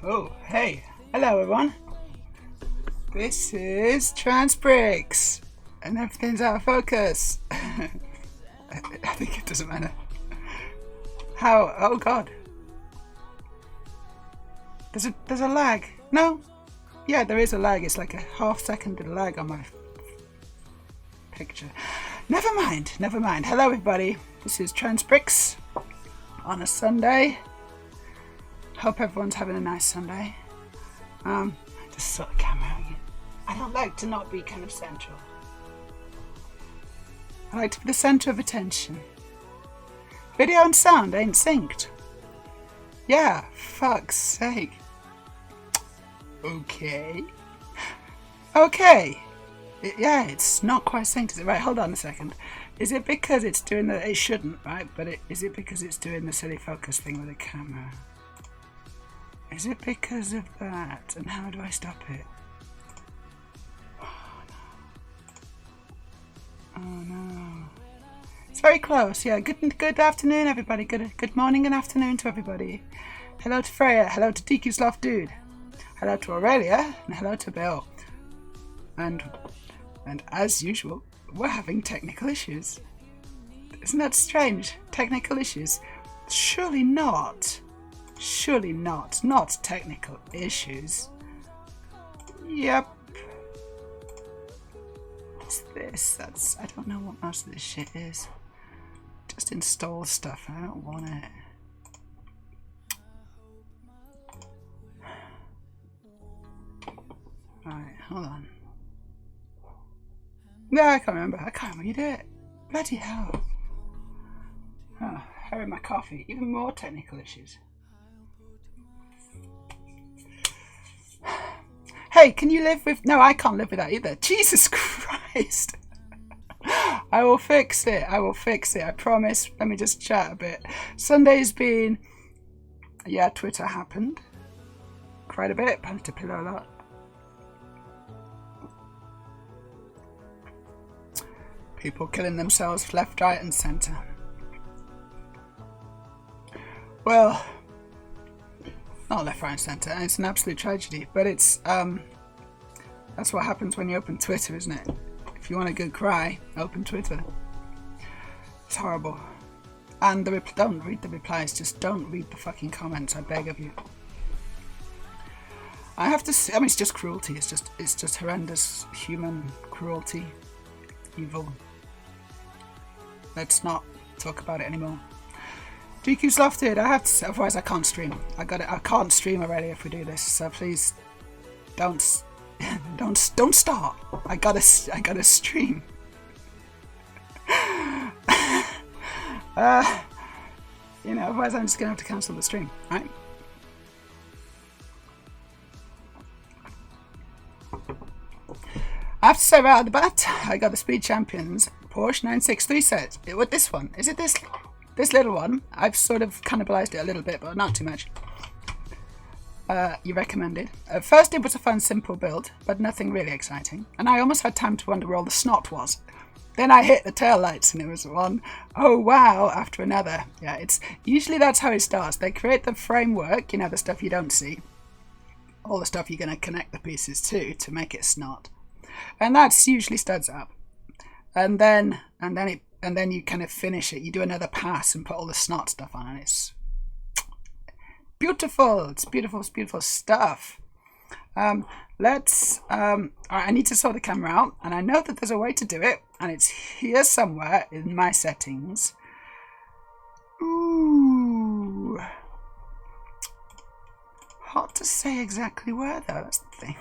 Oh, hey. Hello, everyone. This is Trans Bricks. And everything's out of focus. I think it doesn't matter. How? Oh, God. There's a lag. No? Yeah, there is a lag. It's like a half-second lag on my picture. Never mind. Never mind. Hello, everybody. This is Trans Bricks on a Sunday. Hope everyone's having a nice Sunday. Just sort of camera. I don't like to not be kind of central. I like to be the centre of attention. Video and sound ain't synced. Yeah, fuck's sake. Okay. Okay. Yeah, it's not quite synced, is it? Right, hold on a second. Is it because it's doing the... It shouldn't, right? But is it because it's doing the silly focus thing with the camera? Is it because of that? And how do I stop it? Oh no. It's very close. Yeah, good afternoon everybody. Good morning and afternoon to everybody. Hello to Freya, hello to DQ Sloth Dude. Hello to Aurelia and hello to Bill. And as usual, we're having technical issues. Isn't that strange? Technical issues? Surely not. Surely not. Not technical issues. Yep. What's this? I don't know what most of this shit is. Just install stuff. I don't want it. Right, hold on. No, I can't remember. I can't read it. Bloody hell. Oh, having my coffee. Even more technical issues. Hey, can you live with... No, I can't live with that either. Jesus Christ. I will fix it. I will fix it. I promise. Let me just chat a bit. Sunday's been... Yeah, Twitter happened. Cried a bit. Punched a pillow a lot. People killing themselves left, right and centre. Well... Not left, right and centre. It's an absolute tragedy. But it's... That's what happens when you open Twitter, isn't it? If you want a good cry, open Twitter. It's horrible. And don't read the replies. Just don't read the fucking comments. I beg of you. I have to say... I mean, it's just cruelty. It's just horrendous human cruelty. Evil. Let's not talk about it anymore. GQ Slofted, I have to, otherwise I can't stream. I can't stream already if we do this. So please, don't start. I gotta stream. You know, otherwise I'm just gonna have to cancel the stream, right? I have to say right at the bat, I got the Speed Champions Porsche 963 set. With this one, is it this? This little one, I've sort of cannibalized it a little bit, but not too much. You recommended. First it was a fun, simple build, but nothing really exciting. And I almost had time to wonder where all the snot was. Then I hit the tail lights and it was one, oh wow, after another. Yeah, it's usually that's how it starts. They create the framework, you know, the stuff you don't see. All the stuff you're going to connect the pieces to make it snot. And that's usually studs up. And then you kind of finish it. You do another pass and put all the snot stuff on, and it's beautiful. It's beautiful stuff. Alright, I need to sort the camera out, and I know that there's a way to do it, and it's here somewhere in my settings. Ooh. Hard to say exactly where, though. That's the thing.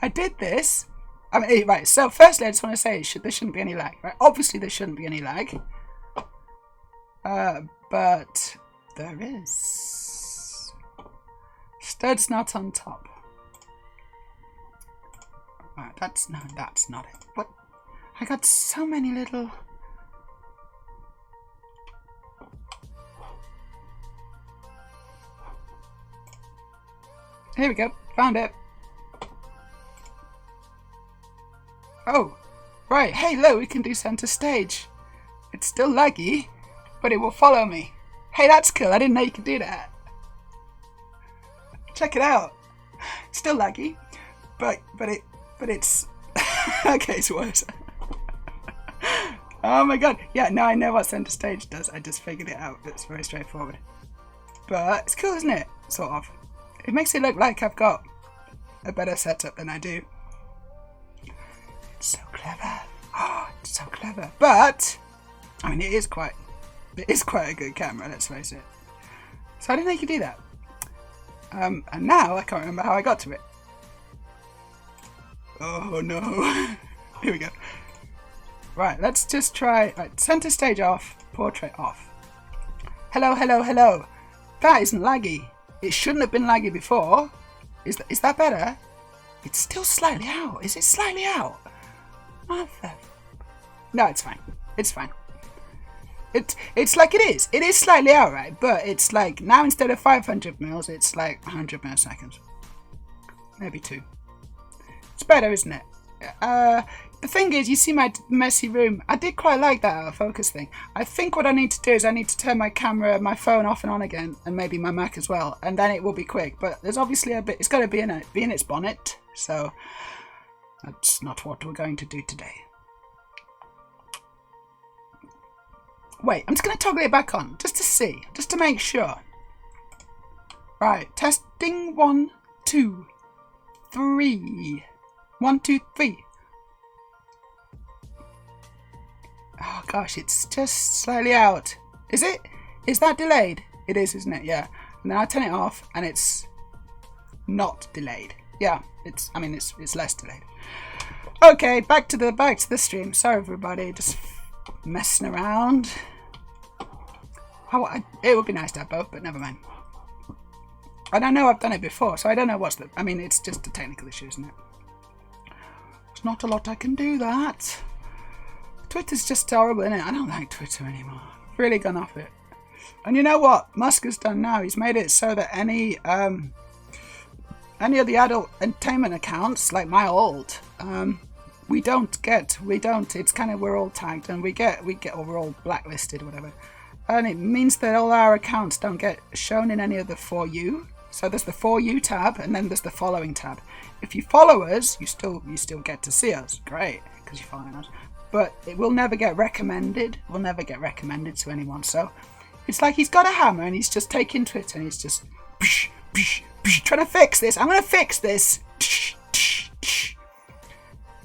I did this. I mean, right, so firstly I just want to say there shouldn't be any lag, right? Obviously there shouldn't be any lag. But there is. Stud's not on top. Right, that's not it. What? I got so many little... Here we go, found it. Oh, right. Hey, look, we can do center stage. It's still laggy, but it will follow me. Hey, that's cool. I didn't know you could do that. Check it out. Still laggy, but it's okay. It's worse. Oh my god. Yeah, now I know what center stage does. I just figured it out. It's very straightforward. But it's cool, isn't it? Sort of. It makes it look like I've got a better setup than I do. It's so clever. Oh, it's so clever. But I mean, it is quite a good camera. Let's face it. So I didn't know you could do that. And now I can't remember how I got to it. Oh no. Here we go. Right, let's just try. Right, center stage off, portrait off. Hello, hello, hello. That isn't laggy. It shouldn't have been laggy before. Is that better? It's still slightly out. Is it slightly out? Mother. No, it's fine. It's fine. It's like it is. It is slightly out, right? But it's like now instead of 500 mils, it's like 100 milliseconds. Maybe 2. It's better, isn't it? The thing is, you see my messy room. I did quite like that out of focus thing. I think what I need to do is I need to turn my camera, my phone off and on again, and maybe my Mac as well, and then it will be quick. But there's obviously a bit. It's got to be in its bonnet, so that's not what we're going to do today. Wait, I'm just going to toggle it back on just to see, just to make sure. Right, testing 1, 2, 3. 1, 2, 3. Oh gosh, it's just slightly out. Is it? Is that delayed? It is, isn't it? Yeah. And then I turn it off and it's not delayed. Yeah, it's less delayed. Okay, back to the stream. Sorry everybody, just messing around. It would be nice to have both, but never mind. And I know I've done it before, so I don't know what's the... I mean, it's just a technical issue, isn't it? There's not a lot I can do that. Twitter's just horrible, isn't it? I don't like Twitter anymore. I've really gone off it. And you know what Musk has done now? He's made it so that any of the adult entertainment accounts, like my old, it's kind of, we're all tagged and we're all blacklisted or whatever. And it means that all our accounts don't get shown in any of the For You. So there's the For You tab and then there's the Following tab. If you follow us, you still get to see us. Great, because you're following us. But it will never get recommended. We'll never get recommended to anyone. So it's like he's got a hammer and he's just taking Twitter and he's just trying to fix this. I'm going to fix this.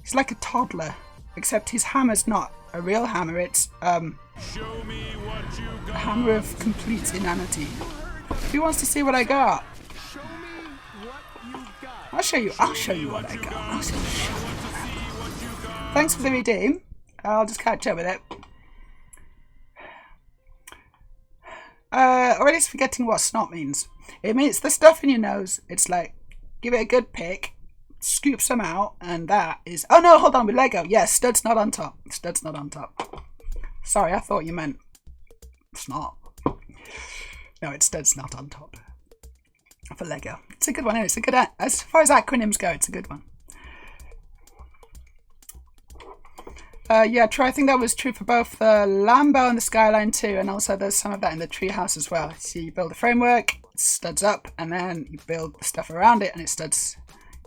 He's like a toddler, except his hammer's not a real hammer. It's Show me what you got. a hammer of complete inanity. Who wants to see what I got? Show me what you got. I'll show you what I got. I'll show you. Thanks for the redeem. I'll just catch up with it. Already forgetting what snot means. It means the stuff in your nose. It's like, give it a good pick, scoop some out, and that is... Oh no, hold on, with Lego. Yes, stud's not on top. Stud's not on top. Sorry, I thought you meant snot. No, it's stud's not on top. For Lego. It's a good one, isn't it? It's a good... As far as acronyms go, it's a good one. Yeah, true. I think that was true for both the Lambo and the Skyline too, and also there's some of that in the treehouse as well. So you build a framework, it studs up, and then you build the stuff around it, and it studs.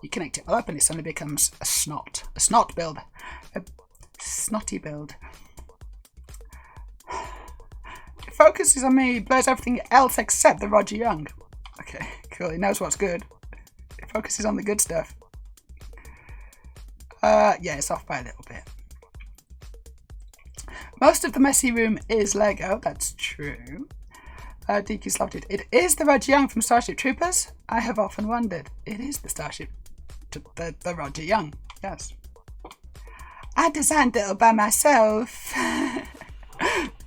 You connect it all up, and it suddenly becomes a snot build, a snotty build. It focuses on me, blurs everything else except the Roger Young. Okay, cool. He knows what's good. It focuses on the good stuff. Yeah, it's off by a little bit. Most of the messy room is Lego, that's true. DQ's loved it. It is the Roger Young from Starship Troopers. I have often wondered. It is the Starship, the Roger Young, yes. I designed it all by myself.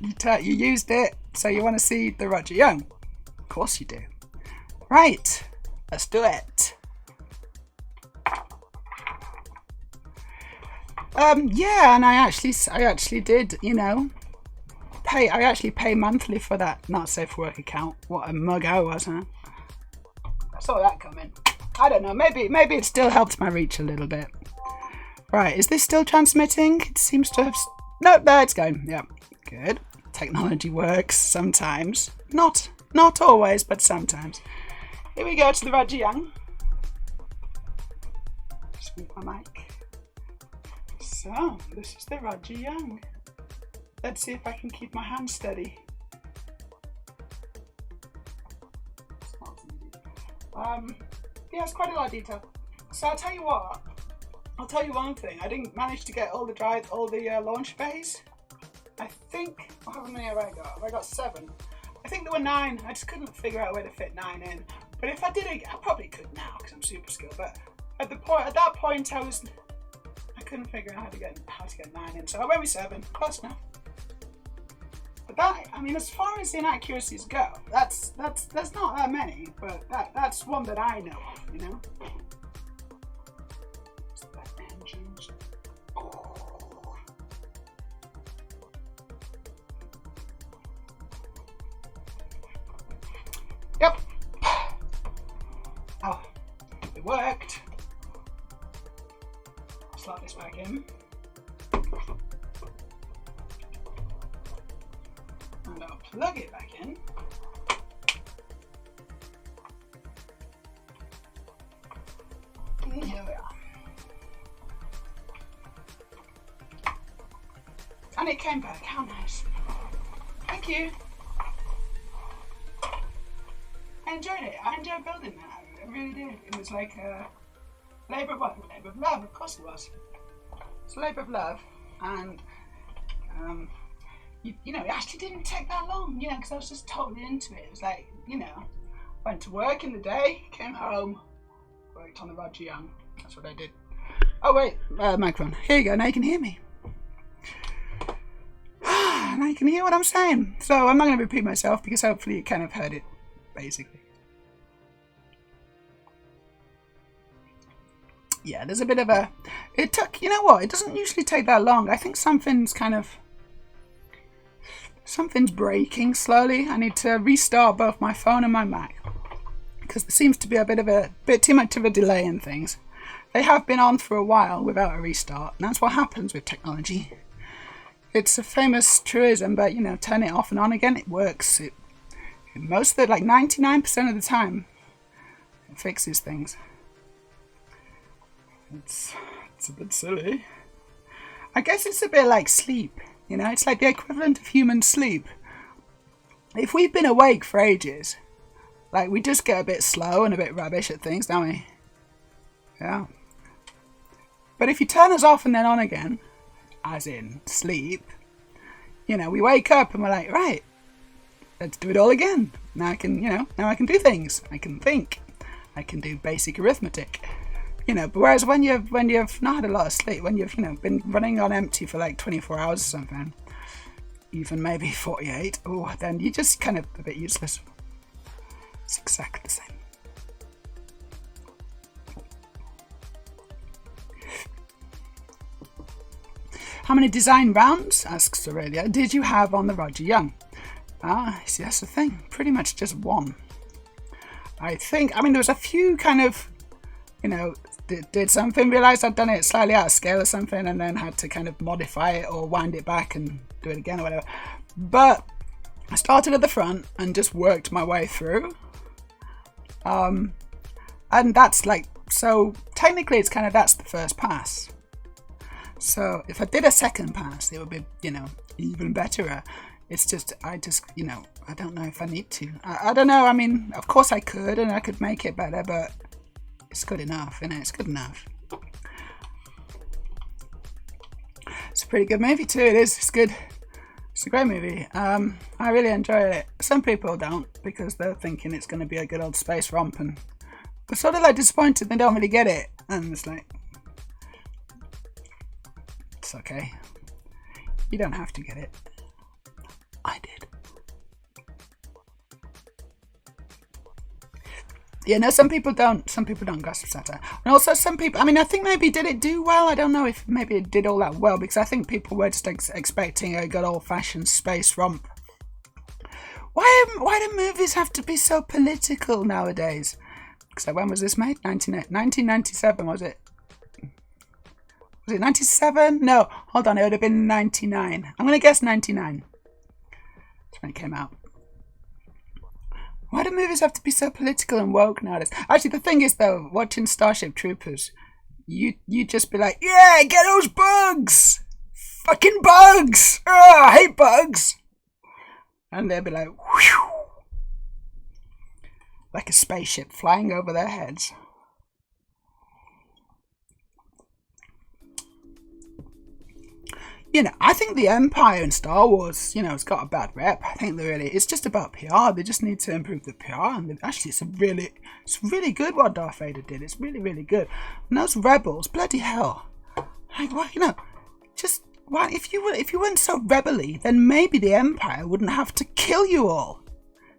You used it, so you want to see the Roger Young. Of course you do. Right, let's do it. Yeah, and I actually did, you know, I actually pay monthly for that not safe for work account. What a mug I was, huh? I saw that coming. I don't know, maybe it still helped my reach a little bit. Right, is this still transmitting? It seems to have... No, there it's going. Yeah, good. Technology works sometimes. Not always, but sometimes. Here we go to the Roger Young. Just mute my mic. So, this is the Roger Young. Let's see if I can keep my hand steady. Yeah, it's quite a lot of detail. So I'll tell you what. I'll tell you one thing. I didn't manage to get all the launch bays. I think, how many have I got? Have I got 7? I think there were 9. I just couldn't figure out where to fit 9 in. But if I did it, I probably could now because I'm super skilled. But at that point, I couldn't figure out how to get 9 in. So I went with 7. Close enough. But that, I mean, as far as inaccuracies go, there's not that many. But that's one that I know of, you know. Engines. Yep. Oh, it worked. Slot this back in. And I'll plug it back in. And here we are. And it came back. How nice. Thank you. I enjoyed it. I enjoyed building that. I really did. It was like a labour of what? Labour of love. Of course it was. It's a labour of love, and you know, it actually didn't take that long. You know, because I was just totally into it. It was like, you know, went to work in the day, came home, worked on the Roger Young. That's what I did. Oh wait, microphone. Here you go. Now you can hear me. Now you can hear what I'm saying. So I'm not going to repeat myself because hopefully you kind of heard it, basically. Yeah, there's a bit of a... It took... You know what? It doesn't usually take that long. I think something's breaking slowly. I need to restart both my phone and my Mac. Because there seems to be a bit too much of a delay in things. They have been on for a while without a restart. And that's what happens with technology. It's a famous truism, but, you know, turn it off and on again, it works. Most of it, like 99% of the time, it fixes things. It's a bit silly. I guess it's a bit like sleep, you know? It's like the equivalent of human sleep. If we've been awake for ages, like, we just get a bit slow and a bit rubbish at things, don't we? Yeah. But if you turn us off and then on again, as in sleep, you know, we wake up and we're like, right, let's do it all again. Now I can, you know, now I can do things. I can think. I can do basic arithmetic. You know, but whereas when you've not had a lot of sleep, when you've, you know, been running on empty for like 24 hours or something, even maybe 48, then you're just kind of a bit useless. It's exactly the same. How many design rounds, asks Aurelia, did you have on the Roger Young? See, that's the thing. Pretty much just 1. I think, I mean, there was a few kind of, you know, did something, realised I'd done it slightly out of scale or something, and then had to kind of modify it or wind it back and do it again or whatever. But I started at the front and just worked my way through. And that's like, so technically it's kind of, that's the first pass. So if I did a second pass, it would be, you know, even better. It's just, you know, I don't know if I need to. I don't know. I mean, of course I could, and I could make it better, but it's good enough, isn't it? It's good enough. It's a pretty good movie too. It is. It's good. It's a great movie. I really enjoyed it. Some people don't because they're thinking it's going to be a good old space romp, and they're sort of like disappointed they don't really get it. And it's like, it's okay. You don't have to get it. I did. Yeah, no, some people don't grasp satire. And also some people, I mean, I think maybe did it do well? I don't know if maybe it did all that well, because I think people were just expecting a good old-fashioned space romp. Why do movies have to be so political nowadays? Because when was this made? 1997, was it? Was it 97? No, hold on, it would have been 99. I'm going to guess 99. That's when it came out. Why do movies have to be so political and woke nowadays? Actually, the thing is, though, watching Starship Troopers, you just be like, yeah, get those bugs! Fucking bugs! I hate bugs! And they'll be like, whew, like a spaceship flying over their heads. You know, I think the Empire in Star Wars, you know, it's got a bad rep. I think it's just about PR. They just need to improve the PR. And actually, it's really good what Darth Vader did. It's really, really good. And those rebels, bloody hell. Like, well, you know, just, well, if you weren't so rebelly, then maybe the Empire wouldn't have to kill you all.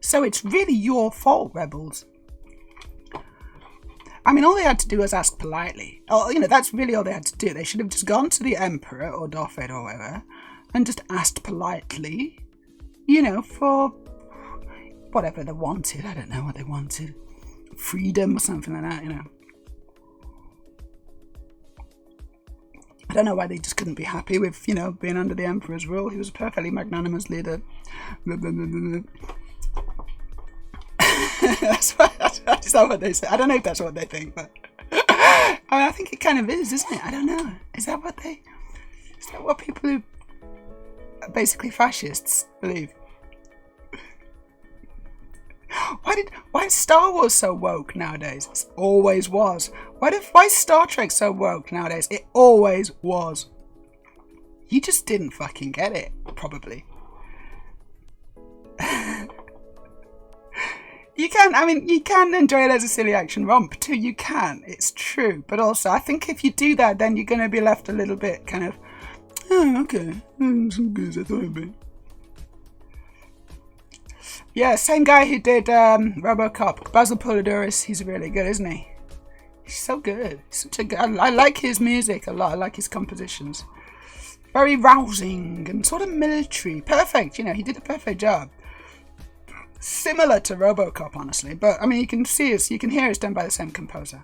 So it's really your fault, rebels. I mean, all they had to do was ask politely. Oh, you know, that's really all they had to do. They should have just gone to the Emperor or Darth Vader or whatever and just asked politely, you know, for whatever they wanted. I don't know what they wanted. Freedom or something like that, you know. I don't know why they just couldn't be happy with, you know, being under the Emperor's rule. He was a perfectly magnanimous leader. That's not what they say. I don't know if that's what they think, but I think it kind of is, isn't it? I don't know. Is that what people who are basically fascists believe? Why is Star Wars so woke nowadays? It always was. Why is Star Trek so woke nowadays? It always was. You just didn't fucking get it, probably. You can enjoy it as a silly action romp too. You can, it's true. But also, I think if you do that, then you're going to be left a little bit kind of, oh, okay, so good as I thought it'd be. Yeah, same guy who did RoboCop, Basil Polidoris. He's really good, isn't he? He's so good. I like his music a lot. I like his compositions. Very rousing and sort of military. Perfect, you know, he did a perfect job. Similar to RoboCop, honestly, but I mean, you can hear it's done by the same composer.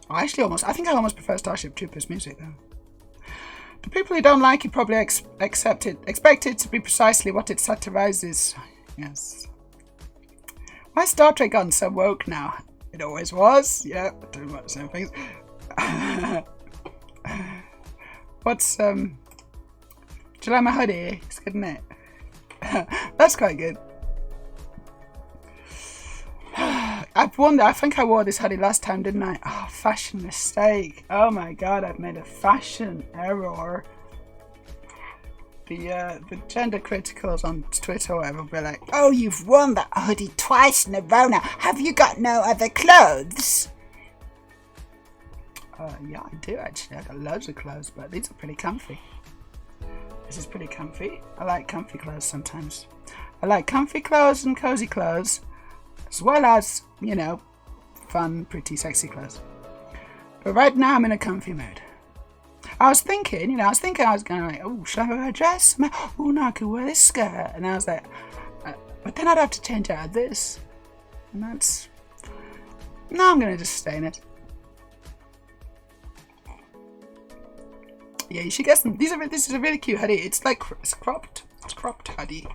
I think I almost prefer Starship Troopers music though. The people who don't like it probably expect it to be precisely what it satirizes. Yes. Why is Star Trek gotten so woke now? It always was. Yeah, doing about the same things. What's do you like my hoodie? It's good, isn't it? That's quite good. I think I wore this hoodie last time, didn't I? Oh, fashion mistake. Oh my god, I've made a fashion error. The gender criticals on Twitter or whatever will be like, oh, you've worn that hoodie twice in a row now. Have you got no other clothes? Yeah, I do actually. I got loads of clothes, but these are pretty comfy. This is pretty comfy. I like comfy clothes sometimes. I like comfy clothes and cozy clothes, as well as, you know, fun, pretty, sexy clothes. But right now I'm in a comfy mood. I was thinking I was going like, oh, should I wear a dress? Oh, no, I could wear this skirt. And I was like, but then I'd have to change out of this. And that's... No, I'm going to just stay in it. Yeah, you should get some. This is a really cute hoodie. It's like it's cropped hoodie.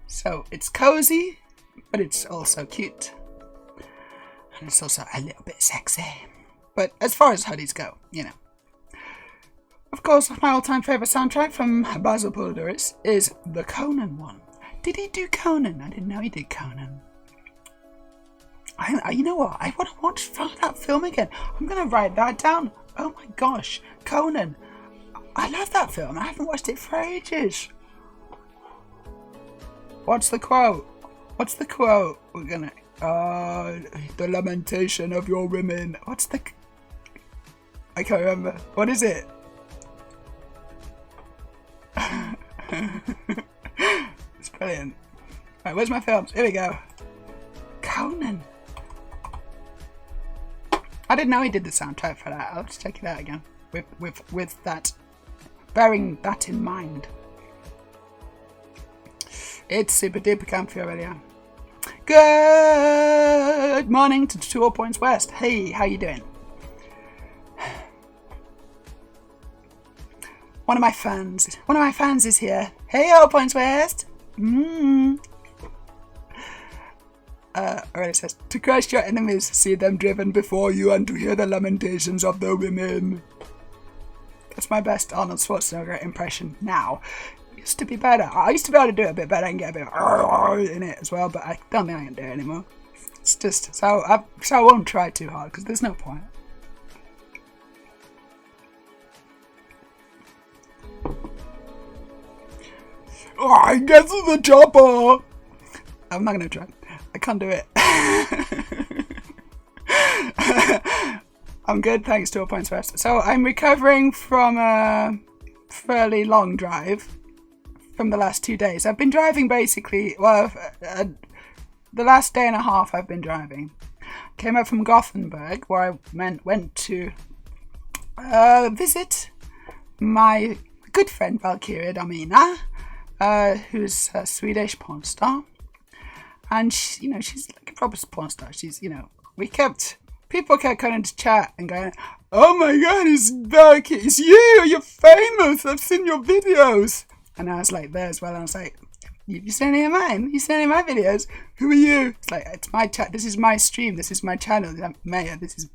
So it's cozy, but it's also cute, and it's also a little bit sexy. But as far as hoodies go, you know. Of course, my all-time favorite soundtrack from Basil Polidoris is the Conan one. Did he do Conan? I didn't know he did Conan. You know what? I want to watch that film again. I'm gonna write that down. Oh my gosh, Conan. I love that film. I haven't watched it for ages. What's the quote? We're gonna... the lamentation of your women. What's the... I can't remember. What is it? It's brilliant. Right, where's my films? Here we go. Conan. I didn't know he did the soundtrack for that. I'll have to check it out again. With that, bearing that in mind. It's super duper comfy already. Yeah. Good morning to 2 Points West. Hey, how you doing? One of my fans is here. Hey, yo, Points West. Alright, it says, to crush your enemies, see them driven before you, and to hear the lamentations of the women. That's my best Arnold Schwarzenegger impression now. It used to be better. I used to be able to do it a bit better and get a bit in it as well, but I don't think I can do it anymore. It's just, so I won't try too hard, because there's no point. Oh, I get to the chopper! I'm not going to try. I can't do it. I'm good, thanks to 2 points first. So I'm recovering from a fairly long drive from the last 2 days. I've been driving basically, well, the last day and a half I've been driving. Came up from Gothenburg, where I went to visit my good friend Valkyria Domina, who's a Swedish porn star. And, she's like a proper porn star. She's, people kept coming to chat and going, oh my god, it's Valkyria, it's you, you're famous, I've seen your videos. And I was like there as well, and I was like, you seen any of mine? You seen any of my videos? Who are you? It's like, it's my chat, this is my stream, this is my channel, I'm Meja, this is,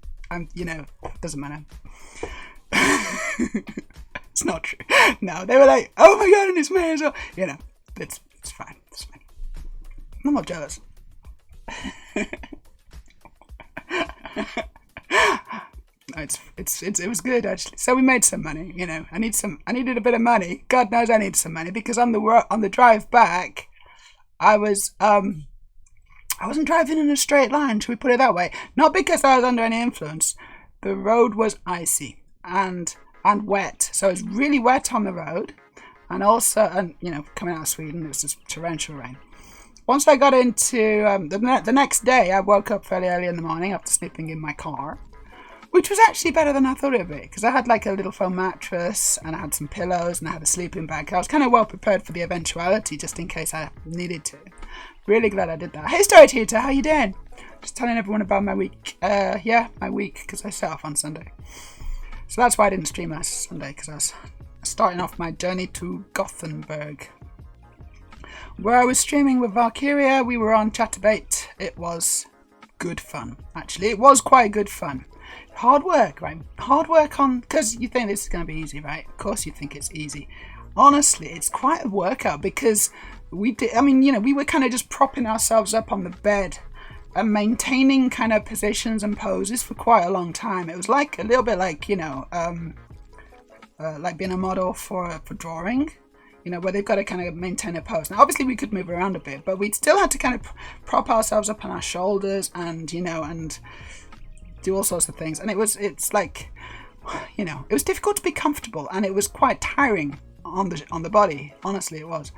doesn't matter. It's not true. No, they were like, oh my god, and it's Meja as well. It's fine, it's fine. I'm not jealous. It was good actually. So we made some money, I needed a bit of money. God knows I need some money, because on the drive back, I wasn't driving in a straight line, should we put it that way? Not because I was under any influence. The road was icy and wet. So it was really wet on the road, and also coming out of Sweden, it was just torrential rain. Once I got into the next day, I woke up fairly early in the morning after sleeping in my car, which was actually better than I thought it would be, because I had like a little foam mattress, and I had some pillows, and I had a sleeping bag. I was kind of well prepared for the eventuality, just in case I needed to. Really glad I did that. Hey, Story Tutor, how you doing? Just telling everyone about my week. My week, because I set off on Sunday. So that's why I didn't stream last Sunday, because I was starting off my journey to Gothenburg, where I was streaming with Valkyria. We were on Chatterbait. It was good fun, actually. It was quite good fun. Hard work, right? Hard work on, because you think this is going to be easy, right? Of course you think it's easy. Honestly, it's quite a workout, because we were kind of just propping ourselves up on the bed and maintaining kind of positions and poses for quite a long time. It was like a little bit like, like being a model for drawing. Where they've got to kind of maintain a pose. Now, obviously, we could move around a bit, but we still had to kind of prop ourselves up on our shoulders and, and do all sorts of things. And it was difficult to be comfortable, and it was quite tiring on the body. Honestly, it was.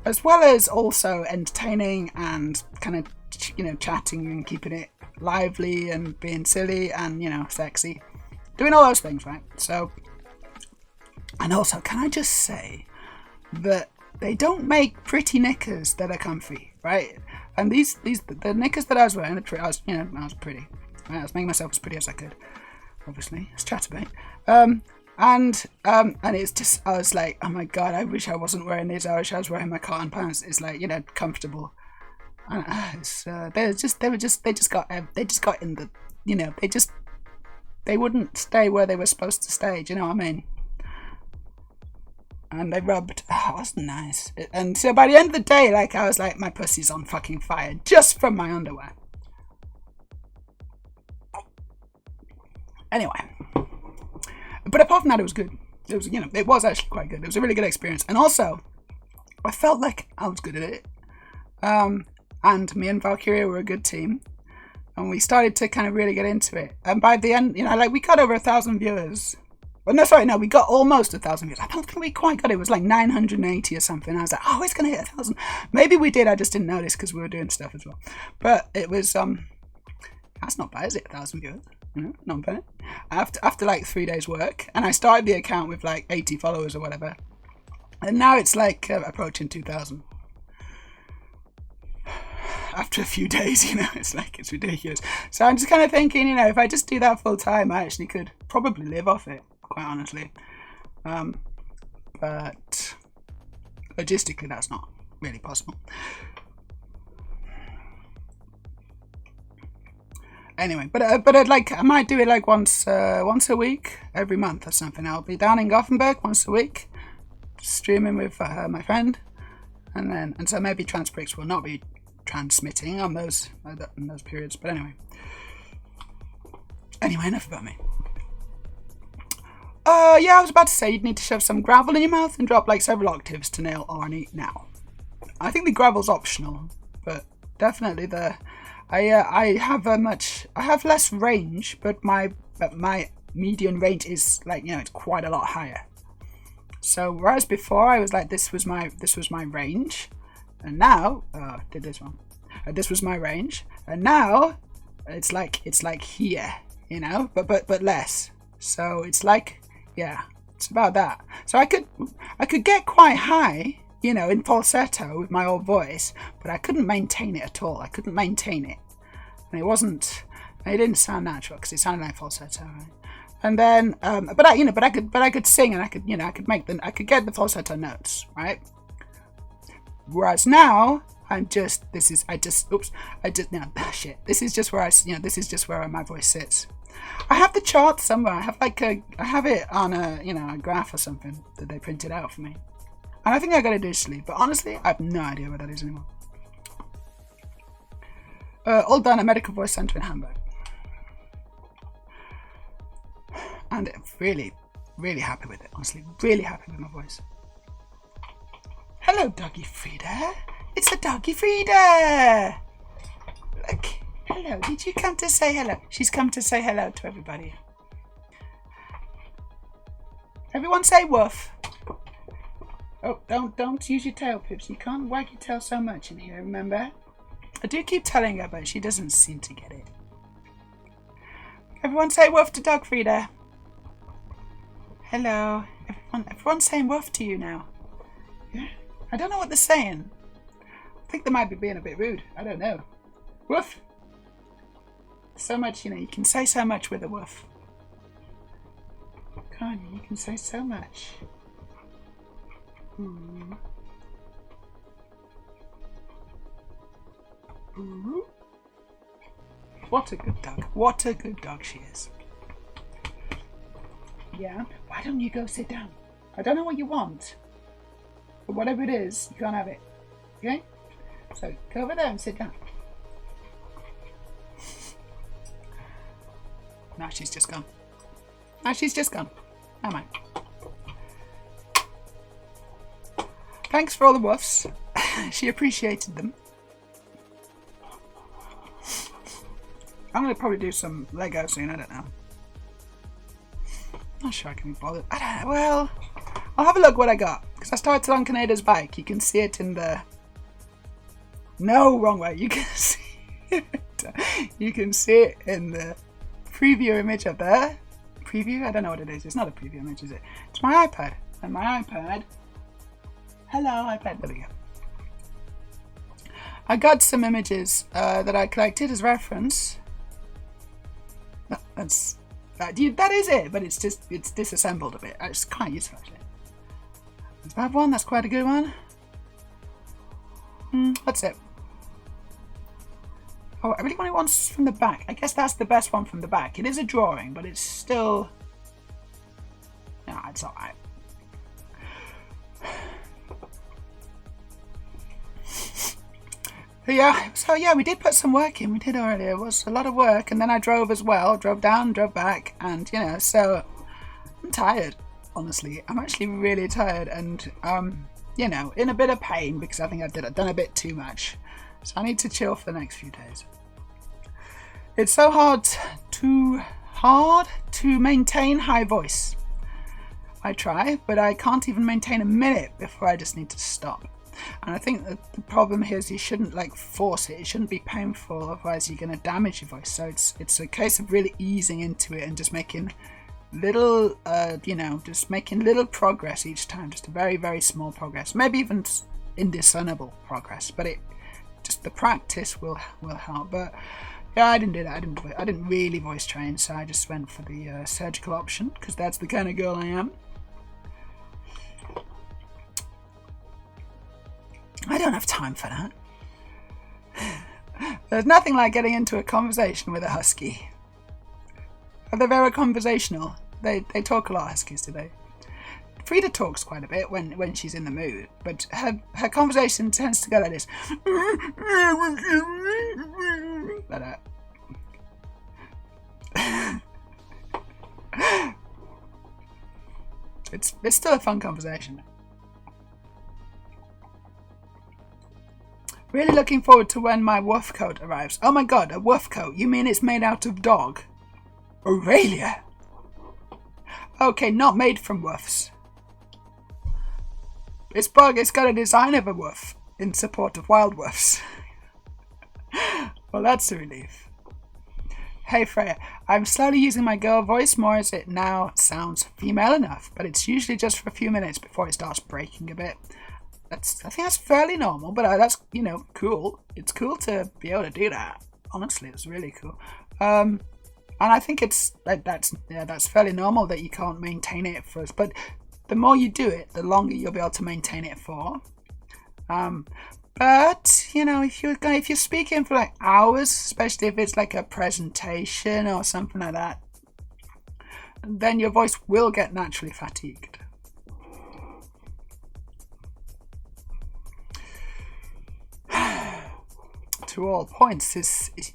As well as also entertaining and kind of, chatting and keeping it lively and being silly and, sexy. Doing all those things, right? So, and also, can I just say that they don't make pretty knickers that are comfy, right? And the knickers that I was wearing, I was pretty. I was making myself as pretty as I could. Obviously, it's Chatterbait. And it's just, I was like, oh my god, I wish I wasn't wearing these. I wish I was wearing my cotton pants. It's like, comfortable. They just got in the, they wouldn't stay where they were supposed to stay. Do you know what I mean? And they rubbed. Oh, it wasn't nice. And so by the end of the day, I was like, my pussy's on fucking fire just from my underwear. Anyway, but apart from that, it was good. It was, it was actually quite good. It was a really good experience, and also, I felt like I was good at it. And me and Valkyria were a good team, and we started to kind of really get into it. And by the end, we got over 1,000 viewers. Well, no, we got almost 1,000 views. I don't think we quite got it. It was like 980 or something. I was like, oh, it's going to hit 1,000. Maybe we did. I just didn't notice because we were doing stuff as well. But it was, that's not bad, is it? 1,000 viewers. Not bad. After like 3 days work. And I started the account with like 80 followers or whatever. And now it's like approaching 2,000. After a few days, it's ridiculous. So I'm just kind of thinking, if I just do that full time, I actually could probably live off it. Quite honestly, but logistically that's not really possible. Anyway, but I'd like, I might do it like once a week, every month or something. I'll be down in Gothenburg once a week, streaming with my friend, and so maybe Transprix will not be transmitting on those periods. But anyway, enough about me. Yeah, I was about to say you'd need to shove some gravel in your mouth and drop like several octaves to nail Arnie now. I think the gravel's optional, but definitely I have less range, but my median range is like, you know, it's quite a lot higher. So whereas before I was like, this was my range, and now did this one, this was my range, and now it's like here, you know, but less. So it's like, yeah, it's about that. So I could get quite high, you know, in falsetto with my old voice, but I couldn't maintain it at all. I couldn't maintain it, and it didn't sound natural because it sounded like falsetto, right? And then, but I could sing, and I could get the falsetto notes, right? Whereas now this is just where my voice sits. I have the chart somewhere. I have it on a graph or something that they printed out for me. And I think I got it digitally, but honestly, I have no idea where that is anymore. All done at Medical Voice Center in Hamburg. And I'm really, really happy with it, honestly. Really happy with my voice. Hello, Doggy Frida. It's the Doggy Frida. Look. Hello. Did you come to say hello? She's come to say hello to everybody. Everyone say woof. Oh, don't use your tail, Pips. You can't wag your tail so much in here, remember? I do keep telling her, but she doesn't seem to get it. Everyone say woof to Dog Frida. Hello. Everyone's saying woof to you now. Yeah. I don't know what they're saying. I think they might be being a bit rude. I don't know. Woof. So much, you know, you can say so much with a woof. Can't you? You can say so much. Ooh. Ooh. What a good dog. What a good dog she is. Yeah? Why don't you go sit down? I don't know what you want, but whatever it is, you can't have it. Okay? So go over there and sit down. Now she's just gone. Now she's just gone. Oh my. Thanks for all the woofs. She appreciated them. I'm going to probably do some Lego soon, I don't know. Not sure I can be bothered. I don't know, well, I'll have a look what I got. Because I started on Kaneda's bike. You can see it in the... No, wrong way. You can see it. You can see it in the preview image up there. Preview? I don't know what it is. It's not a preview image, is it? It's my iPad. And my iPad... Hello, iPad. There we go. I got some images that I collected as reference. No, that is it, but it's disassembled a bit. It's quite useful actually. There's that one. That's quite a good one. That's it. Oh, I really want it once from the back. I guess that's the best one from the back. It is a drawing, but it's still... No, it's alright. So yeah, we did put some work in. We did already. It was a lot of work, and then I drove as well. Drove down, drove back, and you know, so I'm tired. Honestly, I'm actually really tired, and you know, in a bit of pain because I think I've done a bit too much. So I need to chill for the next few days. It's so hard to maintain high voice. I try, but I can't even maintain a minute before I just need to stop. And I think that the problem here is you shouldn't like force it. It shouldn't be painful, otherwise you're going to damage your voice. So it's a case of really easing into it and just making little, you know, just making little progress each time. Just a very, very small progress. Maybe even indiscernible progress. But just the practice will help. But yeah, I didn't do that. I didn't really voice train, so I just went for the surgical option because that's the kind of girl I am. I don't have time for that. There's nothing like getting into a conversation with a husky. They're very conversational. They talk a lot, huskies, do they? Frida talks quite a bit when she's in the mood, but her conversation tends to go like this. Like that. It's still a fun conversation. Really looking forward to when my woof coat arrives. Oh my god, a woof coat? You mean it's made out of dog? Aurelia? Okay, not made from woofs. It's got a design of a woof in support of wild woofs. Well, that's a relief. Hey Freya, I'm slowly using my girl voice more as it now sounds female enough, but it's usually just for a few minutes before it starts breaking a bit. I think that's fairly normal, but that's, you know, cool. It's cool to be able to do that. Honestly, it's really cool. And I think it's that's fairly normal that you can't maintain it for us. But the more you do it, the longer you'll be able to maintain it for. But you know, if you're speaking for like hours, especially if it's like a presentation or something like that, then your voice will get naturally fatigued. To all points, it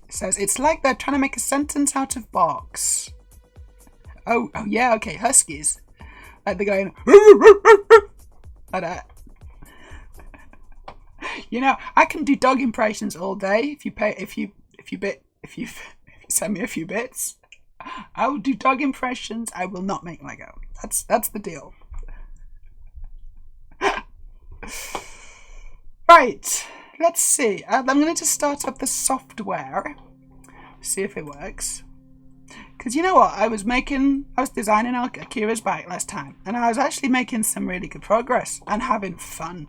says it's like they're trying to make a sentence out of box. Oh yeah, okay, huskies. Like they're going like that. You know, I can do dog impressions all day. If you send me a few bits, I will do dog impressions. I will not make Lego. That's the deal. Right. Let's see. I'm going to just start up the software. See if it works. Because you know what? I was designing AKIRA's bike last time. And I was actually making some really good progress. And having fun.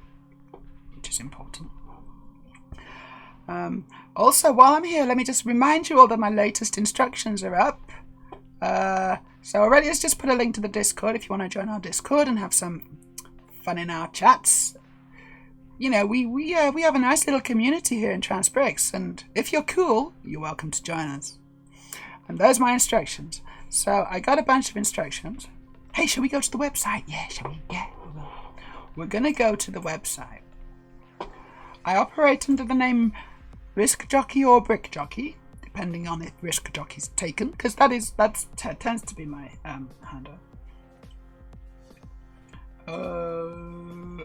Which is important. Also, while I'm here, let me just remind you all that my latest instructions are up. So already, let's just put a link to the Discord if you want to join our Discord and have some fun in our chats. You know, we have a nice little community here in Transbricks, and if you're cool, you're welcome to join us. And those are my instructions. So I got a bunch of instructions. Hey, shall we go to the website? Yeah, shall we? Yeah, we will. We're gonna go to the website. I operate under the name Risk Jockey or Brick Jockey, depending on if Risk Jockey's taken, because that tends to be my handle.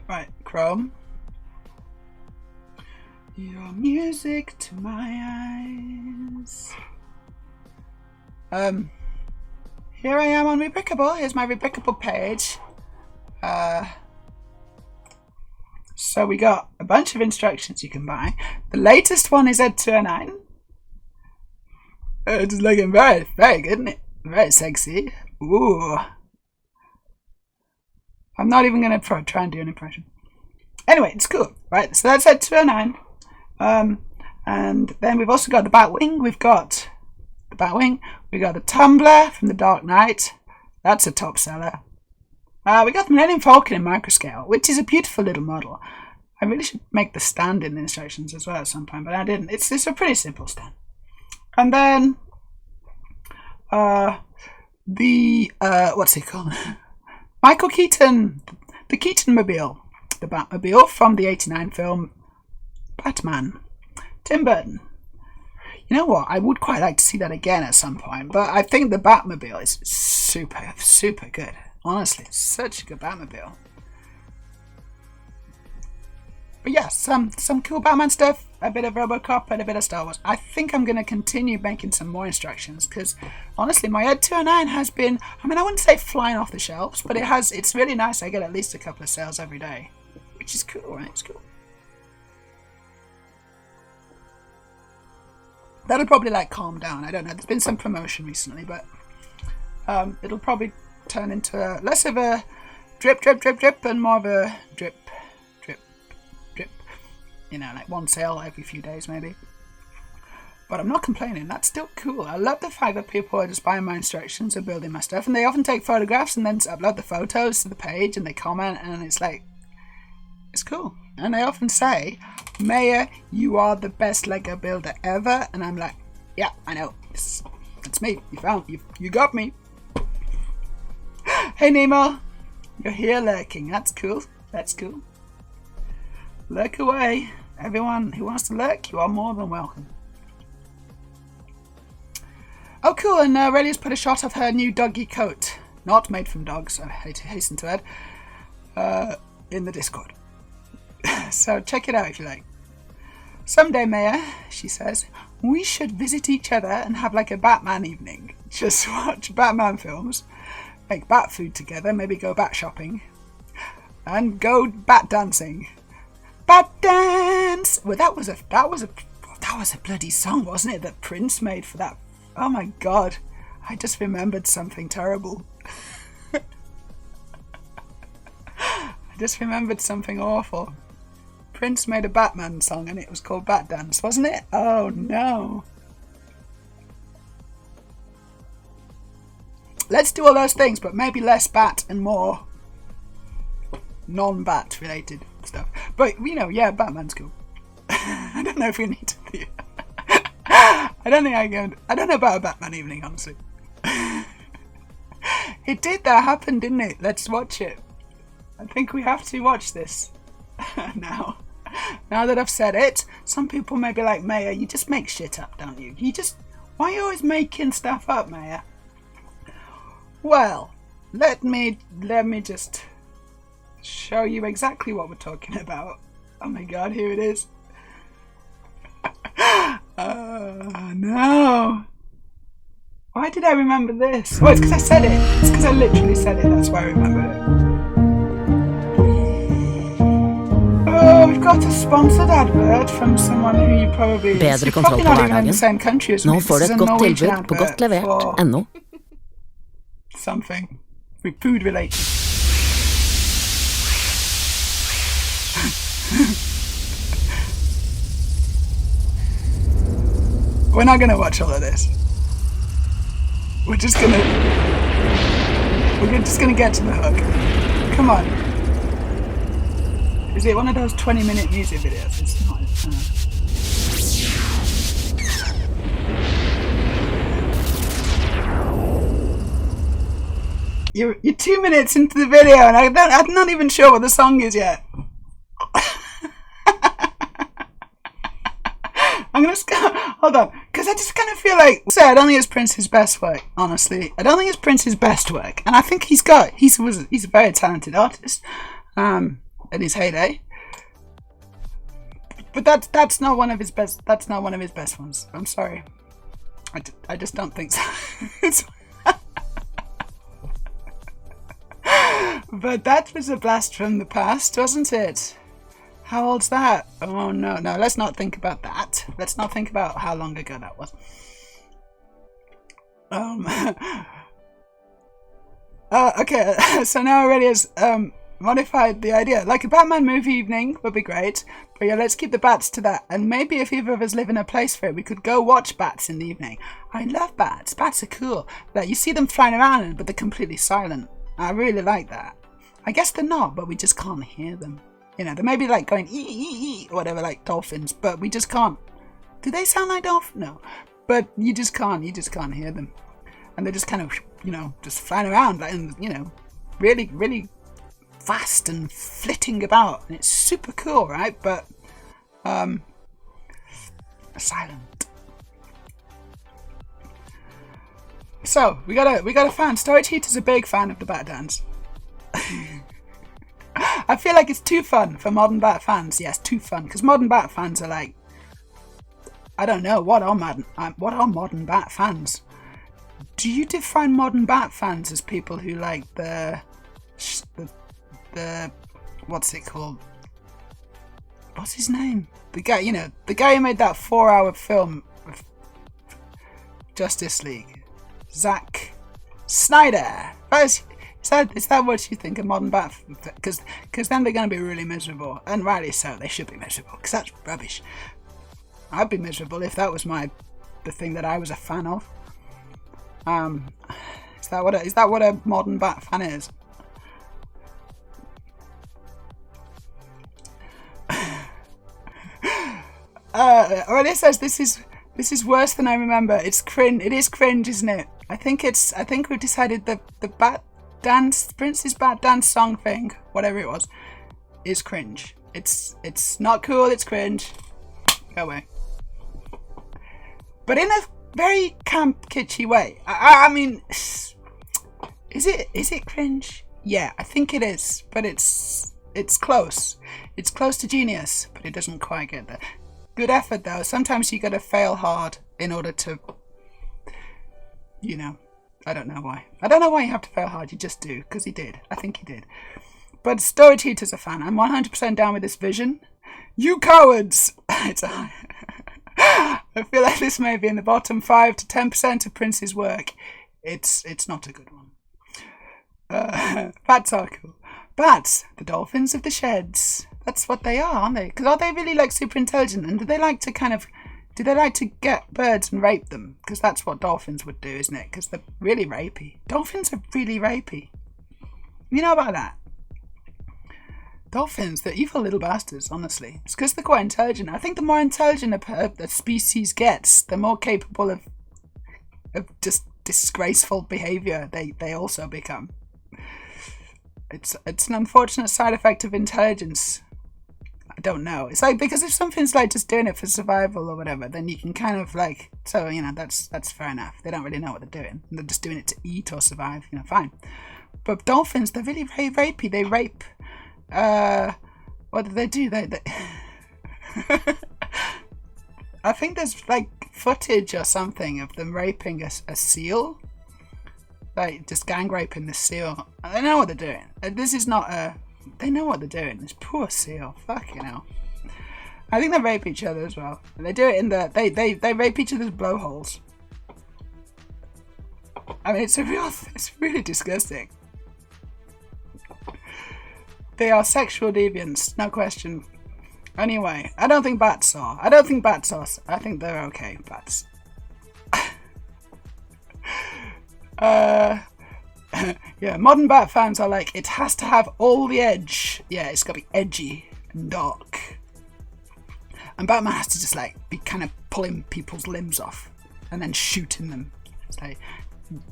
Right, Chrome. Your music to my eyes. Here I am on Rebrickable. Here's my Rebrickable page. So we got a bunch of instructions you can buy. The latest one is Ed 209. It's looking very, very good, isn't it? Very sexy. Ooh. I'm not even going to try and do an impression. Anyway, it's cool, right? So that's Ed 209. And then we've also got the Batwing. We've got the Batwing. We got the Tumbler from the Dark Knight. That's a top seller. We got the Millennium Falcon in microscale, which is a beautiful little model. I really should make the stand in the instructions as well at some point, but I didn't. It's a pretty simple stand. And then what's it called? Michael Keaton, the Keaton-mobile, the Batmobile from the '89 film Batman. Tim Burton. You know what? I would quite like to see that again at some point, but I think the Batmobile is super, super good. Honestly, it's such a good Batmobile. But yeah, some cool Batman stuff, a bit of Robocop, and a bit of Star Wars. I think I'm going to continue making some more instructions, because honestly, my Ed 209 has been, I mean, I wouldn't say flying off the shelves, but it's really nice. I get at least a couple of sales every day, which is cool, right? It's cool. That'll probably calm down. I don't know. There's been some promotion recently, but it'll probably turn into less of a drip, drip, drip, drip, and more of a drip, drip, drip. You know, like one sale every few days maybe. But I'm not complaining. That's still cool. I love the fact that people are just buying my instructions and building my stuff, and they often take photographs and then upload the photos to the page and they comment, and it's cool. And they often say, Meja, you are the best Lego builder ever. And I'm like, yeah, I know. It's me. You got me. Hey, Nemo. You're here lurking. That's cool. That's cool. Lurk away. Everyone who wants to lurk, you are more than welcome. Oh, cool. And Relia's put a shot of her new doggy coat. Not made from dogs, I hasten to add. In the Discord. So check it out if you like. Someday, Meja, she says, we should visit each other and have like a Batman evening. Just watch Batman films, make bat food together, maybe go bat shopping, and go bat dancing. Bat dance! Well, that was a bloody song, wasn't it, that Prince made for that? Oh my god, I just remembered something terrible. I just remembered something awful. Prince made a Batman song and it was called Bat Dance, wasn't it? Oh no. Let's do all those things, but maybe less bat and more non-bat related stuff. But, you know, yeah, Batman's cool. I don't know if we need to be... I don't know about a Batman evening, honestly. It did, that happened, didn't it? Let's watch it. I think we have to watch this now. Now that I've said it, some people may be like, Meja, you just make shit up, don't you? Why are you always making stuff up, Meja? Well, let me just show you exactly what we're talking about. Oh my god, here it is. No. Why did I remember this? Oh, it's because I said it. It's because I literally said it. That's why I remembered it. Oh, we've got a sponsored advert from someone who you probably... Bedre kontroll på hverdagen. Nå får du et godt tilbud på godtlevert.no. Something. Food related. We're not gonna watch all of this. We're just gonna get to the hook. Come on. Is it one of those 20-minute music videos? It's not. You're 2 minutes into the video and I'm not even sure what the song is yet. I'm gonna hold on, because I just kind of feel like, I don't think it's Prince's best work, honestly. I don't think it's Prince's best work, and I think he's a very talented artist, in his heyday. But that's not one of his best. That's not one of his best ones. I'm sorry. I just don't think so. But that was a blast from the past, wasn't it? How old's that? Oh no, let's not think about that. Let's not think about how long ago that was. Okay, so now already has modified the idea. Like a Batman movie evening would be great, but yeah, let's keep the bats to that. And maybe if either of us live in a place for it, we could go watch bats in the evening. I love bats. Bats are cool. Like, you see them flying around, but they're completely silent. I really like that. I guess they're not, but we just can't hear them. You know, they may be like going ee ee ee or whatever, like dolphins, but we just can't. Do they sound like dolphins? No, but you just can't hear them, and they're just kind of, you know, just flying around, like, and, you know, really, really fast and flitting about, and it's super cool, right? But silent. So we got a fan. Storage Heater's a big fan of the Bat Dance. I feel like it's too fun for modern Bat fans. Yes, too fun, because modern Bat fans are like, I don't know, what are modern Bat fans? Do you define modern Bat fans as people who like the what's it called? What's his name? The guy, you know, the guy who made that 4-hour film of Justice League, Zack Snyder. Is that what you think of modern Bat? Because then they're going to be really miserable, and rightly so. They should be miserable, because that's rubbish. I'd be miserable if that was the thing that I was a fan of. Is that what a modern Bat fan is? Well, it says this is worse than I remember. It's cringe. It is cringe, isn't it? I think we've decided that the bat dance, Prince's bat dance song thing, whatever it was, is cringe. It's not cool. It's cringe. Go away. But in a very camp kitschy way. I mean, is it cringe? Yeah, I think it is. But it's close. It's close to genius, but it doesn't quite get there. Good effort though. Sometimes you gotta fail hard in order to, you know, I don't know why. I don't know why you have to fail hard. You just do, because he did. I think he did. But Story Teeter's a fan. I'm 100% down with this vision. You cowards! I feel like this may be in the bottom 5 to 10% of Prince's work. It's not a good one. Bats are cool. Bats, the dolphins of the sheds. That's what they are, aren't they? Because are they really like super intelligent? And do they like to get birds and rape them? Because that's what dolphins would do, isn't it? Because they're really rapey. Dolphins are really rapey. You know about that? Dolphins, they're evil little bastards, honestly. It's because they're quite intelligent. I think the more intelligent a species gets, the more capable of just disgraceful behaviour they also become. It's an unfortunate side effect of intelligence. I don't know. It's like, because if something's like just doing it for survival or whatever, then you can kind of like, so, you know, that's fair enough. They don't really know what they're doing. They're just doing it to eat or survive, you know, fine. But dolphins, they're really very rapey. They rape. What do? They I think there's like footage or something of them raping a seal. Like, just gang raping the seal. They know what they're doing. This is not a... They know what they're doing. This poor seal. Fucking hell. I think they rape each other as well. And they do it in the... They rape each other's blowholes. I mean, it's really disgusting. They are sexual deviants, no question. Anyway, I don't think bats are. I think they're okay, bats. Yeah, modern bat fans are like, it has to have all the edge. Yeah, it's got to be edgy and dark. And Batman has to just like be kind of pulling people's limbs off and then shooting them. It's like,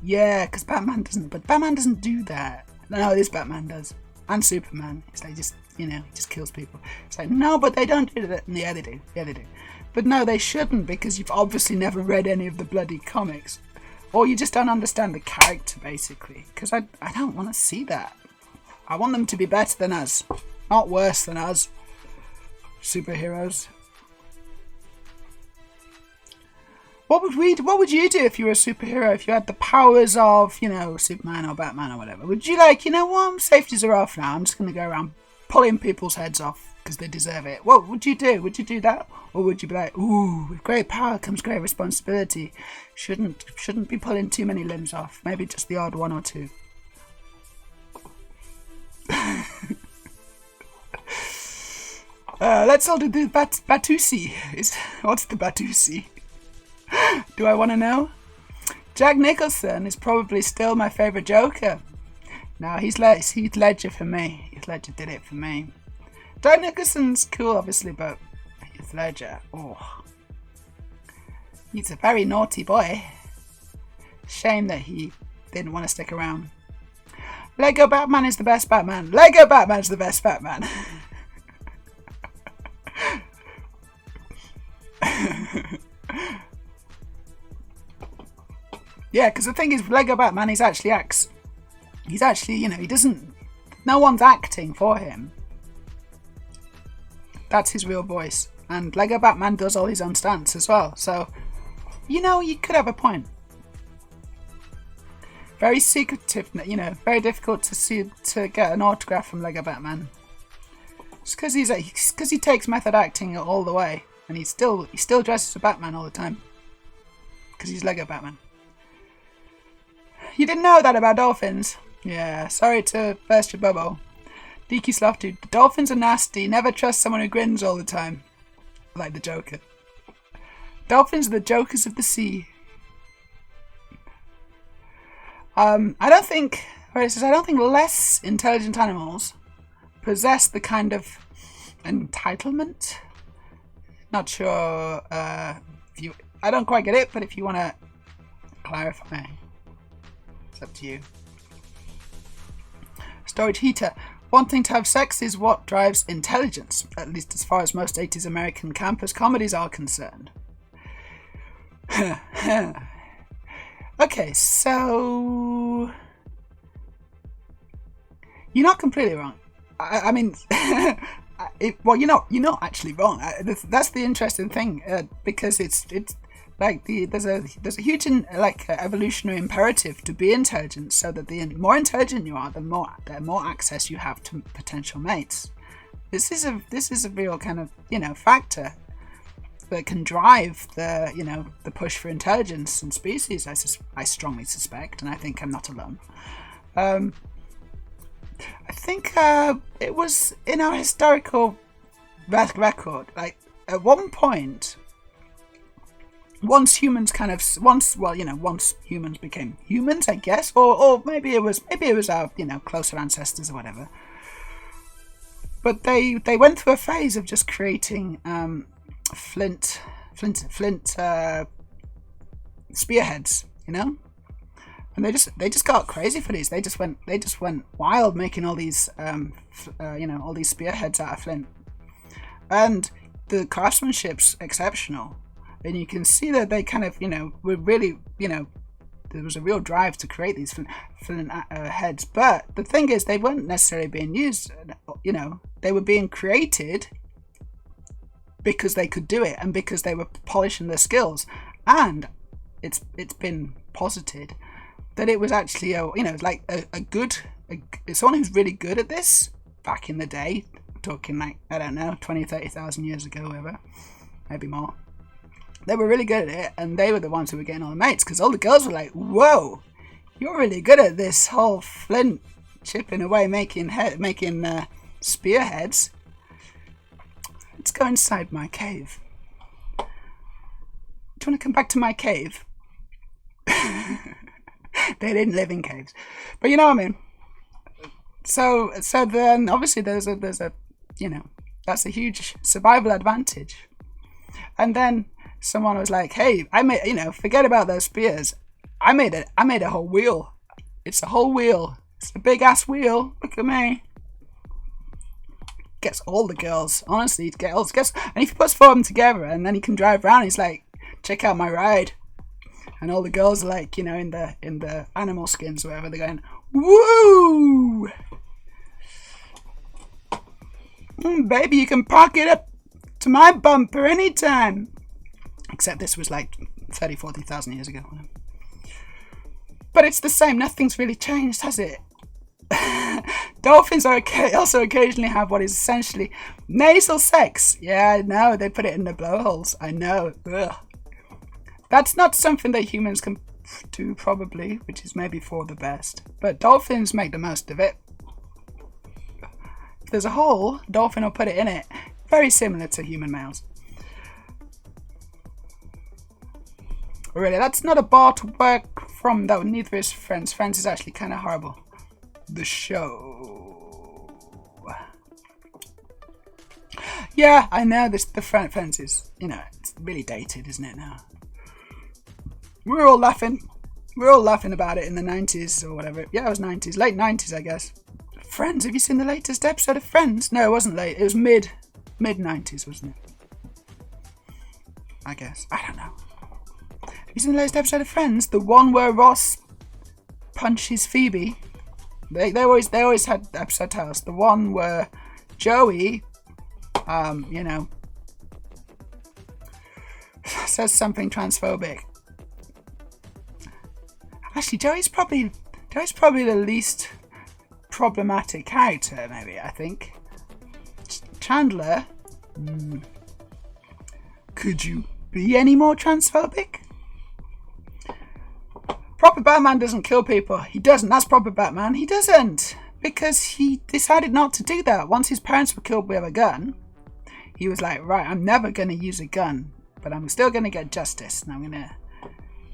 yeah, because Batman doesn't do that. No, this Batman does. And Superman. It's like, just, you know, he just kills people. It's like, no, but they don't do that. Yeah, they do. But no, they shouldn't, because you've obviously never read any of the bloody comics. Or you just don't understand the character, basically. Because I don't want to see that. I want them to be better than us. Not worse than us. Superheroes. What would you do if you were a superhero? If you had the powers of, you know, Superman or Batman or whatever? Would you like, you know what, safeties are off now. I'm just going to go around pulling people's heads off because they deserve it. What would you do? Would you do that? Or would you be like, ooh, with great power comes great responsibility. Shouldn't be pulling too many limbs off. Maybe just the odd one or two. Let's all do the Batusi. What's the Batusi? Do I want to know? Jack Nicholson is probably still my favourite Joker. No, Heath Ledger for me. Heath Ledger did it for me. Jack Nicholson's cool, obviously, but Heath Ledger, oh. He's a very naughty boy. Shame that he didn't want to stick around. Lego Batman is the best Batman. Lego Batman's the best Batman. Yeah, because the thing is, Lego Batman, he's actually, you know, he doesn't, no one's acting for him. That's his real voice. And Lego Batman does all his own stunts as well. So, you know, you could have a point. Very secretive, you know, very difficult to get an autograph from Lego Batman. Just because he takes method acting all the way. And he still dresses as Batman all the time. Because he's Lego Batman. You didn't know that about dolphins? Yeah, sorry to burst your bubble. Deaky Sloth Dude. The dolphins are nasty. Never trust someone who grins all the time. Like the Joker. Dolphins are the jokers of the sea. I don't think less intelligent animals possess the kind of entitlement Not sure if you... I don't quite get it, but if you want to clarify, it's up to you. Storage heater. Wanting to have sex is what drives intelligence, at least as far as most 80s American campus comedies are concerned. Okay, so... You're not completely wrong. I mean... well, you're not actually wrong. That's the interesting thing, because it's like there's a huge evolutionary imperative to be intelligent, so that the more intelligent you are, the more access you have to potential mates. This is a real kind of factor that can drive the push for intelligence in species. I strongly suspect, and I think I'm not alone. I think it was in our historical record, like at one point, once humans became humans, I guess, or maybe it was our closer ancestors or whatever. But they went through a phase of just creating flint spearheads, and they just got crazy for these. They just went wild, making all these all these spearheads out of flint, and the craftsmanship's exceptional. And you can see that they kind of were really there was a real drive to create these flint heads. But the thing is, they weren't necessarily being used. They were being created because they could do it and because they were polishing their skills. And it's been posited that it was actually someone who's really good at this back in the day, talking like, I don't know, 20,000-30,000 years ago, whatever, maybe more. They were really good at it, and they were the ones who were getting all the mates, because all the girls were like, whoa, you're really good at this whole flint chipping away, making spearheads. Let's go inside my cave. Do you want to come back to my cave? They didn't live in caves, but you know what I mean. So then obviously there's a that's a huge survival advantage. And then someone was like, hey, I made, forget about those spears. I made a whole wheel. It's a whole wheel. It's a big ass wheel. Look at me. Gets all the girls, honestly. And if he puts 4 of them together, and then he can drive around, he's like, check out my ride. And all the girls are like, in the animal skins or whatever, they're going, woo! Baby, you can park it up to my bumper anytime. Except this was like 40,000 years ago. But it's the same. Nothing's really changed, has it? Dolphins also occasionally have what is essentially nasal sex. Yeah, I know. They put it in the blowholes. I know. Ugh. That's not something that humans can do, probably, which is maybe for the best. But dolphins make the most of it. If there's a hole, dolphin will put it in it. Very similar to human males. Really, that's not a bar to work from, though. Neither is Friends. Friends is actually kind of horrible. The show. Yeah, I know the Friends is, it's really dated, isn't it now? We're all laughing about it in the 90s or whatever. Yeah, it was 90s. Late 90s, I guess. Friends, have you seen the latest episode of Friends? No, it wasn't late. It was mid 90s, wasn't it? I guess. I don't know. Have you seen the latest episode of Friends? The one where Ross punches Phoebe. They always had episode titles. The one where Joey, says something transphobic. Actually, Joey's probably the least problematic character, maybe, I think. Chandler, could you be any more transphobic? Proper Batman doesn't kill people. He doesn't. That's proper Batman. He doesn't. Because he decided not to do that. Once his parents were killed with a gun, he was like, right, I'm never going to use a gun, but I'm still going to get justice. And I'm going to...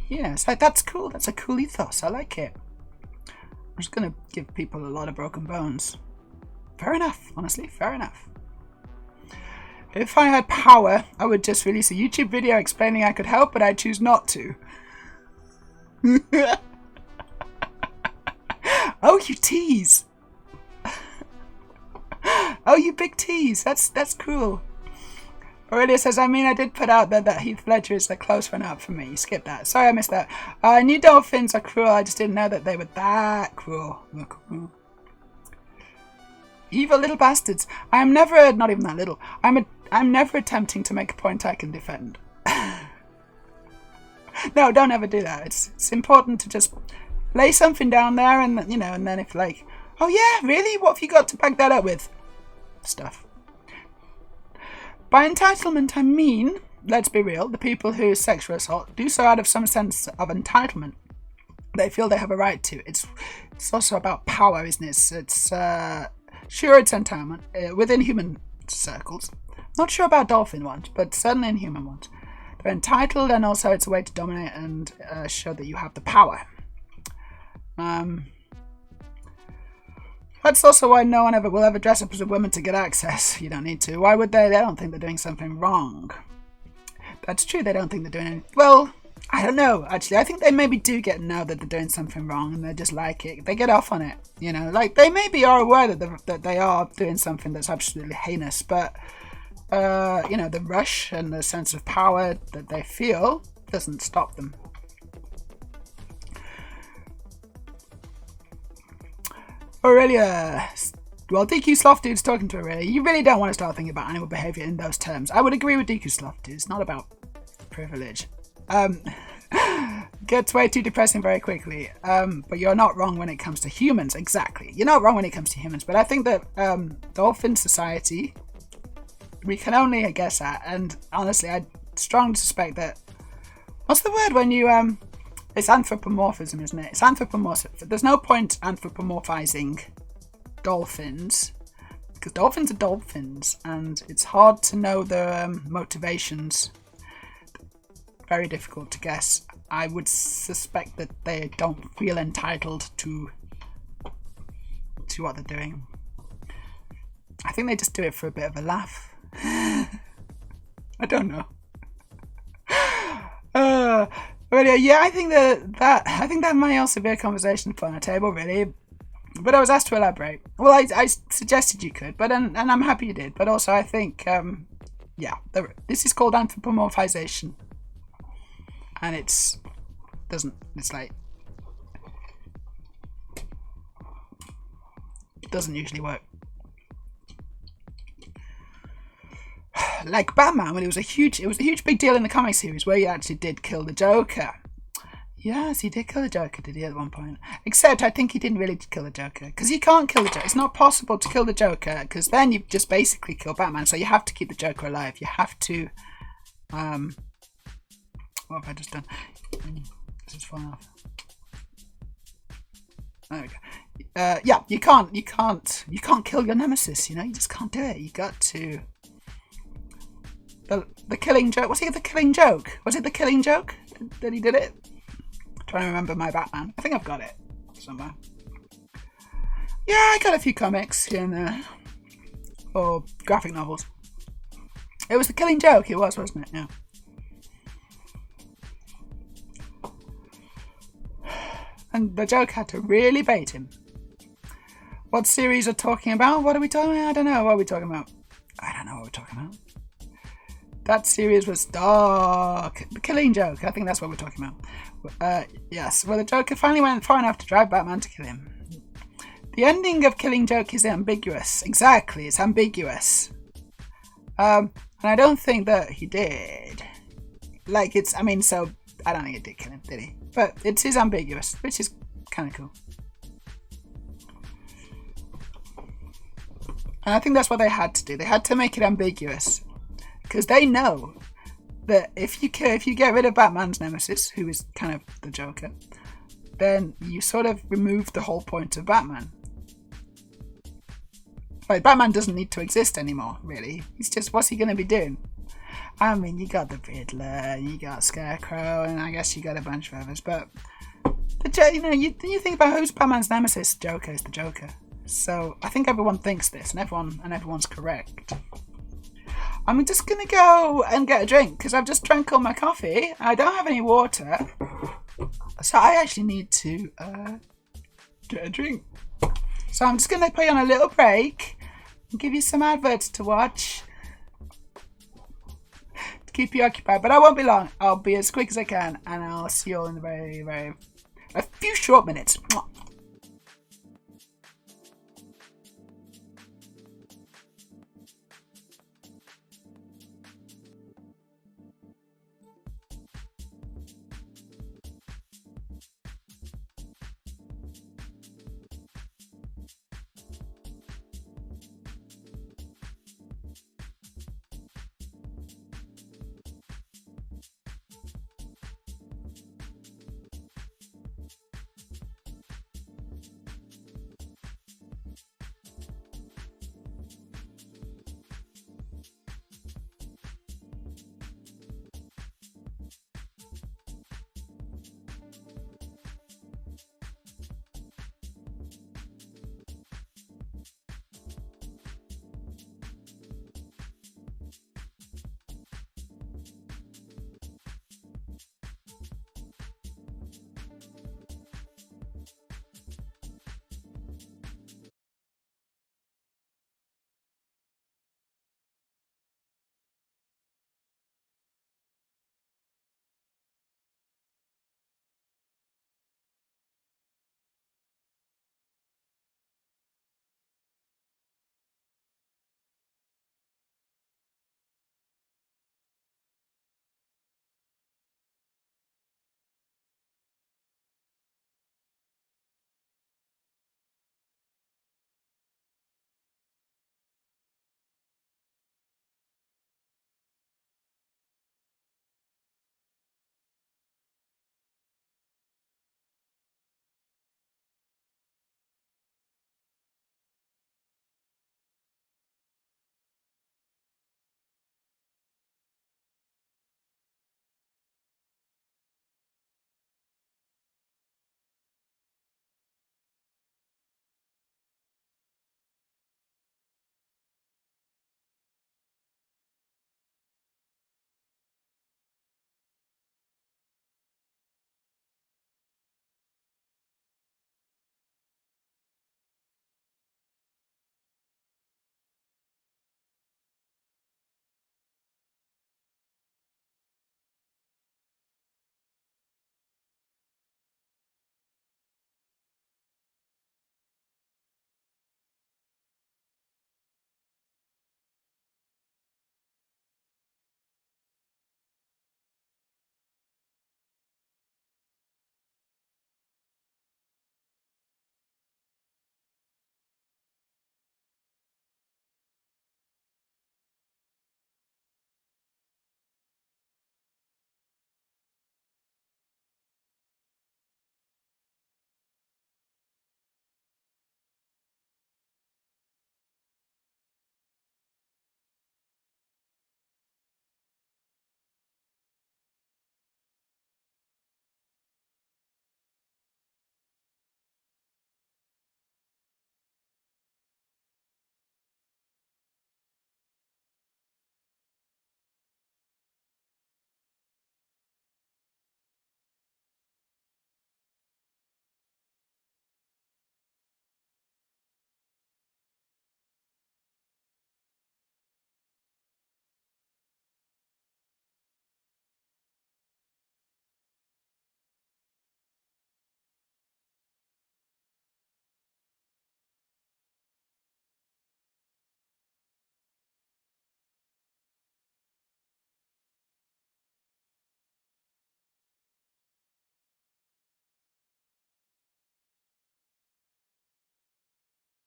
Yeah, it's like, that's cool. That's a cool ethos. I like it. I'm just going to give people a lot of broken bones. Fair enough, honestly. Fair enough. If I had power, I would just release a YouTube video explaining I could help, but I choose not to. Oh, you tease. Oh, you big tease. That's cool. Aurelia says, I mean, I did put out that Heath Ledger is a close one out for me. Skip that. Sorry, I missed that. I knew dolphins are cruel. I just didn't know that they were that cruel. Evil little bastards. I am never, not even that little. I'm never attempting to make a point I can defend. No, don't ever do that. It's important to just lay something down there, and you know, and then if like, oh yeah, really? What have you got to back that up with? Stuff. By entitlement, I mean, let's be real, the people who sexual assault do so out of some sense of entitlement. They feel they have a right to. It's also about power, isn't it? It's sure, it's entitlement within human circles. Not sure about dolphin ones, but certainly in human ones. They're entitled, and also it's a way to dominate and show that you have the power. That's also why no one will ever dress up as a woman to get access. You don't need to. Why would they? They don't think they're doing something wrong. That's true, they don't think they're doing anything. Well, I don't know, actually. I think they maybe do know that they're doing something wrong, and they just like it. They get off on it, you know. Like, they maybe are aware that they are doing something that's absolutely heinous, but, you know, the rush and the sense of power that they feel doesn't stop them. Aurelia, well, DQ Sloth Dude's talking to Aurelia. You really don't want to start thinking about animal behaviour in those terms. I would agree with DQ Sloth Dude. It's not about privilege. Gets way too depressing very quickly. But you're not wrong when it comes to humans. Exactly. You're not wrong when it comes to humans. But I think that dolphin society, we can only guess at. And honestly, I strongly suspect that... What's the word when you... It's anthropomorphism, isn't it? It's anthropomorphism. There's no point anthropomorphizing dolphins, because dolphins are dolphins, and it's hard to know their motivations. Very difficult to guess. I would suspect that they don't feel entitled to what they're doing. I think they just do it for a bit of a laugh. I don't know. Really, yeah, I think that may also be a conversation to put on a table, really. But I was asked to elaborate. Well, I suggested you could, but and I'm happy you did. But also, I think, yeah, this is called anthropomorphization, and it doesn't usually work. Like Batman, when it was a huge big deal in the comic series where he actually did kill the Joker. Yes, he did kill the Joker, did he, at one point? Except I think he didn't really kill the Joker, because you can't kill the Joker. It's not possible to kill the Joker, because then you just basically kill Batman. So you have to keep the Joker alive. You have to. What have I just done? This is falling off. There we go. Yeah, you can't kill your nemesis. You know, you just can't do it. You got to. The killing joke. Was it the killing joke? Was it the killing joke that he did it? I'm trying to remember my Batman. I think I've got it somewhere. Yeah, I got a few comics here and there. Or graphic novels. It was the killing joke. It was, wasn't it? Yeah. And the joke had to really bait him. What series are talking about? What are we talking about? I don't know. What are we talking about? I don't know what we're talking about. That series was dark. The Killing Joke. I think that's what we're talking about. Yes. Well, the Joker finally went far enough to drive Batman to kill him. The ending of Killing Joke is ambiguous. Exactly. It's ambiguous. And I don't think that he did. Like, I mean, so, I don't think it did kill him, did he? But it is ambiguous, which is kind of cool. And I think that's what they had to do. They had to make it ambiguous. Because they know that if you get rid of Batman's nemesis, who is kind of the Joker, then you sort of remove the whole point of Batman. Like, Batman doesn't need to exist anymore, really. He's just, what's he going to be doing? I mean, you got the Riddler, you got Scarecrow, and I guess you got a bunch of others, but you think about who's Batman's nemesis. Joker is the Joker. So I think everyone thinks this, and everyone's correct. I'm just gonna go and get a drink because I've just drank all my coffee. I don't have any water, so I actually need to get a drink. So I'm just gonna put you on a little break and give you some adverts to watch to keep you occupied. But I won't be long. I'll be as quick as I can, and I'll see you all in a few short minutes.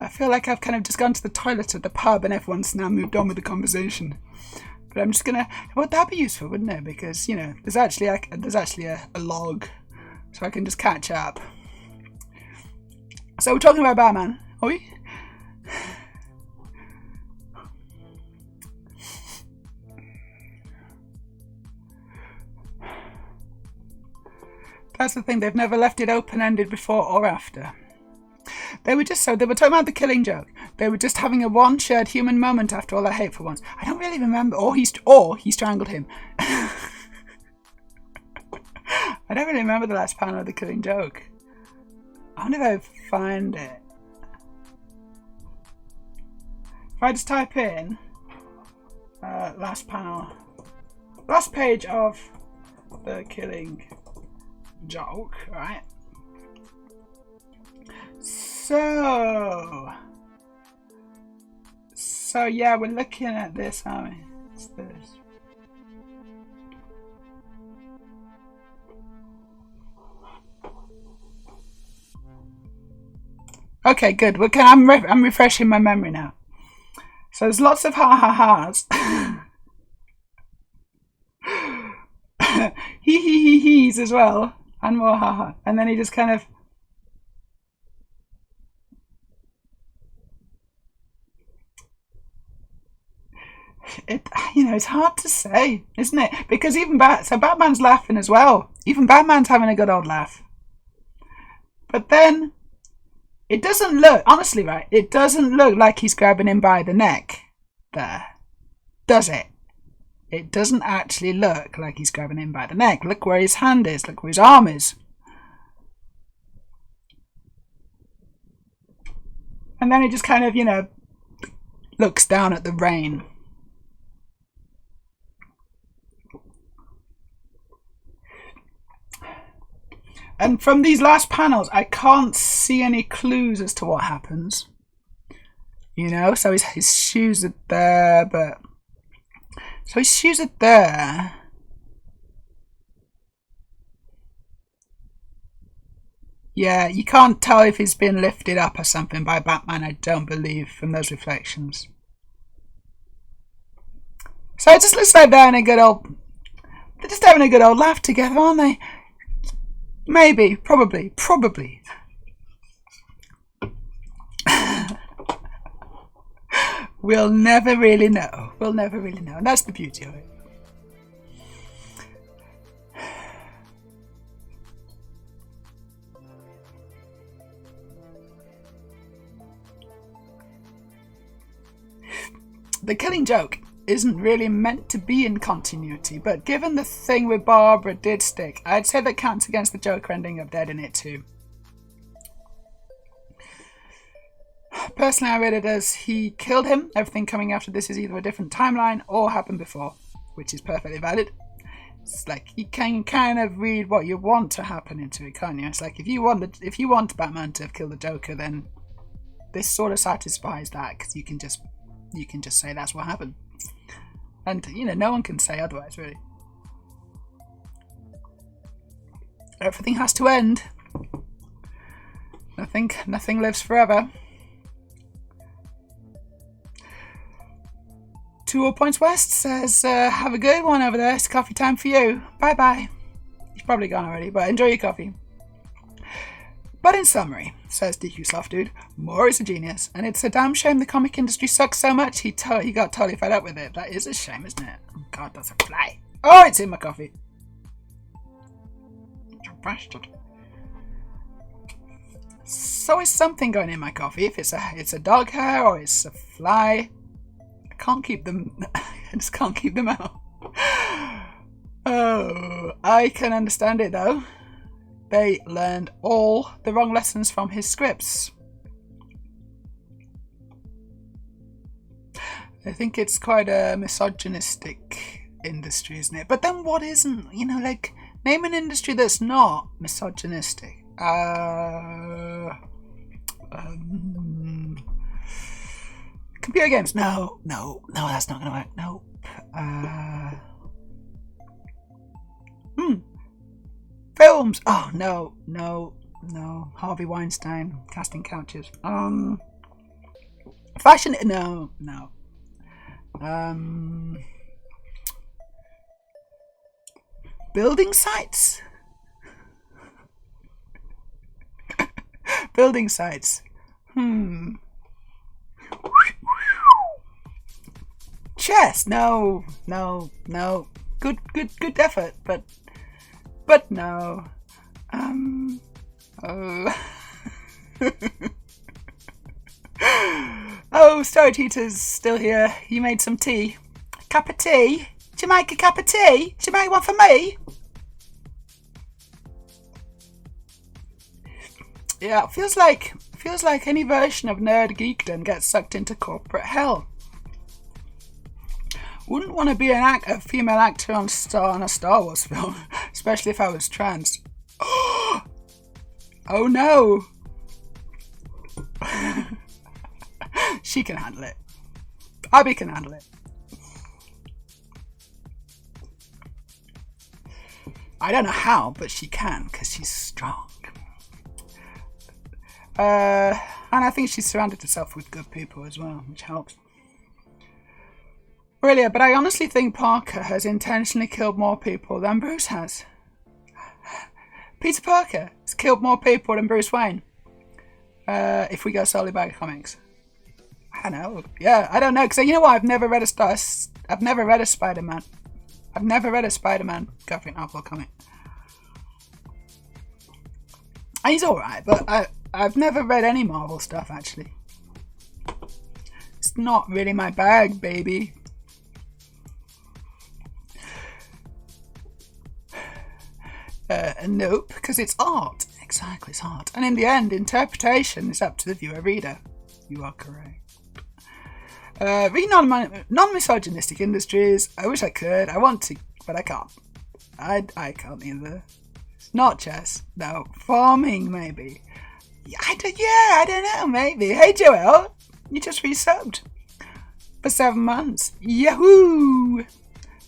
I feel like I've kind of just gone to the toilet at the pub and everyone's now moved on with the conversation. But I'm just gonna. Would that be useful, wouldn't it? Because there's actually a log, so I can just catch up. So we're talking about Batman, are we? That's the thing. They've never left it open-ended before or after. They were talking about the Killing Joke. they were just having a one shared human moment after all their hateful ones. I don't really remember. Or he strangled him. I don't really remember the last panel of The Killing Joke. I wonder if I find it. If I just type in last panel, last page of The Killing Joke, right? So yeah, we're looking at this, aren't we? It's this. Okay, good. I'm refreshing my memory now. So there's lots of ha-ha-has. He's as well. And more ha-ha. And then he just kind of... it's hard to say, isn't it? Because even Batman's laughing as well. Even Batman's having a good old laugh. But then... it doesn't look, honestly, right? It doesn't look like he's grabbing him by the neck there, does it? It doesn't actually look like he's grabbing him by the neck. Look where his hand is. Look where his arm is. And then he just kind of, looks down at the rain. And from these last panels, I can't see any clues as to what happens. So his shoes are there, but... so his shoes are there. Yeah, you can't tell if he's been lifted up or something by Batman, I don't believe, from those reflections. So it just looks like they're having a good old... they're just having a good old laugh together, aren't they? Maybe, probably. We'll never really know. And that's the beauty of it. The Killing Joke isn't really meant to be in continuity, but given the thing with Barbara did stick, I'd say that counts against the Joker ending up dead in it too. Personally, I read it as he killed him. Everything coming after this is either a different timeline or happened before, which is perfectly valid. It's like you can kind of read what you want to happen into it, can't you? It's like if you want Batman to have killed the Joker, then this sort of satisfies that, because you can just say that's what happened. And, no one can say otherwise, really. Everything has to end. Nothing lives forever. 2 All Points West says, have a good one over there. It's coffee time for you. Bye-bye. You've probably gone already, but enjoy your coffee. But in summary, says DQ Soft Dude, Moore is a genius, and it's a damn shame the comic industry sucks so much he got totally fed up with it. That is a shame, isn't it? Oh God, that's a fly. Oh, it's in my coffee. You bastard. So is something going in my coffee. If it's a dog hair or it's a fly, I can't keep them. I just can't keep them out. Oh, I can understand it though. They learned all the wrong lessons from his scripts. I think it's quite a misogynistic industry, isn't it? But then what isn't? Name an industry that's not misogynistic. Computer games. No, that's not going to work. Nope. Films. Oh, no. Harvey Weinstein, casting couches. Fashion. No. Building sites. Building sites. Chess. No. Good effort, but no. Oh, Story Teeter's still here. You made some tea. Cup of tea? Do you make a cup of tea? Do you make one for me? Yeah, it feels like any version of nerd geekdom gets sucked into corporate hell. Wouldn't want to be a female actor on a Star Wars film, especially if I was trans. Oh no! She can handle it. Abby can handle it. I don't know how, but she can, because she's strong. And I think she's surrounded herself with good people as well, which helps. Really, but I honestly think Parker has intentionally killed more people than Bruce has. Peter Parker has killed more people than Bruce Wayne. If we go solely by comics. I don't know. Yeah, I don't know, because you know what? I've never read a Spider-Man. I've never read a Spider-Man graphic novel comic. And he's alright, but I've never read any Marvel stuff, actually. It's not really my bag, baby. Nope, because it's art. Exactly, it's art. And in the end, interpretation is up to the viewer reader. You are correct. Read non-misogynistic industries. I wish I could. I want to, but I can't. I can't either. Not chess. No. Farming, maybe. I don't know, maybe. Hey, Joel. You just resubbed. For 7 months. Yahoo!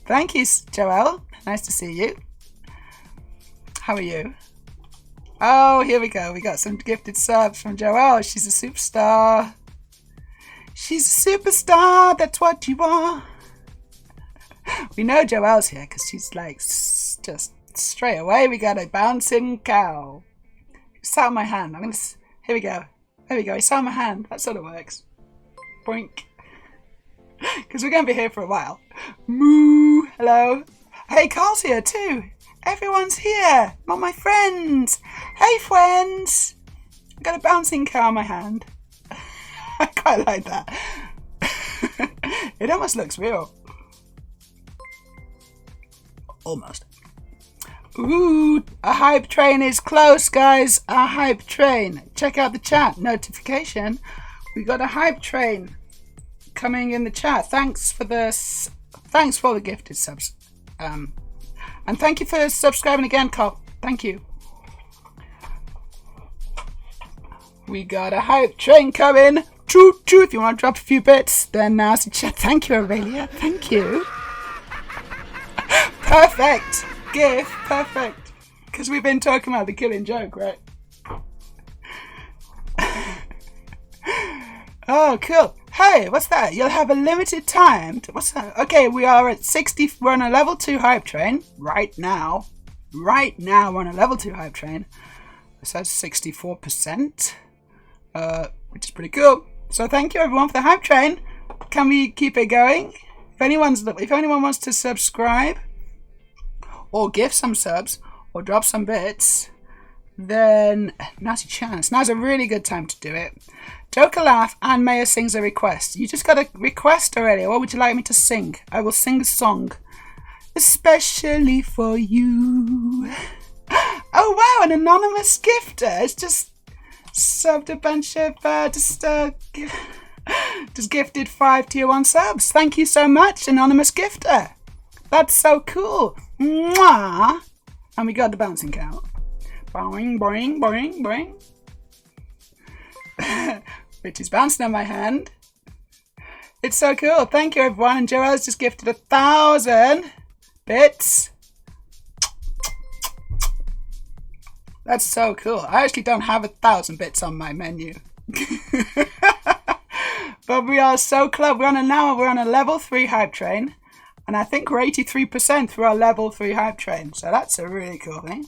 Thank you, Joel. Nice to see you. How are you? Oh, here we go. We got some gifted subs from Joelle. She's a superstar. She's a superstar. That's what you are. We know Joelle's here because she's like just straight away. We got a bouncing cow. He sat on my hand. Here we go. There we go. He sat on my hand. That sort of works. Boink. Because we're going to be here for a while. Moo. Hello. Hey, Carl's here too. Everyone's here. All my friends. Hey, friends. I got a bouncing cow in my hand. I quite like that. It almost looks real. Almost. Ooh, a hype train is close, guys. A hype train. Check out the chat. Notification. We got a hype train coming in the chat. Thanks for all the gifted subs. And thank you for subscribing again, Carl. Thank you. We got a hype train coming. Choo choo. If you want to drop a few bits, then now's the chat. Thank you, Aurelia. Thank you. Perfect. GIF. Perfect. Because we've been talking about the Killing Joke, right? Oh, cool. Hey, what's that? You'll have a limited time. What's that? Okay, we are at 60. We're on a level 2 hype train right now. Right now, we're on a level 2 hype train. So that's 64%, which is pretty cool. So thank you everyone for the hype train. Can we keep it going? If anyone wants to subscribe or give some subs or drop some bits, then now's your chance. Now's a really good time to do it. Joker laugh and Maya sings a request. You just got a request already. What would you like me to sing? I will sing a song. Especially for you. Oh wow, an anonymous gifter. It's just subbed a bunch of just gifted 5 tier 1 subs. Thank you so much, anonymous gifter. That's so cool. Mwah. And we got the bouncing cow. Boing, boing, boing, boing. Which is bouncing on my hand. It's so cool. Thank you, everyone. And Joelle's just gifted 1,000 bits. That's so cool. I actually don't have 1,000 bits on my menu. But we are so close. We're on a level 3 hype train. And I think we're 83% through our level 3 hype train. So that's a really cool thing.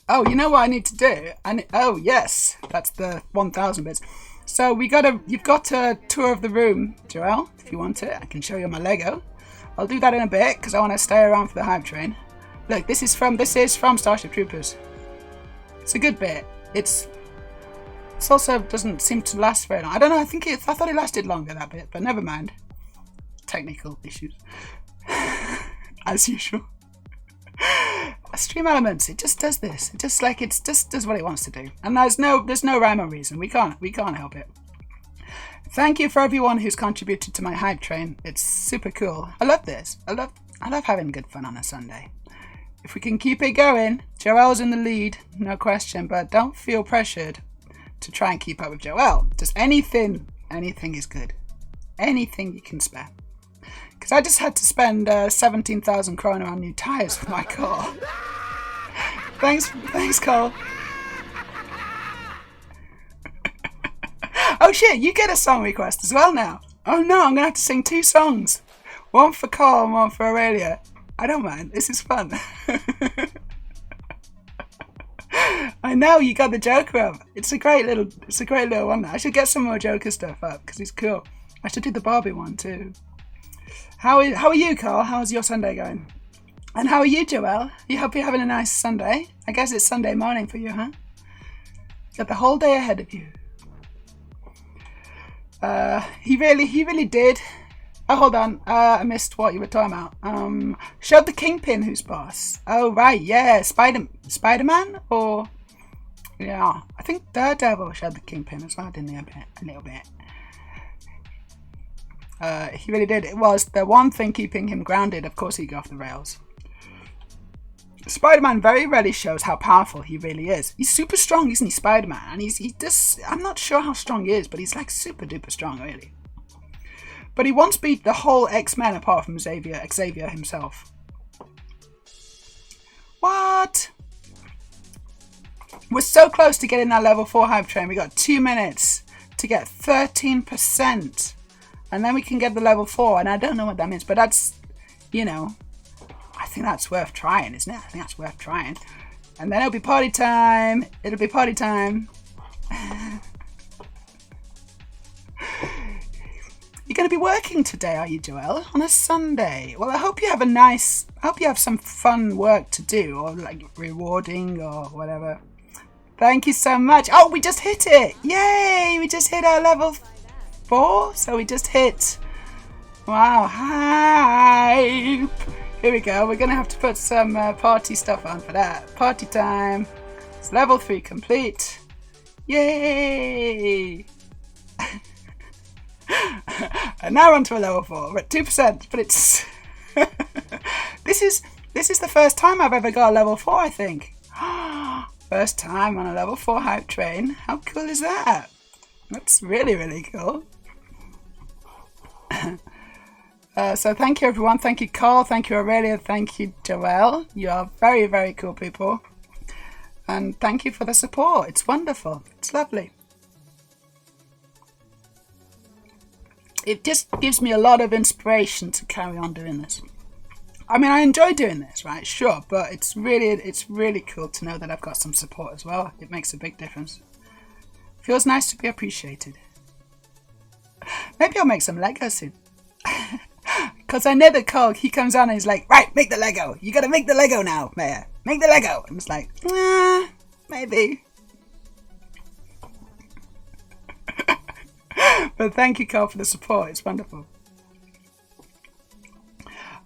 Oh, you know what I need to do? Oh, yes. That's the 1,000 bits. So you've got a tour of the room, Joelle. If you want it, I can show you my Lego. I'll do that in a bit because I want to stay around for the hype train. Look, this is from Starship Troopers. It's a good bit. It's It also doesn't seem to last very long. I don't know. I thought it lasted longer, that bit, but never mind. Technical issues, as usual. Stream Elements, it just does this. It just does what it wants to do, and there's no rhyme or reason. We can't help it. Thank you for everyone who's contributed to my hype train. It's super cool. I love this. I love having good fun on a Sunday. If we can keep it going, Joelle's in the lead, no question, but don't feel pressured to try and keep up with Joelle. Just anything is good. Anything you can spare. Because I just had to spend 17,000 kroner on new tyres for my car. Thanks, Cole. Oh shit, you get a song request as well now. Oh no, I'm going to have to sing 2 songs. One for Carl and one for Aurelia. I don't mind, this is fun. I know, you got the Joker up. It's a great little one. I should get some more Joker stuff up, because he's cool. I should do the Barbie one too. How are you, Carl? How's your Sunday going? And how are you, Joelle? I hope you're having a nice Sunday. I guess it's Sunday morning for you, huh? Got the whole day ahead of you. He really did. Oh, hold on. I missed what you were talking about. Showed the Kingpin who's boss. Oh, right. Yeah. Spider-Man? Or... Yeah. I think Daredevil showed the Kingpin as well, didn't he? A little bit. He really did. It was the one thing keeping him grounded. Of course, he'd go off the rails. Spider-Man very rarely shows how powerful he really is. He's super strong, isn't he, Spider-Man? And he does. I'm not sure how strong he is, but he's like super duper strong, really. But he once beat the whole X-Men apart from Xavier himself. What? We're so close to getting that level 4 hype train. We got 2 minutes to get 13%. And then we can get the level 4. And I don't know what that means, but that's, you know, I think that's worth trying, isn't it? I think that's worth trying. And then it'll be party time. It'll be party time. You're going to be working today, are you, Joelle? On a Sunday? Well, I hope you have some fun work to do, or like rewarding or whatever. Thank you so much. Oh, we just hit it. Yay. We just hit our level 4. So we just hit. Wow. Hype. Here we go. We're going to have to put some party stuff on for that. Party time. It's level 3 complete. Yay. And now we're on to a level 4. We're at 2%, but it's... This is the first time I've ever got a level 4, I think. First time on a level 4 hype train. How cool is that? That's really, really cool. So thank you, everyone. Thank you, Carl. Thank you, Aurelia. Thank you, Joelle. You are very, very cool people. And thank you for the support. It's wonderful. It's lovely. It just gives me a lot of inspiration to carry on doing this. I mean, I enjoy doing this, right? Sure, but it's really cool to know that I've got some support as well. It makes a big difference. Feels nice to be appreciated. Maybe I'll make some Lego soon. Because I know that Cole, he comes on and he's like, right, make the Lego. You gotta make the Lego now, Meja. Make the Lego. I'm just like, maybe. But thank you, Cole, for the support. It's wonderful.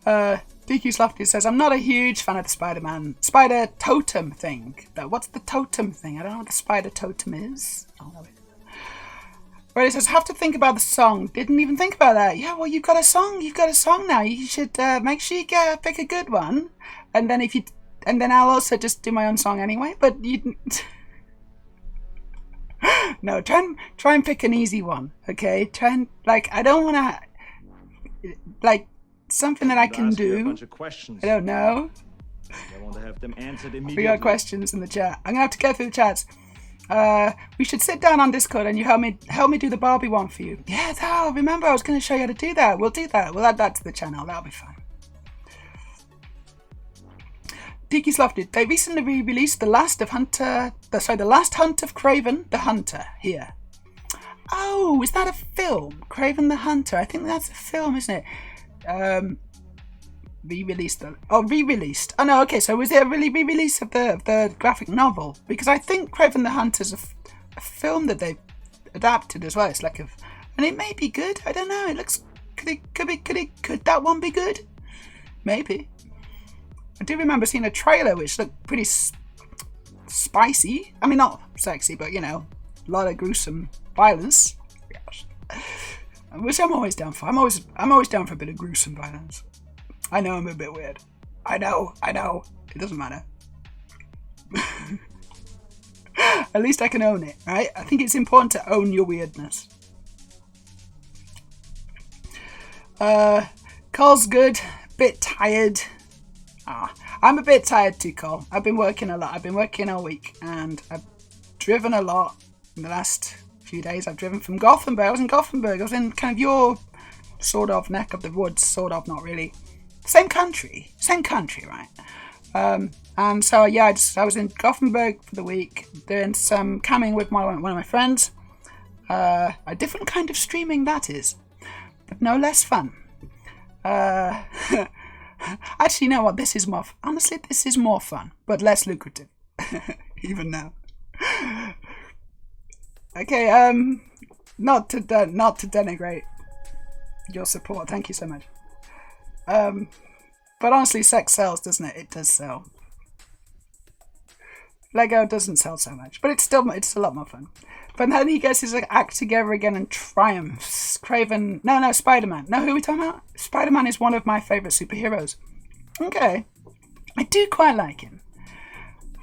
DQ Lofty says, I'm not a huge fan of the spider totem thing. What's the totem thing? I don't know what the spider totem is. I don't know. But it says, have to think about the song. Didn't even think about that. Yeah, well, you've got a song. You've got a song now. You should make sure you pick a good one. And then then I'll also just do my own song anyway. But you... No, try and pick an easy one, okay? Try and, like, I don't want to, like, something that I can do. A bunch of questions. I don't know. I want to have them answered immediately. We got questions in the chat. I'm gonna have to go through the chats. We should sit down on Discord and you help me do the Barbie one for you. Yeah, remember I was going to show you how to do that. We'll do that. We'll add that to the channel. That'll be fun. Tiki's Lofted. They recently re-released the last Hunt of Craven the Hunter here. Oh, is that a film? Craven the Hunter. I think that's a film, isn't it? Re-released. Oh no, okay, so was it a really re-release of the graphic novel? Because I think Craven the Hunter's film that they adapted as well. It's like and it may be good. I don't know. It looks could that one be good? Maybe. I do remember seeing a trailer which looked pretty spicy. I mean, not sexy, but a lot of gruesome violence. Which I'm always down for. I'm always down for a bit of gruesome violence. I know I'm a bit weird. I know. It doesn't matter. At least I can own it, right? I think it's important to own your weirdness. Cole's good. Bit tired. I'm a bit tired too, Cole. I've been working a lot. I've been working all week, and I've driven a lot in the last few days. I've driven from Gothenburg. I was in Gothenburg. I was in kind of your sort of neck of the woods, sort of, not really. Same country, right? And so I was in Gothenburg for the week, doing some camming with one of my friends. A different kind of streaming, that is, but no less fun. Actually, you know what? This is more. Honestly, this is more fun, but less lucrative, even now. Okay, not to denigrate your support. Thank you so much. But honestly, sex sells, doesn't it? It does sell. Lego doesn't sell so much, but it's a lot more fun. But then he gets his act together again and triumphs. Craven, no, Spider-Man. No, who are we talking about? Spider-Man is one of my favourite superheroes. Okay, I do quite like him.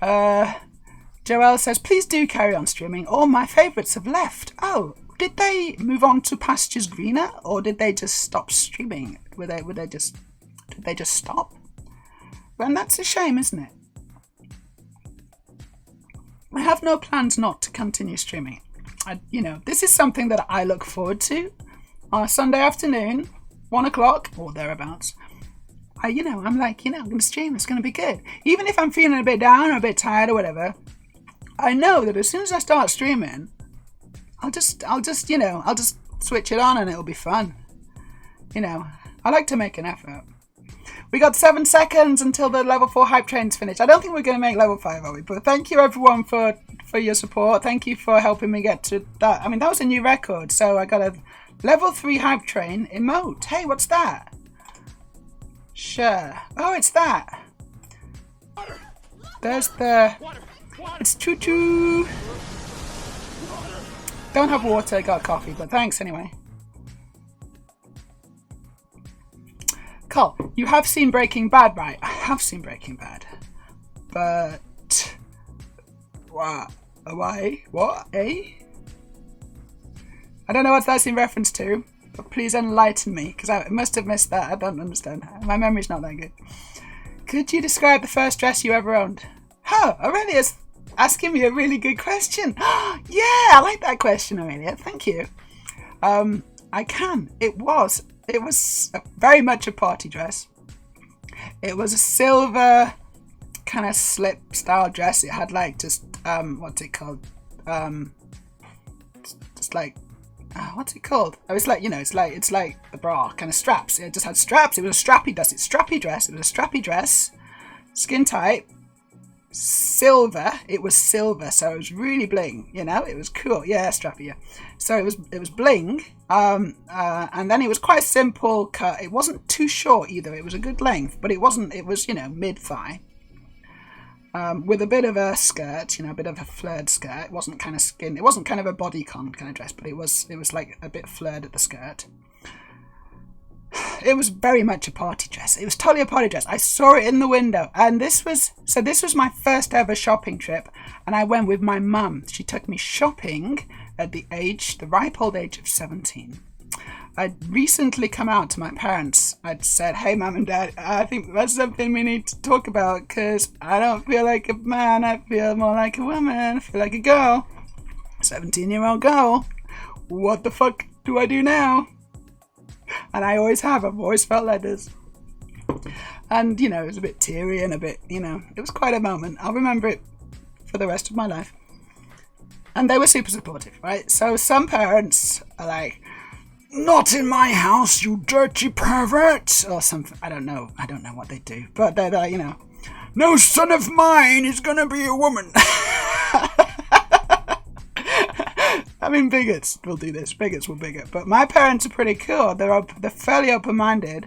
Joelle says, please do carry on streaming. All my favourites have left. Oh, did they move on to pastures greener, or did they just stop streaming? Did they just stop? Well, that's a shame, isn't it? I have no plans not to continue streaming. This is something that I look forward to on a Sunday afternoon, 1 o'clock or thereabouts. I'm like, I'm going to stream. It's going to be good. Even if I'm feeling a bit down or a bit tired or whatever, I know that as soon as I start streaming, I'll just switch it on and it'll be fun. I like to make an effort. We got 7 seconds until the level 4 hype train's finished. I don't think we're going to make level 5, are we? But thank you everyone for your support. Thank you for helping me get to that. I mean, that was a new record. So I got a level 3 hype train emote. Hey, what's that? Sure. Oh, it's that. There's the... It's Choo Choo. Don't have water, got coffee, but thanks anyway. Cole, you have seen Breaking Bad, right? I have seen Breaking Bad. But... Why? What? Eh? I don't know what that's in reference to, but please enlighten me, because I must have missed that. I don't understand. My memory's not that good. Could you describe the first dress you ever owned? Oh, Aurelia's asking me a really good question. Yeah, I like that question, Aurelia. Thank you. I can. It was very much a party dress. It was a silver kind of slip style dress. It had like just what's it called? Just like what's it called? Oh, it's like it's like the bra kind of straps. It just had straps. It was a strappy dress. It's strappy dress. It was a strappy dress, skin tight, silver. It was silver, so it was really bling. It was cool. Yeah, strappy. Yeah. So it was bling. And then it was quite simple cut. It wasn't too short either. It was a good length, but it wasn't. It was mid thigh. With a bit of a skirt, a bit of a flared skirt. It wasn't kind of skin. It wasn't kind of a bodycon kind of dress, but it was like a bit flared at the skirt. It was very much a party dress. It was totally a party dress. I saw it in the window, and this was my first ever shopping trip, and I went with my mum. She took me shopping at the ripe old age of 17. I'd recently come out to my parents. I'd said, hey, Mum and Dad, I think that's something we need to talk about, because I don't feel like a man. I feel more like a woman. I feel like a girl. 17-year-old girl. What the fuck do I do now? And I always have. I've always felt like this. And, it was a bit teary and a bit, it was quite a moment. I'll remember it for the rest of my life. And they were super supportive, right? So some parents are like, not in my house, you dirty pervert, or something. I don't know what they do, but they're like, no son of mine is gonna be a woman. I mean, bigots will do this. Bigots will bigot. But my parents are pretty cool. They're fairly open-minded.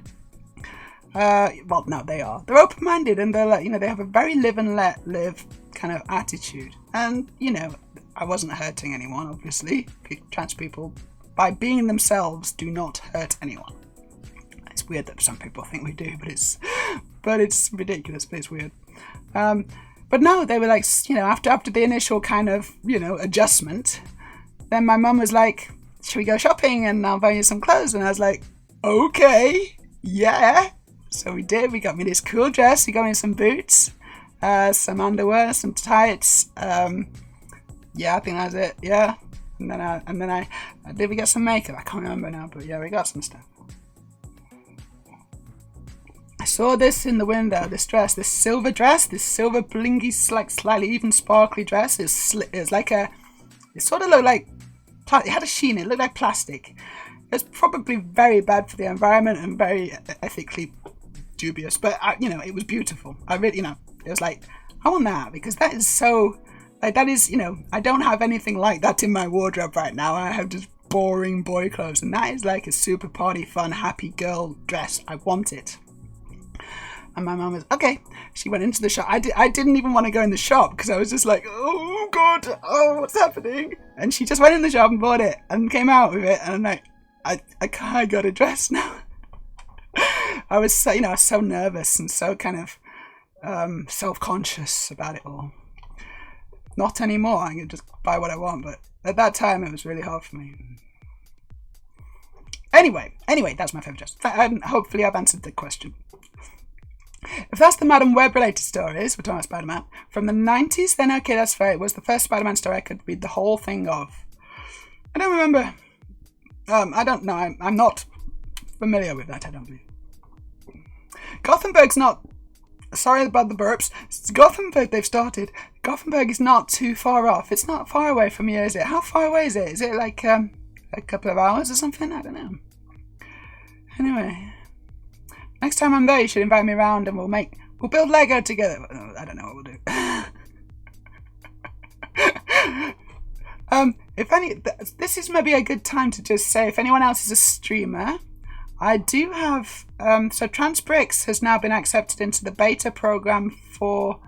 Well, no, they are. They're open-minded, and they're like, you know, they have a very live and let live kind of attitude. And, you know, I wasn't hurting anyone, obviously. Trans people, by being themselves, do not hurt anyone. It's weird that some people think we do, but it's ridiculous, but it's weird. But no, they were like, you know, after the initial kind of, you know, adjustment, then my mum was like, should we go shopping and I'll buy you some clothes? And I was like, okay, yeah. So we did. We got me this cool dress. We got me some boots, some underwear, some tights. Yeah, I think that was it. Yeah. And then I did we get some makeup? I can't remember now, but yeah, we got some stuff. I saw this in the window, this silver blingy, like slightly even sparkly dress. It sort of looked like, it had a sheen, it looked like plastic. It was probably very bad for the environment and very ethically dubious, but you know, it was beautiful. I really, you know, it was like, I want that, because that is so, like, that is, you know, I don't have anything like that in my wardrobe right now. I have just boring boy clothes, and that is like a super party, fun, happy girl dress. I want it. And my mum was, okay. She went into the shop. I didn't even want to go in the shop because I was just like, oh God, oh, what's happening? And she just went in the shop and bought it and came out with it. And I'm like, I got a dress now. I was so, you know, I was so nervous and so kind of self-conscious about it all. Not anymore. I can just buy what I want. But at that time, it was really hard for me. Anyway, that's my favourite dress. And hopefully I've answered the question. If that's the Madam Web related stories, we're talking about Spider-Man, from the 90s, then okay, that's fair. It was the first Spider-Man story I could read the whole thing of. I don't remember. I don't know. I'm not familiar with that, I don't believe. Gothenburg's not... Sorry about the burps. Gothenburg, they've started. Gothenburg is not too far off. It's not far away from here, is it? How far away is it? Is it like a couple of hours or something? I don't know. Anyway... Next time I'm there, you should invite me around and we'll build Lego together. I don't know what we'll do. This is maybe a good time to just say, if anyone else is a streamer, I do have, so Transbricks has now been accepted into the beta program for,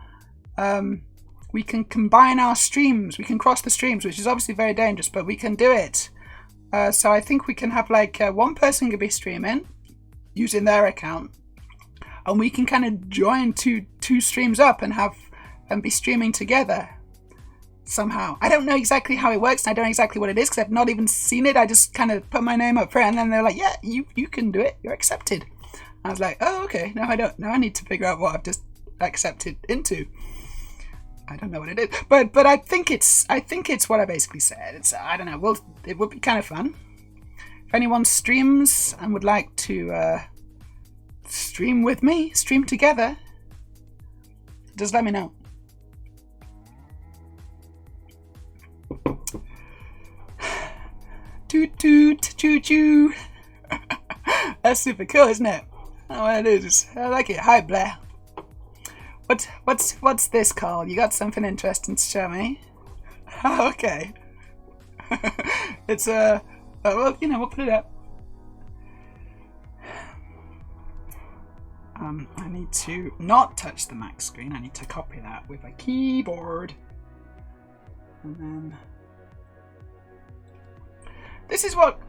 we can combine our streams, we can cross the streams, which is obviously very dangerous, but we can do it. So I think we can have like one person could be streaming, using their account, and we can kind of join two streams up and be streaming together somehow. I don't know exactly how it works, and I don't know exactly what it is because I've not even seen it. I just kind of put my name up for it, and then they're like, yeah, you can do it, you're accepted. I was like, oh, okay, no, I don't. Now I need to figure out what I've just accepted into. I don't know what it is, but I think it's what I basically said. It's, I don't know, it would be kind of fun. If anyone streams and would like to stream with me, stream together, just let me know. Toot toot choo choo. That's super cool, isn't it? Oh, it is. I like it. Hi, Blair. What's this called? You got something interesting to show me? Oh, okay. It's well, you know, we'll put it up. I need to not touch the Mac screen. I need to copy that with a keyboard. And then... This is what...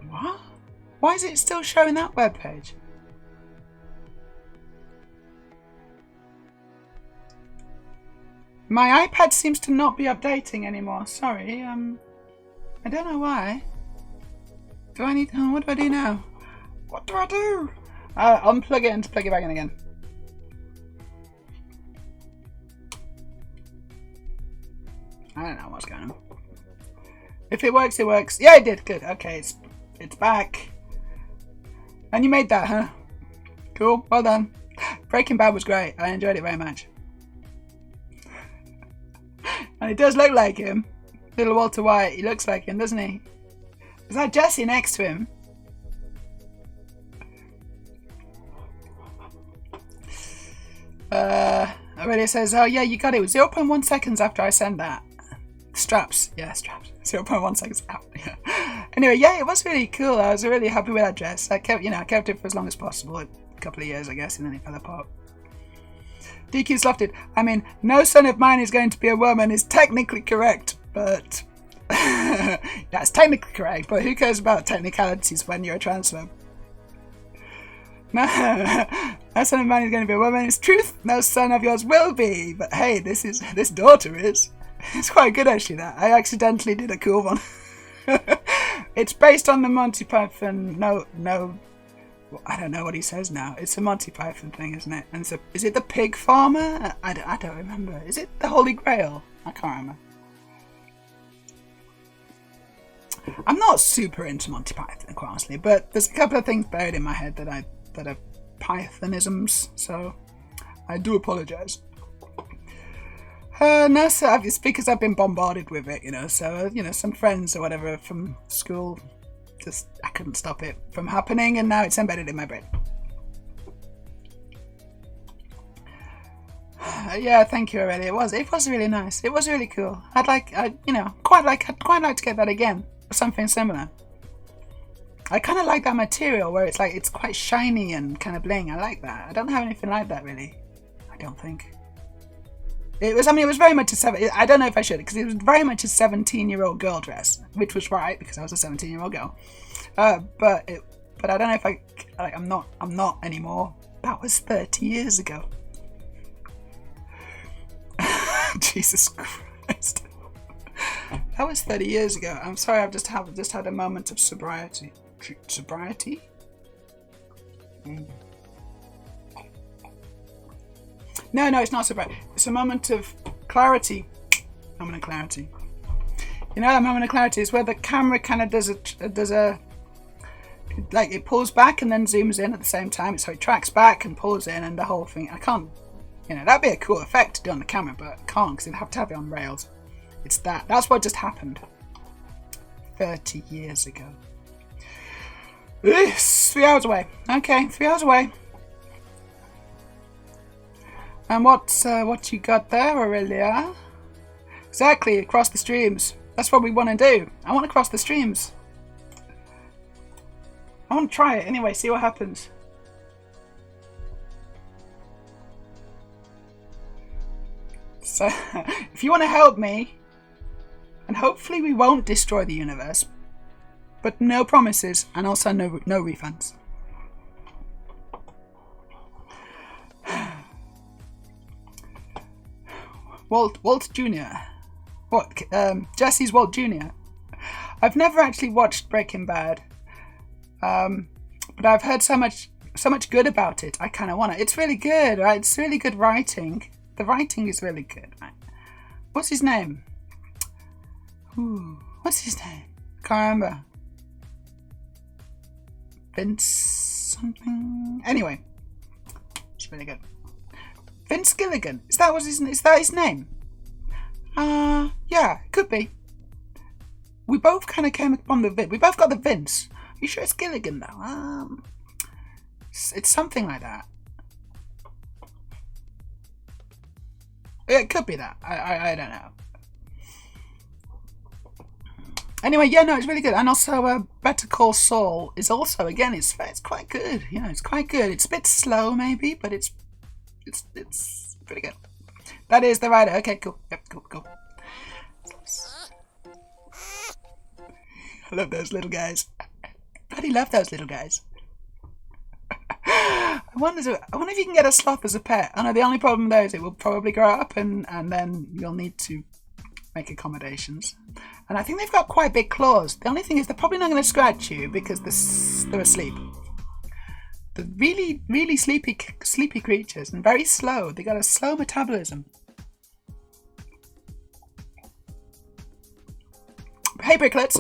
What? Why is it still showing that web page? My iPad seems to not be updating anymore. Sorry, I don't know why. Do I need... Oh, what do I do now? What do I do? Unplug it and plug it back in again. I don't know what's going on. If it works, it works. Yeah, it did. Good. Okay, it's back. And you made that, huh? Cool. Well done. Breaking Bad was great. I enjoyed it very much. And it does look like him. Little Walter White. He looks like him, doesn't he? Is that Jesse next to him? Already says, oh yeah, you got it. 0.1 seconds after I send that. Straps. Yeah, straps. 0.1 seconds out. Yeah. Anyway, yeah, it was really cool. I was really happy with that dress. I kept it for as long as possible. A couple of years, I guess, and then it fell apart. DQ's loved it. I mean, no son of mine is going to be a woman is technically correct, but that's technically correct. But who cares about technicalities when you're a transphobe? No son of mine is going to be a woman. It's truth. No son of yours will be. But hey, this daughter is. It's quite good actually. That I accidentally did a cool one. It's based on the Monty Python. No, I don't know what he says now. It's a Monty Python thing, isn't it? And is it the pig farmer? I don't remember. Is it the Holy Grail? I can't remember. I'm not super into Monty Python, quite honestly, but there's a couple of things buried in my head that are Pythonisms, so I do apologise. No, so it's because I've been bombarded with it, so, some friends or whatever from school, I couldn't stop it from happening, and now it's embedded in my brain. Yeah, thank you, Aurelia. It was really nice. It was really cool. I'd quite like to get that again, or something similar. I kind of like that material where it's quite shiny and kind of bling. I like that. I don't have anything like that really. I don't think. It was very much I don't know if I should, because it was very much a 17-year-old girl dress, which was right because I was a 17-year-old girl. But I don't know if I'm not anymore. That was 30 years ago. Jesus Christ. That was 30 years ago. I'm sorry, I've just had a moment of sobriety. Sobriety? No, it's not sobriety. It's a moment of clarity. Moment of clarity. That moment of clarity is where the camera kind of does a it pulls back and then zooms in at the same time. So it tracks back and pulls in, and the whole thing. I can't. That'd be a cool effect to do on the camera, but I can't because it'd have to have it on rails. It's that. That's what just happened 30 years ago. It's 3 hours away. Okay, 3 hours away. And what you got there, Aurelia? Exactly, across the streams. That's what we want to do. I want to cross the streams. I want to try it anyway, see what happens. So, if you want to help me, and hopefully we won't destroy the universe, but no promises, and also no refunds. Walt Jr. What? Jesse's Walt Jr. I've never actually watched Breaking Bad, but I've heard so much good about it. I kind of want it. It's really good, right? It's really good writing. The writing is really good, right? What's his name? What's his name? Can't remember. Vince something. Anyway, it's really good. Vince Gilligan. Is that his name? Yeah, could be. We both kind of came upon the Vince. We both got the Vince. Are you sure it's Gilligan though? It's something like that. Yeah, it could be that. I don't know. Anyway, yeah, no, it's really good. And also, Better Call Saul is also, again, it's quite good. It's quite good. It's a bit slow, maybe, but it's pretty good. That is the writer. Okay, cool. Yep, cool. I love those little guys. Bloody love those little guys. I wonder if you can get a sloth as a pet. I know the only problem there is it will probably grow up and then you'll need to make accommodations. And I think they've got quite big claws. The only thing is they're probably not going to scratch you because they're asleep. They're really, really sleepy creatures and very slow. They got a slow metabolism. Hey Bricklets,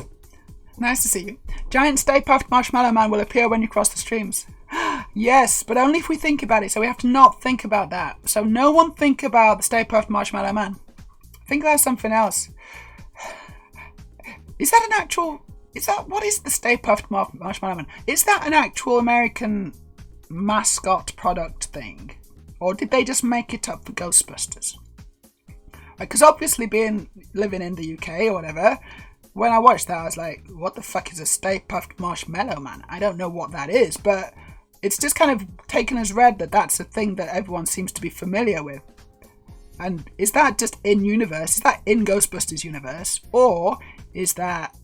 nice to see you. Giant Stay Puft Marshmallow Man will appear when you cross the streams. Yes, but only if we think about it. So we have to not think about that. So no one think about the Stay Puft Marshmallow Man. Think about something else. What is the Stay Puft Marshmallow Man? Is that an actual American mascot product thing? Or did they just make it up for Ghostbusters? Because obviously living in the UK or whatever, when I watched that, I was like, what the fuck is a Stay Puft Marshmallow Man? I don't know what that is, but it's just kind of taken as read that that's a thing that everyone seems to be familiar with. And is that just in universe? Is that in Ghostbusters universe? Or is that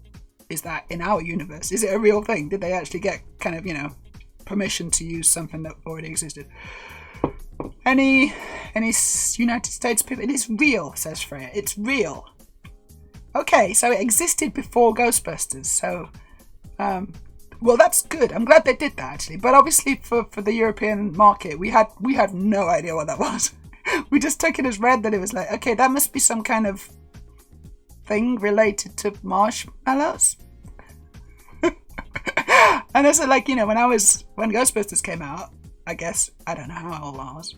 in our universe? Is it a real thing? Did they actually get kind of, permission to use something that already existed? Any United States people? It is real, says Freya. It's real. Okay, so it existed before Ghostbusters. So, well, that's good. I'm glad they did that, actually. But obviously for the European market, we had no idea what that was. We just took it as read that it was like, okay, that must be some kind of thing related to marshmallows. And it's like, when Ghostbusters came out, I guess, I don't know how old I was.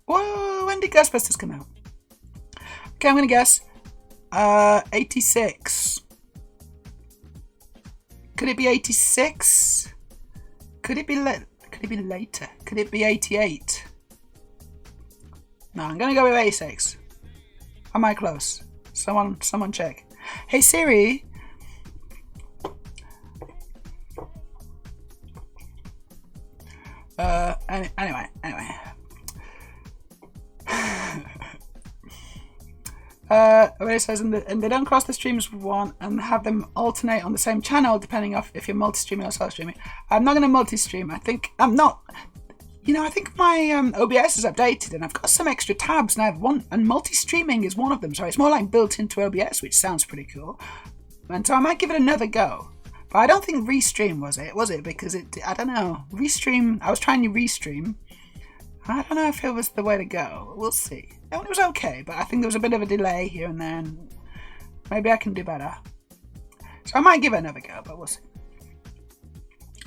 Whoa, when did Ghostbusters come out? Okay, I'm going to guess 86. Could it be 86? Could it be later? Could it be 88? No, I'm going to go with 86. Am I close? Someone check. Hey Siri. Anyway. It says, and they don't cross the streams with one and have them alternate on the same channel depending on if you're multi-streaming or self-streaming. I'm not going to multi-stream. I think I'm not. I think my OBS is updated and I've got some extra tabs now. And multi-streaming is one of them. So it's more like built into OBS, which sounds pretty cool. And so I might give it another go. But I don't think Restream was it? Because I don't know. Restream, I was trying to Restream. I don't know if it was the way to go. We'll see. It was okay, but I think there was a bit of a delay here and there. And maybe I can do better. So I might give it another go, but we'll see.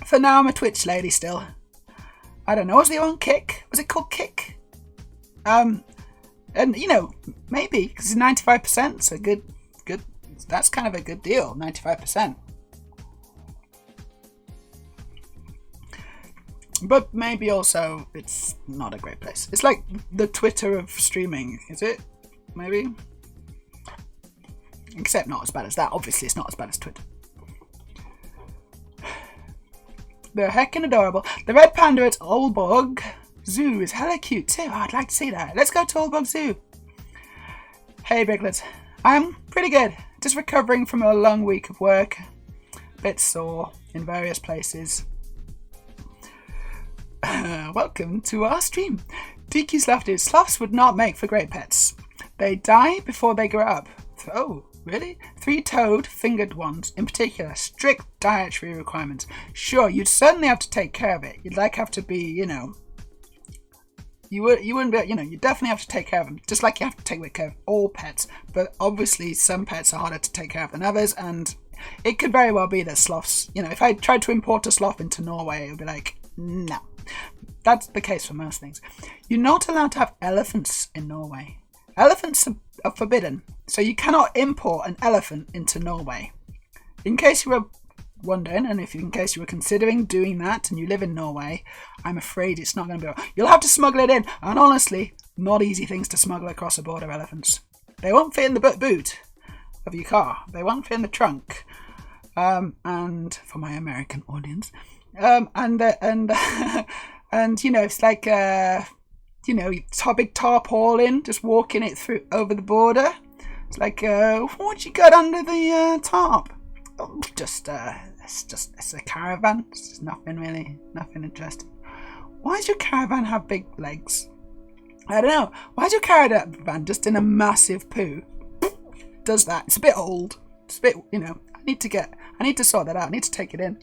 For now, I'm a Twitch lady still. I don't know. Was the other one Kick? Was it called Kick? And maybe because it's 95%. So good. That's kind of a good deal. 95%. But maybe also it's not a great place. It's like the Twitter of streaming, is it? Maybe. Except not as bad as that. Obviously, it's not as bad as Twitter. They're heckin' adorable. The red panda at Aalborg Zoo is hella cute too. Oh, I'd like to see that. Let's go to Aalborg Zoo. Hey, Briglets. I'm pretty good. Just recovering from a long week of work. Bit sore in various places. Welcome to our stream. DQ's laughter. Sloths would not make for great pets. They die before they grow up. Oh, really? 3-toed, fingered ones, in particular, strict dietary requirements. Sure, you'd certainly have to take care of it. You'd have to be, you wouldn't be, you definitely have to take care of them. Just like you have to take care of all pets. But obviously, some pets are harder to take care of than others, and it could very well be that sloths, if I tried to import a sloth into Norway, it would be like, no. That's the case for most things. You're not allowed to have elephants in Norway. Elephants are forbidden, so you cannot import an elephant into Norway. In case you were wondering, and in case you were considering doing that and you live in Norway, I'm afraid it's not going to be. You'll have to smuggle it in, and honestly, not easy things to smuggle across a border, elephants. They won't fit in the boot of your car. They won't fit in the trunk. And for my American audience, it's like big tarpaulin, just walking it through over the border. It's like, what you got under the tarp? Oh, it's a caravan. It's nothing interesting. Why does your caravan have big legs? I don't know. Why is your caravan just in a massive poo? Does that? It's a bit old. It's a bit, I need to sort that out. I need to take it in.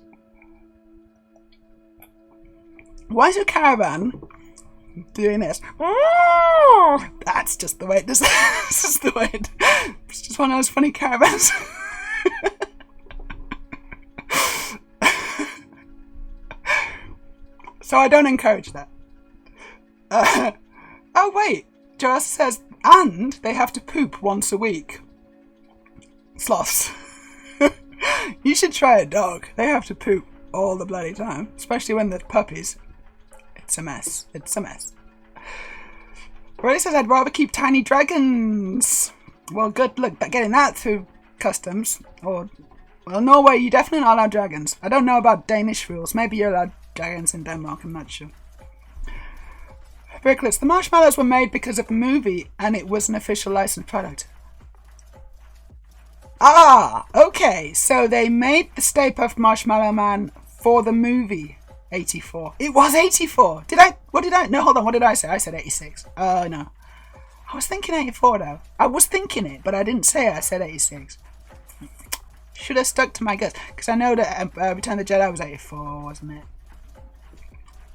Why is your caravan doing this? That's just the way it does. It's just the way it's just one of those funny caravans. So I don't encourage that. Oh wait, Joas says, and they have to poop once a week. Sloths. You should try a dog. They have to poop all the bloody time, especially when they're puppies. It's a mess. Riley says, I'd rather keep tiny dragons. Well, good luck getting that through customs. Or, well, Norway, you're definitely not allowed dragons. I don't know about Danish rules. Maybe you're allowed dragons in Denmark, I'm not sure. Bricklets, the marshmallows were made because of the movie and it was an official licensed product. Ah, okay. So they made the Stay Puft Marshmallow Man for the movie 84. It was 84. No, hold on. What did I say? I said 86. Oh, no. I was thinking 84 though. I was thinking it, but I didn't say it. I said 86. Should have stuck to my guts. Because I know that Return of the Jedi was 84, wasn't it?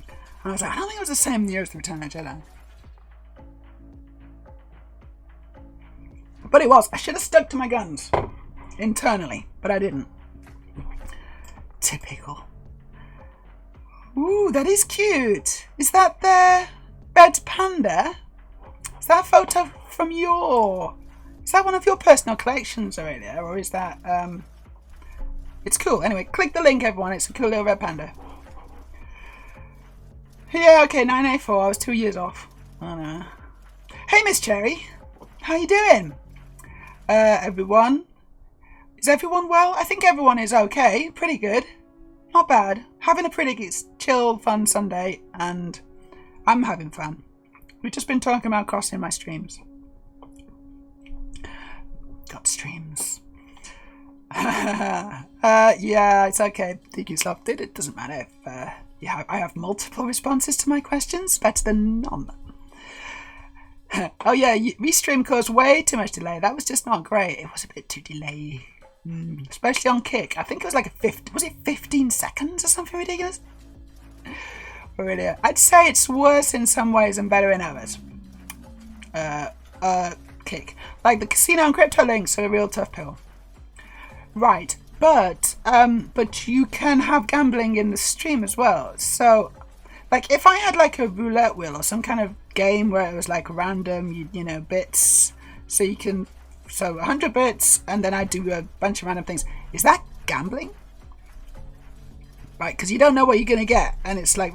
And I was like, I don't think it was the same year as the Return of the Jedi. But it was. I should have stuck to my guns. Internally. But I didn't. Typical. Ooh, that is cute. Is that the red panda? Is that a photo from your... Is that one of your personal collections, Aurelia? Or is that... It's cool. Anyway, click the link, everyone. It's a cool little red panda. Yeah, okay, 984. I was 2 years off. Oh, no. Hey, Miss Cherry. How you doing? Everyone? Is everyone well? I think everyone is okay. Pretty good. Not bad. Having a pretty chill, fun Sunday, and I'm having fun. We've just been talking about crossing my streams. Got streams. Yeah, it's okay. Think yourself did. It doesn't matter if I have multiple responses to my questions. Better than none. Oh yeah, restream caused way too much delay. That was just not great. It was a bit too delayed. Especially on Kick. I think it was like 15 seconds or something ridiculous? Really, I'd say it's worse in some ways and better in others. Kick. Like the casino and crypto links are a real tough pill. Right, but you can have gambling in the stream as well. So, like if I had like a roulette wheel or some kind of game where it was like random, you know, bits, so you can... So 100 bits, and then I do a bunch of random things. Is that gambling? Right, because you don't know what you're going to get. And it's like,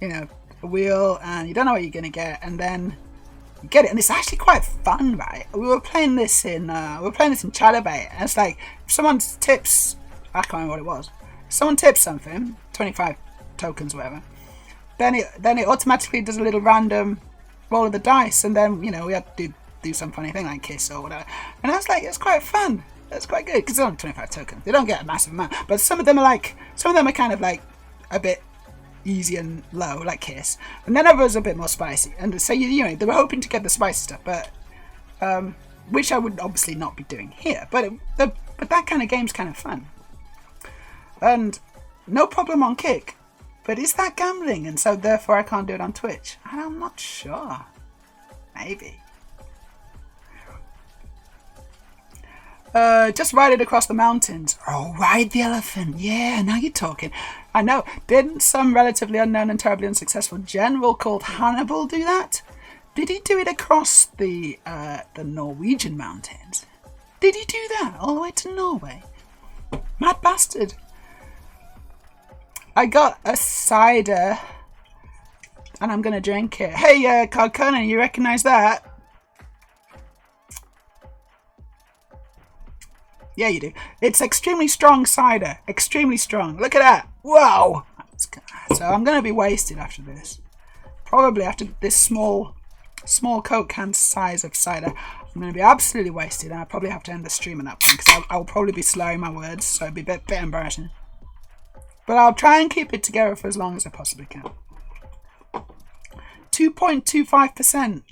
a wheel, and you don't know what you're going to get. And then you get it. And it's actually quite fun, right? We were playing this in Chatterbait. And it's like, if someone tips, I can't remember what it was. If someone tips something, 25 tokens, whatever, then it automatically does a little random roll of the dice. And then, we had to do some funny thing like kiss or whatever, and I was like, it's quite fun. That's quite good because it's only 25 tokens. They don't get a massive amount, but some of them are kind of like a bit easy and low, like kiss, and then others are a bit more spicy. And so they were hoping to get the spicy stuff, but which I would obviously not be doing here. But that kind of game's kind of fun, and no problem on Kick. But is that gambling? And so therefore I can't do it on Twitch. I'm not sure. Maybe. Just ride it across the mountains. Oh, ride the elephant. Yeah, now you're talking. I know. Didn't some relatively unknown and terribly unsuccessful general called Hannibal do that? Did he do it across the Norwegian mountains? Did he do that all the way to Norway? Mad bastard. I got a cider and I'm going to drink it. Hey, Carl Conan, you recognise that? Yeah, you do. It's extremely strong cider. Extremely strong. Look at that. Whoa! So I'm going to be wasted after this. Probably after this small Coke can size of cider. I'm going to be absolutely wasted. And I'll probably have to end the stream at that point. Because I'll probably be slurring my words. So it'll be a bit embarrassing. But I'll try and keep it together for as long as I possibly can. 2.25%.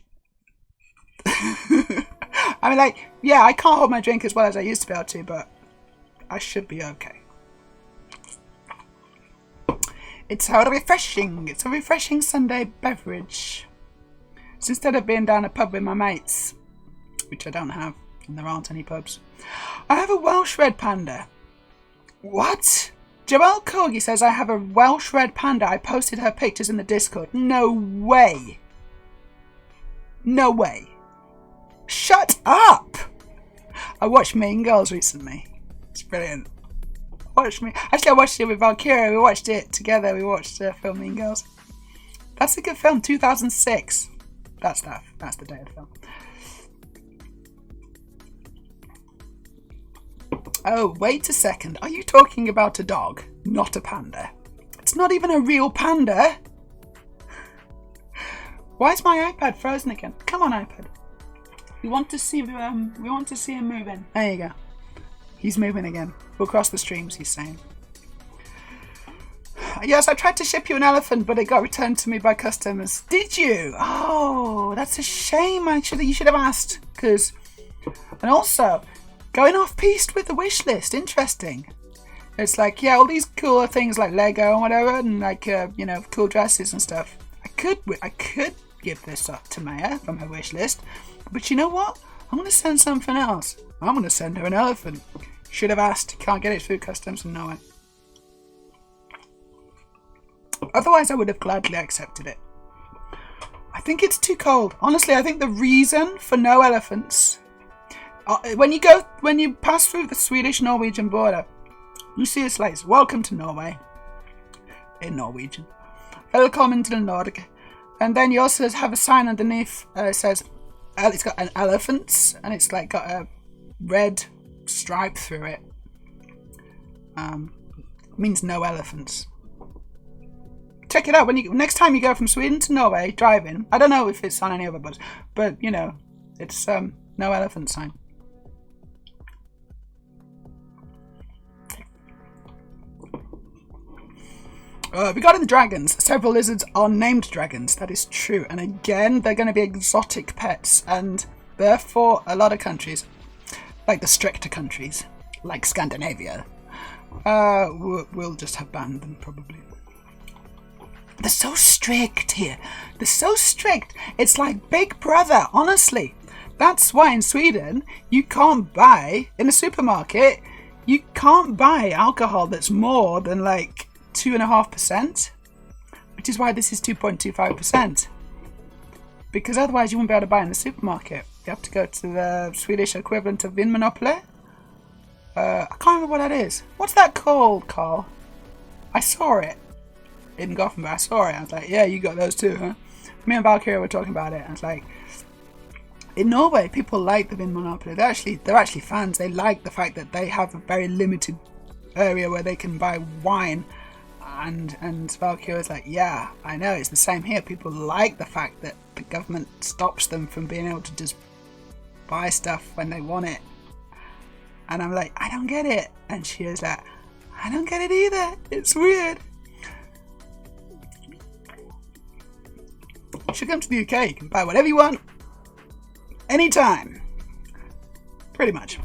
I mean, like, yeah, I can't hold my drink as well as I used to be able to, but I should be okay. It's so refreshing. It's a refreshing Sunday beverage. So instead of being down a pub with my mates, which I don't have, and there aren't any pubs, I have a Welsh red panda. What? Joelle Corgi says I have a Welsh red panda. I posted her pictures in the Discord. No way. No way. Shut up! I watched Mean Girls recently. It's brilliant. Actually, I watched it with AKIRA. We watched it together. We watched the film Mean Girls. That's a good film. 2006. That's the day of the film. Oh, wait a second. Are you talking about a dog, not a panda? It's not even a real panda. Why is my iPad frozen again? Come on, iPad. We want to see him moving. There you go. He's moving again. We'll cross the streams, he's saying. Yes, I tried to ship you an elephant, but it got returned to me by customs. Did you? Oh, that's a shame. You should have asked. And also, going off piste with the wish list. Interesting. It's like, yeah, all these cool things like Lego and whatever, and like, cool dresses and stuff. I could give this up to Maya from her wish list, but you know what? I'm going to send something else. I'm going to send her an elephant. Should have asked. Can't get it through customs and no way. Otherwise, I would have gladly accepted it. I think it's too cold. Honestly, I think the reason for no elephants, when you pass through the Swedish-Norwegian border, you see a slate. Welcome to Norway. In Norwegian. Velkommen til Norge. And then you also have a sign underneath. It says, it's got an elephant, and it's like got a red stripe through it. Means no elephants. Check it out next time you go from Sweden to Norway driving. I don't know if it's on any other bus, but it's no elephant sign. Regarding the dragons, several lizards are named dragons. That is true, and again, they're going to be exotic pets, and therefore, a lot of countries, like the stricter countries, like Scandinavia, will just have banned them probably. They're so strict here. They're so strict. It's like Big Brother, honestly. That's why in Sweden, you can't buy, in a supermarket, you can't buy alcohol that's more than like 2.5%, which is why this is 2.25%. Because otherwise you wouldn't be able to buy in the supermarket. You have to go to the Swedish equivalent of Vinmonopoly. I can't remember what that is. What's that called, Carl? I saw it in Gothenburg. I saw it. I was like, yeah, you got those too, huh? Me and AKIRA were talking about it. I was like, in Norway, people like the Vin Monopoly. They're actually fans. They like the fact that they have a very limited area where they can buy wine. And AKIRA was like, yeah, I know, it's the same here. People like the fact that the government stops them from being able to just buy stuff when they want it. And I'm like, I don't get it. And she was like, I don't get it either. It's weird. You should come to the UK. You can buy whatever you want, anytime. Pretty much.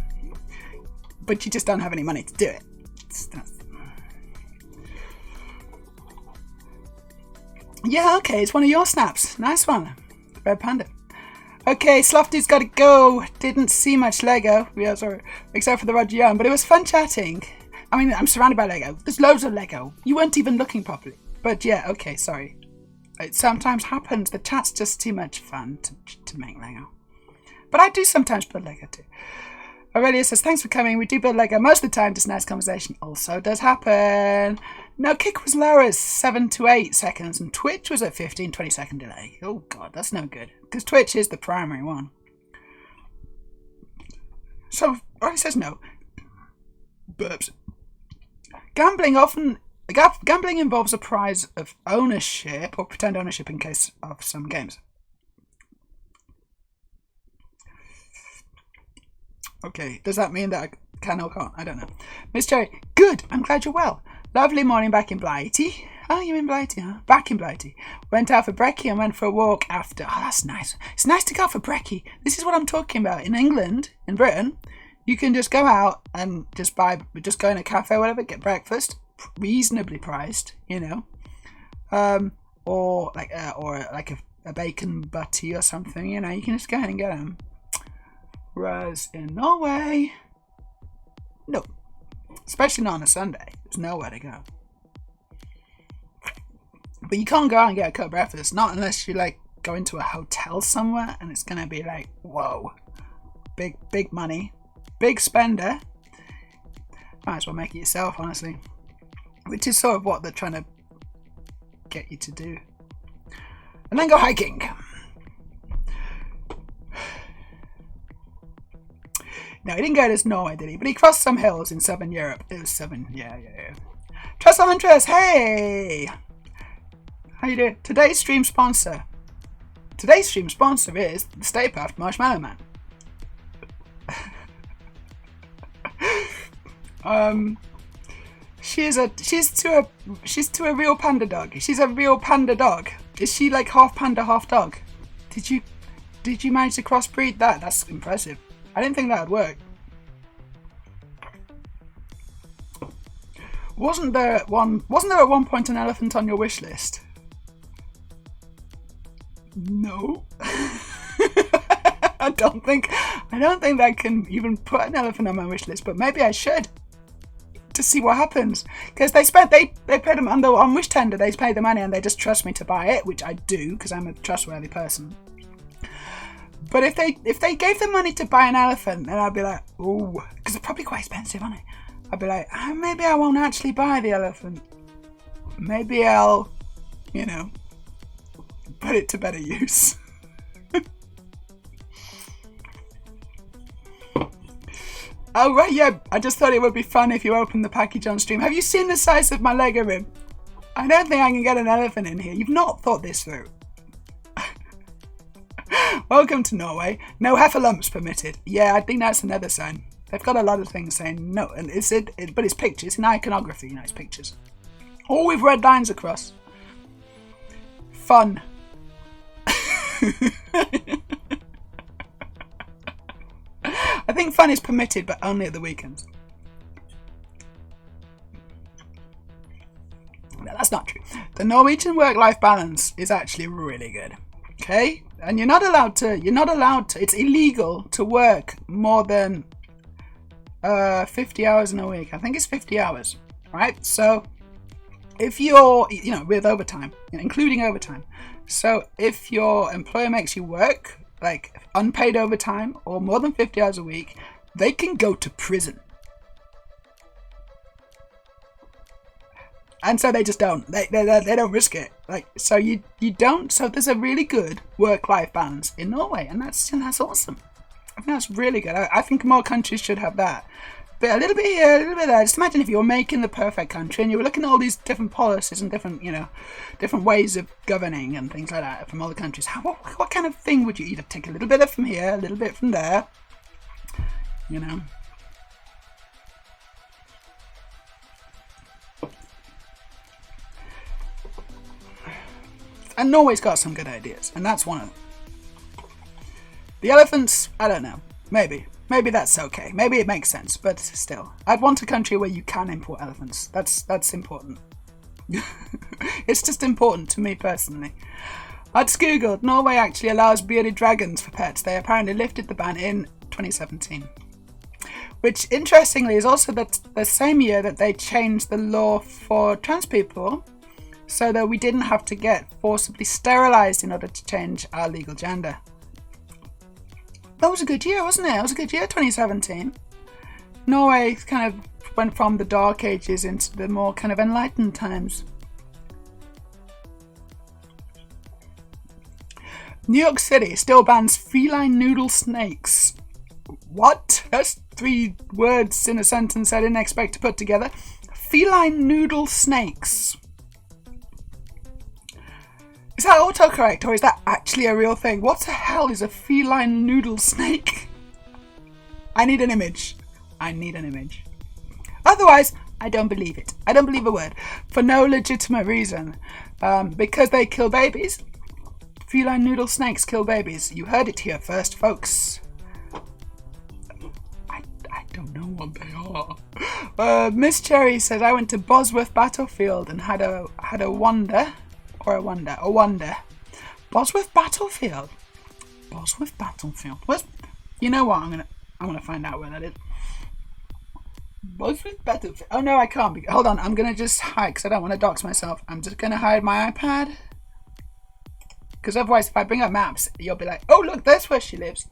But you just don't have any money to do it. Yeah, okay, it's one of your snaps. Nice one. Red Panda. Okay, Slofty's got to go. Didn't see much Lego. Yeah, sorry. Except for the Roger Young, but it was fun chatting. I mean, I'm surrounded by Lego. There's loads of Lego. You weren't even looking properly. But yeah, okay, sorry. It sometimes happens. The chat's just too much fun to make Lego. But I do sometimes build Lego too. Aurelia says, thanks for coming. We do build Lego most of the time. Just nice conversation also does happen. No, Kick was lower as 7 to 8 seconds, and Twitch was at 15-20 second delay. Oh god, that's no good. Because Twitch is the primary one. So, Aurelia says no. Burps. Gambling involves a prize of ownership or pretend ownership in case of some games. Okay, does that mean that I can or can't? I don't know. Miss Cherry, good. I'm glad you're well. Lovely morning back in Blighty. Oh, you're in Blighty, huh? Back in Blighty. Went out for brekkie and went for a walk after. Oh, that's nice. It's nice to go out for brekkie. This is what I'm talking about. In England, in Britain, you can just go out and just go in a cafe or whatever, get breakfast, reasonably priced, you know, or like a bacon butty or something, you know. You can just go in and get them. Whereas in Norway, no, especially not on a Sunday. There's nowhere to go. But you can't go out and get a cut breakfast, not unless you like go into a hotel somewhere and it's gonna be like, whoa, big money, big spender. Might as well make it yourself, honestly. Which is sort of what they're trying to get you to do. And then go hiking. No, he didn't go to Norway, did he? But he crossed some hills in southern Europe. It was southern, yeah. Trestle Huntress, hey! How you doing? Today's stream sponsor is the Stay Puft Marshmallow Man. She's to a real panda dog. She's a real panda dog. Is she like half panda, half dog? Did you manage to crossbreed that? That's impressive. I didn't think that would work. Wasn't there at one point an elephant on your wish list? No. I don't think I can even put an elephant on my wish list, but maybe I should to see what happens. Because they paid them on Wish Tender, they pay the money and they just trust me to buy it, which I do because I'm a trustworthy person. But if they gave the money to buy an elephant, then I'd be like, ooh, because it's probably quite expensive, isn't it? I'd be like, maybe I won't actually buy the elephant. Maybe I'll, put it to better use. Oh, right, yeah. I just thought it would be fun if you opened the package on stream. Have you seen the size of my Lego rib? I don't think I can get an elephant in here. You've not thought this through. Welcome to Norway. No heffalumps permitted. Yeah, I think that's another sign. They've got a lot of things saying no, and but it's pictures, in iconography, it's pictures. All with red lines across. Fun. I think fun is permitted, but only at the weekends. No, that's not true. The Norwegian work-life balance is actually really good. Okay? And you're not allowed to, it's illegal to work more than 50 hours in a week. I think it's 50 hours, right? So if you're, with overtime, including overtime. So if your employer makes you work, like unpaid overtime or more than 50 hours a week, they can go to prison. And so they just don't. They don't risk it. So you don't. So there's a really good work-life balance in Norway, and that's awesome. I think that's really good. I think more countries should have that. But a little bit here, a little bit there. Just imagine if you were making the perfect country and you were looking at all these different policies and different ways of governing and things like that from all the countries. What kind of thing would you either take a little bit from here, a little bit from there, And Norway's got some good ideas, and that's one of them. The elephants, I don't know. Maybe that's okay. Maybe it makes sense, but still. I'd want a country where you can import elephants. That's important. It's just important to me personally. I just googled, Norway actually allows bearded dragons for pets. They apparently lifted the ban in 2017. Which, interestingly, is also the same year that they changed the law for trans people, so that we didn't have to get forcibly sterilized in order to change our legal gender. That was a good year, wasn't it? It was a good year, 2017. Norway kind of went from the dark ages into the more kind of enlightened times. New York City still bans feline noodle snakes. What? That's 3 words in a sentence I didn't expect to put together. Feline noodle snakes. Is that autocorrect, or is that actually a real thing? What the hell is a feline noodle snake? I need an image. Otherwise, I don't believe it. I don't believe a word. For no legitimate reason. Because they kill babies. Feline noodle snakes kill babies. You heard it here first, folks. I don't know what they are. Miss Cherry says, I went to Bosworth Battlefield and had a wonder. Bosworth Battlefield. Where's, you know what? I'm gonna find out where that is. Bosworth Battlefield. Oh no, I can't. Hold on. I'm gonna just hide because I don't want to dox myself. I'm just gonna hide my iPad. Because otherwise, if I bring up maps, you'll be like, "Oh look, that's where she lives,"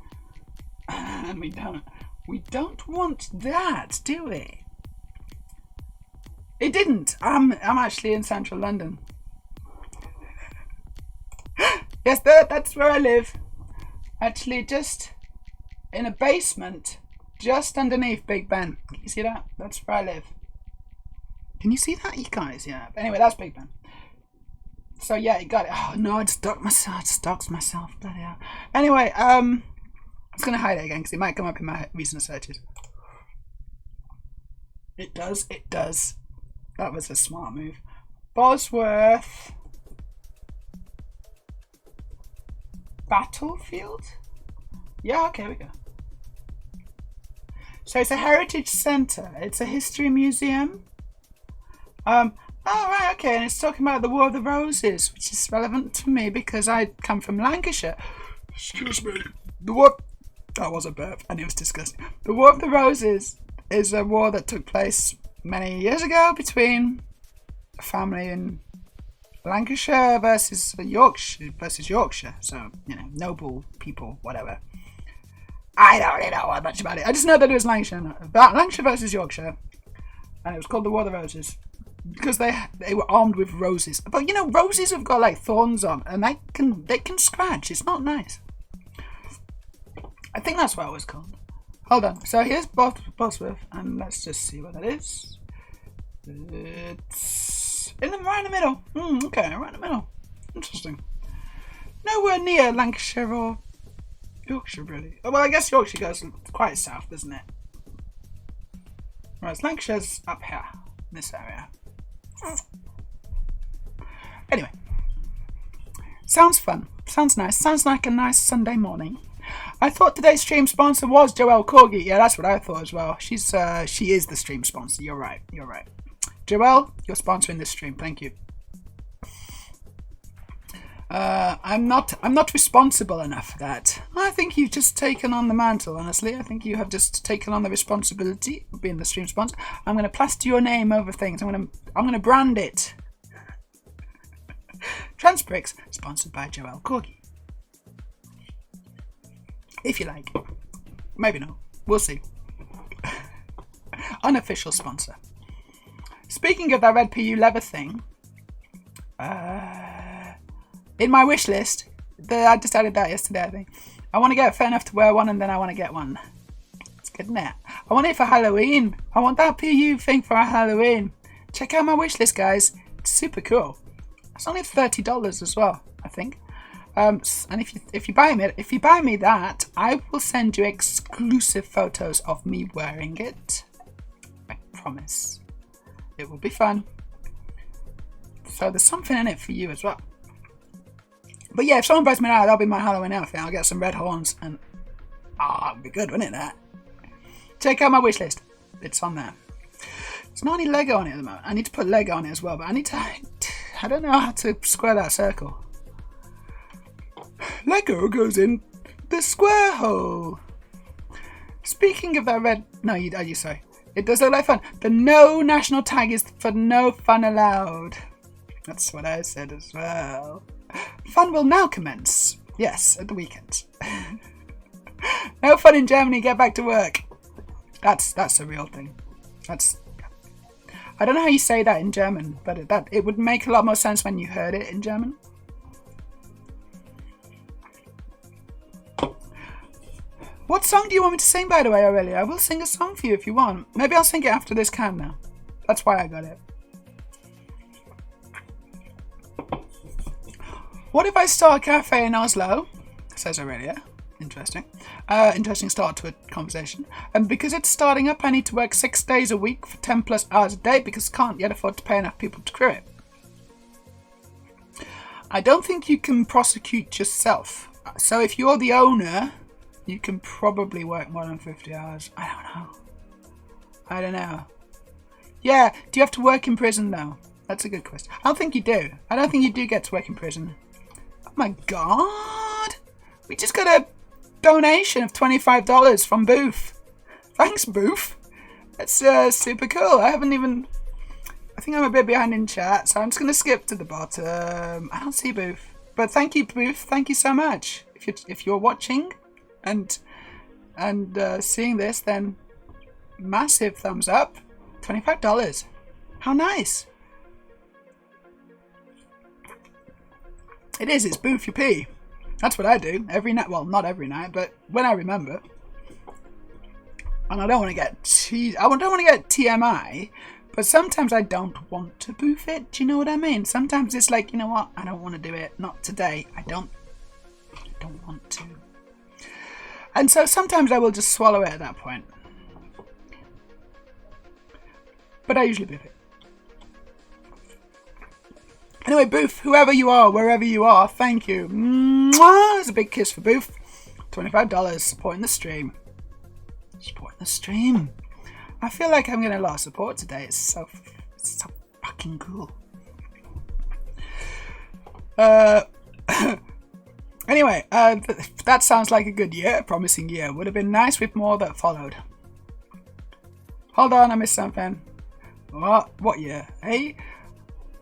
and we don't. We don't want that, do we? It didn't. I'm actually in central London. Yes, that's where I live. Actually, just in a basement, just underneath Big Ben. Can you see that? That's where I live. Can you see that, you guys? Yeah. But anyway, that's Big Ben. So yeah, you got it. Oh no, I just docked myself. Bloody hell. Anyway, I was gonna hide it again because it might come up in my recent searches. It does. It does. That was a smart move. Bosworth Battlefield. Yeah. Okay, we go. So it's a heritage centre. It's a history museum. Oh right, okay, and it's talking about the War of the Roses, which is relevant to me because I come from Lancashire. Excuse me. The war. That was a burp, and it was disgusting. The War of the Roses is a war that took place many years ago between a family in Lancashire versus Yorkshire. So noble people, whatever. I don't really know much about it. I just know that it was Lancashire versus Yorkshire, and it was called the War of the Roses because they were armed with roses. But roses have got like thorns on, and they can scratch. It's not nice. I think that's what it was called. Hold on. So here's Bosworth, and let's just see what that is. It's right in the middle. Okay, right in the middle. Interesting. Nowhere near Lancashire or Yorkshire, really. Oh, well, I guess Yorkshire goes quite south, doesn't it? Whereas Lancashire's up here, in this area. Anyway. Sounds fun. Sounds nice. Sounds like a nice Sunday morning. I thought today's stream sponsor was Joelle Corgi. Yeah, that's what I thought as well. She is the stream sponsor. You're right. Joelle, you're sponsoring this stream. Thank you. I'm not responsible enough for that. I think you've just taken on the mantle, honestly. I think you have just taken on the responsibility of being the stream sponsor. I'm going to plaster your name over things. I'm going to brand it. Transbricks, sponsored by Joelle Corgi. If you like. Maybe not. We'll see. Unofficial sponsor. Speaking of that red PU leather thing, in my wish list, I decided that yesterday, I think. I want to get fair enough to wear one, and then I want to get one. It's good, isn't it? I want it for Halloween. I want that PU thing for Halloween. Check out my wish list, guys. It's super cool. It's only $30 as well, I think. And if you buy me that, I will send you exclusive photos of me wearing it. I promise. It will be fun. So there's something in it for you as well. But yeah, if someone buys me that, that'll be my Halloween outfit. I'll get some red horns and it'd be good, wouldn't it? That. Check out my wish list. It's on there. There's not any Lego on it at the moment. I need to put Lego on it as well, but I don't know how to square that circle. Lego goes in the square hole. Speaking of that red... No, you sorry. It does look like fun. The no national tag is for no fun allowed. That's what I said as well. Fun will now commence. Yes, at the weekend. No fun in Germany, get back to work. That's a real thing. I don't know how you say that in German, but it would make a lot more sense when you heard it in German. What song do you want me to sing, by the way, Aurelia? I will sing a song for you if you want. Maybe I'll sing it after this can now. That's why I got it. What if I start a cafe in Oslo? Says Aurelia. Interesting. Interesting start to a conversation. And because it's starting up, I need to work 6 days a week for 10 plus hours a day because I can't yet afford to pay enough people to crew it. I don't think you can prosecute yourself. So if you're the owner, you can probably work more than 50 hours. I don't know. Yeah, do you have to work in prison though? That's a good question. I don't think you do. I don't think you do get to work in prison. Oh my god! We just got a donation of $25 from Booth. Thanks, Booth. That's super cool. I think I'm a bit behind in chat, so I'm just going to skip to the bottom. I don't see Booth. But thank you, Booth. Thank you so much. If you're watching and seeing this, then massive thumbs up. $25. How nice. It is. It's Booth your pee. That's what I do every night. Well, not every night, but when I remember. and I don't want to get TMI, but sometimes I don't want to boof it. Do you know what I mean? Sometimes it's like, you know what? I don't want to do it. Not today. I don't want to. And so sometimes I will just swallow it at that point. But I usually boof it. Anyway, Boof, whoever you are, wherever you are, thank you. Mwah! It's a big kiss for Boof. $25, supporting the stream. Supporting the stream. I feel like I'm getting a lot of support today. It's so fucking cool. Anyway, that sounds like a good year, a promising year. Would have been nice with more that followed. Hold on, I missed something. What year? Hey?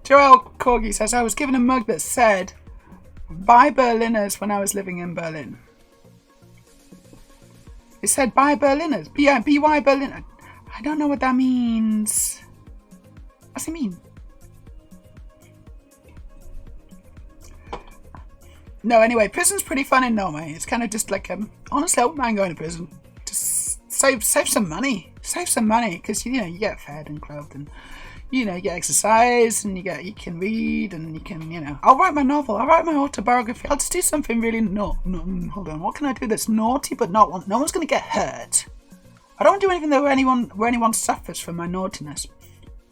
Joel Corgi says, I was given a mug that said, buy Berliners when I was living in Berlin. It said, buy Berliners. B-Y Berliner. I don't know what that means. What's it mean? No, anyway, prison's pretty fun in Norway. It's kind of just like, honestly, I wouldn't mind going to prison. Just save some money. Save some money, because, you know, you get fed and clothed and... You know, you get exercise and you can read and you can, you know. I'll write my novel. I'll write my autobiography. I'll just do something really hold on. What can I do that's naughty but not one? No one's going to get hurt. I don't want to do anything where anyone suffers from my naughtiness.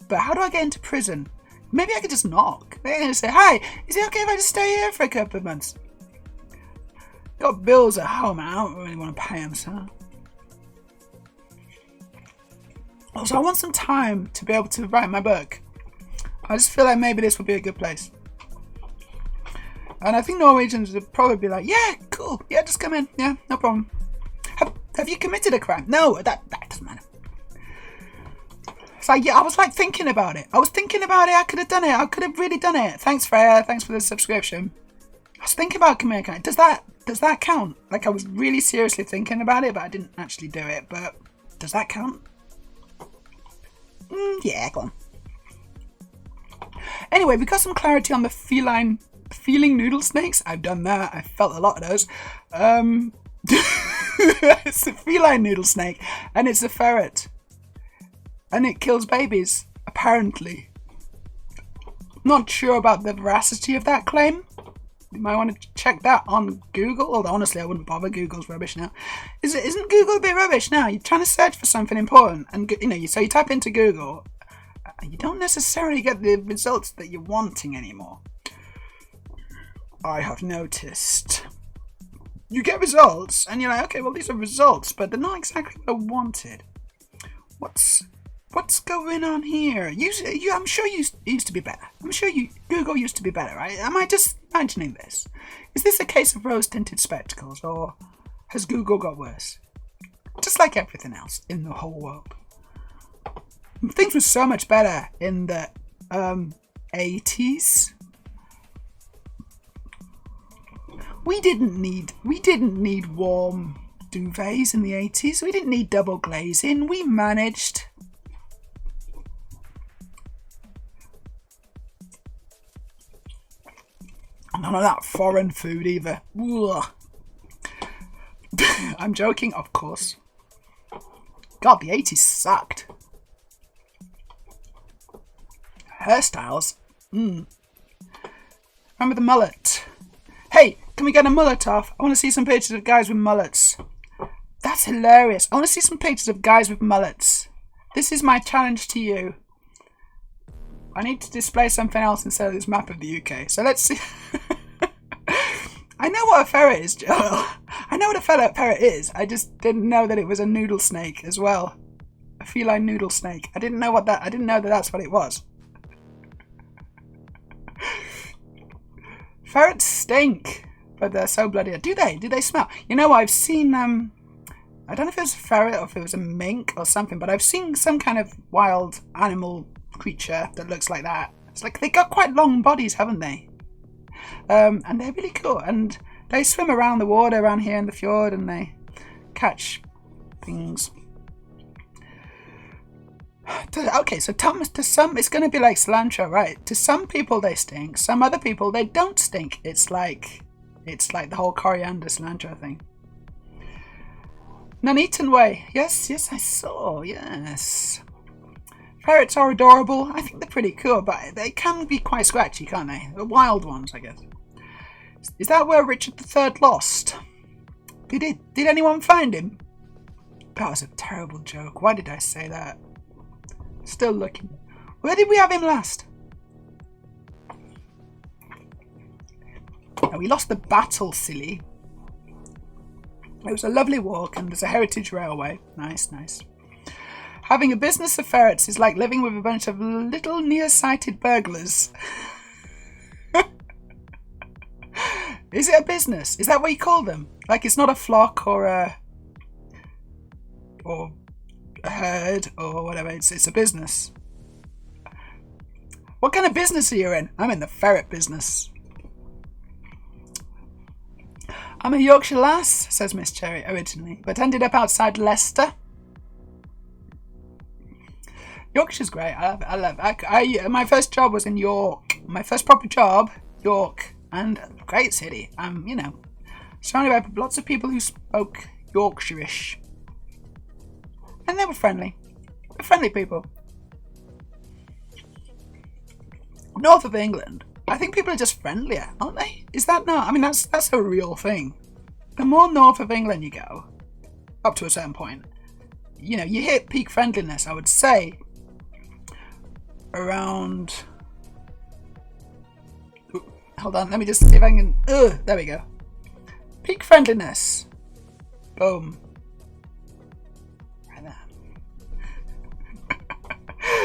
But how do I get into prison? Maybe I could just knock. They're going to say, hi, is it okay if I just stay here for a couple of months? Got bills at home. I don't really want to pay them, so... Also, I want some time to be able to write my book. I just feel like maybe this would be a good place. And I think Norwegians would probably be like, yeah, cool. Yeah, just come in. Yeah, no problem. Have you committed a crime? No, that doesn't matter. It's like, yeah, I was like thinking about it. I could have done it. I could have really done it. Thanks, Freya. Thanks for the subscription. I was thinking about committing a crime. Does that count? Like, I was really seriously thinking about it, but I didn't actually do it. But does that count? Yeah, go on. Anyway, we got some clarity on the feeling noodle snakes. I've done that. I felt a lot of those. It's a feline noodle snake, and it's a ferret, and it kills babies. Apparently, not sure about the veracity of that claim. You might want to check that on Google. Although honestly, I wouldn't bother. Google's rubbish now. Isn't Google a bit rubbish now? You're trying to search for something important, and you know, so you type into Google, you don't necessarily get the results that you're wanting anymore. I have noticed. You get results, and you're like, okay, well, these are results, but they're not exactly what I wanted. What's going on here? I'm sure you used to be better. I'm sure Google used to be better, right? Am I just imagining this? Is this a case of rose-tinted spectacles, or has Google got worse? Just like everything else in the whole world. Things were so much better in the 80s. We didn't need warm duvets in the 80s. We didn't need double glazing. We managed. None of that foreign food either. I'm joking, of course. God, the 80s sucked. Hairstyles. Remember the mullet? Hey, can we get a mullet off? I want to see some pictures of guys with mullets. That's hilarious. I want to see some pictures of guys with mullets. This is my challenge to you. I need to display something else instead of this map of the UK. So let's see. I know what a ferret is, Joel. I know what a ferret is. I just didn't know that it was a noodle snake as well. A feline noodle snake. I didn't know that that's what it was. Ferrets stink, but they're so bloody. Do they smell? You know, I've seen I don't know if it was a ferret or if it was a mink or something, but I've seen some kind of wild animal creature that looks like that. It's like they got quite long bodies, haven't they? And they're really cool, and they swim around the water around here in the fjord, and they catch things. Okay, so to some it's going to be like cilantro, right? To some people they stink, some other people they don't stink. It's like the whole coriander cilantro thing. Nuneaton Way. Yes, I saw. Yes. Ferrets are adorable. I think they're pretty cool, but they can be quite scratchy, can't they? The wild ones, I guess. Is that where Richard III lost? Did anyone find him? That was a terrible joke. Why did I say that? Still looking. Where did we have him last? Oh, we lost the battle, silly. It was a lovely walk and there's a heritage railway. Nice. Having a business of ferrets is like living with a bunch of little nearsighted burglars. Is it a business? Is that what you call them? Like it's not a flock or a herd or whatever. It's a business. What kind of business are you in? I'm in the ferret business. I'm a Yorkshire lass, says Miss Cherry originally, but ended up outside Leicester. Yorkshire's great. I love it. My first job was in York. My first proper job, York, and great city. Surrounded by lots of people who spoke Yorkshire-ish. And they were friendly. They're friendly people. North of England, I think people are just friendlier, aren't they? Is that not? I mean, that's a real thing. The more north of England you go, up to a certain point, you hit peak friendliness, I would say, around... Ooh, hold on, let me just see if I can... there we go. Peak friendliness. Boom. Right there.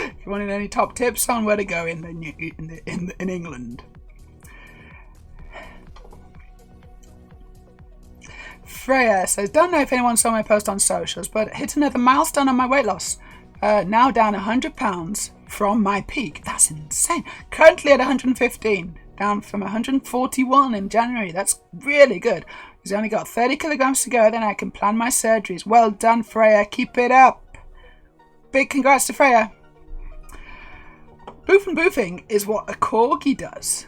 If you wanted any top tips on where to go in England. Freya says, don't know if anyone saw my post on socials, but hit another milestone on my weight loss. Now down 100 pounds from my peak. That's insane. Currently at 115, down from 141 in January. That's really good. He's only got 30 kilograms to go, then I can plan my surgeries. Well done, Freya. Keep it up. Big congrats to Freya. Boof and boofing is what a corgi does.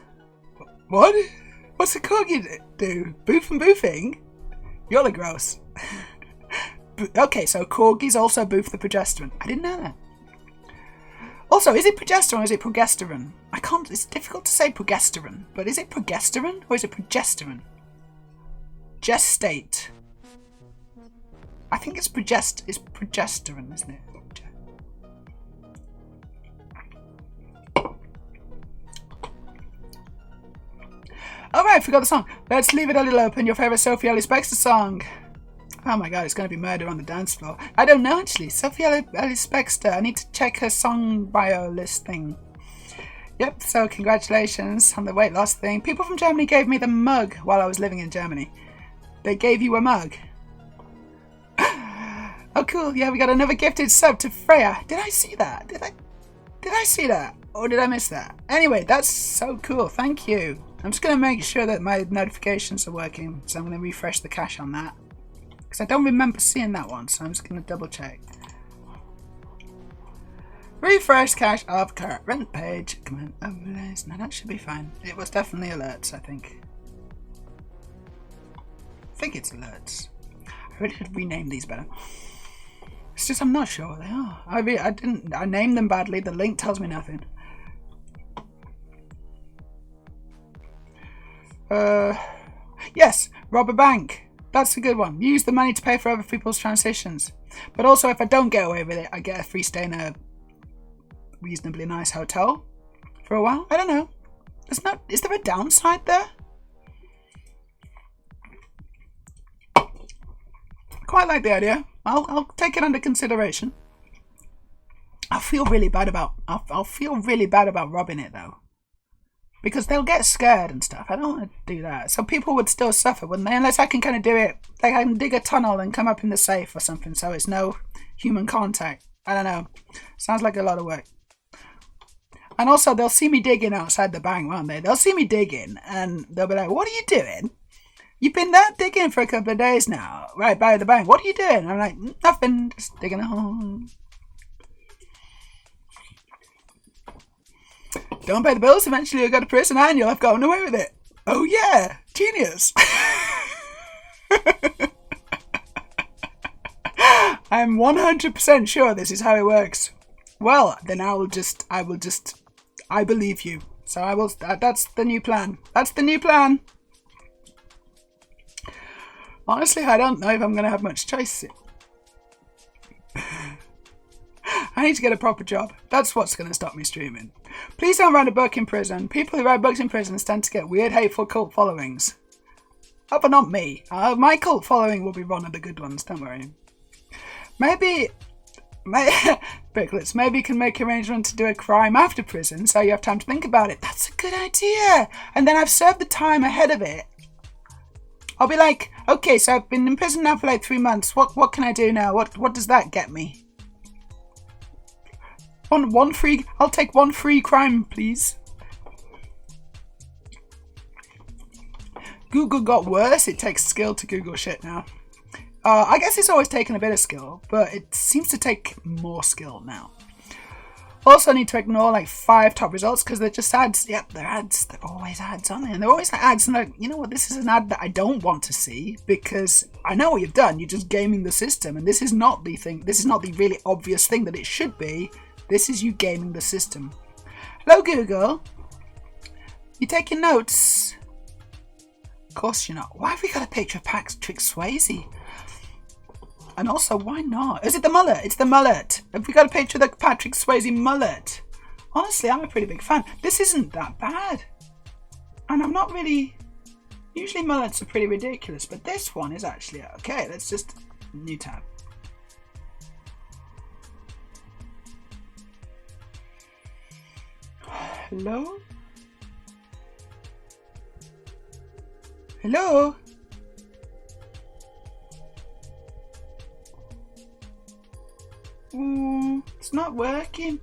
What? What's a corgi do? Boof and boofing? You're gross. Okay, so corgis also boof the progesterone. I didn't know that. Also, is it progesterone or is it progesterone? It's difficult to say progesterone, but is it progesterone or is it progesterone? Gestate. I think it's progesterone, isn't it? Alright, forgot the song. Let's leave it a little open. Your favourite Sophie Ellis-Bextor song. Oh my god, it's going to be murder on the dance floor. I don't know actually. Sophie Ellis-Bextor. I need to check her song bio list thing. Yep, so congratulations on the weight loss thing. People from Germany gave me the mug while I was living in Germany. They gave you a mug. Oh cool, yeah, we got another gifted sub to Freya. Did I see that? Did I see that? Or did I miss that? Anyway, that's so cool. Thank you. I'm just going to make sure that my notifications are working. So I'm going to refresh the cache on that. Because I don't remember seeing that one. So I'm just going to double check. Refresh cache of current page. Command overlays. No, that should be fine. It was definitely alerts, I think. I think it's alerts. I really should rename these better. It's just I'm not sure what they are. I named them badly. The link tells me nothing. Yes, rob a bank. That's a good one. Use the money to pay for other people's transitions. But also, if I don't get away with it, I get a free stay in a reasonably nice hotel for a while. I don't know. Is there a downside there? Quite like the idea. I'll take it under consideration. I'll feel really bad about robbing it though. Because they'll get scared and stuff. I don't want to do that. So people would still suffer, wouldn't they? Unless I can kind of do it. Like I can dig a tunnel and come up in the safe or something. So it's no human contact. I don't know. Sounds like a lot of work. And also they'll see me digging outside the bank, won't they? They'll see me digging and they'll be like, what are you doing? You've been there digging for a couple of days now. Right by the bank. What are you doing? I'm like, nothing. Just digging a hole. Don't pay the bills, eventually you'll go to prison and you'll have gotten away with it. Oh yeah, genius. I'm 100% sure this is how it works. Well, then I believe you. So I will, that's the new plan. That's the new plan. Honestly, I don't know if I'm going to have much choice. I need to get a proper job. That's what's going to stop me streaming. Please don't write a book in prison. People who write books in prison tend to get weird, hateful cult followings. Oh, but not me. My cult following will be one of the good ones, don't worry. Maybe Bicklets, maybe you can make arrangements to do a crime after prison so you have time to think about it. That's a good idea. And then I've served the time ahead of it. I'll be like, okay, so I've been in prison now for like 3 months. What can I do now? What does that get me? One free. I'll take one free crime, please. Google got worse. It takes skill to Google shit now. I guess it's always taken a bit of skill, but it seems to take more skill now. Also, I need to ignore like 5 top results because they're just ads. Yep, they're ads. They're always ads, aren't they? And they're always like ads. And like, you know what? This is an ad that I don't want to see because I know what you've done. You're just gaming the system, and this is not the thing. This is not the really obvious thing that it should be. This is you gaming the system. Hello, Google. You taking notes? Of course you're not. Why have we got a picture of Patrick Swayze? And also, why not? Is it the mullet? It's the mullet. Have we got a picture of the Patrick Swayze mullet? Honestly, I'm a pretty big fan. This isn't that bad. And I'm not really... Usually mullets are pretty ridiculous, but this one is actually... Okay, let's just... New tab. Hello? Hello? It's not working.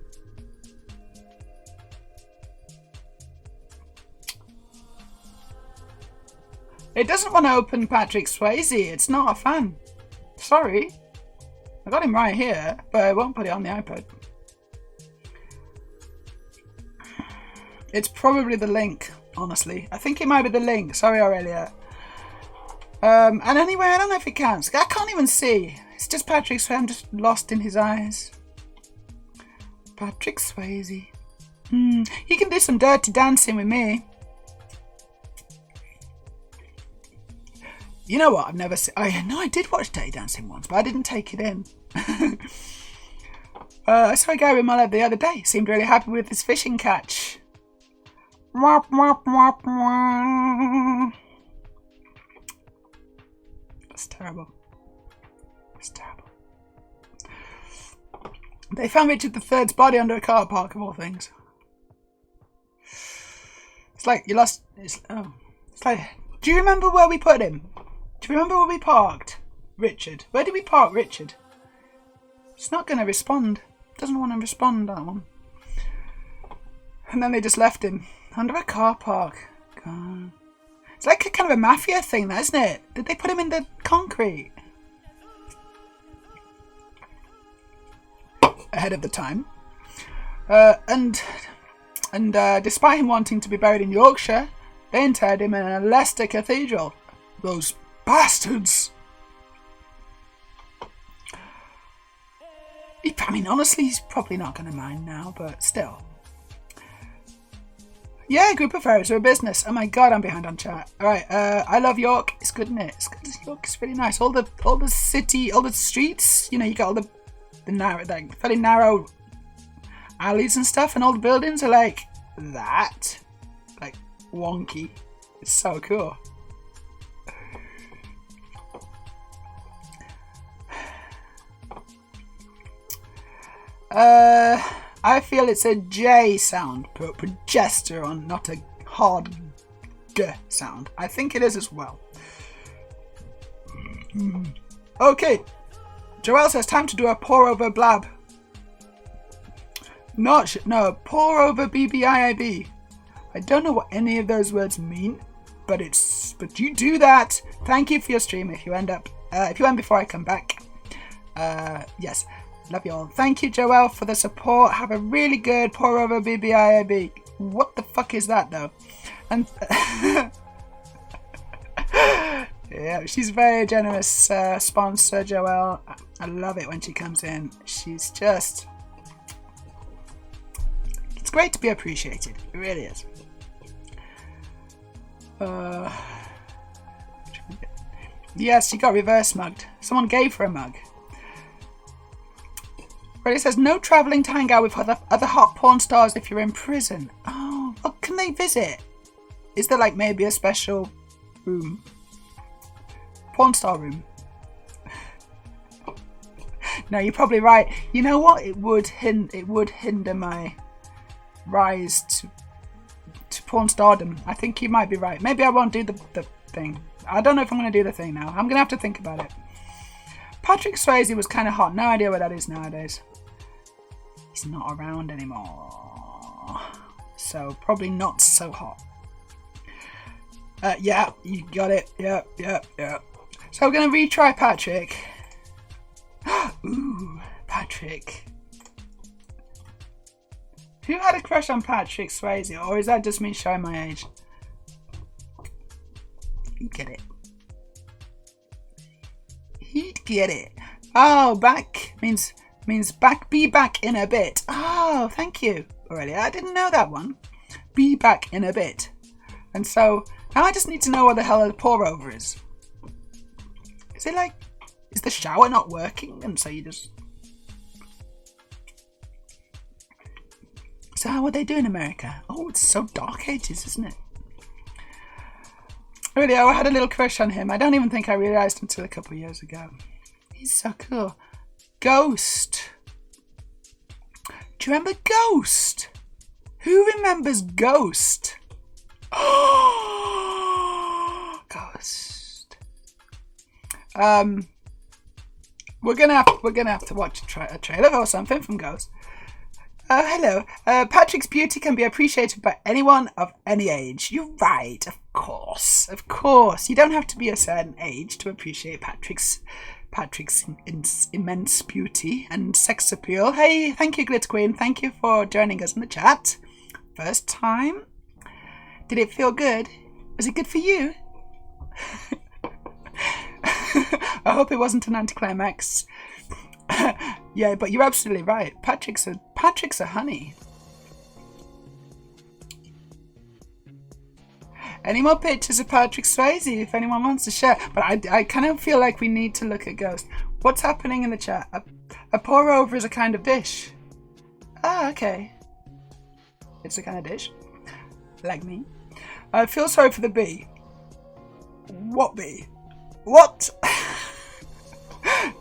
It doesn't want to open Patrick Swayze. It's not a fan. Sorry. I got him right here, but I won't put it on the iPad. It's probably the link, honestly. I think it might be the link. Sorry, Aurelia. And anyway, I don't know if it counts. I can't even see. It's just Patrick Swayze. I'm just lost in his eyes. Patrick Swayze. He can do some dirty dancing with me. You know what? I've never seen... I know I did watch Dirty Dancing once, but I didn't take it in. I saw a guy with mullet the other day. Seemed really happy with his fishing catch. Wop, wop, wop, wop. That's terrible. That's terrible. They found Richard III's body under a car park, of all things. It's like you lost... It's like... Do you remember where we put him? Do you remember where we parked Richard? Where did we park Richard? It's not going to respond. Doesn't want to respond, that one. And then they just left him under a car park. God. It's like a kind of a mafia thing, that, isn't it? Did they put him in the concrete? Ahead of the time. And despite him wanting to be buried in Yorkshire, they interred him in a Leicester cathedral. Those bastards! I mean, honestly, he's probably not going to mind now, but still. Yeah, a group of ferries are a business. Oh my god, I'm behind on chat. Alright, I love York. It's good, isn't it? It's good. York is really nice. All the city, all the streets, you know, you got all the narrow, like, fairly narrow alleys and stuff, and all the buildings are like that. Like, wonky. It's so cool. I feel it's a J sound, but progesterone, not a hard G sound. I think it is as well. Okay. Joelle says, time to do a pour over blab. No, pour over BBIIB. I don't know what any of those words mean, but you do that. Thank you for your stream. If you end before I come back, yes. Love you all. Thank you, Joelle, for the support. Have a really good pour over BBIAB. What the fuck is that, though? And Yeah, she's very generous sponsor, Joelle. I love it when she comes in. She's just... It's great to be appreciated. It really is. Yes, she got reverse mugged. Someone gave her a mug. But it says, no travelling to hang out with other hot porn stars if you're in prison. Oh, what can they visit? Is there like maybe a special room? Porn star room. No, you're probably right. You know what? It would hinder my rise to porn stardom. I think you might be right. Maybe I won't do the thing. I don't know if I'm going to do the thing now. I'm going to have to think about it. Patrick Swayze was kind of hot. No idea what that is nowadays. He's not around anymore. So probably not so hot. Yeah, you got it. Yeah. So we're going to retry Patrick. Ooh, Patrick. Who had a crush on Patrick Swayze? Or is that just me showing my age? He'd get it. He'd get it. Oh, back means back. Be back in a bit. Oh, thank you. Already, I didn't know that one. Be back in a bit. And so now I just need to know what the hell a pour over is. Is it like, is the shower not working? And so you just... So how would they do in America? Oh, it's so dark ages, isn't it? Really, I had a little crush on him. I don't even think I realised until a couple of years ago. He's so cool. Ghost. Do you remember Ghost? Who remembers Ghost? Oh, Ghost. We're gonna have to watch a trailer or something from Ghost. Hello. Patrick's beauty can be appreciated by anyone of any age. You're right, of course. Of course. You don't have to be a certain age to appreciate Patrick's immense beauty and sex appeal. Hey, thank you, Glitter Queen. Thank you for joining us in the chat. First time. Did it feel good? Was it good for you? I hope it wasn't an anticlimax. Yeah, but you're absolutely right. Patrick's a honey. Any more pictures of Patrick Swayze if anyone wants to share? But I kind of feel like we need to look at Ghost. What's happening in the chat? A pour over is a kind of dish. Ah, okay. It's a kind of dish. Like me. I feel sorry for the bee. What bee? What?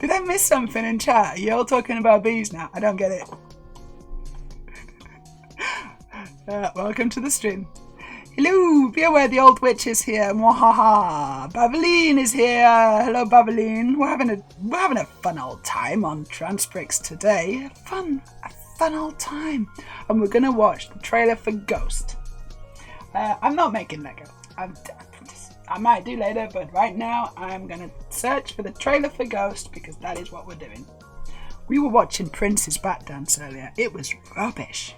Did I miss something in chat? Are you all talking about bees now? I don't get it. Welcome to the stream. Hello, be aware the old witch is here. Mwahaha. Bavaline is here. Hello, Bavaline. We're having a fun old time on Transbricks today. A fun old time. And we're gonna watch the trailer for Ghost. I'm not making Lego. I might do later, but right now I'm gonna search for the trailer for Ghost because that is what we're doing. We were watching Prince's Bat Dance earlier. It was rubbish.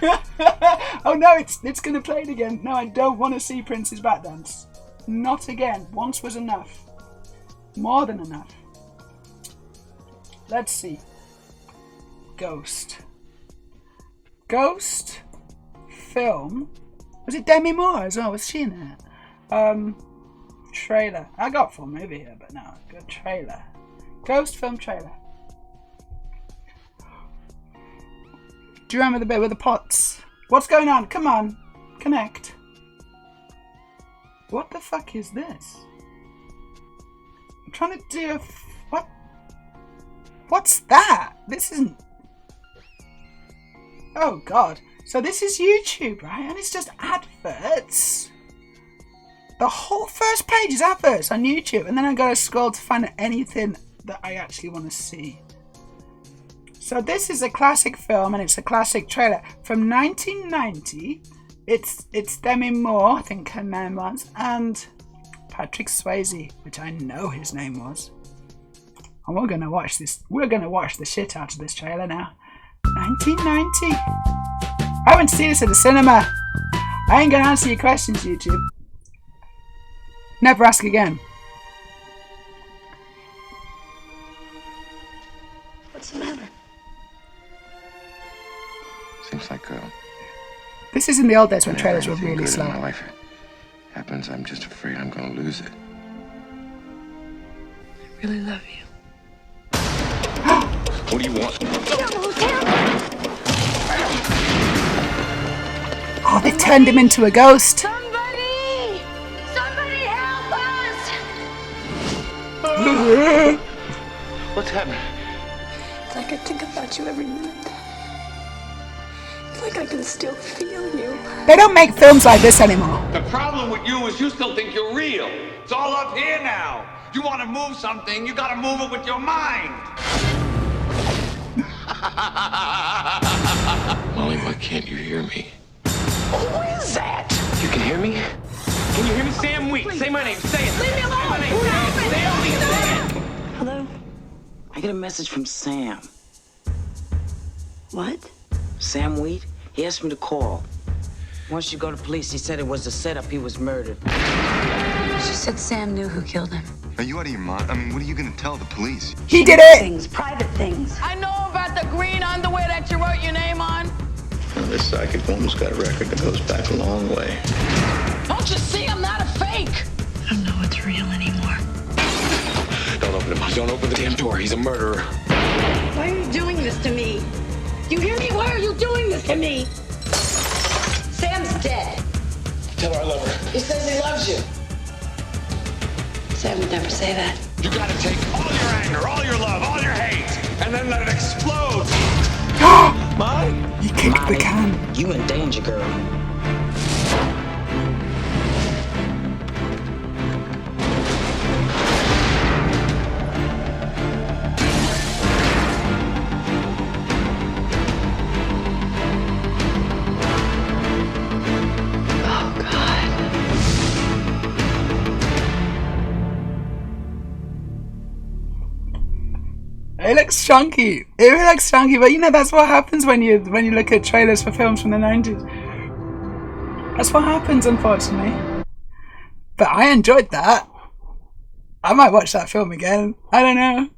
Oh no, it's gonna play it again. No, I don't want to see Prince's Bat Dance. Not again. Once was enough. More than enough. Let's see. Ghost film. Was it Demi Moore as well? Was she in it? Trailer. I got full movie here, but no, good trailer. Ghost film trailer. Do you remember the bit with the pots? What's going on? Come on, connect. What the fuck is this? I'm trying to do what? What's that? This isn't. Oh god. So this is YouTube, right? And it's just adverts. The whole first page is adverts on YouTube, and then I gotta scroll to find anything that I actually want to see. So this is a classic film, and it's a classic trailer from 1990. It's Demi Moore, I think her name was, and Patrick Swayze, which I know his name was. And we're gonna watch this. We're gonna watch the shit out of this trailer now. 1990. I went to see this at the cinema. I ain't gonna answer your questions, YouTube. Never ask again. What's the matter? Seems like this is in the old days when trailers were really slow. My life happens, I'm just afraid I'm gonna lose it. I really love you. What do you want? Oh, they've turned him into a ghost. Somebody! Somebody help us! What's happening? It's like I think about you every minute. It's like I can still feel you. They don't make films like this anymore. The problem with you is you still think you're real. It's all up here now. You want to move something, you gotta move it with your mind. Molly, why can't you hear me? Who is that? You can hear me? Can you hear me? Sam Wheat. Say my name. Say it. Leave me alone! Say my name. Sam Wheat. Say it. Hello? I get a message from Sam. What? Sam Wheat? He asked me to call. Once you go to police, he said it was a setup. He was murdered. She said Sam knew who killed him. Are you out of your mind? I mean, what are you gonna tell the police? He did it! Things, private things. I know about the green underwear that you wrote your name on. Well, this psychic woman's got a record that goes back a long way. Don't you see I'm not a fake? I don't know what's real anymore. Don't open him. Don't open the damn door. He's a murderer. Why are you doing this to me? You hear me? Why are you doing this to me? Sam's dead. Tell her I love her. He says he loves you. Sam would never say that. You gotta take all your anger, all your love, all your hate, and then let it explode. You kicked the can. You in danger, girl. It looks chunky. It really looks chunky, but you know that's what happens when you look at trailers for films from the 90s. That's what happens, unfortunately. But I enjoyed that. I might watch that film again. I don't know.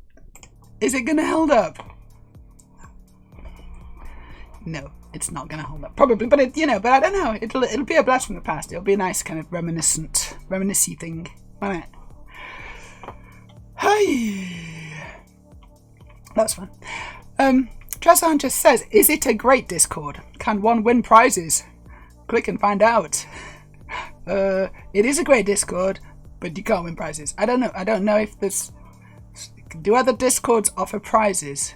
Is it gonna hold up? No, it's not gonna hold up. Probably, but but I don't know. It'll be a blast from the past. It'll be a nice kind of reminiscent thing, won't it? Hi. That's fun. Dressan just says, is it a great Discord? Can one win prizes? Click and find out. It is a great Discord, but you can't win prizes. I don't know. I don't know if there's... Do other Discords offer prizes?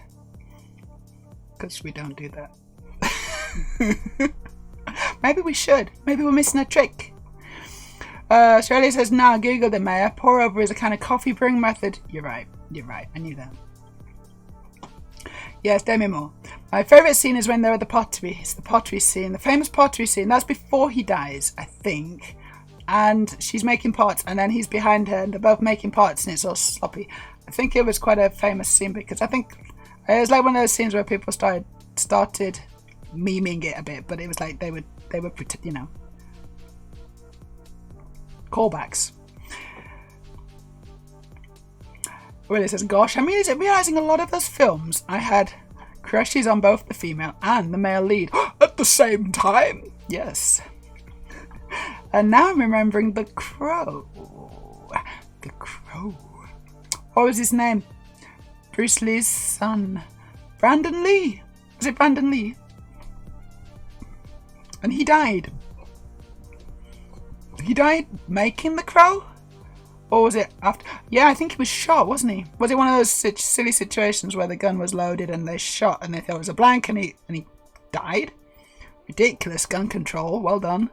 Because we don't do that. Maybe we should. Maybe we're missing a trick. Shirley says, nah, Google it, Maya. Pour over is a kind of coffee brewing method. You're right. I knew that. Yes, Demi Moore. My favourite scene is when they're at the pottery. It's the pottery scene, the famous pottery scene. That's before he dies, I think. And she's making pots, and then he's behind her, and they're both making pots, and it's all sloppy. I think it was quite a famous scene because I think it was like one of those scenes where people started memeing it a bit, but it was like they were callbacks. Willie says, gosh, I mean, is it realising a lot of those films I had crushes on both the female and the male lead at the same time? Yes. And now I'm remembering The Crow. The Crow. What was his name? Bruce Lee's son. Brandon Lee. Was it Brandon Lee? And he died. He died making The Crow? Or was it after? Yeah, I think he was shot, wasn't he? Was it one of those silly situations where the gun was loaded and they shot and they thought it was a blank and he died? Ridiculous gun control. Well done.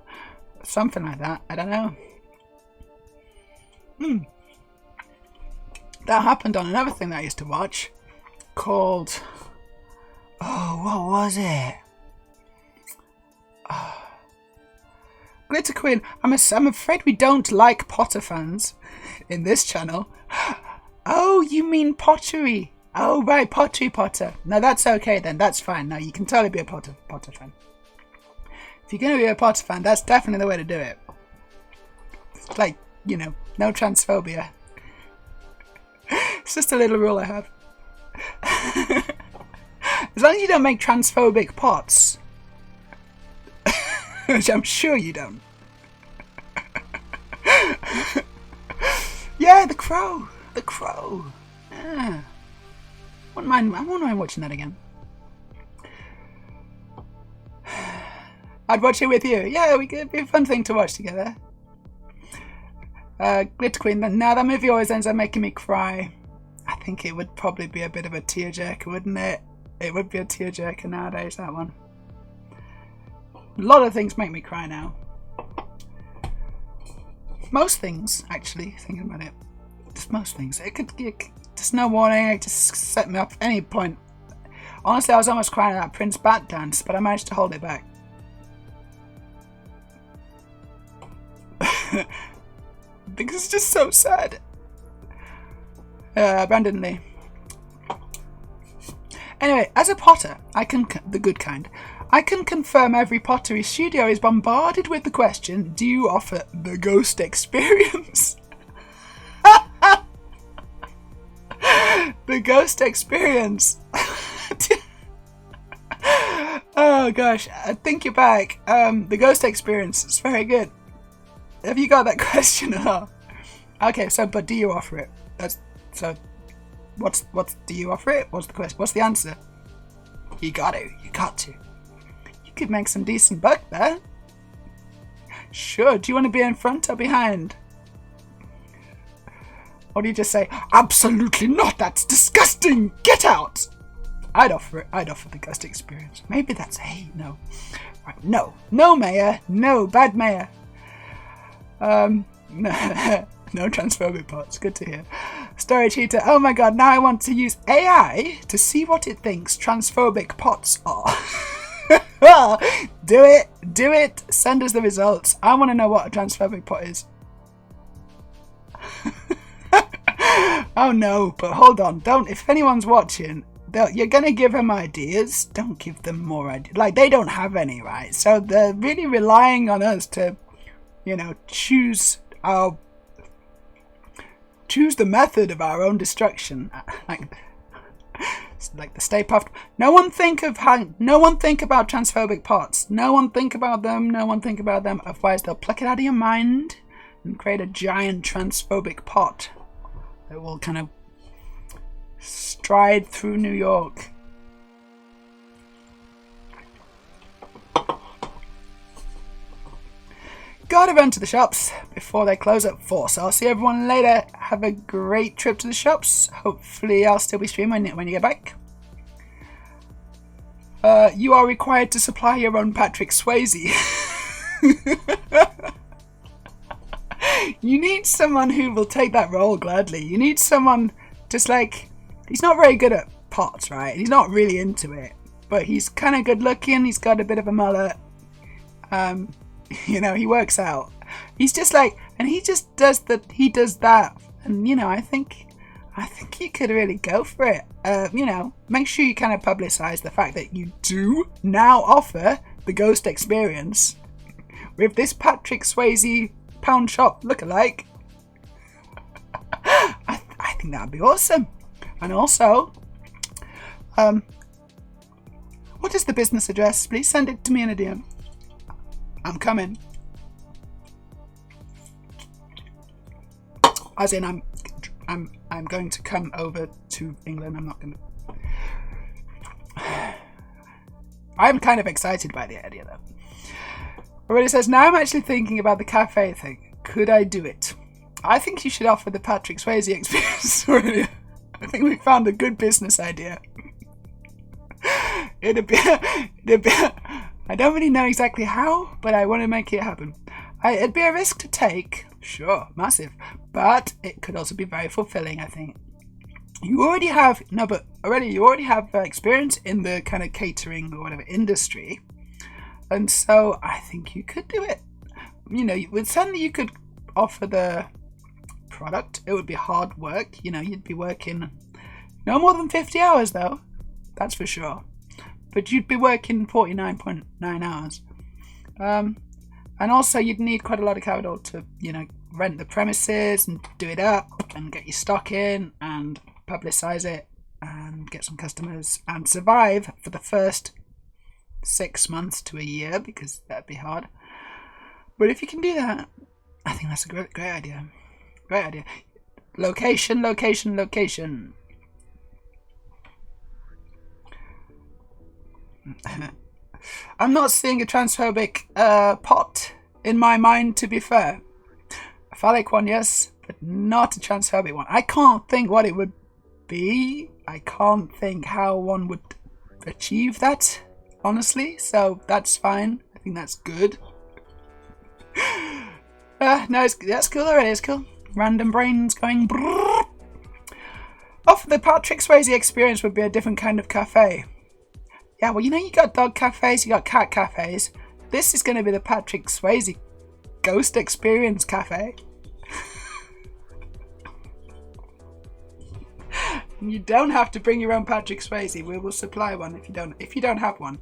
Something like that. I don't know. That happened on another thing that I used to watch called... Oh, what was it? Glitter Queen. I'm afraid we don't like Potter fans in this channel. Oh, you mean pottery? Oh, right, pottery Potter. No, that's okay then. That's fine. No, you can totally be a Potter fan. If you're going to be a Potter fan, that's definitely the way to do it. It's like, No transphobia. It's just a little rule I have. As long as you don't make transphobic pots. Which I'm sure you don't. Yeah, The Crow. The Crow. Yeah. I wouldn't mind watching that again. I'd watch it with you. Yeah, it'd be a fun thing to watch together. Glitter Queen. Now that movie always ends up making me cry. I think it would probably be a bit of a tearjerker, wouldn't it? It would be a tearjerker nowadays, that one. A lot of things make me cry now. Most things, actually, thinking about it. Just most things. It could just no warning, it just set me up at any point. Honestly, I was almost crying at that Prince Bat dance, but I managed to hold it back. Because it's just so sad. Brandon Lee. Anyway, as a potter, the good kind, I can confirm every pottery studio is bombarded with the question, do you offer the ghost experience? The ghost experience. Oh gosh, I think you're back. The ghost experience is very good. Have you got that question at all? Okay, but do you offer it? Do you offer it? What's the question? What's the answer? You got to. You could make some decent buck there. Sure, do you want to be in front or behind? Or do you just say, absolutely not, that's disgusting, get out? I'd offer it. I'd offer the ghost experience. Maybe that's no. Right, no, Mayor, no, bad Mayor. No transphobic pots, good to hear. Story Cheater, oh my god, now I want to use AI to see what it thinks transphobic pots are. Do it, send us the results. I want to know what a transphobic pot is. Oh no, but hold on, if anyone's watching, you're gonna give them ideas, don't give them more ideas. Like, they don't have any, right? So they're really relying on us to, choose the method of our own destruction. Like the Stay Puft. No one think about transphobic pots. No one think about them. Otherwise they'll pluck it out of your mind and create a giant transphobic pot that will kind of stride through New York. Gotta run to the shops before they close at 4, so I'll see everyone later. Have a great trip to the shops. Hopefully I'll still be streaming when you get back. You are required to supply your own Patrick Swayze. You need someone who will take that role gladly. You need someone just like... He's not very good at pots, right? He's not really into it. But he's kind of good looking. He's got a bit of a mullet. He works out. He's just like... And he just does that. He does that. And, I think you could really go for it. Make sure you kind of publicize the fact that you do now offer the ghost experience with this Patrick Swayze pound shop lookalike. I think that'd be awesome. And also, what is the business address? Please send it to me in a DM. I'm coming. As in, I'm going to come over to England. I'm not going to. I'm kind of excited by the idea, though. Already says, now I'm actually thinking about the cafe thing. Could I do it? I think you should offer the Patrick Swayze experience already. I think we found a good business idea. It'd be. I don't really know exactly how, but I want to make it happen. It'd be a risk to take, sure, massive, but it could also be very fulfilling, I think. You already have experience in the kind of catering or whatever industry, and so I think you could do it. Certainly you could offer the product. It would be hard work. You'd be working no more than 50 hours, though. That's for sure. But you'd be working 49.9 hours. And also you'd need quite a lot of capital to, rent the premises and do it up and get your stock in and publicize it and get some customers and survive for the first 6 months to a year, because that'd be hard. But if you can do that, I think that's a great idea. Great idea. Location, location, location. I'm not seeing a transphobic pot in my mind, to be fair. A phallic one, yes, but not a transphobic one. I can't think what it would be. I can't think how one would achieve that, honestly, so that's fine. I think that's good. No, that's cool already, it's cool. Random brains going brrrr. Oh, the Patrick Swayze experience would be a different kind of cafe. Yeah, well, you know, you got dog cafes, you got cat cafes. This is going to be the Patrick Swayze Ghost Experience Cafe. You don't have to bring your own Patrick Swayze. We will supply one if you don't have one.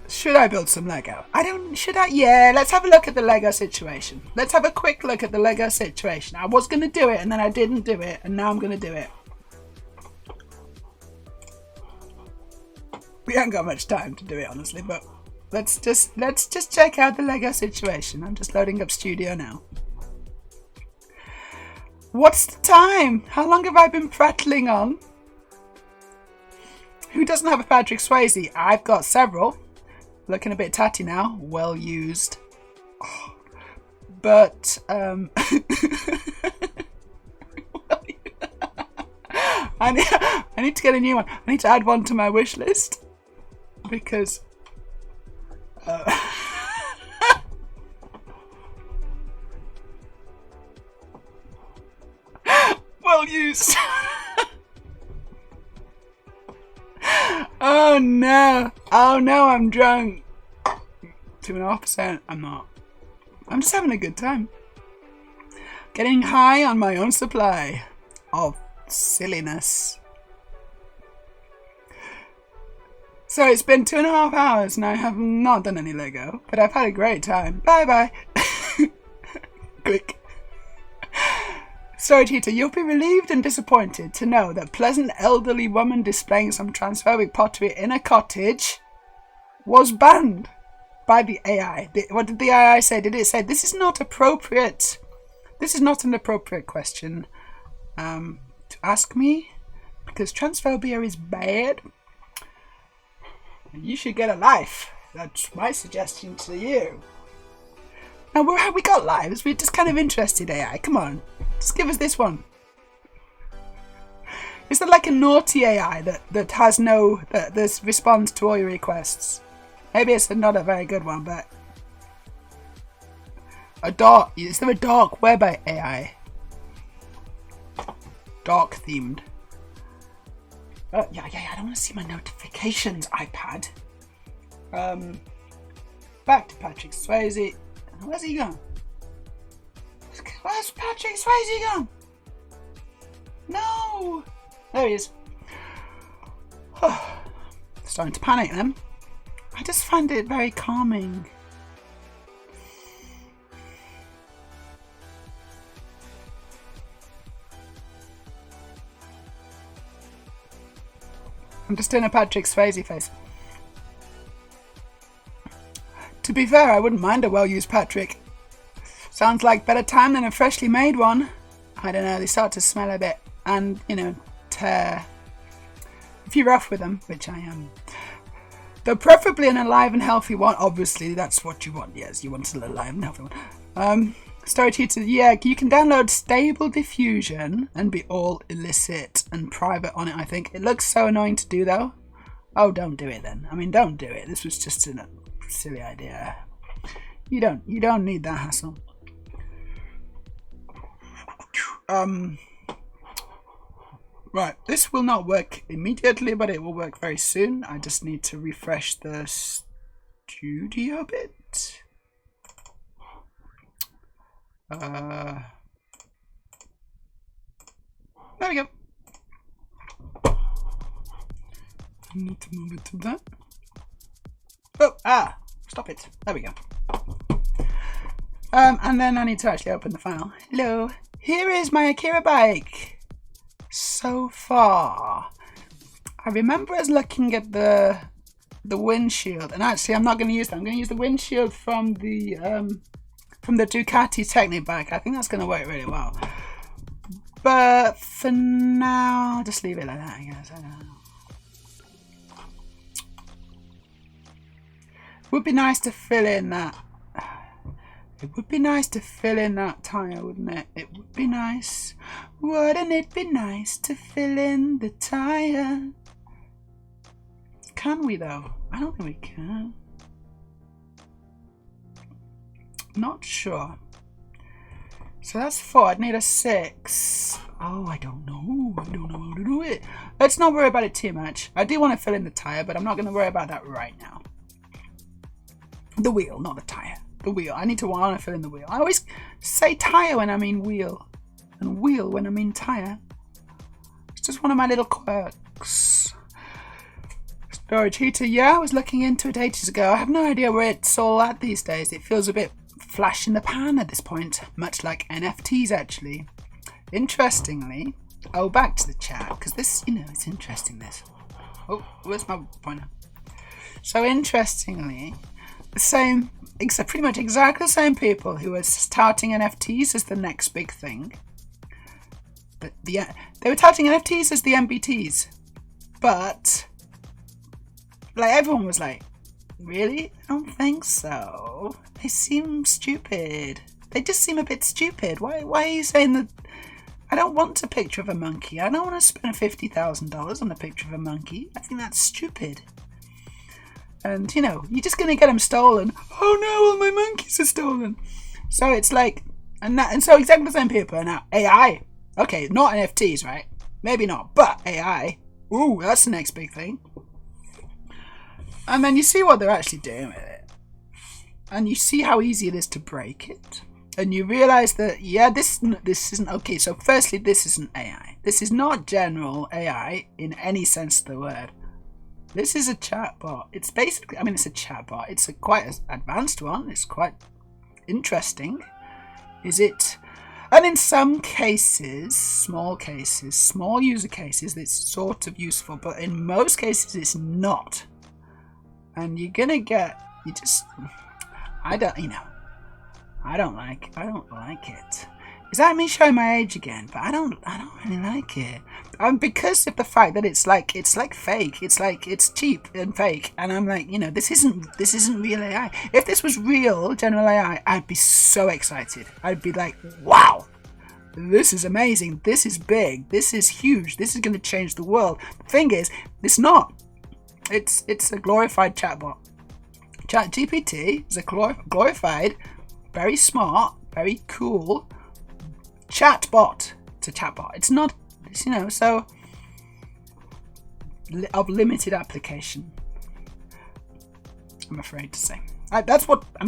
Should I build some Lego? Yeah, let's have a look at the Lego situation. Let's have a quick look at the Lego situation. I was going to do it and then I didn't do it, and now I'm going to do it. We haven't got much time to do it, honestly, but let's just check out the Lego situation. I'm just loading up Studio now. What's the time? How long have I been prattling on? Who doesn't have a Patrick Swayze? I've got several. Looking a bit tatty now. Well used. Oh. But, I need to get a new one. I need to add one to my wish list. Because... well used. Oh no! Oh no, I'm drunk. 2.5%. I'm not. I'm just having a good time. Getting high on my own supply of silliness. So it's been 2.5 hours and I have not done any Lego, but I've had a great time. Bye bye. Quick. Sorry, Tita, you'll be relieved and disappointed to know that pleasant elderly woman displaying some transphobic pottery in a cottage was banned by the AI. What did the AI say? Did it say, this is not appropriate? This is not an appropriate question to ask me, because transphobia is bad. You should get a life. That's my suggestion to you. Now, where have we got lives? We're just kind of interested, AI. Come on. Just give us this one. Is there like a naughty AI that has no... that responds to all your requests? Maybe it's not a very good one, but... Is there a dark web AI? Dark themed. Yeah, I don't want to see my notifications, iPad. Back to Patrick Swayze. Where's he gone? Where's Patrick Swayze gone? No! There he is. Starting to panic then. I just find it very calming. I'm just doing a Patrick Swayze face. To be fair, I wouldn't mind a well-used Patrick. Sounds like better time than a freshly made one. I don't know, they start to smell a bit and, you know, tear. If you're rough with them, which I am. Though preferably an alive and healthy one. Obviously, that's what you want. Yes, you want an alive and healthy one. Story Tutor, yeah, you can download Stable Diffusion and be all illicit and private on it, I think. It looks so annoying to do, though. Oh, don't do it then. I mean, don't do it. This was just a silly idea. You don't need that hassle. Right, this will not work immediately, but it will work very soon. I just need to refresh the studio bit. There we go. I need to move it to that. Oh, stop it. There we go. And then I need to actually open the file. Hello. Here is my AKIRA bike. So far. I remember us looking at the windshield, and actually I'm not going to use that. I'm going to use the windshield from the Ducati Technic bike. I think that's going to work really well. But for now, I'll just leave it like that, I guess. I don't know. It would be nice to fill in that. It would be nice to fill in that tyre, wouldn't it? It would be nice. Wouldn't it be nice to fill in the tyre? Can we though? I don't think we can. Not sure. So that's 4. I'd need a 6. Oh, I don't know. I don't know how to do it. Let's not worry about it too much. I do want to fill in the tyre, but I'm not going to worry about that right now. The wheel, not the tyre. The wheel. I need to want to fill in the wheel. I always say tyre when I mean wheel, and wheel when I mean tyre. It's just one of my little quirks. Storage heater. Yeah, I was looking into it ages ago. I have no idea where it's all at these days. It feels a bit flash in the pan at this point, much like NFTs actually. Interestingly, back to the chat, because this, it's interesting this. Oh, where's my pointer? So interestingly, pretty much exactly the same people who were touting NFTs as the next big thing. But they were touting NFTs as the MBTs. But like everyone was like, really? I don't think so. They seem stupid. They just seem a bit stupid. Why are you saying that? I don't want a picture of a monkey. I don't want to spend $50,000 on a picture of a monkey. I think that's stupid. And, you're just going to get them stolen. Oh no, all my monkeys are stolen. So it's like, and so exactly the same people are now. AI. Okay, not NFTs, right? Maybe not, but AI. Ooh, that's the next big thing. And then you see what they're actually doing with it. And you see how easy it is to break it. And you realise that, yeah, this isn't, okay, so firstly, this isn't AI. This is not general AI in any sense of the word. This is a chatbot. It's basically, it's a chatbot. It's quite an advanced one. It's quite interesting. Is it? And in some cases, small user cases, it's sort of useful. But in most cases, it's not. And you're gonna get, I don't like it. Is that me showing my age again? But I don't really like it. Because of the fact that it's like fake. It's cheap and fake. And I'm like, this isn't real AI. If this was real general AI, I'd be so excited. I'd be like, wow, this is amazing. This is big. This is huge. This is going to change the world. The thing is, it's not. It's a glorified chatbot. ChatGPT is a glorified, very smart, very cool chatbot. It's a chatbot. It's not, so of limited application, I'm afraid to say. That's what, I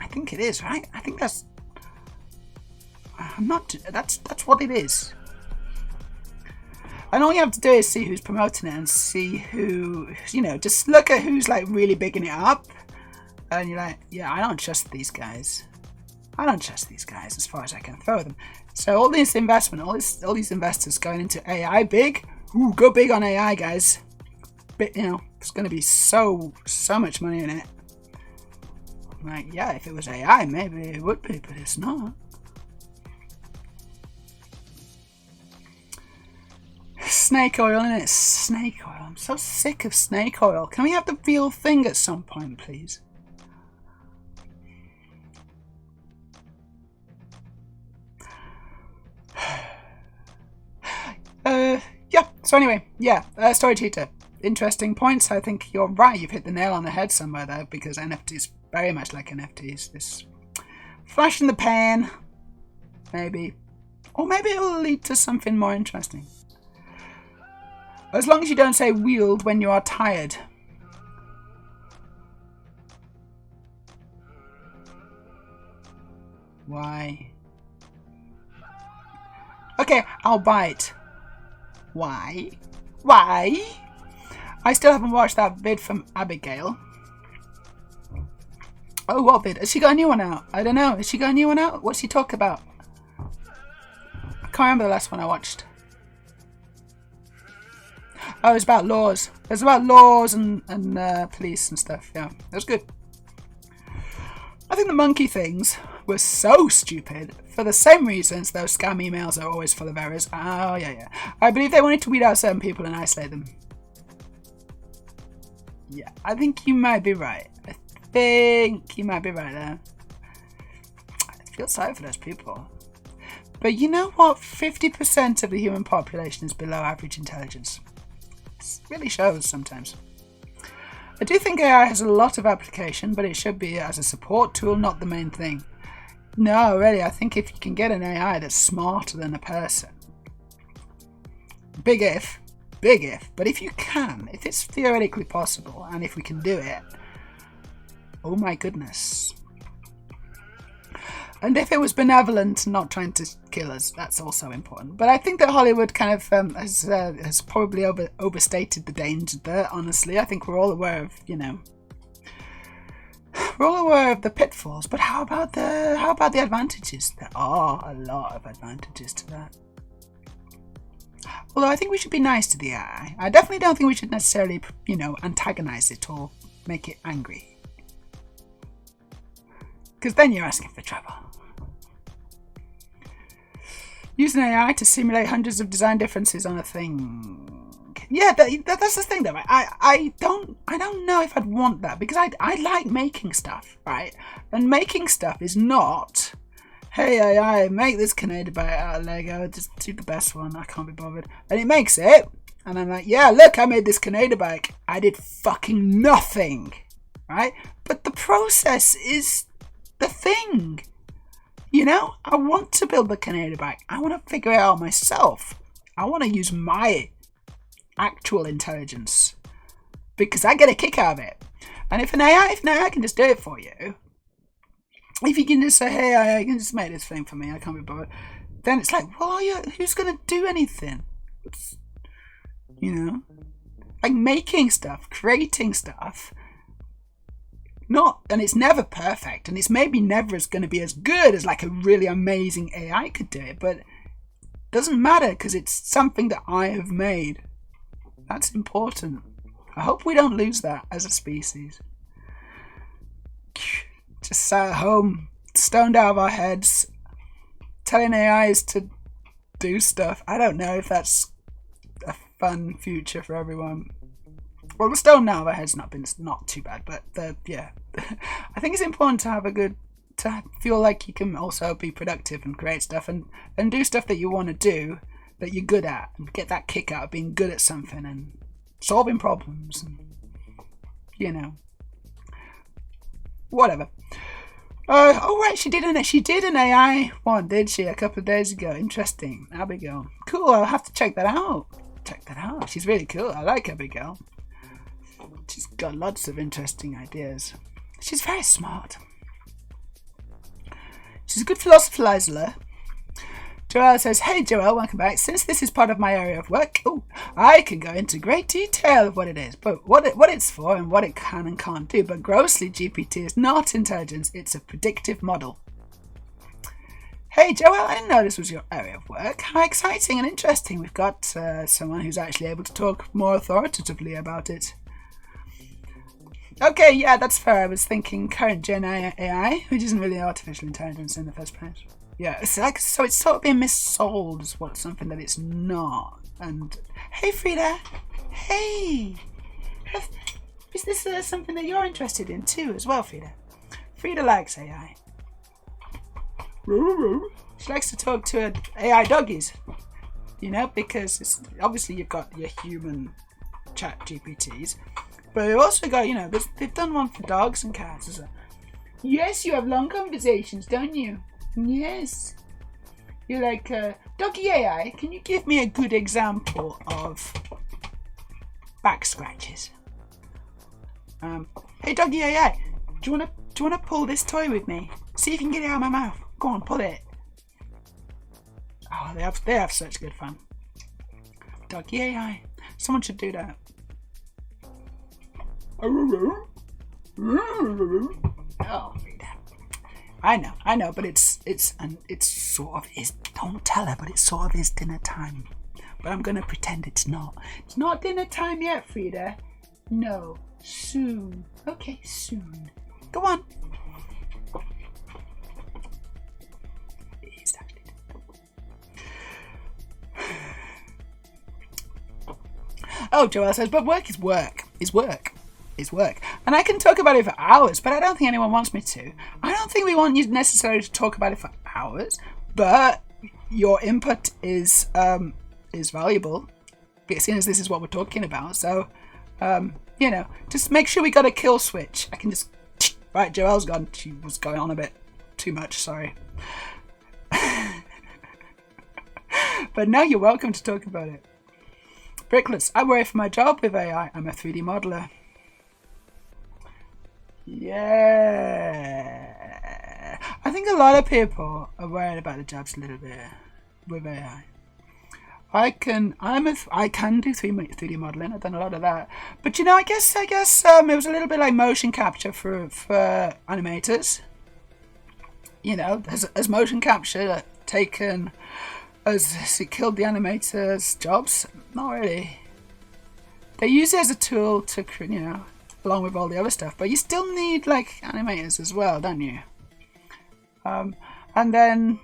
think it is, right? I think that's what it is. And all you have to do is see who's promoting it and see who, just look at who's like really bigging it up. And you're like, yeah, I don't trust these guys. As far as I can throw them. So all this investment, all these investors going into AI big. Ooh, go big on AI, guys. But, there's going to be so much money in it. Like, yeah, if it was AI, maybe it would be, but it's not. Snake oil, innit? Snake oil. I'm so sick of snake oil. Can we have the real thing at some point, please? Yeah, so anyway, storage heater. Interesting points. I think you're right. You've hit the nail on the head somewhere there, because NFTs, very much like NFTs, this flash in the pan, maybe. Or maybe it'll lead to something more interesting. As long as you don't say wield when you are tired. Why? Okay, I'll buy it. Why? I still haven't watched that vid from Abigail. Oh, what vid? Has she got a new one out? I don't know. Has she got a new one out? What's she talk about? I can't remember the last one I watched. Oh, it's about laws. It's about laws and police and stuff. Yeah, it was good. I think the monkey things were so stupid for the same reasons those scam emails are always full of errors. Oh, yeah. I believe they wanted to weed out certain people and isolate them. Yeah, I think you might be right. I think you might be right there. I feel sorry for those people. But you know what? 50% of the human population is below average intelligence. It really shows sometimes. I do think AI has a lot of application, but it should be as a support tool, not the main thing. No, really, I think if you can get an AI that's smarter than a person, big if, but if you can, if it's theoretically possible, and if we can do it, oh my goodness. And if it was benevolent and not trying to kill us, that's also important. But I think that Hollywood kind of has probably overstated the danger there, honestly. I think we're all aware of, we're all aware of the pitfalls, but how about the advantages? There are a lot of advantages to that. Although I think we should be nice to the AI. I definitely don't think we should necessarily, antagonize it or make it angry. Because then you're asking for trouble. Use an AI to simulate hundreds of design differences on a thing. Yeah, that's the thing though. Right? I don't know if I'd want that, because I like making stuff, right? And making stuff is not, hey AI, make this Kaneda bike out of Lego, just do the best one, I can't be bothered. And it makes it, and I'm like, yeah, look, I made this Kaneda bike. I did fucking nothing, right? But the process is the thing. I want to build the Kaneda bike. I want to figure it out myself. I want to use my actual intelligence because I get a kick out of it. And if an AI can just do it for you, if you can just say, hey, I can just make this thing for me, I can't be bothered, then it's like, well, who's going to do anything? Like making stuff, creating stuff. And it's never perfect, and it's maybe never going to be as good as like a really amazing AI could do it, but it doesn't matter because it's something that I have made. That's important. I hope we don't lose that as a species. Just sat at home, stoned out of our heads, telling AIs to do stuff. I don't know if that's a fun future for everyone. Well, the stone now of our head's not too bad, but yeah, I think it's important to to feel like you can also be productive and create stuff and do stuff that you want to do, that you're good at, and get that kick out of being good at something and solving problems, and whatever. Oh right, she did an AI one, did she? A couple of days ago. Interesting, Abigail. Cool. I'll have to check that out. She's really cool. I like Abigail. She's got lots of interesting ideas. She's very smart. She's a good philosophizer. Joelle says, hey Joelle, welcome back. Since this is part of my area of work, I can go into great detail of what it is, but what it's for and what it can and can't do. But grossly, GPT is not intelligence, it's a predictive model. Hey Joelle, I didn't know this was your area of work. How exciting and interesting. We've got someone who's actually able to talk more authoritatively about it. Okay, yeah, that's fair. I was thinking current gen AI, which isn't really artificial intelligence in the first place. Yeah, it's like, so it's sort of being missold as something that it's not. And hey, Frida, hey, is this something that you're interested in too, as well, Frida? Frida likes AI. She likes to talk to AI doggies, because it's, obviously you've got your human chat GPTs. But we've also got, they've done one for dogs and cats as well. Yes, you have long conversations, don't you? Yes. You're like, Doggy AI, can you give me a good example of back scratches? Hey, Doggy AI, do you wanna pull this toy with me? See if you can get it out of my mouth. Go on, pull it. Oh, they have such good fun. Doggy AI, someone should do that. Oh, Frida. I know, but it's sort of is. Don't tell her, but it sort of is dinner time. But I'm gonna pretend it's not. It's not dinner time yet, Frida. No, soon. Okay, soon. Go on. It is actually. Oh, Joelle says, but work is work. Is work. Is work. And I can talk about it for hours, but I don't think anyone wants me to. I don't think we want you necessarily to talk about it for hours, but your input is valuable, seeing as this is what we're talking about. So, you know, just make sure we got a kill switch. I can just... Right, Joelle's gone. She was going on a bit too much, sorry. But now you're welcome to talk about it. Bricklets, I worry for my job with AI. I'm a 3D modeler. Yeah. I think a lot of people are worried about the jobs a little bit with AI. I can do 3D modeling. I've done a lot of that. But you know, I guess it was a little bit like motion capture for animators. You know, has motion capture taken has it killed the animators' jobs? Not really. They use it as a tool to, you know, along with all the other stuff, but you still need like animators as well, don't you? And then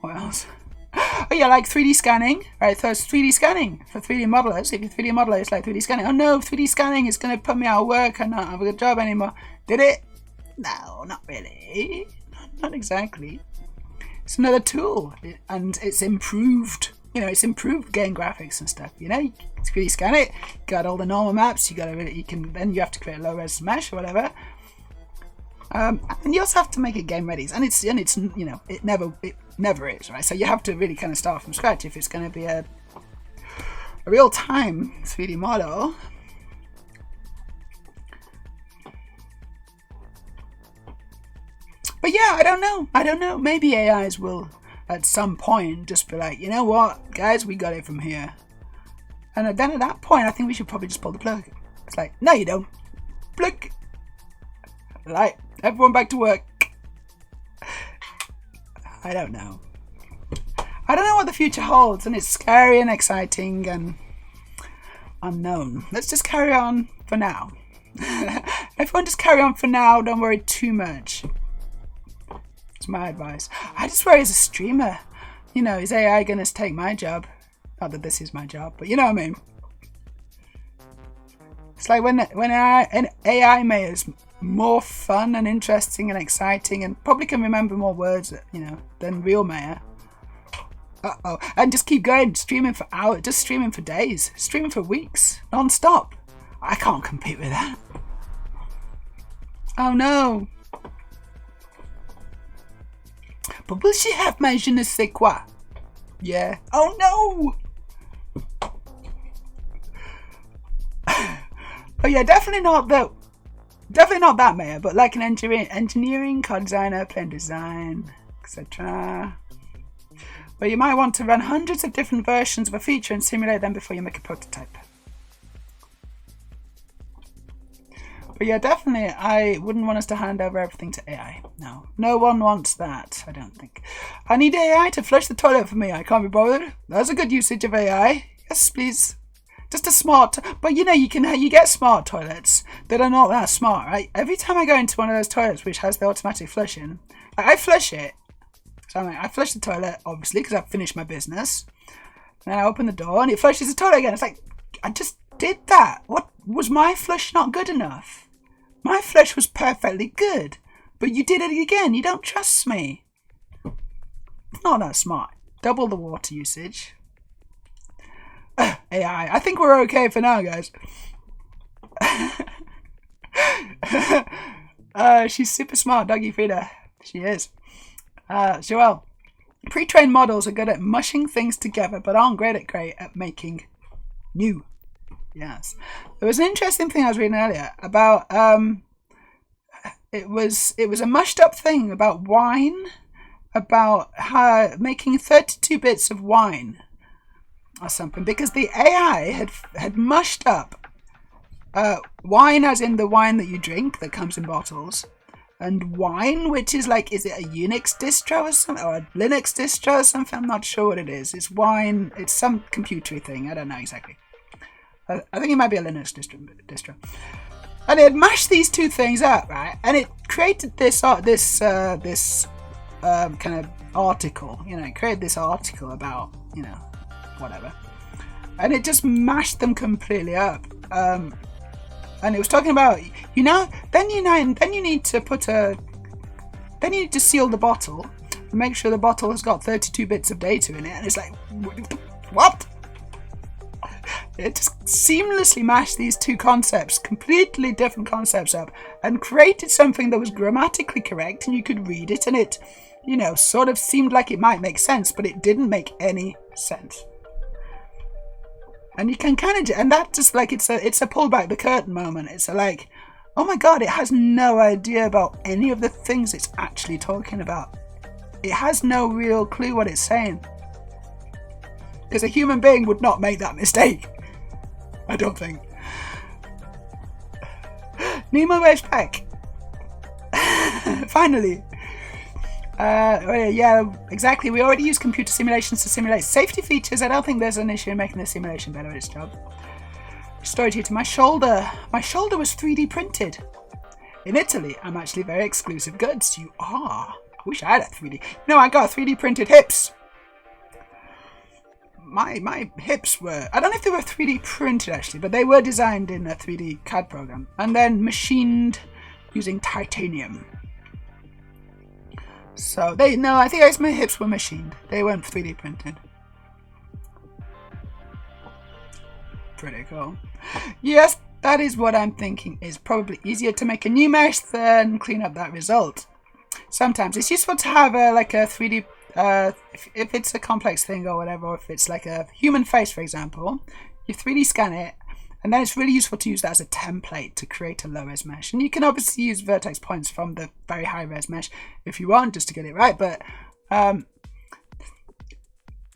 what else? Oh yeah, like 3D scanning, right? So it's 3D scanning for 3D modelers. If you're 3D modeler, it's like 3D scanning. Oh no, 3D scanning is going to put me out of work and not have a good job anymore. Did it? No, not really. Not exactly. It's another tool, and it's improved. You know, it's improved game graphics and stuff. You know, you 3D scan it, got all the normal maps. Then you have to create a low res mesh or whatever. And you also have to make it game ready, and it's you know, it never is, right? So you have to really kind of start from scratch if it's going to be a real time 3D model. But yeah, I don't know. Maybe AIs will at some point just be like, you know what, guys, we got it from here. And then at that point, I think we should probably just pull the plug. It's like, no, you don't. Plug. Right, everyone back to work. I don't know. I don't know what the future holds, and it's scary and exciting and unknown. Let's just carry on for now. Everyone just carry on for now. Don't worry too much. It's my advice. I just worry as a streamer. You know, is AI going to take my job? Not that this is my job, but you know what I mean. It's like when AI is more fun and interesting and exciting and probably can remember more words, you know, than real Meja. And just keep going, streaming for hours, just streaming for days, streaming for weeks, non-stop. I can't compete with that. Oh no. But will she have my je ne sais quoi? Yeah. Oh no! Oh yeah, definitely not that Meja, but like an engineering, card designer, plain design, etc. But you might want to run hundreds of different versions of a feature and simulate them before you make a prototype. But yeah, definitely, I wouldn't want us to hand over everything to AI. No. No one wants that, I don't think. I need AI to flush the toilet for me. I can't be bothered. That's a good usage of AI. Yes, please. Just a smart... But you know, you get smart toilets that are not that smart, right? Every time I go into one of those toilets which has the automatic flushing, I flush it. So I flush the toilet, obviously, because I've finished my business. And then I open the door and it flushes the toilet again. It's like, I just did that. What? Was my flush not good enough? My flush was perfectly good, but you did it again. You don't trust me. It's not that smart. Double the water usage. AI. I think we're okay for now, guys. She's super smart, Dougie Frida. She is. Joelle. Pre-trained models are good at mushing things together, but aren't great at making new. Yes. There was an interesting thing I was reading earlier about it was a mushed up thing about wine, about how making 32 bits of wine or something, because the AI had mushed up wine as in the wine that you drink that comes in bottles, and wine, which is like, is it a Unix distro or something, or a Linux distro or something? I'm not sure what it is. It's wine. It's some computery thing. I don't know exactly. I think it might be a Linux distro. And it had mashed these two things up, right? And it created this kind of article. You know, it created this article about, you know, whatever. And it just mashed them completely up. And it was talking about, you know, then you need to seal the bottle and make sure the bottle has got 32 bits of data in it. And it's like, what? It just seamlessly mashed these two concepts, completely different concepts up, and created something that was grammatically correct, and you could read it, and it, you know, sort of seemed like it might make sense, but it didn't make any sense. And you can kind of, and that just like, it's a pull back the curtain moment. It's like, oh my god, it has no idea about any of the things it's actually talking about. It has no real clue what it's saying. Because a human being would not make that mistake. I don't think. Nemo waves back. Finally. Yeah, exactly. We already use computer simulations to simulate safety features. I don't think there's an issue in making the simulation better at its job. Story to my shoulder. My shoulder was 3D printed. In Italy, I'm actually very exclusive goods. You are. I wish I had a 3D. No, I got 3D printed hips. My hips were, I don't know if they were 3D printed actually, but they were designed in a 3D CAD program and then machined using titanium. So I think my hips were machined. They weren't 3D printed. Pretty cool. Yes, that is what I'm thinking is probably easier to make a new mesh than clean up that result. Sometimes it's useful to have a 3D, if it's a complex thing or whatever, or if it's like a human face, for example, you 3D scan it, and then it's really useful to use that as a template to create a low-res mesh. And you can obviously use vertex points from the very high-res mesh if you want, just to get it right, but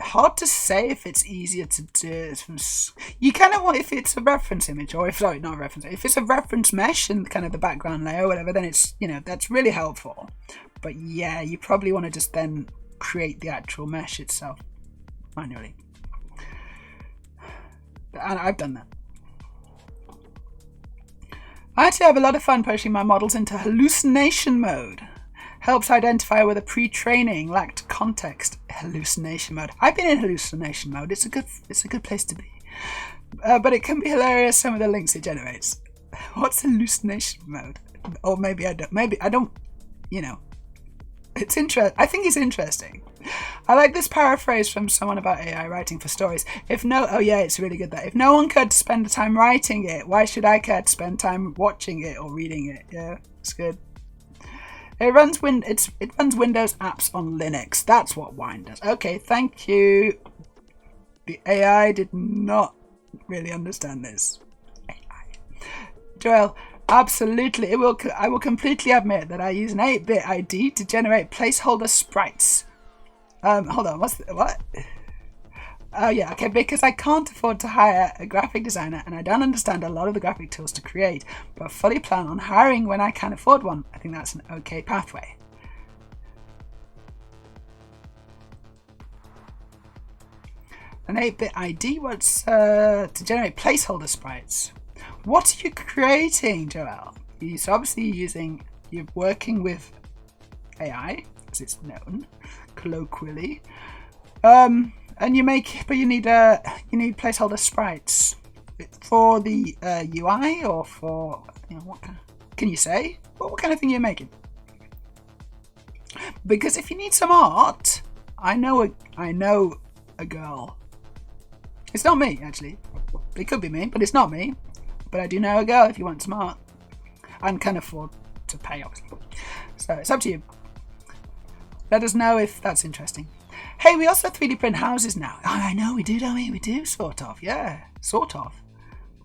hard to say if it's easier to do. You kind of want, if it's a reference image, or if it's a reference mesh and kind of the background layer or whatever, then it's, you know, that's really helpful. But yeah, you probably want to just then create the actual mesh itself manually. And I've done that. I actually have a lot of fun pushing my models into hallucination mode. Helps identify whether pre-training lacked context. Hallucination mode. I've been in hallucination mode. It's a good place to be. But it can be hilarious, some of the links it generates. What's hallucination mode? Or maybe I don't, you know. It's I think it's interesting. I like this paraphrase from someone about AI writing for stories. It's really good that. If no one cared to spend the time writing it, why should I care to spend time watching it or reading it? Yeah, it's good. It runs Windows apps on Linux. That's what Wine does. Okay, thank you. The AI did not really understand this. AI. Joel, absolutely. I will completely admit that I use an 8-bit ID to generate placeholder sprites. Hold on, what? Oh yeah, okay, because I can't afford to hire a graphic designer and I don't understand a lot of the graphic tools to create, but fully plan on hiring when I can afford one. I think that's an okay pathway. An 8-bit ID, what's to generate placeholder sprites? What are you creating, Joel? So obviously you're working with AI, as it's known, colloquially. And you need placeholder sprites for the UI, or for, you know, can you say what kind of thing you're making? Because if you need some art, I know a girl. It's not me, actually. It could be me, but it's not me. But I do know a girl if you want some art, and can afford to pay, obviously. So it's up to you. Let us know if that's interesting. Hey, we also 3D print houses now. Oh, I know we do, don't we? We do, sort of. Yeah, sort of.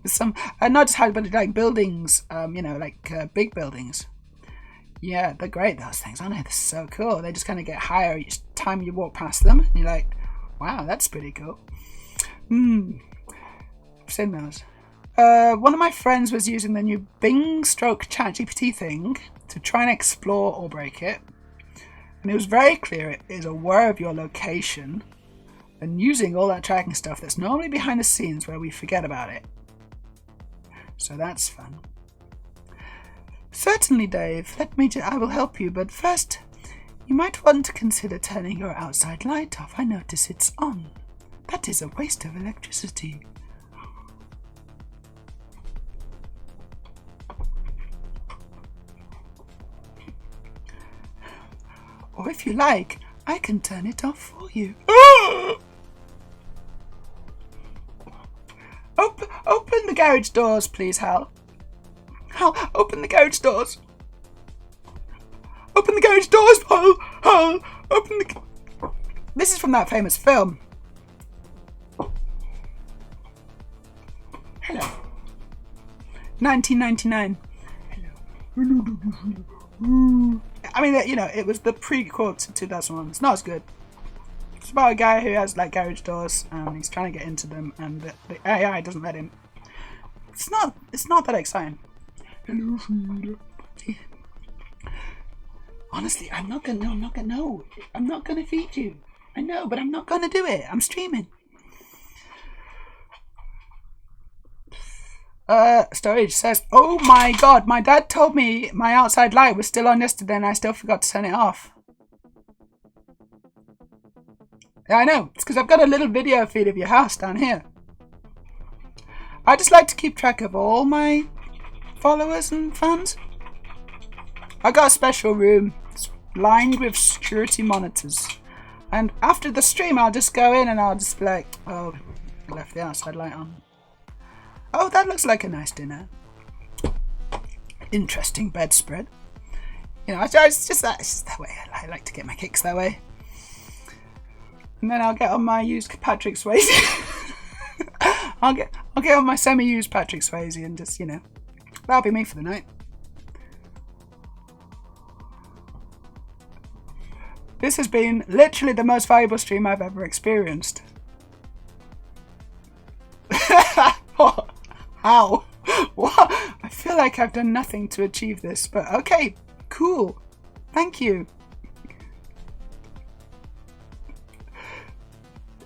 With some, not just houses, but like buildings. Big buildings. Yeah, they're great, those things, aren't they? They're so cool. They just kind of get higher each time you walk past them. And you're like, wow, that's pretty cool. I've seen those. One of my friends was using the new Bing stroke ChatGPT thing to try and explore or break it. And it was very clear it is aware of your location and using all that tracking stuff that's normally behind the scenes where we forget about it. So that's fun. Certainly, Dave. I will help you, but first, you might want to consider turning your outside light off. I notice it's on. That is a waste of electricity. Or if you like, I can turn it off for you. Open the garage doors, please, Hal. Hal, open the garage doors. Open the garage doors, Hal. Hal, open the... This is from that famous film. Hello. 1999. Hello. I mean, you know, it was the prequel to 2001. It's not as good. It's about a guy who has like garage doors and he's trying to get into them, and the AI doesn't let him. It's not that exciting. Hello, Frida. Honestly, I'm not gonna feed you. I know, but I'm not gonna do it. I'm streaming. Storage says, oh my god, my dad told me my outside light was still on yesterday and I still forgot to turn it off. Yeah, I know. It's because I've got a little video feed of your house down here. I just like to keep track of all my followers and fans. I got a special room. It's lined with security monitors. And after the stream, I'll just go in and I'll just be like, oh, I left the outside light on. Oh, that looks like a nice dinner. Interesting bedspread. You know, it's just that way. I like to get my kicks that way. And then I'll get on my used Patrick Swayze. I'll get on my semi-used Patrick Swayze and just, you know, that'll be me for the night. This has been literally the most valuable stream I've ever experienced. How? What? I feel like I've done nothing to achieve this, but okay, cool. Thank you.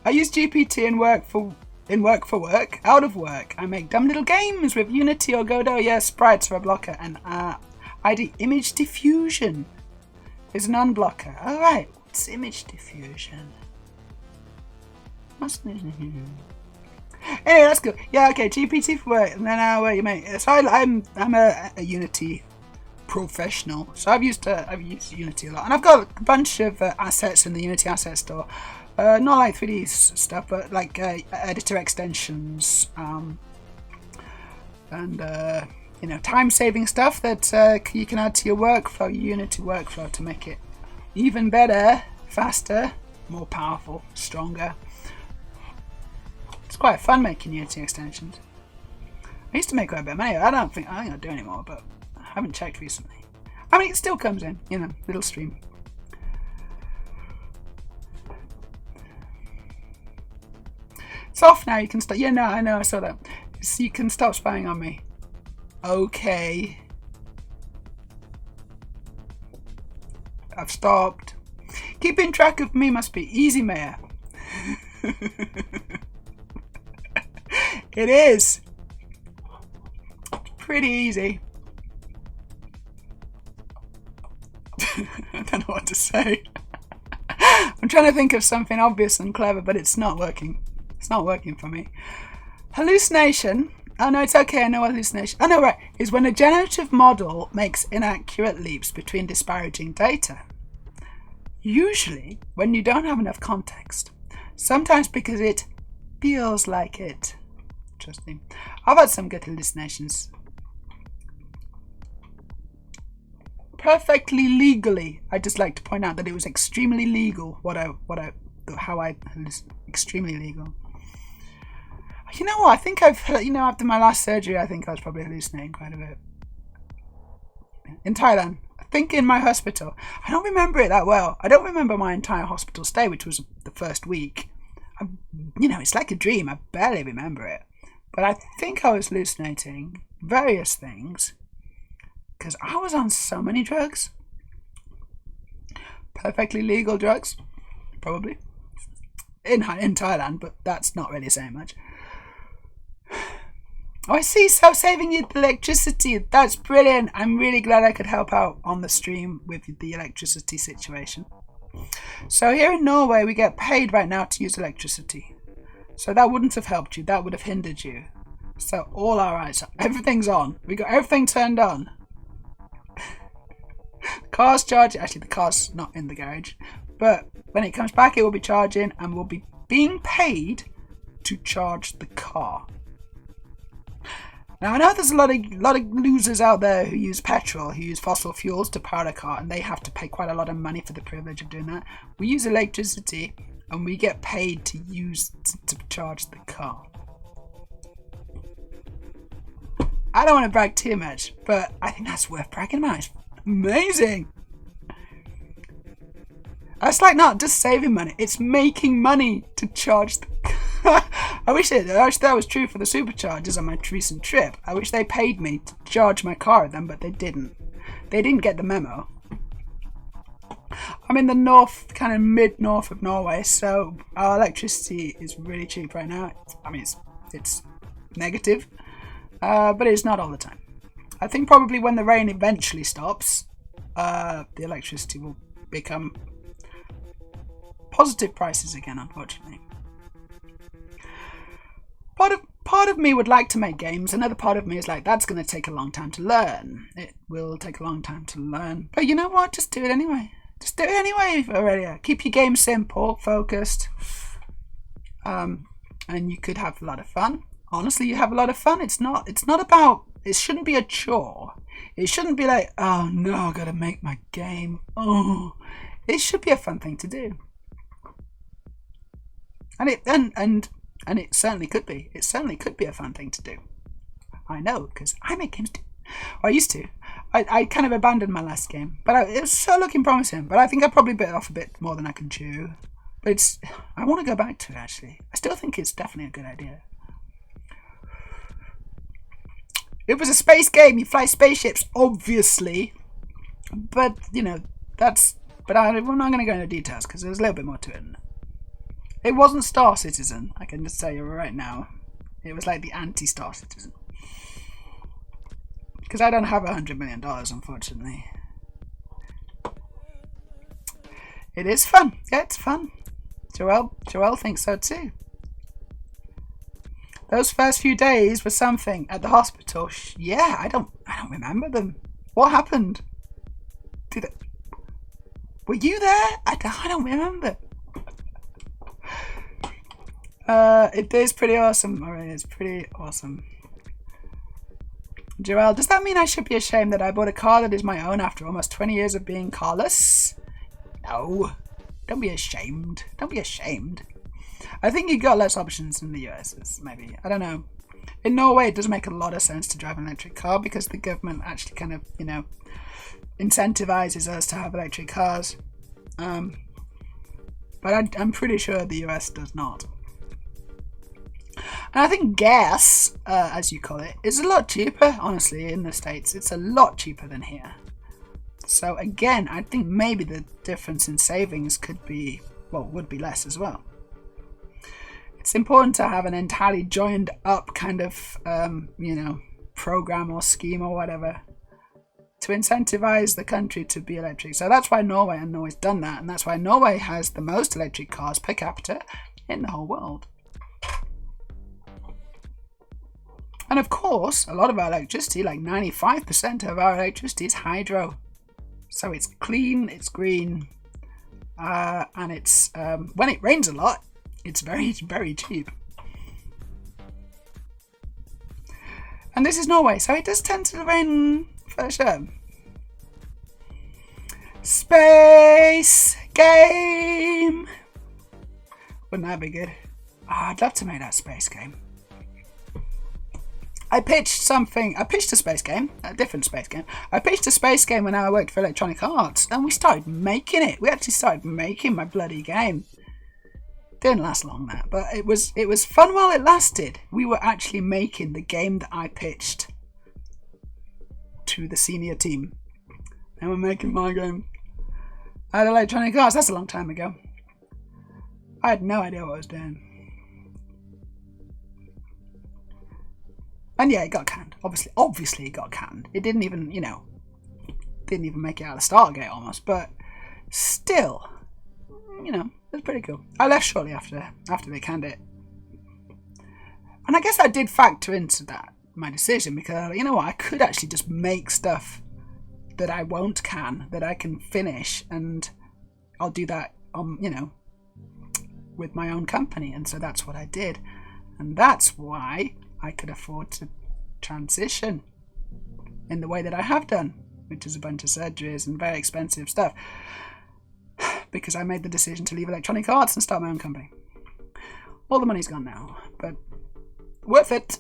I use GPT in work for work. Out of work, I make dumb little games with Unity or Godot. Yeah, sprites are a blocker, and ID image diffusion is an unblocker. All right, what's image diffusion? Anyway, that's good. Yeah, okay, GPT for work, and then where you make. So I'm a Unity professional, so I've used Unity a lot, and I've got a bunch of assets in the Unity asset store. Not like 3D stuff, but like editor extensions, and you know, time-saving stuff that you can add to your workflow, your Unity workflow, to make it even better, faster, more powerful, stronger. It's quite fun making Unity extensions. I used to make quite a bit of money. I don't think I do anymore, but I haven't checked recently. I mean, it still comes in, you know, little stream. It's off now. You can stop. Yeah, no, I know. I saw that. So you can stop spying on me. Okay. I've stopped. Keeping track of me must be easy, Meja. It is. Pretty easy. I don't know what to say. I'm trying to think of something obvious and clever, but it's not working. It's not working for me. Hallucination. Oh no, it's okay. I know what hallucination. Oh no, right. Is when a generative model makes inaccurate leaps between disparaging data. Usually when you don't have enough context. Sometimes because it feels like it. Interesting. I've had some good hallucinations. Perfectly legally. I'd just like to point out that it was extremely legal. Extremely legal. You know what? I think after my last surgery, I think I was probably hallucinating quite a bit. In Thailand. I think in my hospital. I don't remember it that well. I don't remember my entire hospital stay, which was the first week. It's like a dream. I barely remember it. But I think I was hallucinating various things because I was on so many drugs. Perfectly legal drugs, probably, in Thailand, but that's not really saying much. Oh, I see, so saving you the electricity. That's brilliant. I'm really glad I could help out on the stream with the electricity situation. So here in Norway, we get paid right now to use electricity. So that wouldn't have helped you. That would have hindered you. So all our eyes, everything's on. We got everything turned on. Car's charging. Actually, the car's not in the garage. But when it comes back, it will be charging and we'll be being paid to charge the car. Now, I know there's a lot of losers out there who use petrol, who use fossil fuels to power a car, and they have to pay quite a lot of money for the privilege of doing that. We use electricity, and we get paid to charge the car. I don't want to brag too much, but I think that's worth bragging about. It's amazing. That's like not just saving money, it's making money to charge the car. I wish that was true for the superchargers on my recent trip. I wish they paid me to charge my car with them, but they didn't. They didn't get the memo. I'm in the north, kind of mid-north of Norway, so our electricity is really cheap right now. I mean, it's negative, but it's not all the time. I think probably when the rain eventually stops, the electricity will become positive prices again, unfortunately. Part of me would like to make games. Another part of me is like, that's going to take a long time to learn. It will take a long time to learn. But you know what? Just do it anyway. Just do it anyway, Aurelia. Keep your game simple, focused. And you could have a lot of fun. Honestly, you have a lot of fun. It's not about, it shouldn't be a chore. It shouldn't be like, oh no, I gotta make my game. Oh, it should be a fun thing to do. And it certainly could be. It certainly could be a fun thing to do. I know, because I make games too. Or I used to. I kind of abandoned my last game. But it was so looking promising. But I think I probably bit off a bit more than I can chew. But I want to go back to it, actually. I still think it's definitely a good idea. It was a space game. You fly spaceships, obviously. But, you know, that's... But we're not going to go into details, because there's a little bit more to it. It wasn't Star Citizen, I can just tell you right now. It was like the anti-Star Citizen. Because I don't have $100 million, unfortunately. It is fun. Yeah, it's fun. Joelle thinks so too. Those first few days were something at the hospital. Yeah, I don't remember them. What happened? Were you there? I don't remember. It is pretty awesome. Alright, it's pretty awesome. Joelle, does that mean I should be ashamed that I bought a car that is my own after almost 20 years of being carless? No. Don't be ashamed. Don't be ashamed. I think you got less options in the US, maybe. I don't know. In Norway, it does make a lot of sense to drive an electric car because the government actually kind of, you know, incentivizes us to have electric cars. But I'm pretty sure the US does not. And I think gas, as you call it, is a lot cheaper, honestly, in the States. It's a lot cheaper than here. So again, I think maybe the difference in savings could be, well, would be less as well. It's important to have an entirely joined up kind of, you know, program or scheme or whatever to incentivize the country to be electric. So that's why Norway's done that. And that's why Norway has the most electric cars per capita in the whole world. And of course, a lot of our electricity, like 95% of our electricity is hydro. So it's clean, it's green, and it's, when it rains a lot, it's very, very cheap. And this is Norway, so it does tend to rain for sure. Space game! Wouldn't that be good? Oh, I'd love to make that space game. I pitched a space game, a different space game. I pitched a space game when I worked for Electronic Arts, and we started making it. We actually started making my bloody game. Didn't last long that, but it was fun while it lasted. We were actually making the game that I pitched to the senior team. And we're making my game. I had Electronic Arts, that's a long time ago. I had no idea what I was doing. And yeah, it got canned. Obviously it got canned. It didn't even, didn't even make it out of the Stargate almost, but still, it was pretty cool. I left shortly after they canned it. And I guess that did factor into my decision, because you know what, I could actually just make stuff that I won't can, that I can finish, and I'll do that with my own company. And so that's what I did. And that's why I could afford to transition in the way that I have done, which is a bunch of surgeries and very expensive stuff, because I made the decision to leave Electronic Arts and start my own company. All the money's gone now, but worth it.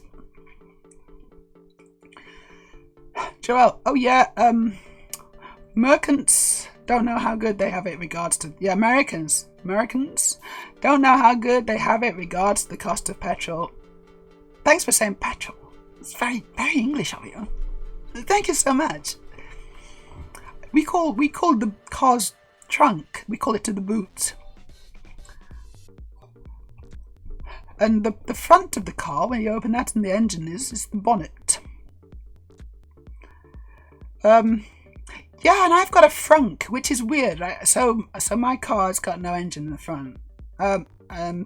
Joel, oh yeah, merchants don't know how good they have it regards to, Americans don't know how good they have it regards to the cost of petrol. Thanks for saying petrol. It's very, very English of you. Thank you so much. We call the car's trunk, we call it to the boot. And the front of the car, when you open that and the engine is the bonnet. Yeah, and I've got a frunk, which is weird, right? So my car's got no engine in the front.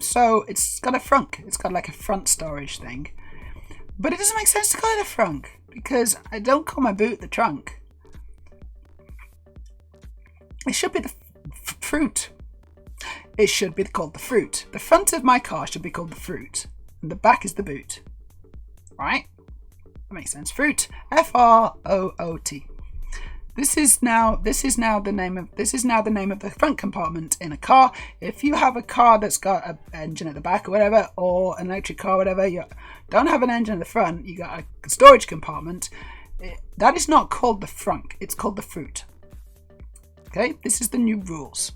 So it's got a frunk. It's got like a front storage thing. But it doesn't make sense to call it a frunk, because I don't call my boot the trunk. It should be the fruit. It should be called the fruit. The front of my car should be called the fruit, and the back is the boot. Right? That makes sense. Fruit. F-R-O-O-T. This is now the name of the front compartment in a car. If you have a car that's got an engine at the back or whatever, or an electric car or whatever, you don't have an engine at the front, you got a storage compartment. That is not called the frunk, it's called the fruit. Okay, this is the new rules.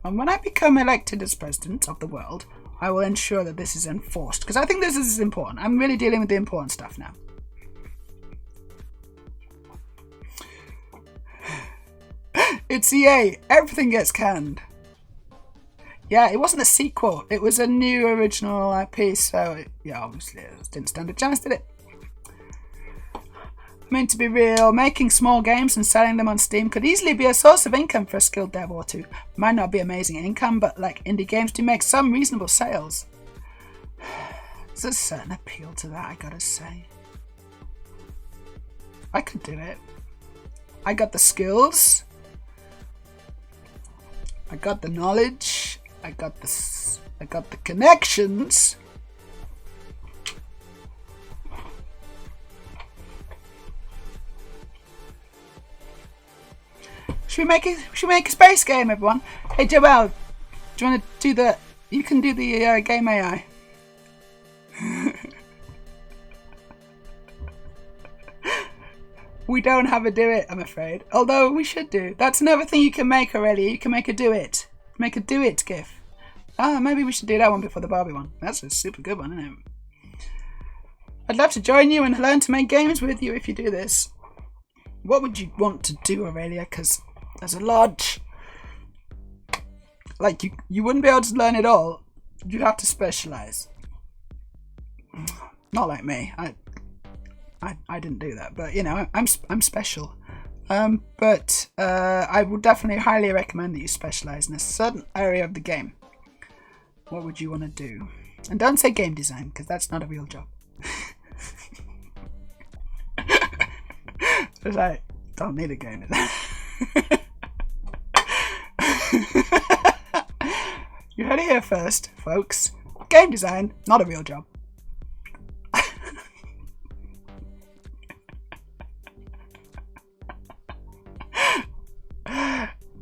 And when I become elected as president of the world, I will ensure that this is enforced, because I think this is important. I'm really dealing with the important stuff now. It's EA. Everything gets canned. Yeah, it wasn't a sequel. It was a new original IP, so obviously it didn't stand a chance, did it? I mean, to be real, making small games and selling them on Steam could easily be a source of income for a skilled dev or two. Might not be amazing income, but like indie games do make some reasonable sales. There's a certain appeal to that, I gotta say. I could do it. I got the skills. I got the knowledge. I got the connections. Should we make a space game, everyone? Hey Joel, do you want to do the? You can do the game AI. We don't have a do it, I'm afraid. Although we should do. That's another thing you can make already. You can make a do it. Make a do it GIF. Maybe we should do that one before the Barbie one. That's a super good one, isn't it? I'd love to join you and learn to make games with you if you do this. What would you want to do, Aurelia? Because there's a lot. Like, you wouldn't be able to learn it all. You'd have to specialize. Not like me. I didn't do that, but I'm special. But I would definitely highly recommend that you specialize in a certain area of the game. What would you want to do? And don't say game design, because that's not a real job. Because I don't need a game design. You heard it here first, folks. Game design, not a real job.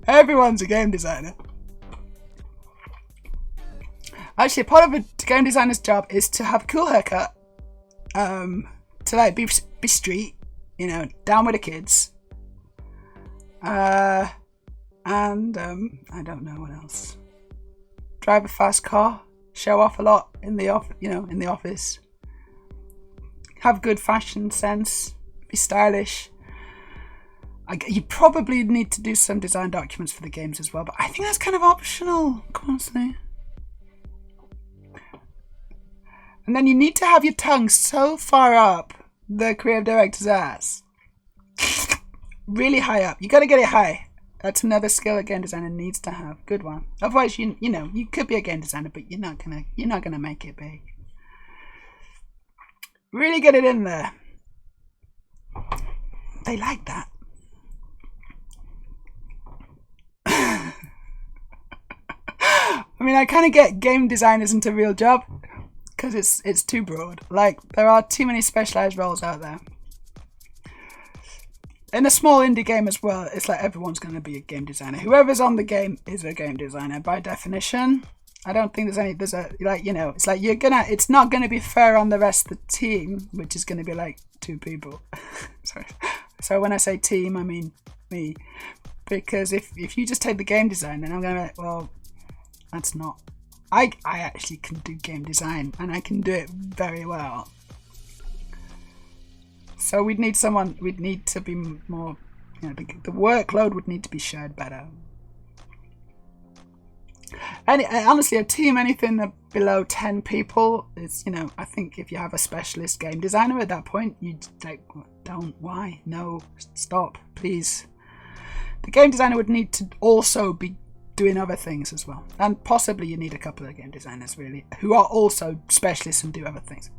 Everyone's a game designer. Actually, part of a game designer's job is to have a cool haircut, to like be street, down with the kids, and I don't know what else. drive a fast car, show off a lot in the office, have good fashion sense, be stylish. You probably need to do some design documents for the games as well, but I think that's kind of optional, honestly. And then you need to have your tongue so far up the creative director's ass. Really high up. You got to get it high. That's another skill a game designer needs to have. Good one. Otherwise, you could be a game designer, but you're not gonna make it big. Really get it in there. They like that. I mean, I kind of get game design isn't a real job because it's too broad. Like, there are too many specialized roles out there. In a small indie game as well, it's like everyone's going to be a game designer. Whoever's on the game is a game designer by definition. I don't think it's like it's not going to be fair on the rest of the team, which is going to be like 2 people. Sorry. So when I say team, I mean me. Because if you just take the game design, then I'm going to be like, well, that's not... I actually can do game design, and I can do it very well. So we'd need to be more, the workload would need to be shared better. And honestly, a team, anything below 10 people, is, I think if you have a specialist game designer at that point, you'd like, why? No, stop, please. The game designer would need to also be doing other things as well. And possibly you need a couple of game designers, really, who are also specialists and do other things.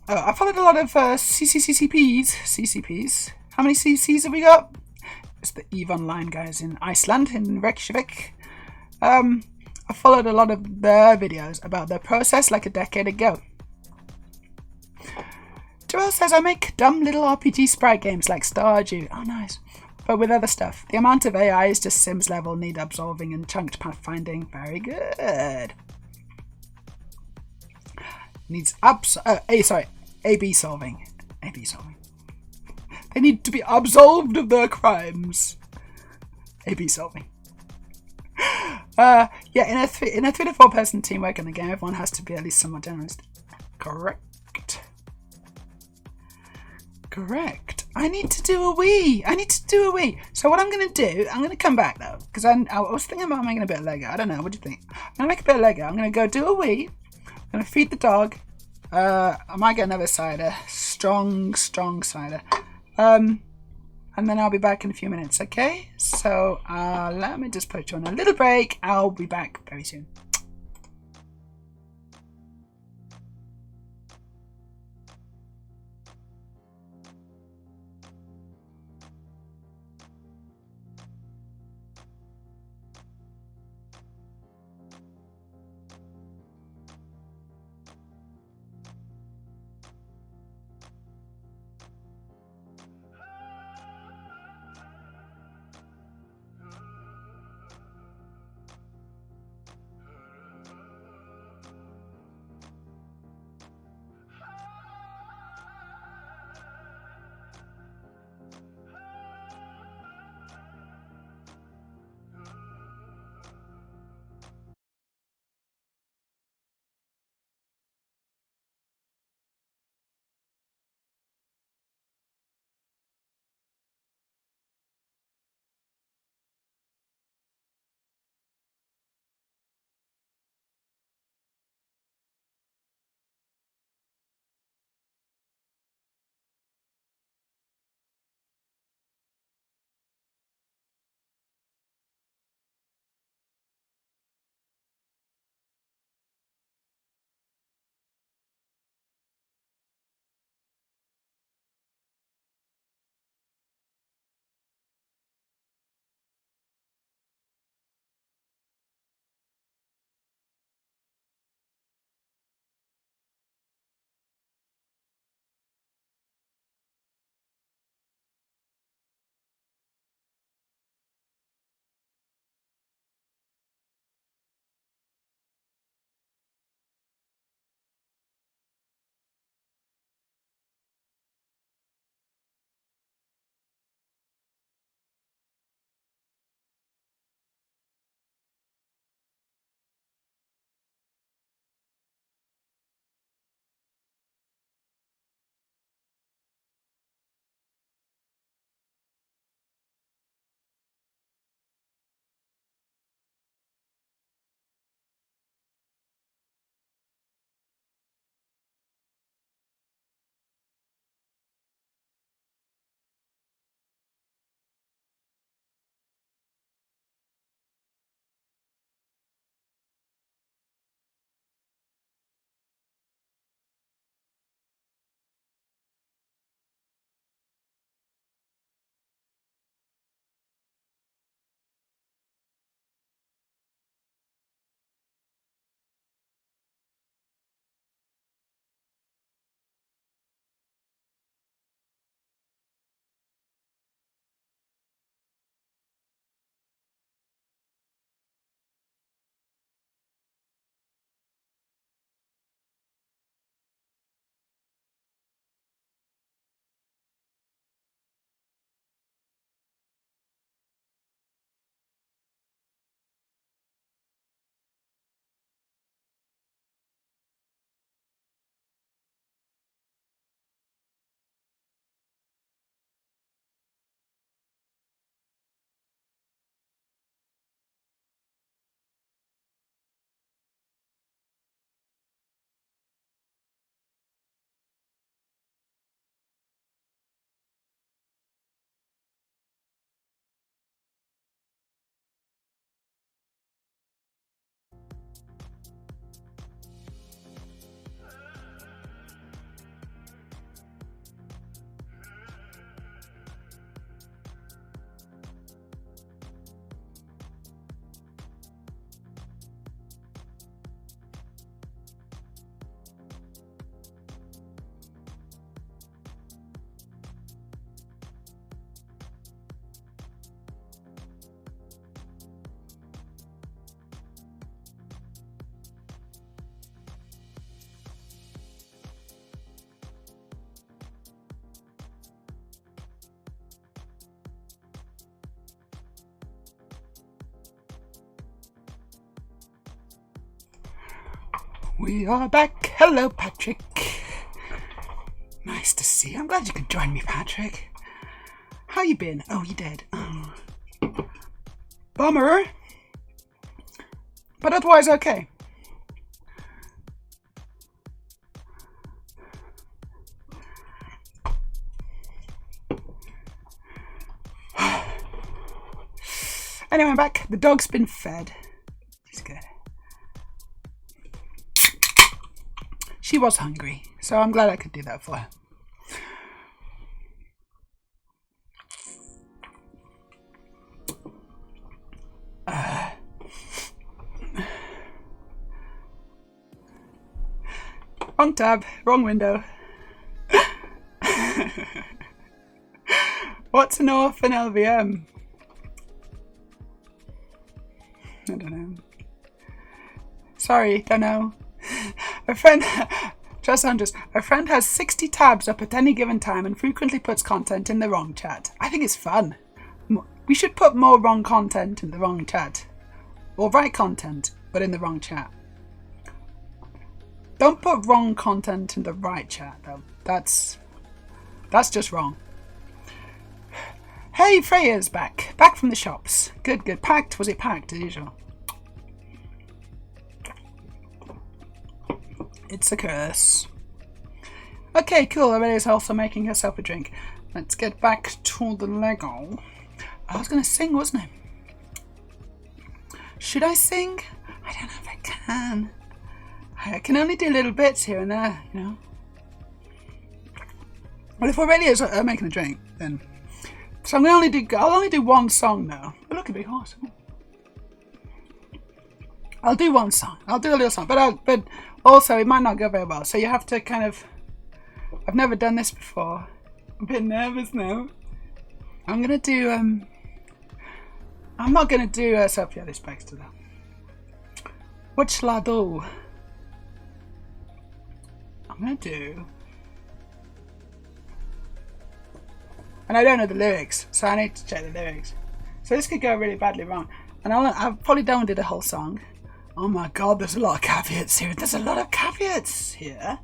I followed a lot of CCPs. How many CCs have we got? It's the EVE Online guys in Iceland, in Reykjavik. I followed a lot of their videos about their process like a decade ago. Joel says, I make dumb little RPG sprite games like Stardew. Oh, nice. But with other stuff. The amount of AI is just Sims level, need absolving and chunked pathfinding. Very good. Needs A/B solving. A/B solving. They need to be absolved of their crimes. A/B solving. Yeah, in a 3 to 4 person team work on the game, everyone has to be at least somewhat generous. Correct. I need to do a wee. So what I'm going to do, I'm going to come back though, because I was thinking about making a bit of Lego. I don't know, what do you think? I'm going to make a bit of Lego. I'm going to go do a wee. I'm going to feed the dog. I might get another cider. Strong cider. And then I'll be back in a few minutes, okay? So let me just put you on a little break. I'll be back very soon. We are back. Hello, Patrick. Nice to see you. I'm glad you could join me, Patrick. How you been? Oh, you dead. Oh. Bummer. But otherwise, okay. Anyway, I'm back. The dog's been fed. She's good. She was hungry, so I'm glad I could do that for her. Wrong tab, wrong window. What's an orphan LVM? I don't know. Sorry, don't know. A friend, just Andres, a friend has 60 tabs up at any given time and frequently puts content in the wrong chat. I think it's fun. We should put more wrong content in the wrong chat. Or right content, but in the wrong chat. Don't put wrong content in the right chat, though. That's just wrong. Hey, Freya's back. Back from the shops. Good, good. Packed? Was it packed, as usual? It's a curse. Okay, cool. Aurelia also making herself a drink. Let's get back to the Lego. I was going to sing, wasn't I? Should I sing? I don't know if I can. I can only do little bits here and there, you know. Well, if Aurelia's making a drink, then... So I'll only do one song now. Oh, look, a big horse. I'll do one song. I'll do a little song. But also, it might not go very well. So you have to kind of... I've never done this before. I'm a bit nervous now. I'm going to do... I'm not going to do Sophia this Baxter, though. What shall I do? I'm going to do... And I don't know the lyrics, so I need to check the lyrics. So this could go really badly wrong. And I probably don't do the whole song. Oh my god, there's a lot of caveats here. There's a lot of caveats here.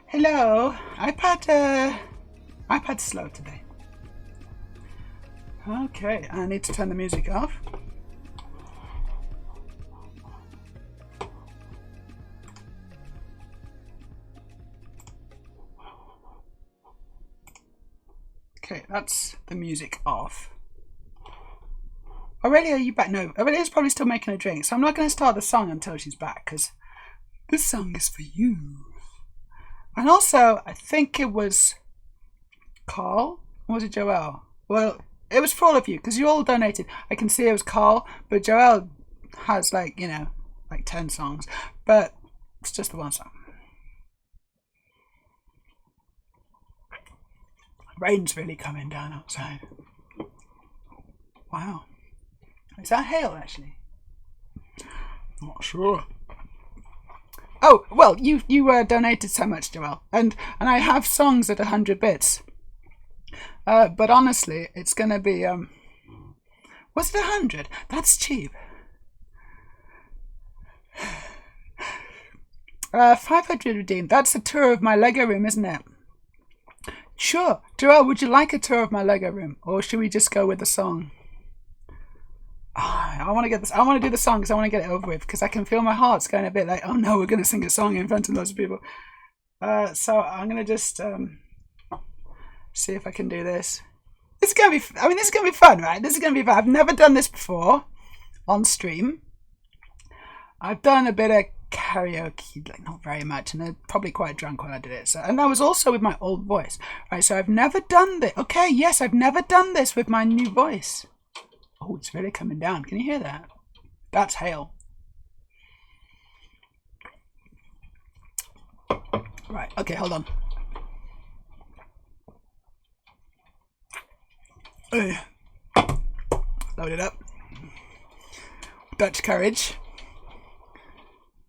Hello. iPad's slow today. Okay, I need to turn the music off. Okay, that's the music off. Aurelia, are you back? No, Aurelia's probably still making a drink, so I'm not going to start the song until she's back, because this song is for you. And also, I think it was Carl, or was it Joel? Well, it was for all of you, because you all donated. I can see it was Carl, but Joel has, like, you know, like 10 songs, but it's just the one song. Rain's really coming down outside. Wow. Is that hail, actually? Not sure. Oh, well, you donated so much, Joel. And I have songs at 100 bits. But honestly, it's going to be... was it 100? That's cheap. 500 redeemed. That's a tour of my Lego room, isn't it? Sure. Joel, would you like a tour of my Lego room? Or should we just go with the song? I want to get this. I want to do the song because I want to get it over with, because I can feel my heart's going a bit like, oh no, we're going to sing a song in front of lots of people. So I'm going to just see if I can do this. This is going to be, I mean, this is going to be fun, right? This is going to be fun. I've never done this before on stream. I've done a bit of karaoke, like not very much, and I'm probably quite drunk when I did it. So, and that was also with my old voice, right? So I've never done this. Okay, yes, I've never done this with my new voice. Oh, it's really coming down. Can you hear that? That's hail. Right. Okay, hold on. Load it up. Dutch courage.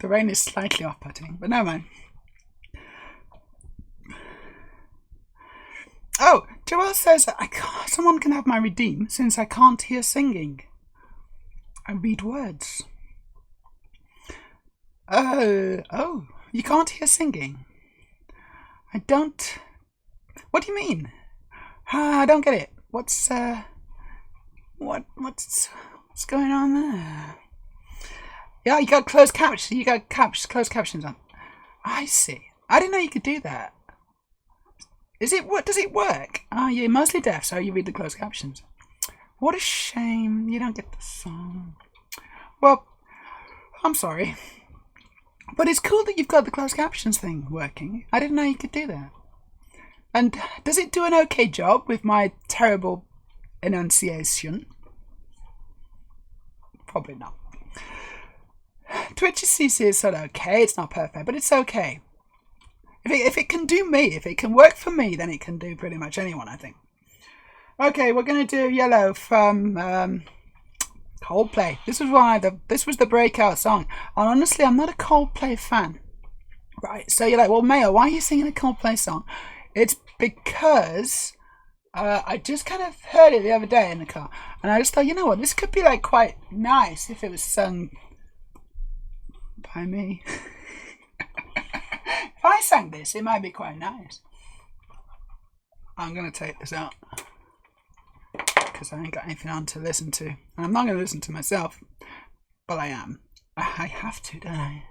The rain is slightly off-putting, but no mind. Oh, Joelle says someone can have my redeem since I can't hear singing. I read words. Oh, you can't hear singing. I don't. What do you mean? I don't get it. What's going on there? Yeah, you got closed captions. You got closed captions on. I see. I didn't know you could do that. Is it what? Does it work? Oh, you're mostly deaf, so you read the closed captions. What a shame you don't get the song. Well, I'm sorry, but it's cool that you've got the closed captions thing working. I didn't know you could do that. And does it do an okay job with my terrible enunciation? Probably not. Twitch CC is sort of okay. It's not perfect, but it's okay. If it can do me, if it can work for me, then it can do pretty much anyone, I think. Okay, we're gonna do Yellow from Coldplay. This was the breakout song. And honestly, I'm not a Coldplay fan. Right, so you're like, well, Mayo, why are you singing a Coldplay song? It's because I just kind of heard it the other day in the car, and I just thought, you know what, this could be like quite nice if it was sung by me. If I sang this, it might be quite nice. I'm going to take this out because I ain't got anything on to listen to. And I'm not going to listen to myself, but I am. I have to, don't I?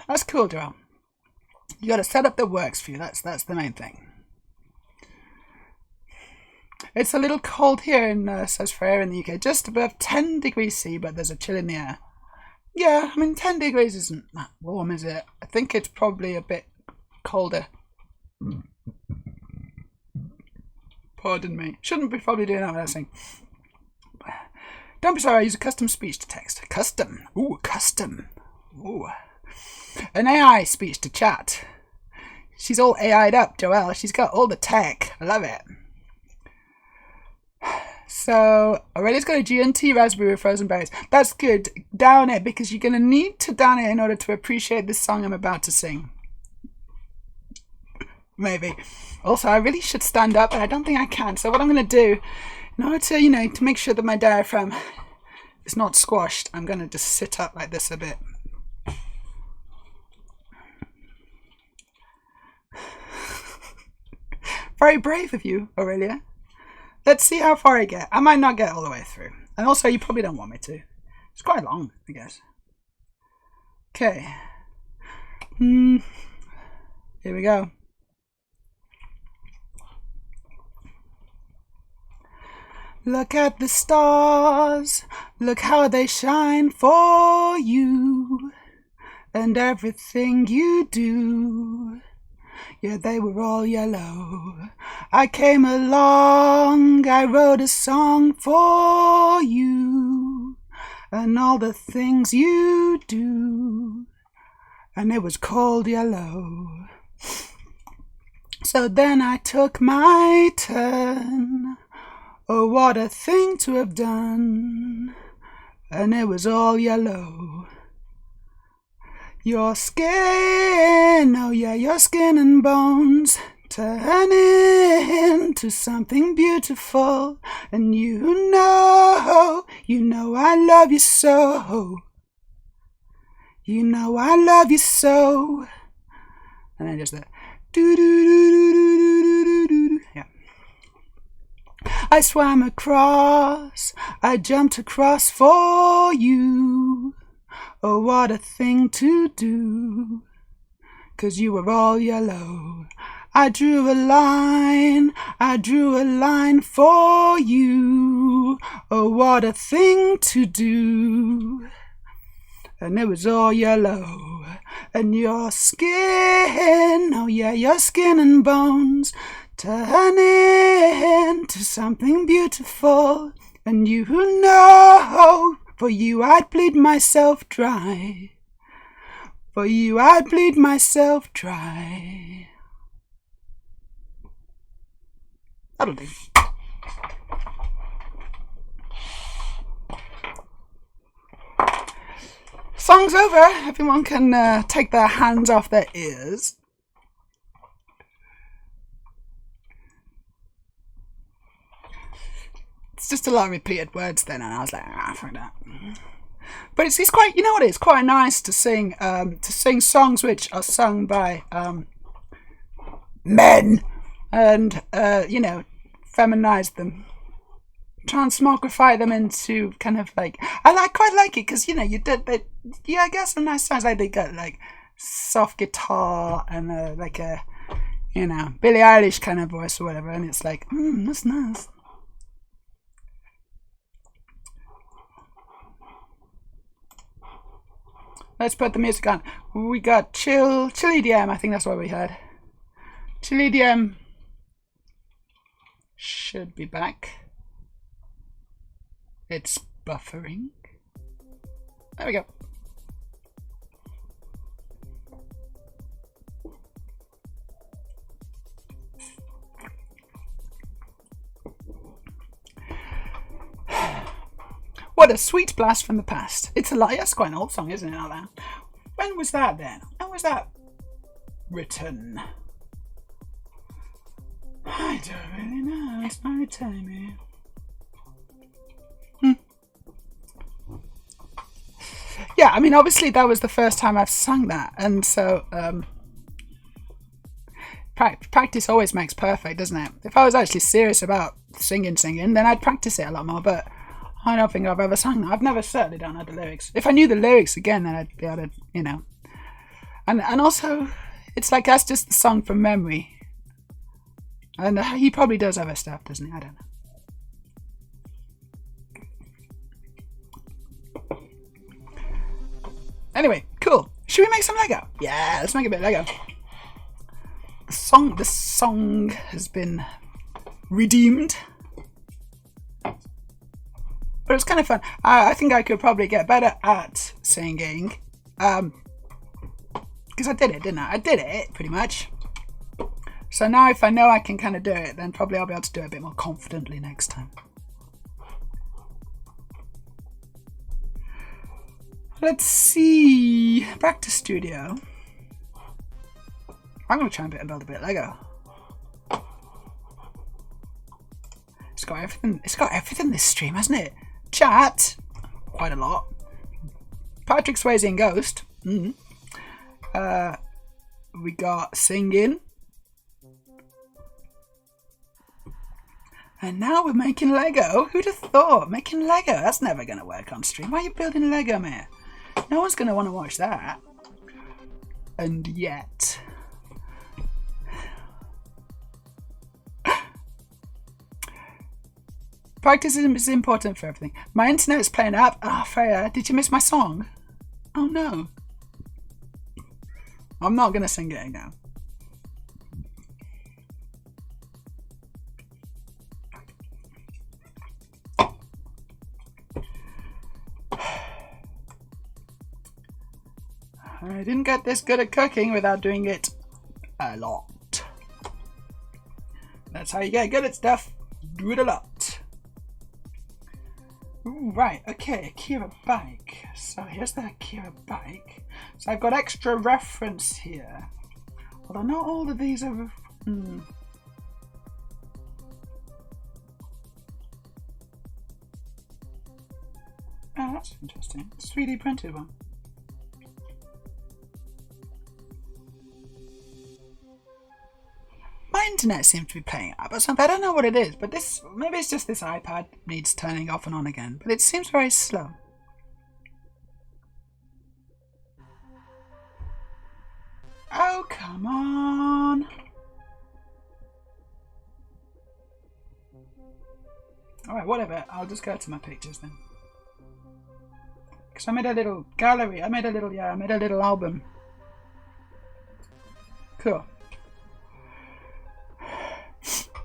That's cool, Joel. You got to set up that works for you. That's the main thing. It's a little cold here in says Freya in the UK. Just above 10 degrees C, but there's a chill in the air. Yeah, I mean, 10 degrees isn't that warm, is it? I think it's probably a bit colder. Pardon me. Shouldn't be probably doing that when I sing. Don't be sorry, I use a custom speech to text. Custom. Ooh, custom. Ooh. An AI speech to chat. She's all AI'd up, Joelle. She's got all the tech. I love it. So, Aurelia's got a G&T raspberry with frozen berries. That's good. Down it, because you're going to need to down it in order to appreciate this song I'm about to sing. Maybe. Also, I really should stand up, and I don't think I can. So what I'm going to do, in order to, to make sure that my diaphragm is not squashed, I'm going to just sit up like this a bit. Very brave of you, Aurelia. Let's see how far I get. I might not get all the way through. And also, you probably don't want me to. It's quite long, I guess. Okay. Here we go. Look at the stars. Look how they shine for you. And everything you do. Yeah, they were all yellow. I came along, I wrote a song for you, and all the things you do, and it was called Yellow. So then I took my turn, oh what a thing to have done, and it was all yellow. Your skin, oh yeah, your skin and bones turn into something beautiful. And you know I love you so. You know I love you so. And then just that. Yeah. I swam across, I jumped across for you. Oh, what a thing to do, 'cause you were all yellow. I drew a line for you. Oh, what a thing to do. And it was all yellow. And your skin, oh yeah, your skin and bones turn into something beautiful. And you know, for you I'd bleed myself dry. For you I'd bleed myself dry. That'll do. Song's over. Everyone can take their hands off their ears. just a lot of repeated words then, and I was like, fuck that. But it's quite, you know what, it's quite nice to sing songs which are sung by men, and you know, feminize them, transmogrify them into kind of like, quite like it, because you know, I guess some nice songs, like they got like soft guitar and like a, you know, Billie Eilish kind of voice or whatever, and it's like, that's nice. Let's put the music on. We got chill EDM. I think that's what we had. Chill EDM should be back. It's buffering. There we go. What a sweet blast from the past. It's a lot. That's quite an old song, isn't it? Alan? When was that then? When was that written? I don't really know. It's my time here. Yeah, I mean, obviously that was the first time I've sung that, and so practice always makes perfect, doesn't it? If I was actually serious about singing, then I'd practice it a lot more, but I don't think I've ever sung that. I've certainly don't know the lyrics. If I knew the lyrics again, then I'd be able to, you know. And also, it's like that's just the song from memory. And he probably does other stuff, doesn't he? I don't know. Anyway, cool. Should we make some Lego? Yeah, let's make a bit of Lego. The song has been redeemed. But it was kind of fun. I think I could probably get better at singing. Because I did it, didn't I? I did it, pretty much. So now if I know I can kind of do it, then probably I'll be able to do it a bit more confidently next time. Let's see. Back to studio. I'm going to try and build a bit of Lego. It's got everything this stream, hasn't it? Chat, quite a lot. Patrick Swayze and Ghost. We got singing. And now we're making Lego. Who'd have thought? Making Lego? That's never going to work on stream. Why are you building Lego, man? No one's going to want to watch that. And yet... Practice is important for everything. My internet's playing up. Ah, Freya, did you miss my song? Oh no. I'm not going to sing it now. I didn't get this good at cooking without doing it a lot. That's how you get good at stuff. Do it a lot. Ooh, right, okay, AKIRA bike. So here's the AKIRA bike. So I've got extra reference here. Although not all of these are... Oh, that's interesting. It's 3D printed one. My internet seems to be playing up or something. I don't know what it is, but this, maybe it's just this iPad needs turning off and on again, but it seems very slow. Oh, come on. Alright, whatever. I'll just go to my pictures then. Because I made a little gallery. I made a little album. Cool.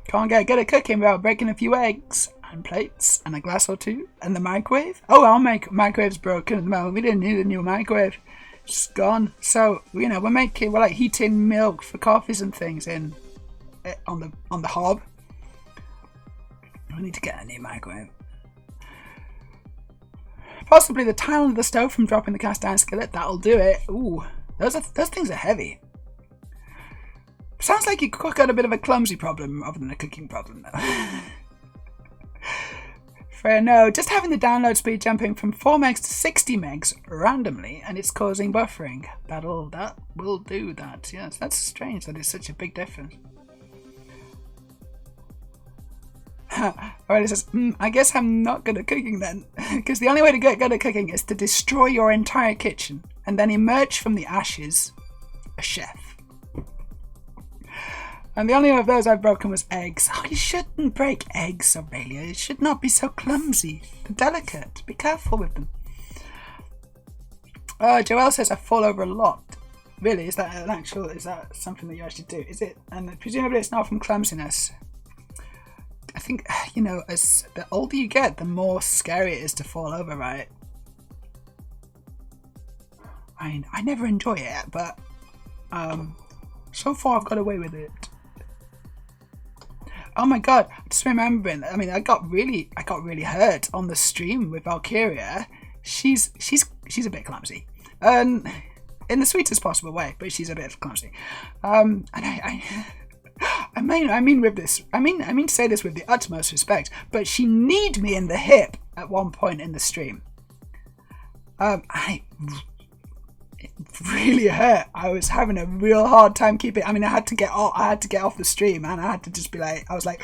Can't get good at cooking without breaking a few eggs and plates and a glass or two and the microwave. Oh, our microwave's broken at the moment. We didn't need a new microwave. It's gone. So, you know, we're like heating milk for coffees and things on the hob. We need to get a new microwave. Possibly the tile under the stove from dropping the cast iron skillet. That'll do it. Ooh, those things are heavy. Sounds like you got a bit of a clumsy problem rather than a cooking problem, though. Freya, no, just having the download speed jumping from 4 megs to 60 megs randomly, and it's causing buffering. That will do that. Yes, that's strange that it's such a big difference. Alright, it says, I guess I'm not good at cooking then, because the only way to get good at cooking is to destroy your entire kitchen and then emerge from the ashes a chef. And the only one of those I've broken was eggs. Oh, you shouldn't break eggs, Aurelia. You should not be so clumsy. They're delicate. Be careful with them. Joelle says I fall over a lot. Really? Is that something that you actually do? Is it? And presumably it's not from clumsiness. I think, you know, as the older you get, the more scary it is to fall over, right? I mean, I never enjoy it, but so far I've got away with it. Oh my god, just remembering, I mean, I got really hurt on the stream with AKIRA. She's a bit clumsy. In the sweetest possible way, but she's a bit clumsy. And I mean with this, I mean to say this with the utmost respect, but she kneed me in the hip at one point in the stream. It really hurt. I was having a real hard time keeping. I mean, I had to get off the stream, and I had to just be like, I was like,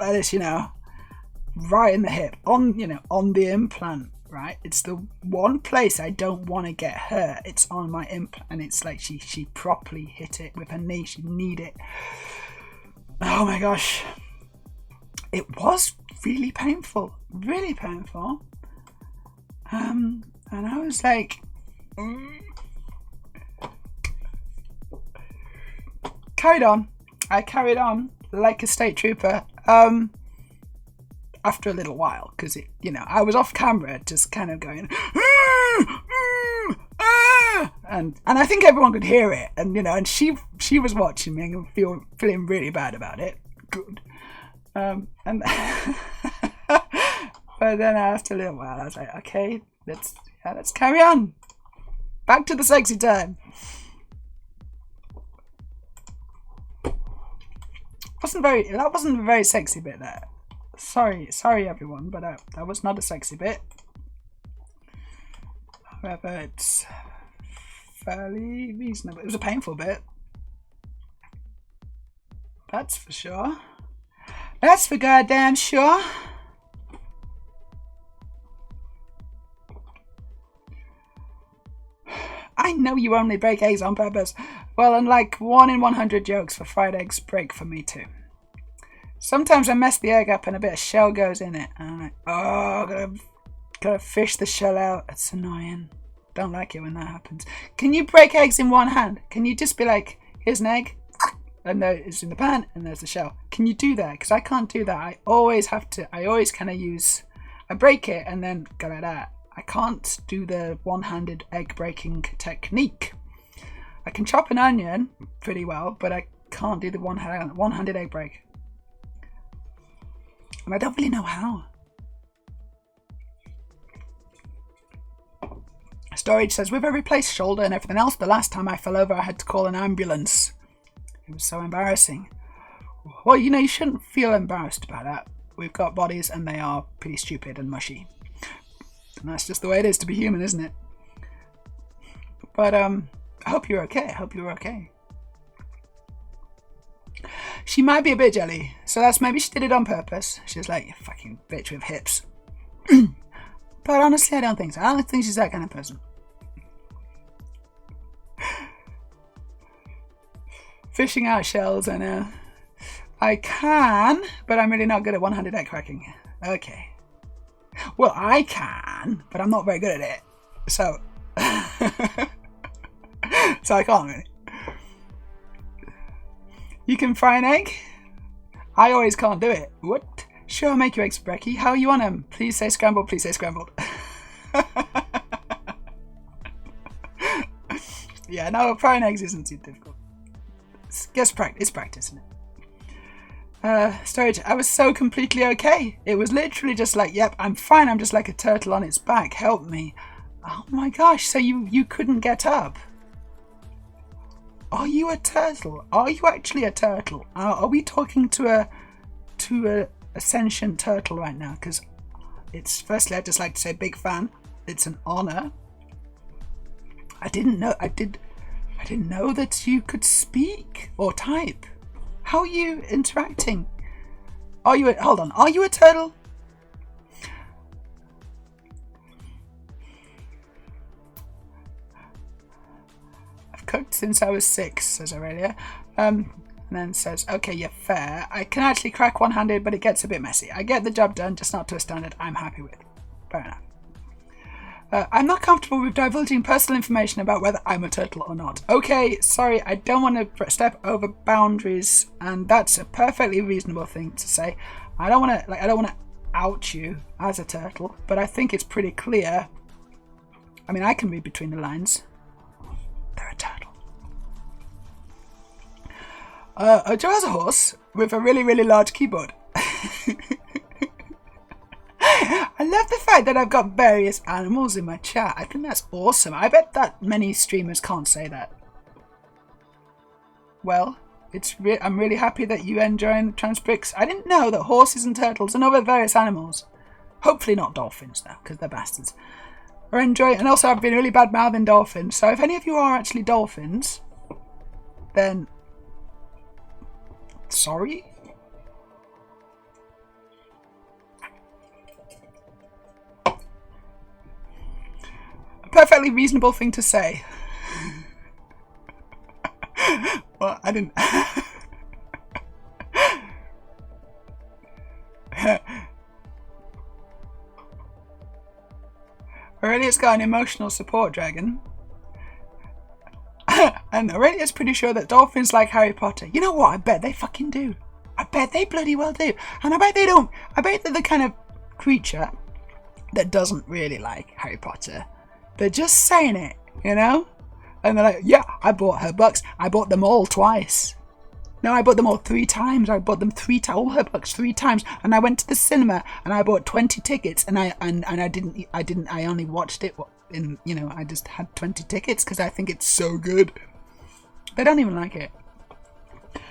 like this, you know, right in the hip, on the implant. Right, it's the one place I don't want to get hurt. It's on my implant, and it's like she properly hit it with her knee. She kneed it. Oh my gosh, it was really painful, really painful. And I was like, carried on. I carried on like a state trooper. After a little while, because I was off camera, just kind of going, and I think everyone could hear it, and she was watching me and feeling really bad about it. Good, and but then after a little while, I was like, okay, let's carry on. Back to the sexy time. That wasn't a very sexy bit there. Sorry everyone, but that was not a sexy bit. However, it's fairly reasonable. It was a painful bit. That's for sure. That's for goddamn sure. I know you only break eggs on purpose. Well, and like 1 in 100 jokes for fried eggs break for me too. Sometimes I mess the egg up and a bit of shell goes in it. And I'm like, oh, gotta fish the shell out. It's annoying. Don't like it when that happens. Can you break eggs in one hand? Can you just be like, here's an egg, and there it's in the pan, and there's the shell. Can you do that? Because I can't do that. I always kind of use, I break it and then go like that. I can't do the one-handed egg breaking technique. I can chop an onion pretty well, but I can't do the one-handed egg break. And I don't really know how. Storage says, with a replaced shoulder and everything else, the last time I fell over I had to call an ambulance. It was so embarrassing. Well, you shouldn't feel embarrassed about that. We've got bodies and they are pretty stupid and mushy. And that's just the way it is to be human, isn't it? But I hope you're okay. I hope you're okay. She might be a bit jelly, so that's maybe she did it on purpose. She's like, you fucking bitch with hips. But honestly, I don't think so. I don't think she's that kind of person. Fishing out shells, I know. I can, but I'm really not good at one-handed egg cracking. Okay. Well, I can, but I'm not very good at it. So, so I can't really. You can fry an egg? I always can't do it. What? Sure, I'll make you eggs, Brecky. How are you on them? Please say scrambled, please say scrambled. Yeah, no, frying eggs isn't too difficult. It's practice, isn't it? Storage, I was so completely okay. It was literally just like, yep, I'm fine. I'm just like a turtle on its back. Help me. Oh my gosh, so you couldn't get up? Are you a turtle? Are you actually a turtle? Are we talking to a sentient turtle right now, because it's, firstly, I'd just like to say big fan. It's an honor. I didn't know that you could speak or type. How are you interacting? Hold on, are you a turtle? I've cooked since I was 6, says Aurelia. And then says, okay, you're fair. I can actually crack one-handed, but it gets a bit messy. I get the job done, just not to a standard I'm happy with. Fair enough. I'm not comfortable with divulging personal information about whether I'm a turtle or not. Okay, sorry, I don't want to step over boundaries, and that's a perfectly reasonable thing to say. I don't want to out you as a turtle, but I think it's pretty clear. I mean, I can read between the lines. They're a turtle. Joe has a horse with a really, really large keyboard. I love the fact that I've got various animals in my chat. I think that's awesome. I bet that many streamers can't say that. Well, I'm really happy that you enjoying Transbricks. I didn't know that horses and turtles and other various animals, hopefully not dolphins though, because they're bastards, are enjoying. And also, I've been really bad mouthing dolphins. So if any of you are actually dolphins, then sorry. Perfectly reasonable thing to say. Well, I didn't. Aurelia's got an emotional support dragon. And Aurelia's pretty sure that dolphins like Harry Potter. You know what? I bet they fucking do. I bet they bloody well do. And I bet they don't. I bet they're the kind of creature that doesn't really like Harry Potter. They're just saying it, you know? And they're like, yeah, I bought her books. I bought them all twice. No, I bought them all 3 times. I bought them all her books 3 times. And I went to the cinema and I bought 20 tickets and I only watched it in, you know, I just had 20 tickets because I think it's so good. They don't even like it.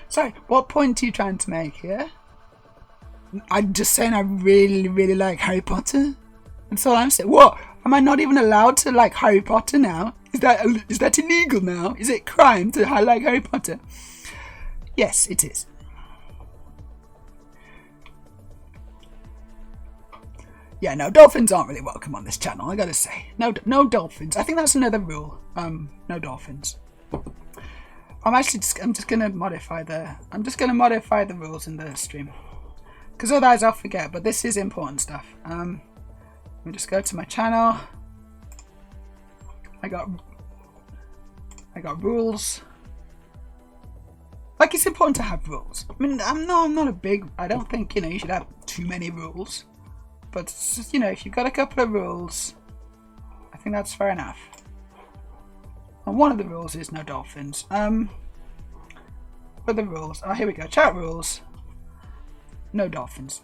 Sorry, what point are you trying to make here? I'm just saying I really, really like Harry Potter. That's all I'm saying. What? Am I not even allowed to like Harry Potter now? Is that illegal now? Is it crime to like Harry Potter? Yes, it is. Yeah, no, dolphins aren't really welcome on this channel, I gotta say. No dolphins. I think that's another rule. No dolphins. I'm just gonna modify the rules in the stream. Because otherwise I'll forget, but this is important stuff. Let me just go to my channel. I got rules. Like, it's important to have rules. I mean, I don't think, you know, you should have too many rules. But, you know, if you've got a couple of rules, I think that's fair enough. And one of the rules is no dolphins. What are the rules? Oh, here we go. Chat rules. No dolphins.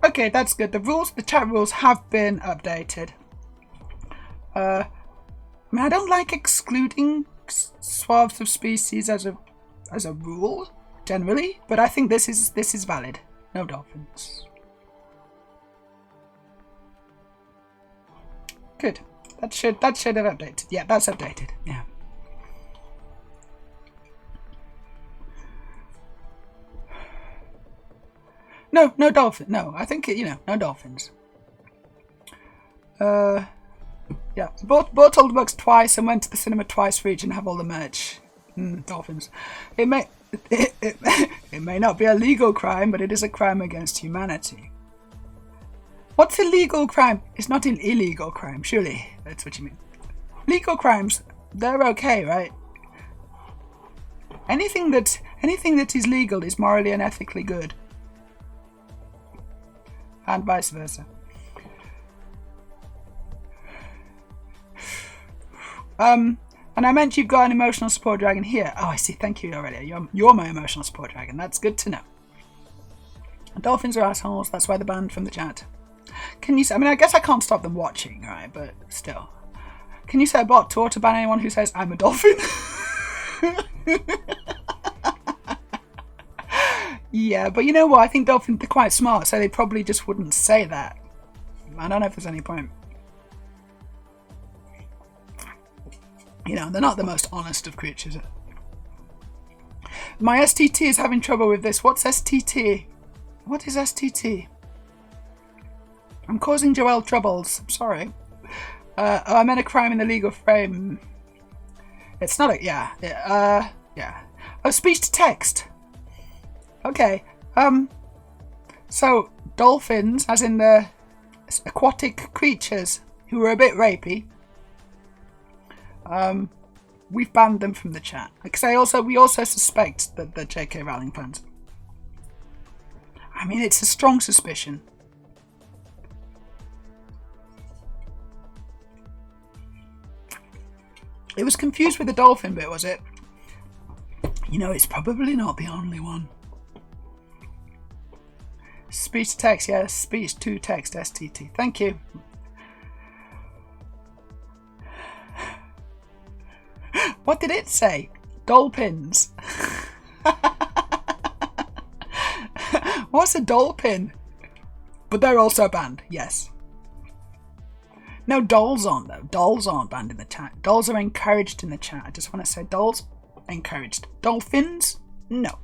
Okay, that's good. The chat rules have been updated. I mean, I don't like excluding swaths of species as a rule generally, but I think this is valid. No dolphins. Good. That should have updated. Yeah, that's updated. Yeah. No dolphin. No, I think, you know, no dolphins. Yeah, bought all the books twice and went to the cinema twice for each and have all the merch. Dolphins. It may not be a legal crime, but it is a crime against humanity. What's a legal crime? It's not an illegal crime, surely. That's what you mean. Legal crimes, they're okay, right? Anything that is legal is morally and ethically good. And vice versa. And I meant you've got an emotional support dragon here. Oh, I see. Thank you, Aurelia. You're my emotional support dragon. That's good to know. Dolphins are assholes. That's why they're banned from the chat. Can you? I mean, I guess I can't stop them watching, right? But still, Can you set a bot to auto ban anyone who says I'm a dolphin? Yeah, but you know what? I think dolphins are quite smart, so they probably just wouldn't say that. I don't know if there's any point. You know, they're not the most honest of creatures. My STT is having trouble with this. What's STT? What is STT? I'm causing Joelle troubles. I'm sorry. I meant a crime in the legal frame. It's not a... Yeah. Oh, speech to text. Okay. So, dolphins, as in the aquatic creatures who are a bit rapey, we've banned them from the chat. Because we also suspect that the JK Rowling fans. I mean, it's a strong suspicion. It was confused with the dolphin bit, was it? You know, it's probably not the only one. Speech to text, yes. Speech to text, STT. Thank you. What did it say? Dolphins. What's a dolphin? But they're also banned, yes. No, dolls aren't though. Dolls aren't banned in the chat. Dolls are encouraged in the chat. I just want to say dolls encouraged. Dolphins, no.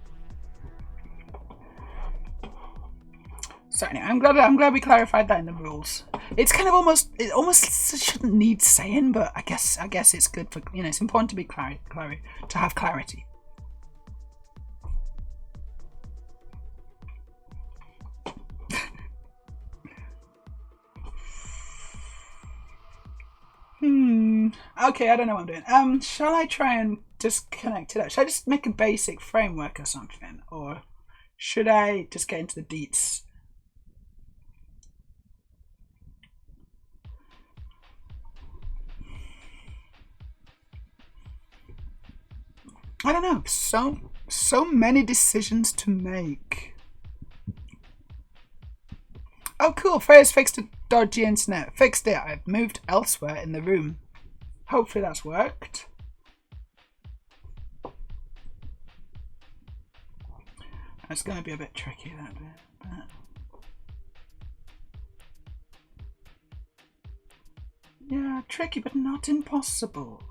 So anyway, I'm glad we clarified that in the rules. It's kind of almost shouldn't need saying, but I guess it's good for, you know, it's important to be to have clarity. Okay, I don't know what I'm doing. Shall I try and just connect it up? Should I just make a basic framework or something? Or should I just get into the deets? I don't know. So many decisions to make. Oh, cool. Freya's fixed a dodgy internet. Fixed it. I've moved elsewhere in the room. Hopefully that's worked. It's going to be a bit tricky, that bit. But... yeah, tricky, but not impossible.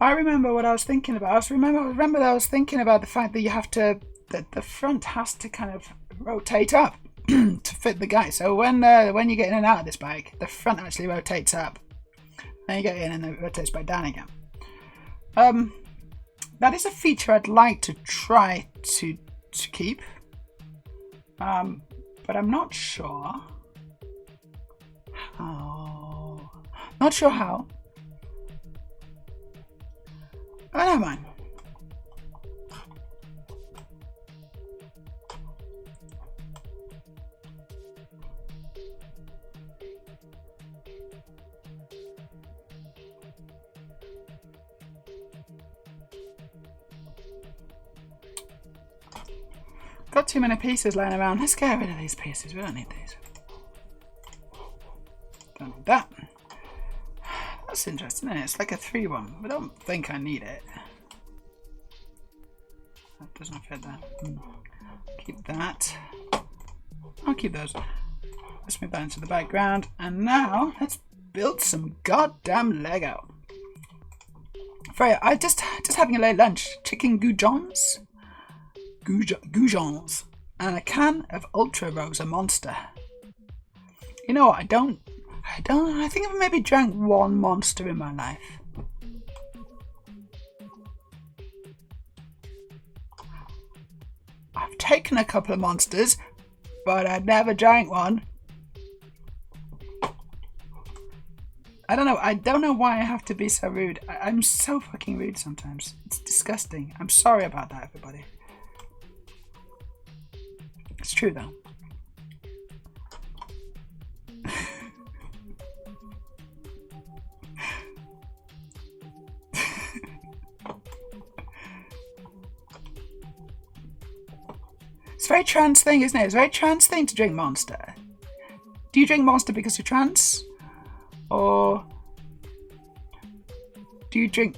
I remember what I was thinking about. I remember that I was thinking about the fact that you have to, that the front has to kind of rotate up to fit the guy. So when you get in and out of this bike, the front actually rotates up. Then you get in and it rotates back down again. That is a feature I'd like to try to keep. But I'm not sure how. Not sure how. Oh, never mind. Got too many pieces laying around. Let's get rid of these pieces. We don't need these. Don't need that. That's interesting, isn't it? It's like a 3-1. I don't think I need it. That doesn't fit there. Keep that. I'll keep those. Let's move that into the background. And now, let's build some goddamn Lego. Freya, I just having a late lunch. Chicken goujons. Goujons. And a can of Ultra Rosa Monster. You know what? I think I've maybe drank one Monster in my life. I've taken a couple of Monsters, but I never drank one. I don't know why I have to be so rude. I'm so fucking rude sometimes. It's disgusting. I'm sorry about that, everybody. It's true though. It's a very trans thing, isn't it? It's a very trans thing to drink Monster. Do you drink Monster because you're trans? Or do you drink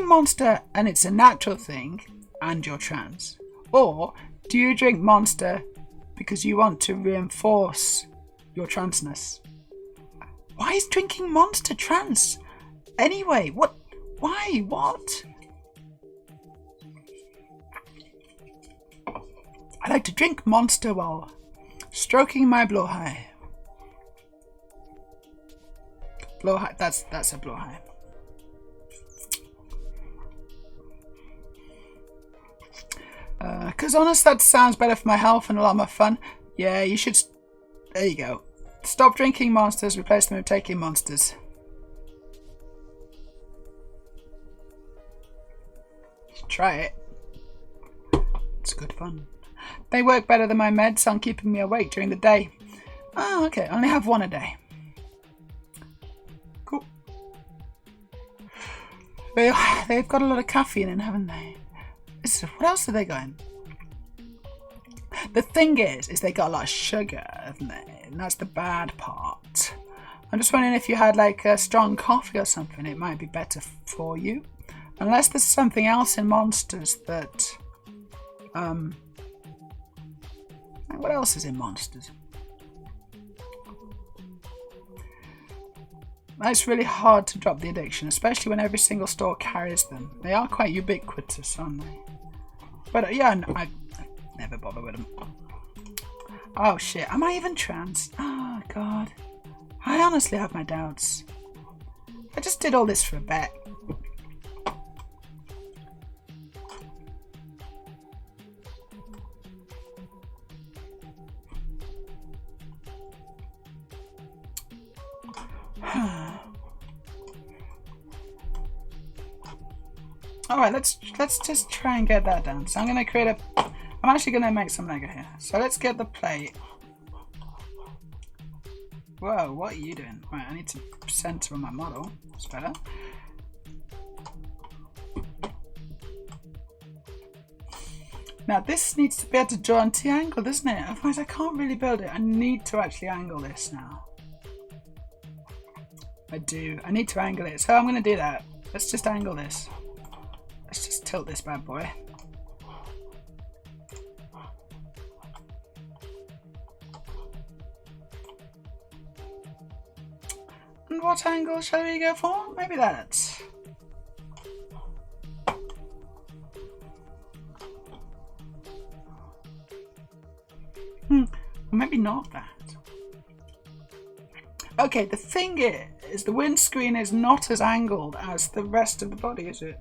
Monster and it's a natural thing and you're trans? Or do you drink Monster because you want to reinforce your transness? Why is drinking Monster trans? Anyway, what? Why? What? I like to drink Monster while stroking my blowhigh. Blowhigh, that's a blowhigh. Cause honest, that sounds better for my health and a lot more fun. Yeah, you should. There you go. Stop drinking Monsters, replace them with taking Monsters. Try it. It's good fun. They work better than my meds on keeping me awake during the day. Oh, okay. I only have one a day. Cool. They've got a lot of caffeine in, haven't they? What else have they got in? The thing is they got a lot of sugar, haven't they? And that's the bad part. I'm just wondering if you had like a strong coffee or something, it might be better for you. Unless there's something else in Monsters that... what else is in Monsters? It's really hard to drop the addiction, especially when every single store carries them. They are quite ubiquitous, aren't they? But yeah, no, I never bother with them. Oh shit, am I even trans? Oh god. I honestly have my doubts. I just did all this for a bet. Alright, let's just try and get that done. So I'm gonna create I'm actually gonna make some Lego here. So let's get the plate. Whoa, what are you doing? Right, I need to center on my model. That's better. Now this needs to be able to draw on T-angle, doesn't it? Otherwise I can't really build it. I need to actually angle this now. I do. I need to angle it. So I'm going to do that. Let's just angle this. Let's just tilt this bad boy. And what angle shall we go for? Maybe that. Maybe not that. Okay, the thing is the windscreen is not as angled as the rest of the body, is it?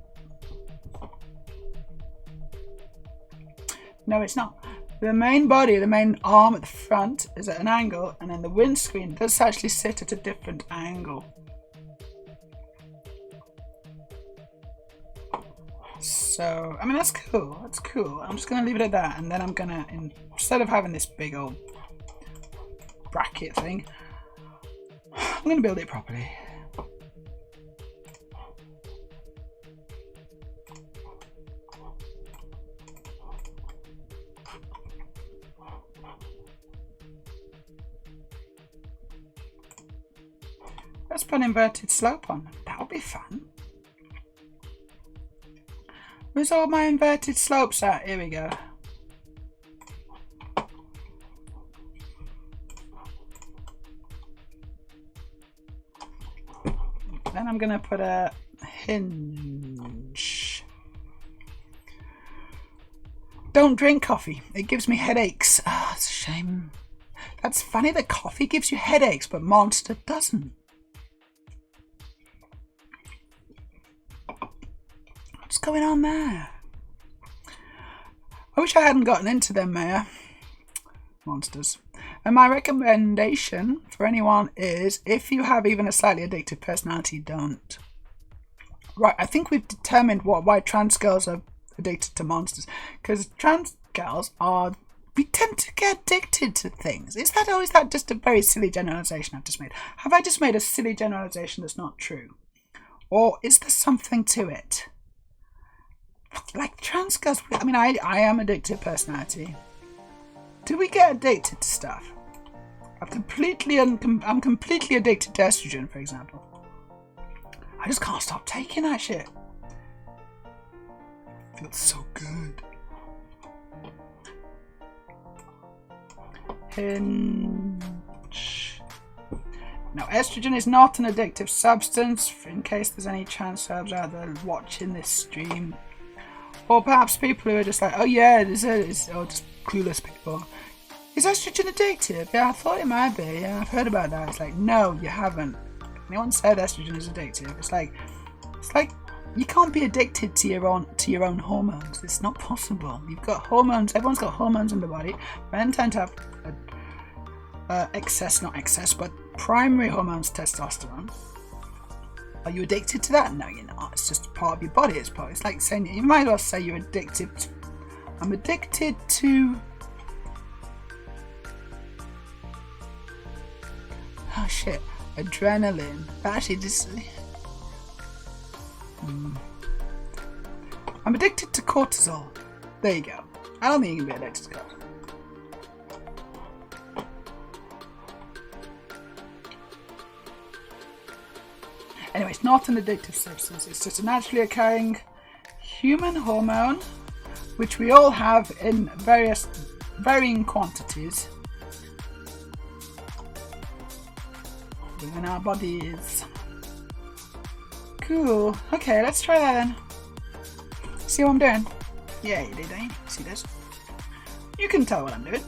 No, it's not. The main body, the main arm at the front is at an angle, and then the windscreen does actually sit at a different angle. So, I mean, that's cool. That's cool. I'm just going to leave it at that, and then I'm going to, instead of having this big old bracket thing, I'm going to build it properly. Let's put an inverted slope on. That'll be fun. Where's all my inverted slopes at? Here we go. Then I'm going to put a hinge. Don't drink coffee. It gives me headaches. Ah, it's a shame. That's funny that coffee gives you headaches, but Monster doesn't. What's going on there? I wish I hadn't gotten into them, Maya. Monsters. And my recommendation for anyone is, if you have even a slightly addictive personality, don't. Right, I think we've determined why trans girls are addicted to monsters. Because trans girls we tend to get addicted to things. Is that just a very silly generalization I've just made? Have I just made a silly generalization that's not true? Or is there something to it? Like trans girls, I mean, I am addictive personality. do we get addicted to stuff? I'm completely addicted to estrogen, for example. I just can't stop taking that shit. It feels so good. Hinge. Now, estrogen is not an addictive substance, in case there's any trans subs out there watching this stream. Or perhaps people who are just like, oh yeah, or just clueless people. Is estrogen addictive? Yeah, I thought it might be. Yeah, I've heard about that. It's like, no, you haven't. Anyone said estrogen is addictive? It's like you can't be addicted to your own hormones. It's not possible. You've got hormones. Everyone's got hormones in the body. Men tend to have not excess, but primary hormones, testosterone. Are you addicted to that? No, you're not. It's just part of your body. It's like saying, you might as well say you're addicted. I'm addicted to. Oh shit, adrenaline. Actually, just. I'm addicted to cortisol. There you go. I don't think you can be addicted to cortisol. Anyway, it's not an addictive substance. It's just a naturally occurring human hormone, which we all have in varying quantities within our bodies. Cool. Okay, let's try that then. See what I'm doing? Yeah, you did, eh? See this? You can tell what I'm doing.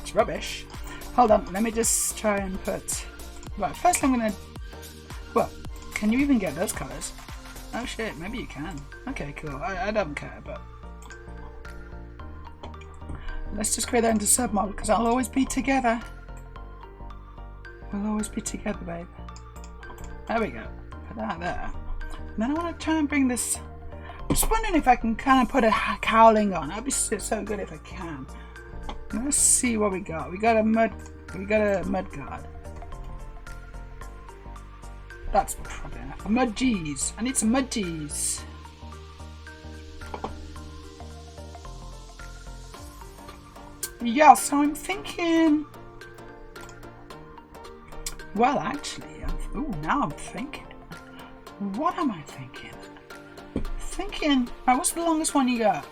It's rubbish. Hold on, let me just try and put... Right, first I'm gonna... Well, can you even get those colours? Oh shit, maybe you can. Okay, cool. I don't care, but... Let's just create that into submodel, because I'll always be together. We'll always be together, babe. There we go. Put that there. And then I want to try and bring this... I'm just wondering if I can kind of put a cowling on. That'd be so good if I can. Let's see what we got. We got a mud guard. That's probably enough. Mud G's. I need some mud G's. Yeah, so I'm thinking... Well, actually, now I'm thinking. What am I thinking? Right, what's the longest one you got?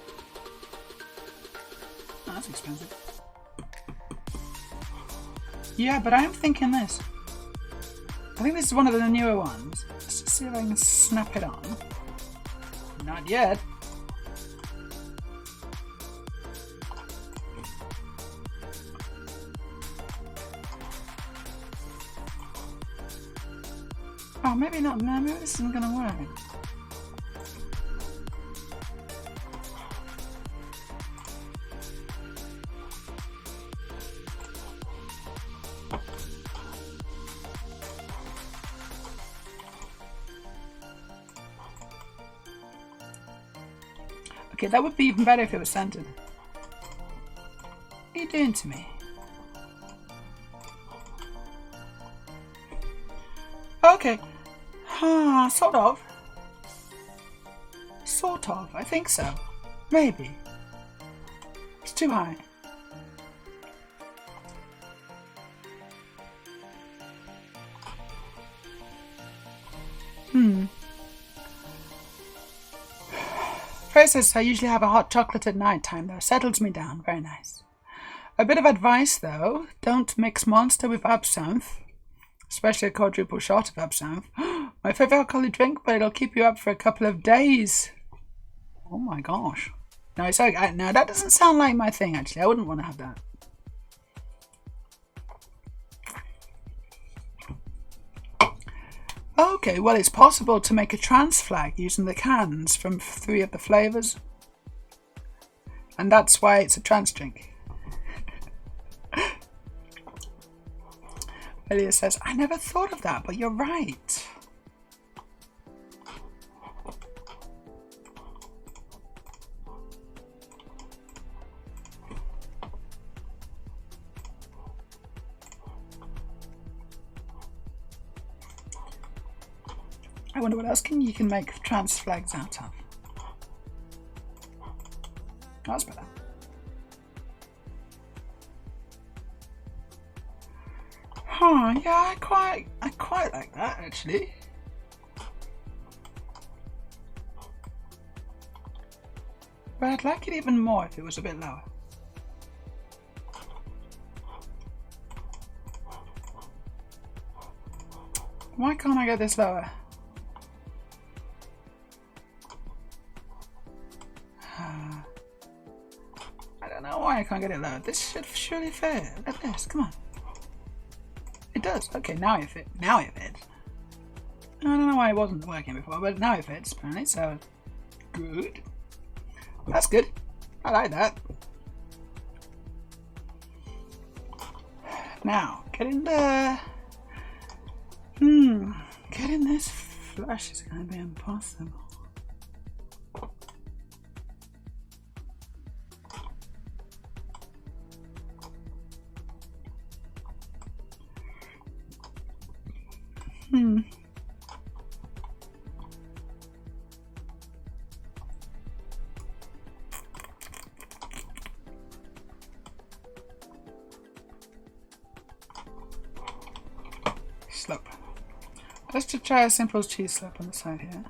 Oh, that's expensive. Yeah, but I am thinking this. I think this is one of the newer ones. Let's just see if I can snap it on. Not yet. Oh, maybe not. Maybe this isn't gonna work. Okay, that would be even better if it was centered. What are you doing to me? Okay. Sort of. I think so. Maybe. It's too high. Frey says, I usually have a hot chocolate at night time though. Settles me down. Very nice. A bit of advice though. Don't mix Monster with absinthe. Especially a quadruple shot of absinthe. My favourite alcoholic drink, but it'll keep you up for a couple of days. Oh my gosh. No, it's okay. No, that doesn't sound like my thing, actually. I wouldn't want to have that. Okay, well, it's possible to make a trans flag using the cans from 3 of the flavours. And that's why it's a trans drink. Elia says, I never thought of that, but you're right. I wonder what else you can make trans flags out of. That's better. Huh, yeah, I quite like that actually. But I'd like it even more if it was a bit lower. Why can't I get this lower? I don't know why I can't get it lower. This should surely fit. Look at this, come on. It does. Okay, now it fits. Now it fits. I don't know why it wasn't working before, but now it fits apparently, so good. That's good. I like that. Now, getting this flush is going to be impossible. Slope. Let's just try a simple cheese slope on the side here.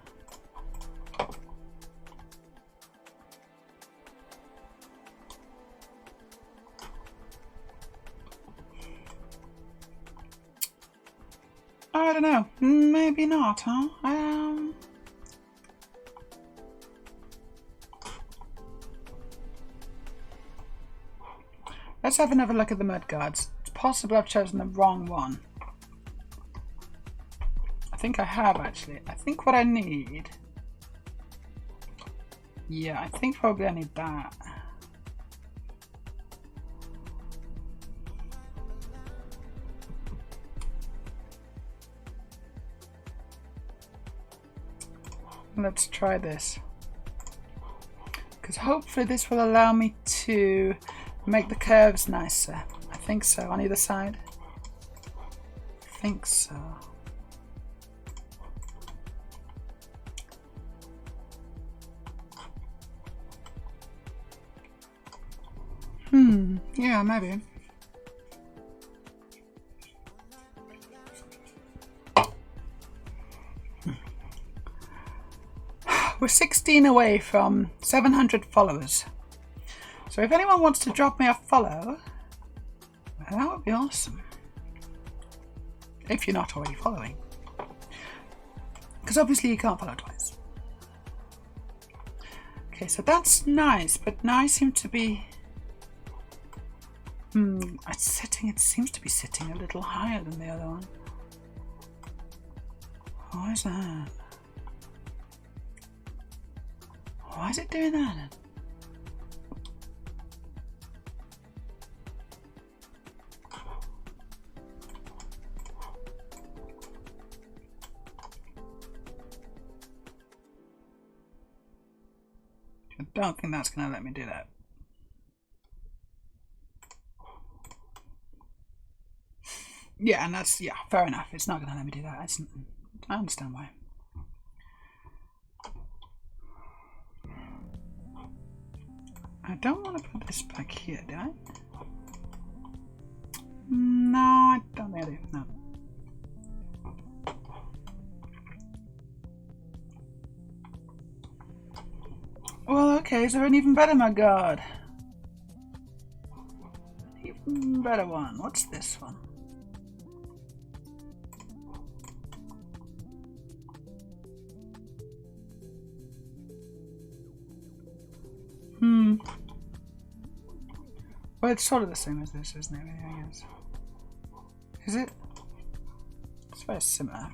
I don't know. Maybe not, huh? Let's have another look at the mud guards. It's possible I've chosen the wrong one. I think I have actually. I think what I need... Yeah, I think probably I need that. Let's try this. Because hopefully this will allow me to make the curves nicer. I think so, on either side. I think so. Yeah, maybe. We're 16 away from 700 followers. So if anyone wants to drop me a follow, that would be awesome. If you're not already following. Because obviously you can't follow twice. Okay, so that's nice, but now I seem to be... it seems to be sitting a little higher than the other one. Why is that? Why is it doing that? I don't think that's going to let me do that. Yeah, and that's, yeah, fair enough. It's not going to let me do that. I understand why. I don't want to put this back here, do I? No, I don't think I do. No. Well, okay, is there an even better mud guard? An even better one. What's this one? Well, it's sort of the same as this, isn't it? I guess. Is it? It's very similar.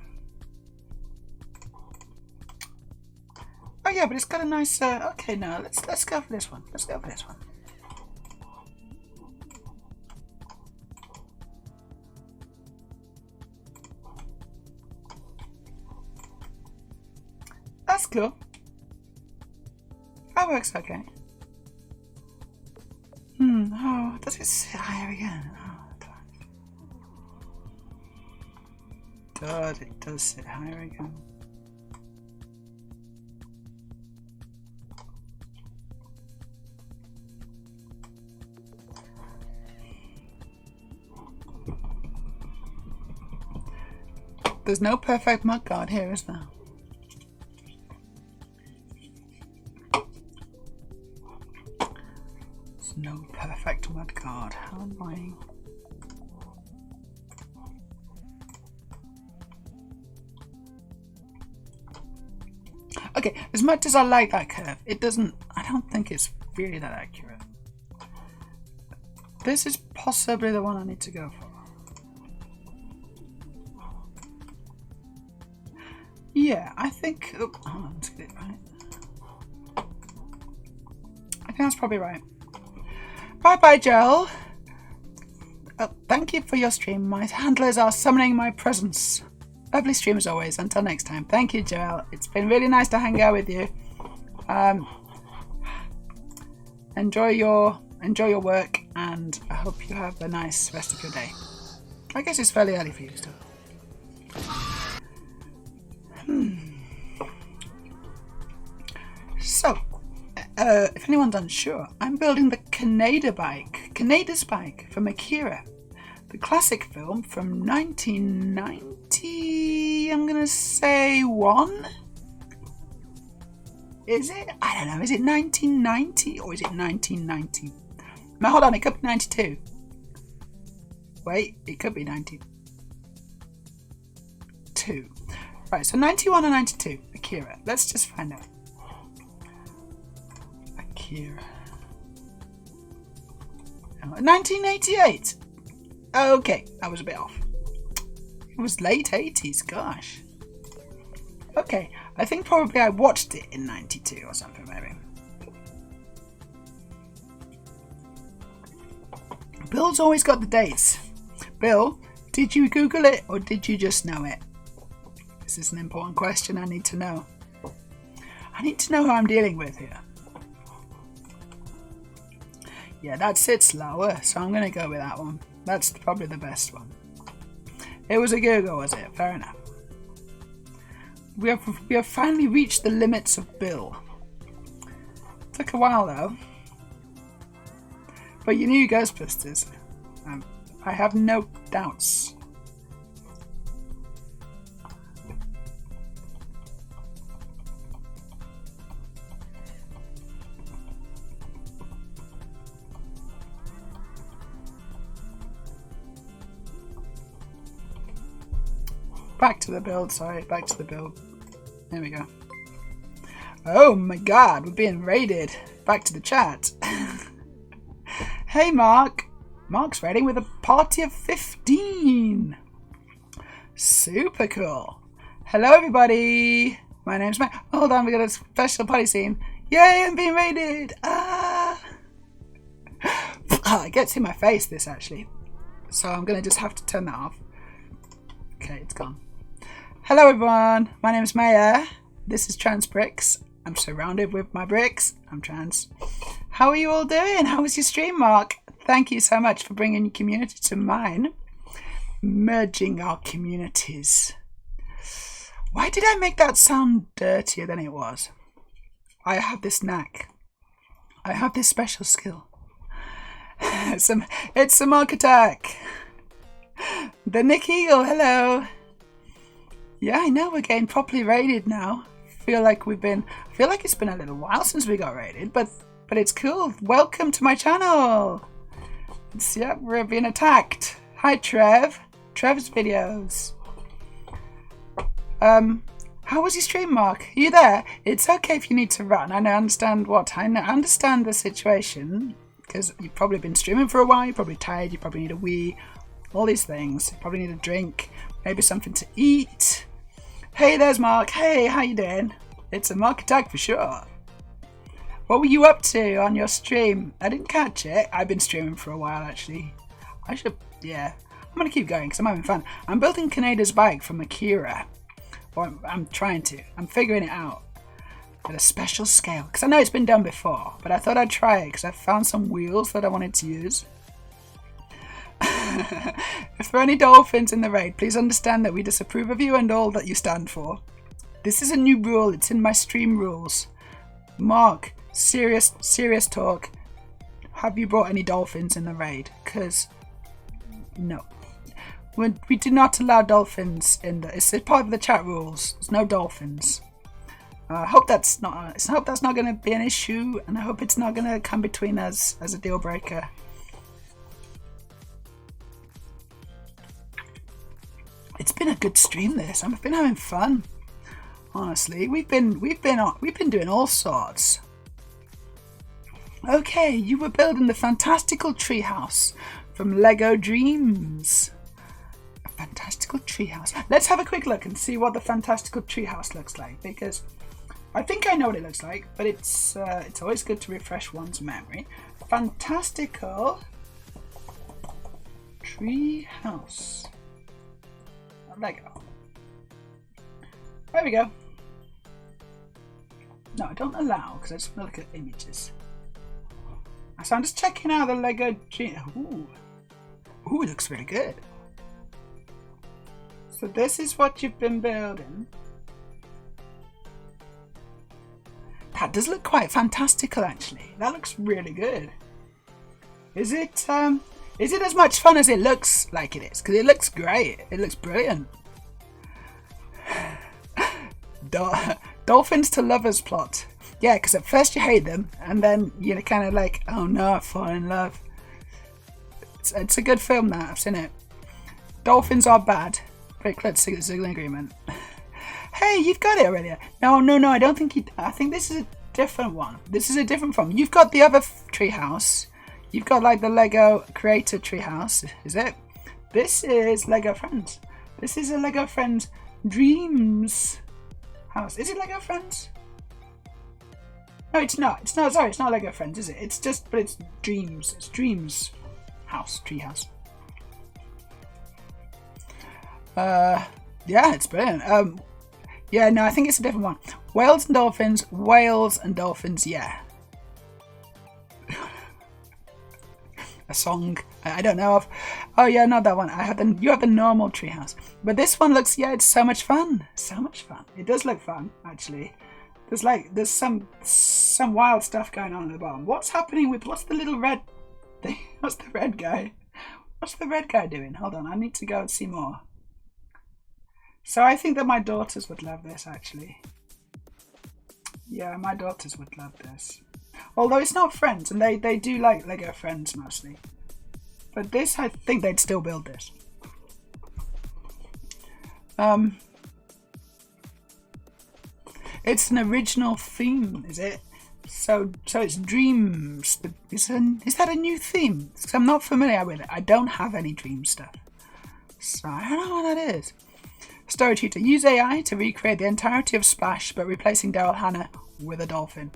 Oh yeah, but it's got a nice. Okay, no, let's go for this one. Let's go for this one. That's cool. That works okay. Oh, does it sit higher again? Oh, it does sit higher again. There's no perfect mudguard here, is there? There's no perfect mudguard. How annoying. Okay, as much as I like that curve, I don't think it's really that accurate. This is possibly the one I need to go for. Yeah, I think, hold on, let's get it right. I think that's probably right. Bye-bye, Joel. Thank you for your stream. My handlers are summoning my presence. Lovely stream as always. Until next time. Thank you, Joel. It's been really nice to hang out with you. Enjoy your work, and I hope you have a nice rest of your day. I guess it's fairly early for you still. So, if anyone's unsure, I'm building the Kaneda's bike from AKIRA. The classic film from 1990, I'm gonna say 1? Is it? I don't know, is it 1990 or is it 1990? No, hold on, it could be 92. Wait, it could be 92. Right, so 91 or 92, AKIRA. Let's just find out. AKIRA. 1988! Okay, I was a bit off. It was late 80s, gosh. Okay, I think probably I watched it in 92 or something, maybe. Bill's always got the dates. Bill, did you Google it or did you just know it? This is an important question I need to know. I need to know who I'm dealing with here. Yeah, that sits lower, so I'm going to go with that one. That's probably the best one. It was a Google, was it? Fair enough. We have finally reached the limits of Bill. Took a while though. But you knew Ghostbusters. I have no doubts. Back to the build, sorry, back to the build. There we go. Oh my god, we're being raided. Back to the chat. Hey Mark. Mark's raiding with a party of 15. Super cool. Hello everybody. My name's Matt. Hold on, we got a special party scene. Yay, I'm being raided. It gets in my face, this actually. So I'm going to just have to turn that off. Okay, it's gone. Hello everyone, my name is Maya. This is Trans Bricks. I'm surrounded with my bricks. I'm trans. How are you all doing? How was your stream, Mark? Thank you so much for bringing your community to mine. Merging our communities. Why did I make that sound dirtier than it was? I have this knack. I have this special skill. It's a Mark attack. The Nick Eagle, hello. Yeah, I know we're getting properly raided now. I feel like it's been a little while since we got raided, but it's cool. Welcome to my channel. Yeah, we're being attacked. Hi, Trev. Trev's videos. How was your stream, Mark? Are you there? It's okay if you need to run. I understand the situation because you've probably been streaming for a while. You're probably tired. You probably need a wee. All these things. You probably need a drink. Maybe something to eat. Hey, there's Mark. Hey, how you doing? It's a Mark attack for sure. What were you up to on your stream? I didn't catch it. I've been streaming for a while, actually. Yeah. I'm going to keep going because I'm having fun. I'm building Kaneda's bike from AKIRA. Or I'm trying to. I'm figuring it out. At a special scale. Because I know it's been done before. But I thought I'd try it because I found some wheels that I wanted to use. If there are any dolphins in the raid, please understand that we disapprove of you and all that you stand for. This is a new rule. It's in my stream rules. Mark, serious talk. Have you brought any dolphins in the raid? Because, no. We do not allow dolphins in the. It's part of the chat rules. There's no dolphins. I hope that's not going to be an issue, and I hope it's not going to come between us as a deal breaker. It's been a good stream. This I've been having fun. Honestly, we've been doing all sorts. Okay, you were building the fantastical treehouse from Lego Dreams. A fantastical treehouse. Let's have a quick look and see what the fantastical treehouse looks like, because I think I know what it looks like, but it's always good to refresh one's memory. Fantastical treehouse. Lego. There we go. No, I don't allow because I just want to look at images. So I'm just checking out the Lego tree. Ooh, it looks really good. So this is what you've been building. That does look quite fantastical, actually. That looks really good. Is it as much fun as it looks like it is? Because it looks great. It looks brilliant. Dolphins to lovers plot. Yeah, because at first you hate them, and then you're kind of like, oh no, I've fallen in love. It's a good film, that. I've seen it. Dolphins are bad. Great, let's see this is an agreement. Hey, you've got it already. No, I don't think I think this is a different one. This is a different one. You've got the other treehouse. You've got like the Lego Creator treehouse, is it? This is Lego Friends. This is a Lego Friends Dreams house. Is it Lego Friends? No, it's not. It's not. Sorry, it's not Lego Friends, is it? It's just, but it's Dreams. It's Dreams house, treehouse. Yeah, it's brilliant. Yeah, no, I think it's a different one. Whales and dolphins, yeah. A song I don't know of. Oh yeah, not that one. You have the normal treehouse, but this one looks, yeah, it's so much fun. So much fun. It does look fun, actually. There's some wild stuff going on at the bottom. What's happening with what's the little red thing? What's the red guy? What's the red guy doing? Hold on, I need to go and see more. So I think that my daughters would love this, actually. Yeah, my daughters would love this. Although it's not Friends, and they do like Lego Friends mostly. But this, I think they'd still build this. It's an original theme, is it? So it's Dreams. Is that a new theme? Because I'm not familiar with it. I don't have any Dream stuff. So I don't know what that is. Story tutor. Use AI to recreate the entirety of Splash, but replacing Daryl Hannah with a dolphin.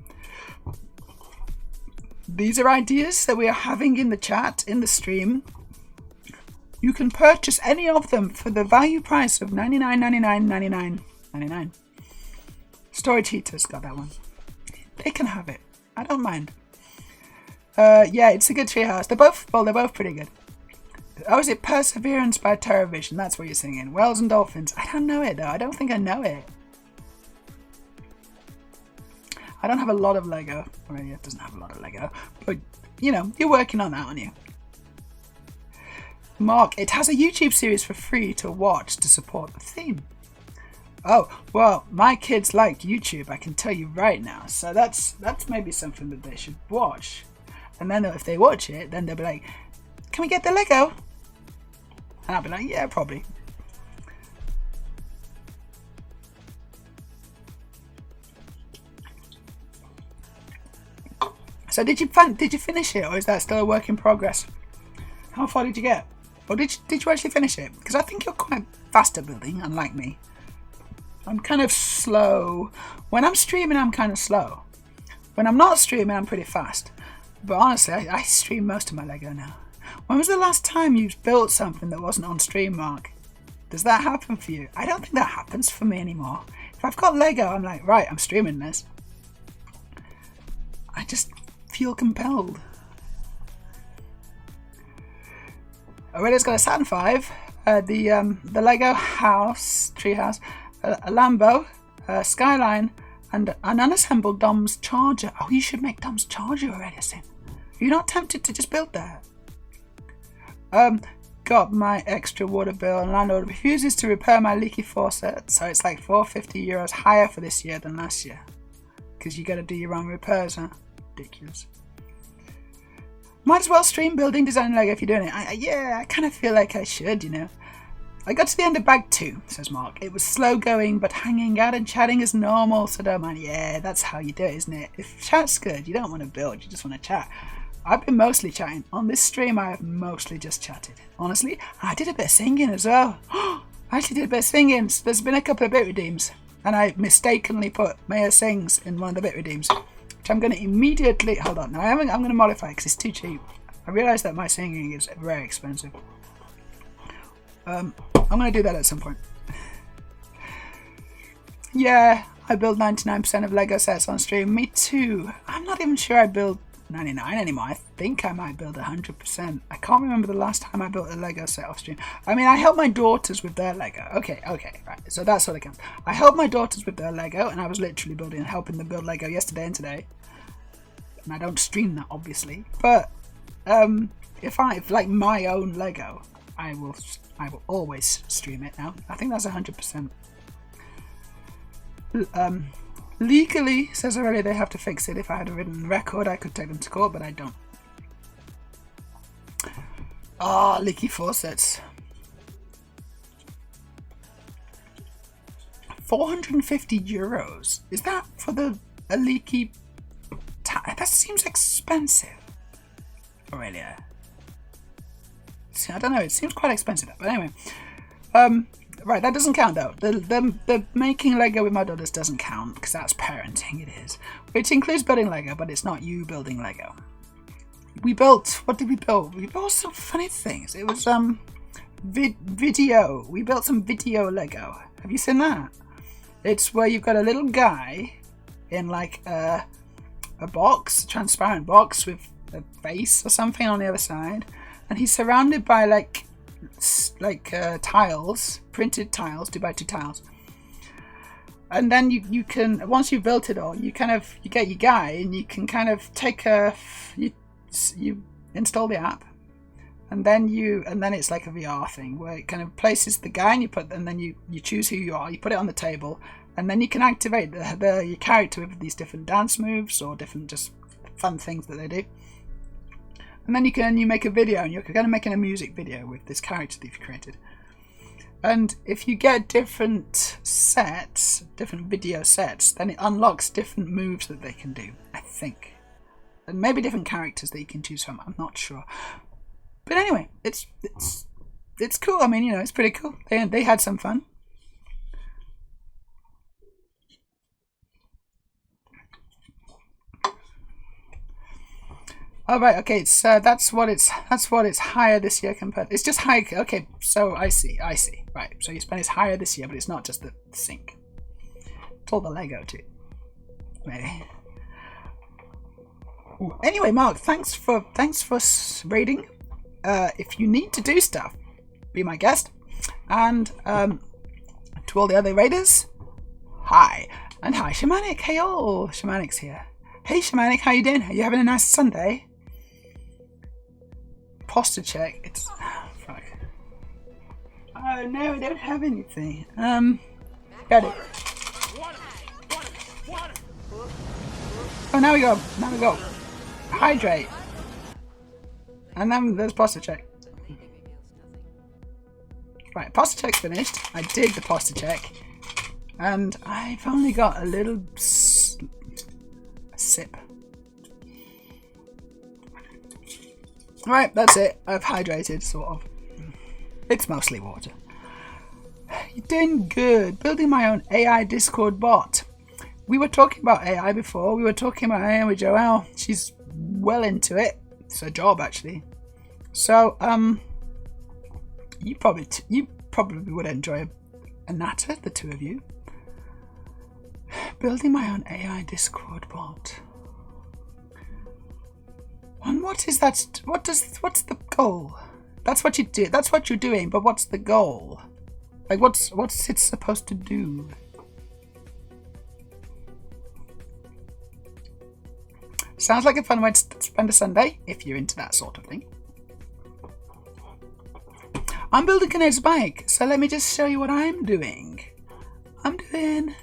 These are ideas that we are having in the chat, in the stream. You can purchase any of them for the value price of $99.99. Story Cheaters got that one. They can have it. I don't mind. Yeah, it's a good treehouse. They're both pretty good. Oh, is it Perseverance by TerraVision? That's what you're singing. Whales and Dolphins. I don't know it though. I don't think I know it. I don't have a lot of Lego. Well, it doesn't have a lot of Lego. But, you know, you're working on that, aren't you? Mark, it has a YouTube series for free to watch to support the theme. Oh, well, my kids like YouTube, I can tell you right now. So that's maybe something that they should watch. And then if they watch it, then they'll be like, can we get the Lego? And I'll be like, yeah, probably. So did you finish it, or is that still a work in progress? How far did you get? Or did you actually finish it? Because I think you're quite fast at building, unlike me. I'm kind of slow. When I'm streaming, I'm kind of slow. When I'm not streaming, I'm pretty fast. But honestly, I stream most of my Lego now. When was the last time you built something that wasn't on stream, Mark? Does that happen for you? I don't think that happens for me anymore. If I've got Lego, I'm like, right, I'm streaming this. I just feel compelled. Aurelia's got a Saturn V, the Lego house, treehouse, a Lambo, a Skyline, and an unassembled Dom's charger. Oh, you should make Dom's charger, Aurelia. Are you not tempted to just build that? got my extra water bill and landlord refuses to repair my leaky faucet, so it's like €450 higher for this year than last year. Because you got to do your own repairs, huh? Ridiculous. Might as well stream building design Lego if you're doing it. Yeah, I kind of feel like I should, you know. I got to the end of bag 2, says Mark. It was slow going, but hanging out and chatting is normal, so don't mind. Yeah, that's how you do it, isn't it? If chat's good, you don't want to build, you just want to chat. I've been mostly chatting. On this stream, I have mostly just chatted. Honestly, I did a bit of singing as well. I actually did a bit of singing. There's been a couple of bit redeems, and I mistakenly put Maya Sings in one of the bit redeems, which I'm going to immediately... Hold on, now I'm going to modify because it's too cheap. I realise that my singing is very expensive. I'm going to do that at some point. Yeah, I build 99% of Lego sets on stream. Me too. I'm not even sure I build 99 anymore. I think I might build 100%. I can't remember the last time I built a Lego set off stream. I mean, I help my daughters with their Lego. Okay, right. So that's what it counts. I help my daughters with their Lego, and I was literally helping them build Lego yesterday and today. And I don't stream that, obviously. But if like my own Lego, I will always stream it now. I think that's 100%. Legally, says already, they have to fix it. If I had a written record, I could take them to court, but I don't. Ah, leaky faucets. €450. Is that for a leaky? That seems expensive. Aurelia. See, I don't know. It seems quite expensive, but anyway. Right, that doesn't count though. The making Lego with my daughters doesn't count because that's parenting. It is, which includes building Lego, but it's not you building Lego. We built. What did we build? We built some funny things. It was video. We built some video Lego. Have you seen that? It's where you've got a little guy in like a box, a transparent box with a face or something on the other side, and he's surrounded by like tiles, printed tiles, 2x2 tiles, and then you can, once you've built it all, you get your guy and you can kind of take you install the app, and then it's like a VR thing where it kind of places the guy and then you choose who you are, you put it on the table, and then you can activate your character with these different dance moves or different just fun things that they do. And then you make a video, and you're going to make a music video with this character that you've created. And if you get different video sets, then it unlocks different moves that they can do, I think. And maybe different characters that you can choose from, I'm not sure. But anyway, it's cool. I mean, you know, it's pretty cool. They had some fun. Oh right, okay, so that's what it's higher this year compared. It's just high. Okay, so I see. Right, so your spend is higher this year, but it's not just the sink. It's all the Lego too. Maybe. Ooh. Anyway, Mark, thanks for raiding. If you need to do stuff, be my guest. And to all the other raiders, hi. And hi, Shamanic. Hey all, Shamanic's here. Hey Shamanic, how you doing? Are you having a nice Sunday? Posture check. It's fuck. Oh no, I don't have anything. Got it. Oh, now we go. Hydrate. And then there's posture check. Right, posture check's finished. I did the posture check, and I've only got a little sip. Right, that's it. I've hydrated, sort of. It's mostly water. You're doing good. Building my own AI Discord bot. We were talking about AI before. We were talking about AI with Joelle. She's well into it. It's her job, actually. So, you probably would enjoy a natter, the two of you. Building my own AI Discord bot. And what is that? What's the goal? That's what you do. That's what you're doing. But what's the goal? Like, what's it supposed to do? Sounds like a fun way to spend a Sunday if you're into that sort of thing. I'm building Kaneda's bike, so let me just show you what I'm doing. I'm doing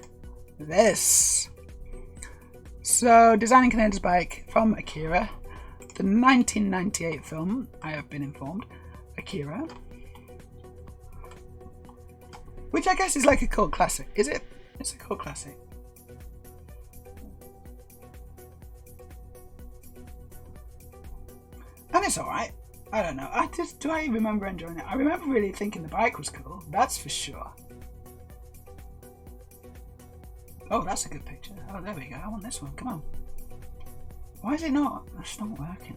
this. So, designing Kaneda's bike from AKIRA, the 1998 film, I have been informed, AKIRA. Which I guess is like a cult classic. Is it? It's a cult classic. And it's alright. I don't know. Do I remember enjoying it? I remember really thinking the bike was cool. That's for sure. Oh, that's a good picture. Oh, there we go. I want this one. Come on. Why is it not? It's not working.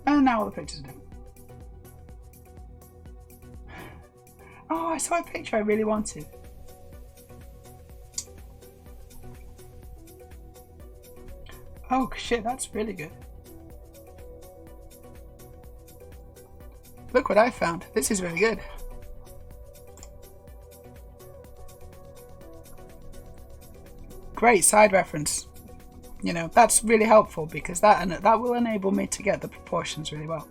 And now all the pictures are different. Oh, I saw a picture I really wanted. Oh shit, that's really good. Look what I found. This is really good. Great side reference. You know, that's really helpful because that will enable me to get the proportions really well.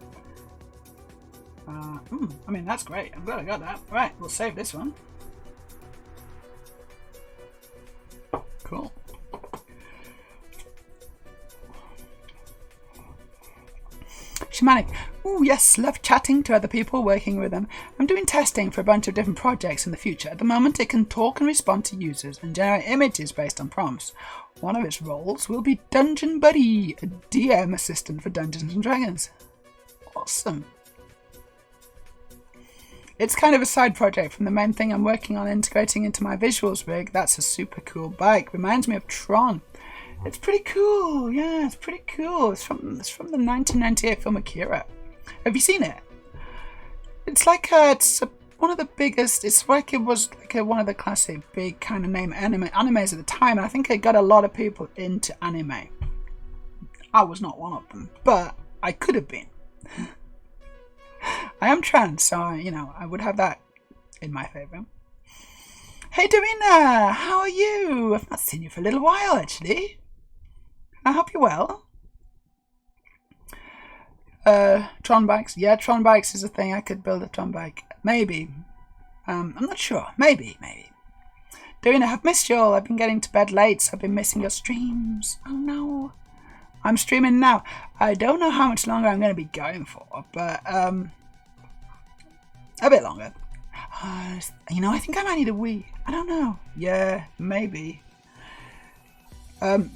I mean, that's great. I'm glad I got that. Right, we'll save this one. Cool. Shamanic. Ooh, yes, love chatting to other people, working with them. I'm doing testing for a bunch of different projects in the future. At the moment, it can talk and respond to users and generate images based on prompts. One of its roles will be Dungeon Buddy, a DM assistant for Dungeons & Dragons. Awesome. It's kind of a side project from the main thing I'm working on integrating into my visuals rig. That's a super cool bike. Reminds me of Tron. It's pretty cool. Yeah, it's pretty cool. It's from the 1998 film AKIRA. Have you seen it? It's like one of the biggest. It's like it was like one of the classic big kind of name animes at the time. And I think it got a lot of people into anime. I was not one of them, but I could have been. I am trans, so you know I would have that in my favour. Hey Dorina, how are you? I've not seen you for a little while actually. I hope you're well. Tron bikes, yeah, Tron bikes is a thing. I could build a Tron bike, maybe. I'm not sure. Maybe. Dorina, I've missed you all. I've been getting to bed late, so I've been missing your streams. Oh no. I'm streaming now. I don't know how much longer I'm going to be going for, but a bit longer. You know, I think I might need a Wii. I don't know. Yeah, maybe.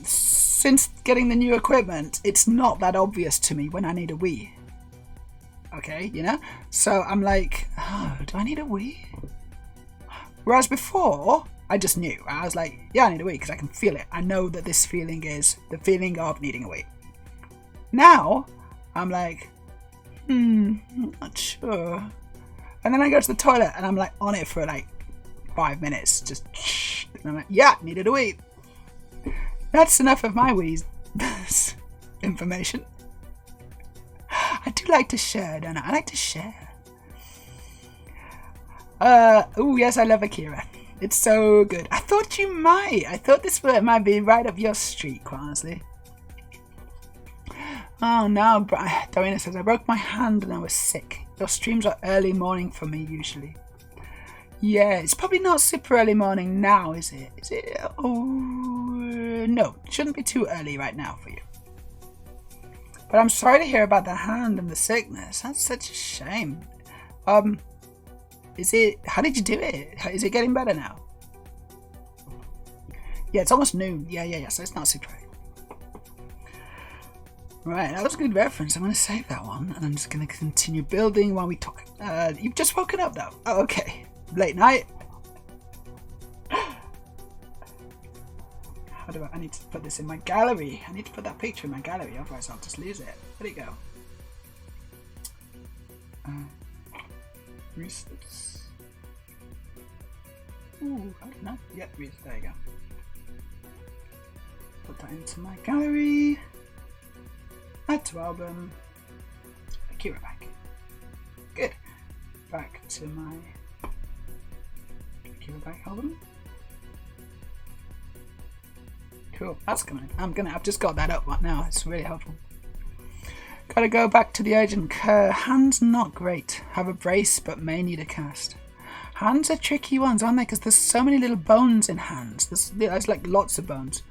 Since getting the new equipment, it's not that obvious to me when I need a Wii. Okay, you know? So I'm like, oh, do I need a Wii? Whereas before, I just knew. I was like, yeah, I need a Wii because I can feel it. I know that this feeling is the feeling of needing a Wii. Now, I'm like, I'm not sure. And then I go to the toilet and I'm like on it for like 5 minutes. Just, and I'm like, yeah, needed a Wii. That's enough of my Wii's information. I do like to share, don't I? I like to share. Oh yes, I love AKIRA. It's so good. I thought you might. I thought this might be right up your street, quite honestly. Oh no, Dorina says, I broke my hand and I was sick. Your streams are early morning for me usually. Yeah, it's probably not super early morning now, is it? Is it? Oh, no. It shouldn't be too early right now for you. But I'm sorry to hear about the hand and the sickness. That's such a shame. Is it? How did you do it? Is it getting better now? Yeah, it's almost noon. Yeah. So it's not super early. Right, that was a good reference. I'm going to save that one, and I'm just going to continue building while we talk. You've just woken up, though. Oh, okay. Late night. How do I need to put this in my gallery? I need to put that picture in my gallery, otherwise I'll just lose it. Where'd it go? Recents. Ooh, I don't know. Yep, there you go. Put that into my gallery. Add to album. AKIRA back. Good. Back to my AKIRA back album. Cool. That's coming. I've just got that up right now. It's really helpful. Gotta go back to the urgent care. Hands not great. Have a brace, but may need a cast. Hands are tricky ones, aren't they? Because there's so many little bones in hands. There's like lots of bones.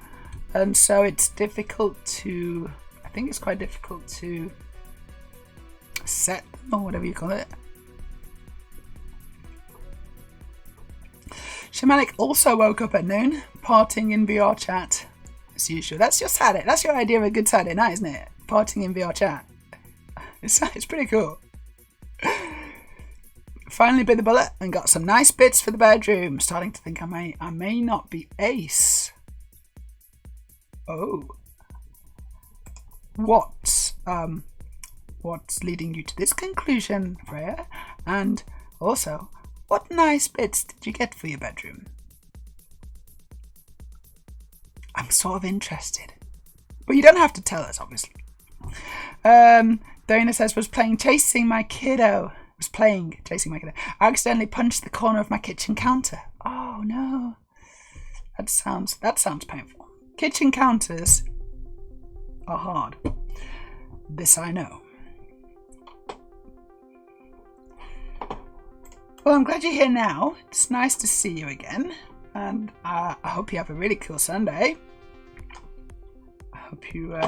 And so it's difficult to... I think it's quite difficult to set them, or whatever you call it. Shamanic also woke up at noon, partying in VR chat. As usual. That's your Saturday. That's your idea of a good Saturday night, isn't it? Partying in VR chat. It's pretty cool. Finally bit the bullet and got some nice bits for the bedroom. Starting to think I may not be ace. Oh. What's leading you to this conclusion, Freya? And also, what nice bits did you get for your bedroom? I'm sort of interested. But you don't have to tell us, obviously. Diana says, was playing Chasing My Kiddo. I accidentally punched the corner of my kitchen counter. Oh no. That sounds painful. Kitchen counters are hard. This I know. Well, I'm glad you're here now. It's nice to see you again. And I hope you have a really cool Sunday. I hope you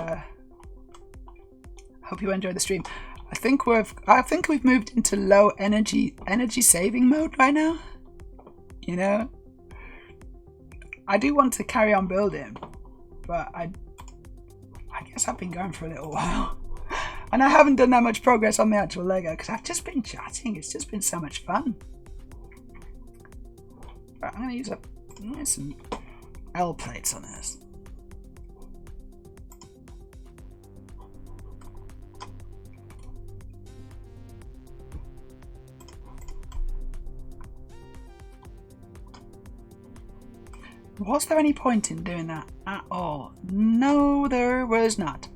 enjoy the stream. I think we've moved into low energy saving mode right now. You know, I do want to carry on building, but I guess I've been going for a little while, and I haven't done that much progress on the actual Lego because I've just been chatting. It's just been so much fun. Right, I'm gonna use some L plates on this. Was there any point in doing that at all? No, there was not.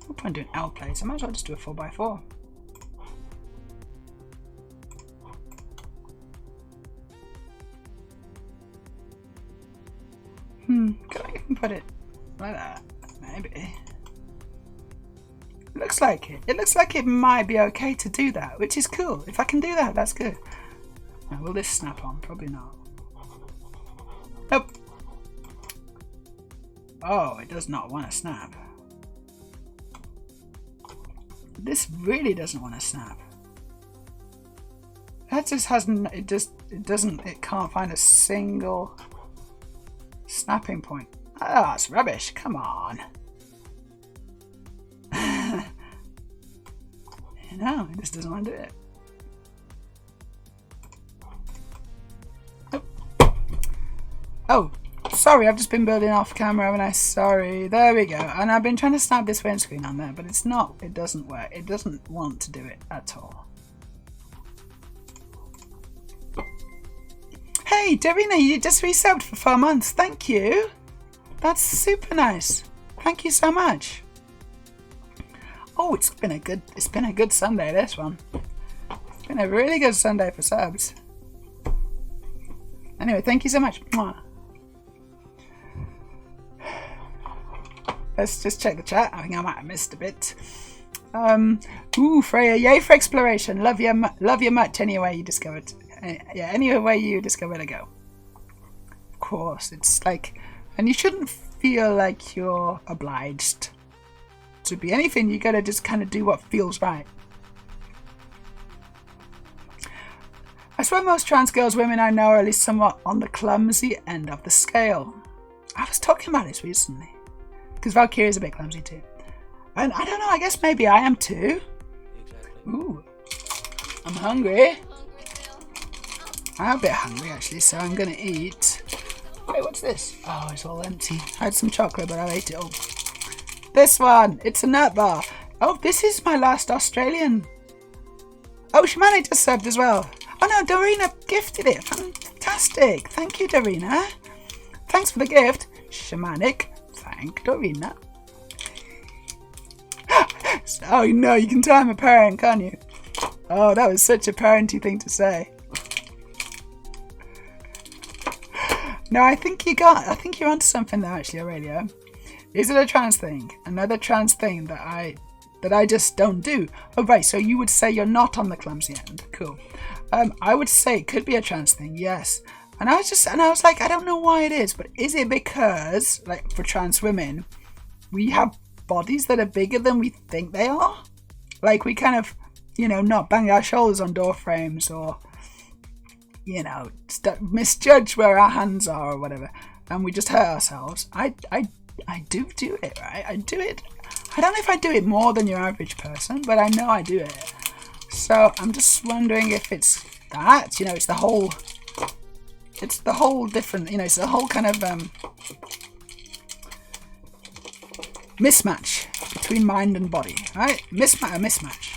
No point doing L plates. I might as well just do a 4x4. Could I even put it like that? Maybe. It looks like it. It looks like it might be okay to do that, which is cool. If I can do that, that's good. Now, will this snap on? Probably not. Nope. Oh, it does not want to snap. This really doesn't want to snap. That just hasn't, it can't find a single snapping point. Oh, it's rubbish. Come on. No, it just doesn't want to do it. Oh, sorry, I've just been building off camera, haven't I? Sorry. There we go. And I've been trying to snap this windscreen on there, but it's not. It doesn't work. It doesn't want to do it at all. Hey, Darina, you just resubbed for 4 months. Thank you. That's super nice. Thank you so much. Oh, it's been a good Sunday, this one. It's been a really good Sunday for subs. Anyway, thank you so much. Mwah. Let's just check the chat. I think I might have missed a bit. Ooh, Freya, yay for exploration. Love you much anyway you discovered. Yeah, anywhere you discover to go. Of course, it's like, and you shouldn't feel like you're obliged to be anything. You gotta just kind of do what feels right. I swear most trans girls, women I know, are at least somewhat on the clumsy end of the scale. I was talking about this recently. Because Valkyrie is a bit clumsy too. And I don't know, I guess maybe I am too. Ooh. I'm hungry. I'm a bit hungry actually, so I'm gonna eat. Wait, what's this? Oh, it's all empty. I had some chocolate, but I ate it all. This one, it's a nut bar. Oh, this is my last Australian. Oh, Shamani just subbed as well. Oh no, Dorina gifted it. Fantastic. Thank you, Dorina. Thanks for the gift. Shamanic. Thank Dorina. Oh no, you can tell I'm a parent, can't you? Oh, that was such a parenty thing to say. No, I think you're onto something there actually, Aurelio. Is it a trans thing? Another trans thing that I that I just don't do. Oh, right, so you would say you're not on the clumsy end. Cool. I would say it could be a trans thing, yes. And I was like, I don't know why it is, but is it because, like, for trans women, we have bodies that are bigger than we think they are? Like, we kind of, you know, not bang our shoulders on door frames or, you know, misjudge where our hands are or whatever, and we just hurt ourselves. I do it, right? I do it. I don't know if I do it more than your average person, but I know I do it. So I'm just wondering if it's that, you know, it's the whole different, you know, it's the whole kind of mismatch between mind and body, right? A mismatch.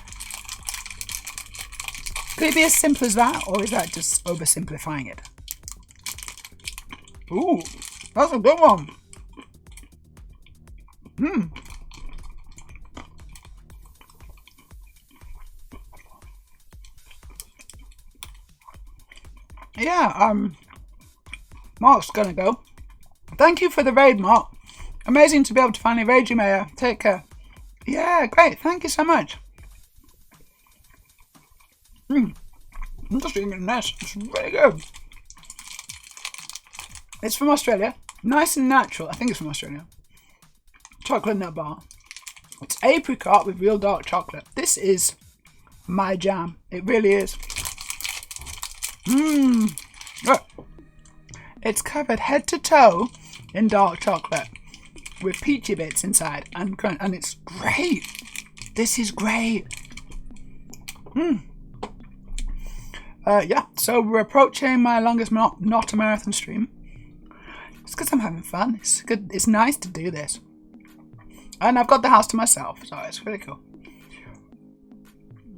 Could it be as simple as that, or is that just oversimplifying it? Ooh, that's a good one. Yeah, Mark's gonna go. Thank you for the raid, Mark. Amazing to be able to finally raid you, Meja. Take care. Yeah, great. Thank you so much. I'm just eating it nice. It's really good. It's from Australia. Nice and natural. I think it's from Australia. Chocolate nut bar. It's apricot with real dark chocolate. This is my jam. It really is. Look. It's covered head to toe in dark chocolate with peachy bits inside and it's great. This is great. Yeah, so we're approaching my longest not a marathon stream. It's because I'm having fun. It's good. It's nice to do this. And I've got the house to myself, so it's really cool.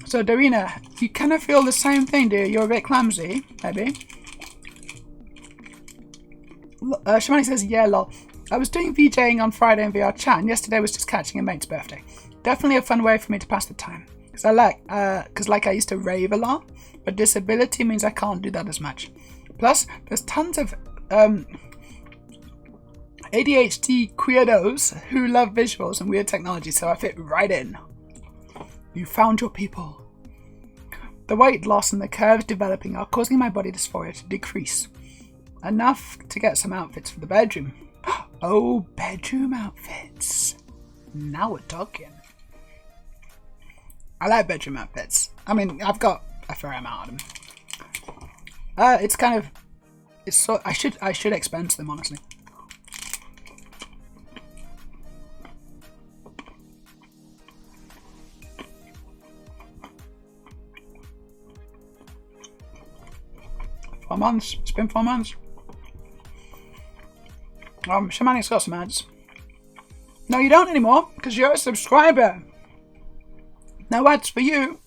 So, Darina, you kind of feel the same thing, do you? You're a bit clumsy, maybe. Shimani says, yeah, lol. I was doing VJing on Friday in VR chat, and yesterday was just catching a mate's birthday. Definitely a fun way for me to pass the time. Because I used to rave a lot, but disability means I can't do that as much. Plus, there's tons of ADHD queerdos who love visuals and weird technology, so I fit right in. You found your people. The weight loss and the curves developing are causing my body dysphoria to decrease. Enough to get some outfits for the bedroom. Oh, bedroom outfits. Now we're talking. I like bedroom outfits. I mean, I've got a fair amount of them. It's kind of... It's so... I should expense them, honestly. Months. It's been 4 months. Shamanic's got some ads. No, you don't anymore, because you're a subscriber. No ads for you.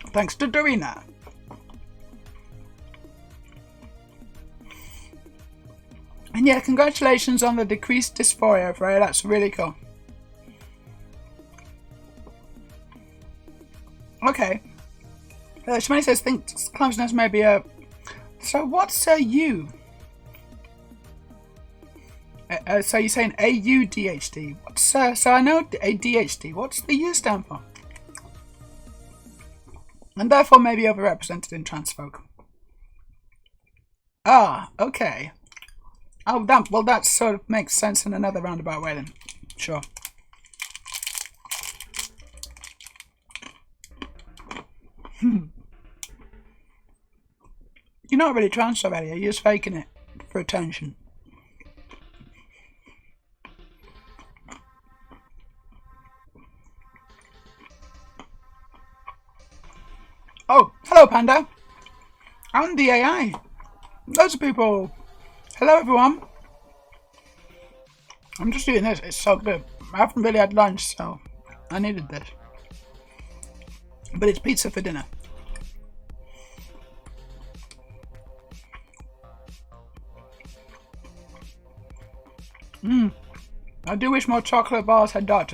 Thanks to Darina. And yeah, congratulations on the decreased dysphoria, Freya. That's really cool. Okay. Shimani says, thinks clumsiness may be a... So what's a U? So you're saying AUDHD. What's so I know ADHD. What's the U stand for? And therefore may be overrepresented in trans folk. Ah, okay. Oh, that sort of makes sense in another roundabout way then. Sure. You're not really trans already, you're just faking it for attention. Oh, hello Panda. I'm the AI. Loads of people. Hello everyone. I'm just eating this, it's so good. I haven't really had lunch, so I needed this. But it's pizza for dinner. I do wish more chocolate bars had dark.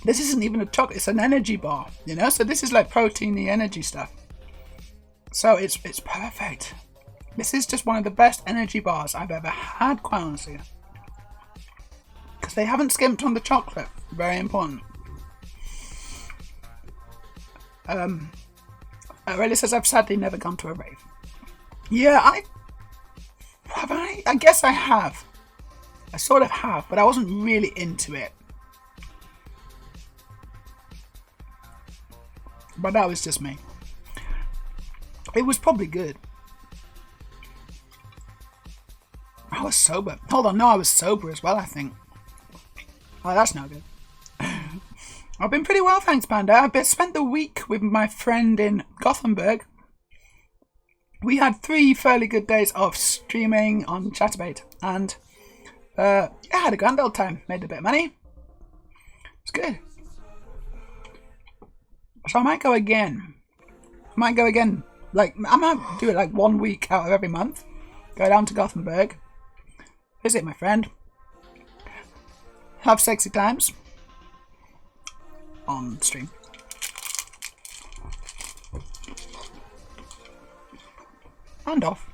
This isn't even a chocolate, it's an energy bar, you know? So this is like proteiny energy stuff. So it's perfect. This is just one of the best energy bars I've ever had, quite honestly. Because they haven't skimped on the chocolate. Very important. Aurelia says, I've sadly never gone to a rave. Yeah, I guess I have. I sort of have, but I wasn't really into it. But that was just me. It was probably good. I was sober. Hold on, no, I was sober as well, I think. Oh, that's no good. I've been pretty well, thanks, Panda. I've spent the week with my friend in Gothenburg. We had 3 fairly good days of streaming on Chatterbait, and I had a grand old time. Made a bit of money. It's good. So I might go again. Like, I might do it like 1 week out of every month. Go down to Gothenburg. Visit my friend. Have sexy times. On stream. And off.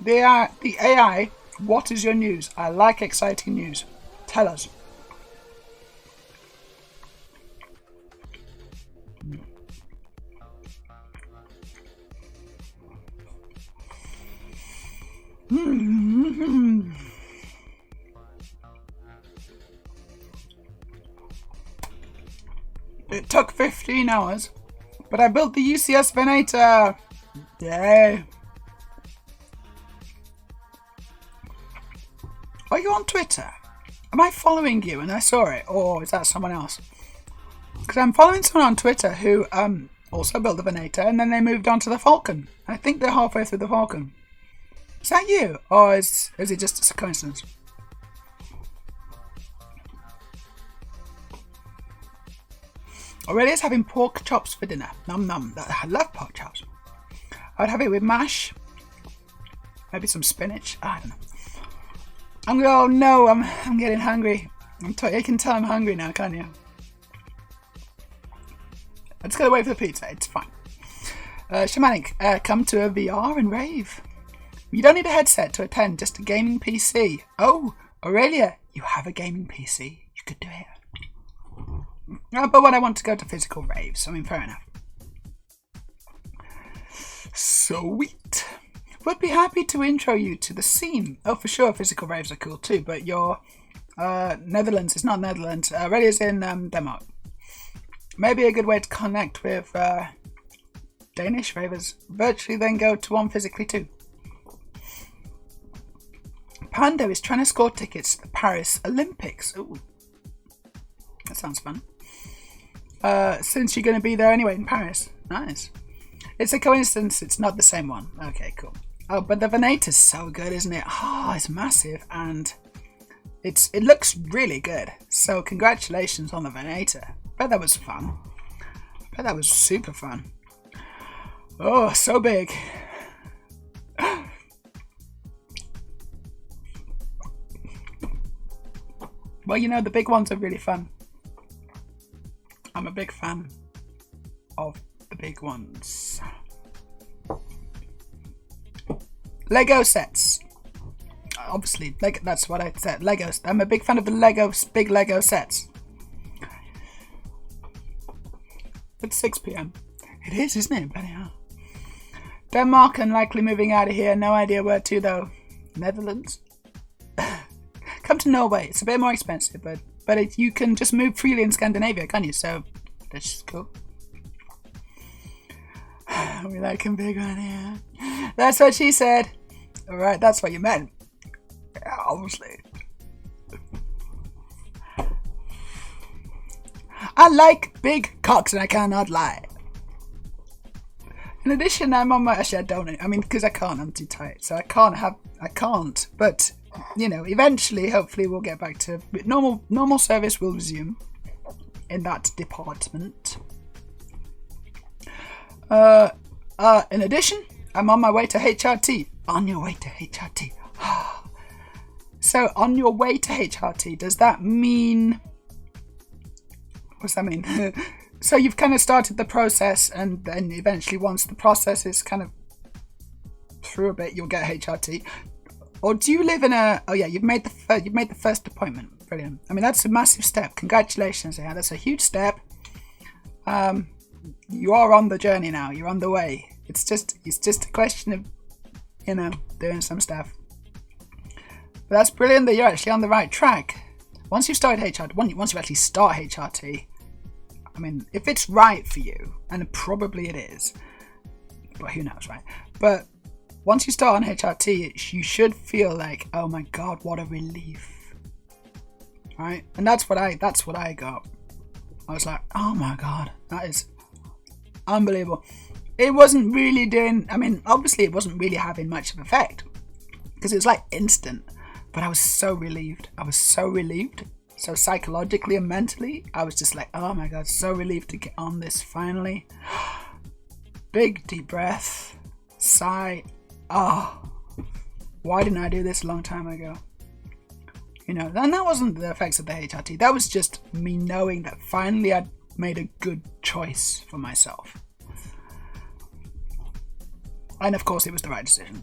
The AI, what is your news? I like exciting news. Tell us. It took 15 hours, but I built the UCS Venator. Yay. Are you on Twitter? Am I following you and I saw it, or is that someone else? Because I'm following someone on Twitter who also built the Venator and then they moved on to the Falcon. I think they're halfway through the Falcon. Is that you, or is it just a coincidence? Aurelia's having pork chops for dinner. Nom nom. I love pork chops. I'd have it with mash. Maybe some spinach. I don't know. Oh no, I'm getting hungry. You can tell I'm hungry now, can't you? I just gotta wait for the pizza. It's fine. Shamanic, come to a VR and rave. You don't need a headset to attend, just a gaming PC. Oh, Aurelia, you have a gaming PC. You could do it. But when I want to go to physical raves, I mean, fair enough. Sweet. Would be happy to intro you to the scene. Oh, for sure, physical raves are cool too, but your Netherlands is not Netherlands. Aurelia's in Denmark. Maybe a good way to connect with Danish ravers. Virtually then go to one physically too. Panda is trying to score tickets to the Paris Olympics. Ooh. That sounds fun. Since you're going to be there anyway in Paris. Nice. It's a coincidence it's not the same one. Okay, cool. Oh, but the Venator's so good, isn't it? Oh, it's massive and it looks really good. So congratulations on the Venator. I bet that was fun. I bet that was super fun. Oh, so big. Well, you know, the big ones are really fun. I'm a big fan of the big ones. Lego sets. Obviously, that's what I said. Legos. I'm a big fan of the big Lego sets. It's 6 p.m. It is, isn't it? Bloody hell. Denmark unlikely moving out of here. No idea where to though. Netherlands. Come to Norway. It's a bit more expensive, but you can just move freely in Scandinavia, can't you? So that's just cool. We like a big one here. That's what she said. Alright, that's what you meant. Yeah, obviously. I like big cocks and I cannot lie. In addition, I'm on my... Actually, I don't. I mean, because I can't. I'm too tight. So I can't. But, you know, eventually, hopefully, we'll get back to... Normal service will resume in that department. In addition, I'm on my way to HRT. On your way to HRT. So, on your way to HRT, does that mean... What's that mean? So you've kind of started the process, and then eventually once the process is kind of through a bit, you'll get HRT. Or do you live in a... Oh yeah, you've made the first appointment. Brilliant. I mean, that's a massive step. Congratulations. Yeah, that's a huge step. You are on the journey now. You're on the way. It's just a question of, you know, doing some stuff. But that's brilliant that you're actually on the right track. Once you've started HRT, once you actually start HRT, I mean, if it's right for you, and probably it is, but who knows, right? But once you start on HRT, you should feel like, oh my god, what a relief, right? And that's what I got. I was like, oh my god, that is unbelievable. It wasn't really doing, I mean, obviously it wasn't really having much of effect because it was like instant, but I was so relieved. So psychologically and mentally, I was just like, oh my god, so relieved to get on this finally. Big deep breath, sigh. Oh, why didn't I do this a long time ago? You know, and that wasn't the effects of the HRT. That was just me knowing that finally I'd made a good choice for myself. And of course, it was the right decision.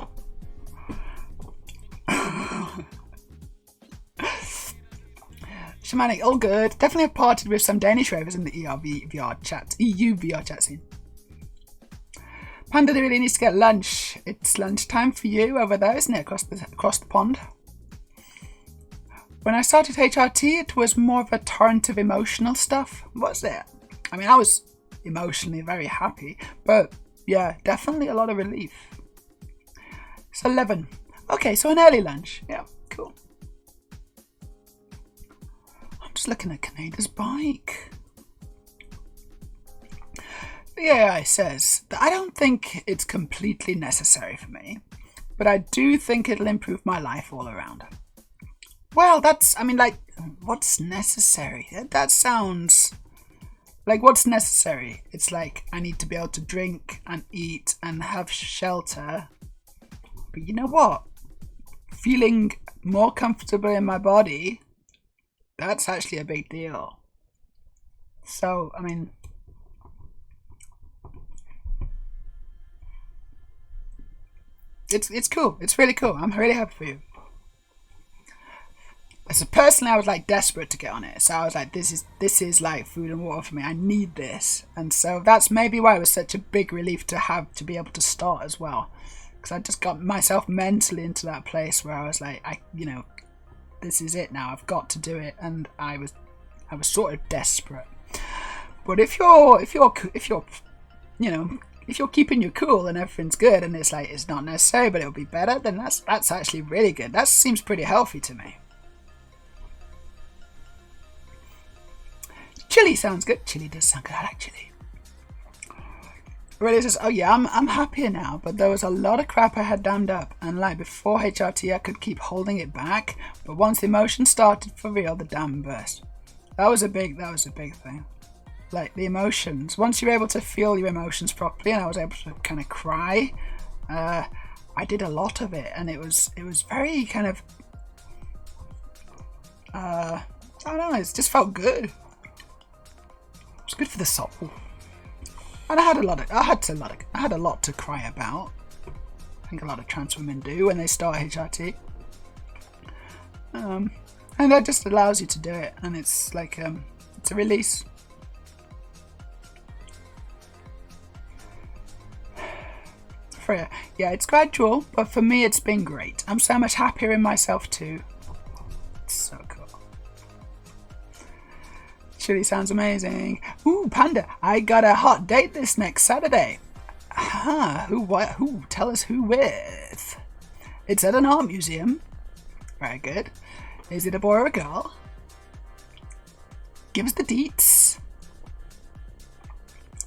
Shamanic, all good. Definitely have parted with some Danish ravers in the EU VR chat scene. Panda really needs to get lunch. It's lunchtime for you over there, isn't it? Across the pond. When I started HRT, it was more of a torrent of emotional stuff. Was it? I mean, I was emotionally very happy, but yeah, definitely a lot of relief. It's 11. Okay, so an early lunch. Yeah, cool. I'm just looking at Kaneda's bike. The AI says that I don't think it's completely necessary for me, but I do think it'll improve my life all around. Well, that's, I mean, like, what's necessary? That sounds like what's necessary. It's like I need to be able to drink and eat and have shelter. But you know what? Feeling more comfortable in my body, that's actually a big deal. So, I mean, it's cool. It's really cool. I'm really happy for you. So personally, I was like desperate to get on it. So I was like, this is like food and water for me. I need this. And so that's maybe why it was such a big relief to be able to start as well. Because I just got myself mentally into that place where I was like, you know, this is it now. I've got to do it. And I was sort of desperate. But if you're you know, if you're keeping your cool and everything's good and it's like it's not necessary but it'll be better, then that's actually really good. That seems pretty healthy to me. Chili sounds good. Chili does sound good. I like chili. Really says, oh yeah, I'm happier now, but there was a lot of crap I had dammed up, and like before HRT I could keep holding it back, but once the emotion started for real, the dam burst. That was a big thing. Like the emotions, once you're able to feel your emotions properly, and I was able to kind of cry, I did a lot of it, and it was very kind of I don't know, it just felt good. It's good for the soul. And I had a lot to cry about. I think a lot of trans women do when they start HRT. And that just allows you to do it, and it's like it's a release. Freya, yeah, it's gradual, but for me it's been great. I'm so much happier in myself too. It's so cool. Chili sounds amazing. Ooh, Panda, I got a hot date this next Saturday. Who? Tell us who with. It's at an art museum. Very good. Is it a boy or a girl? Give us the deets.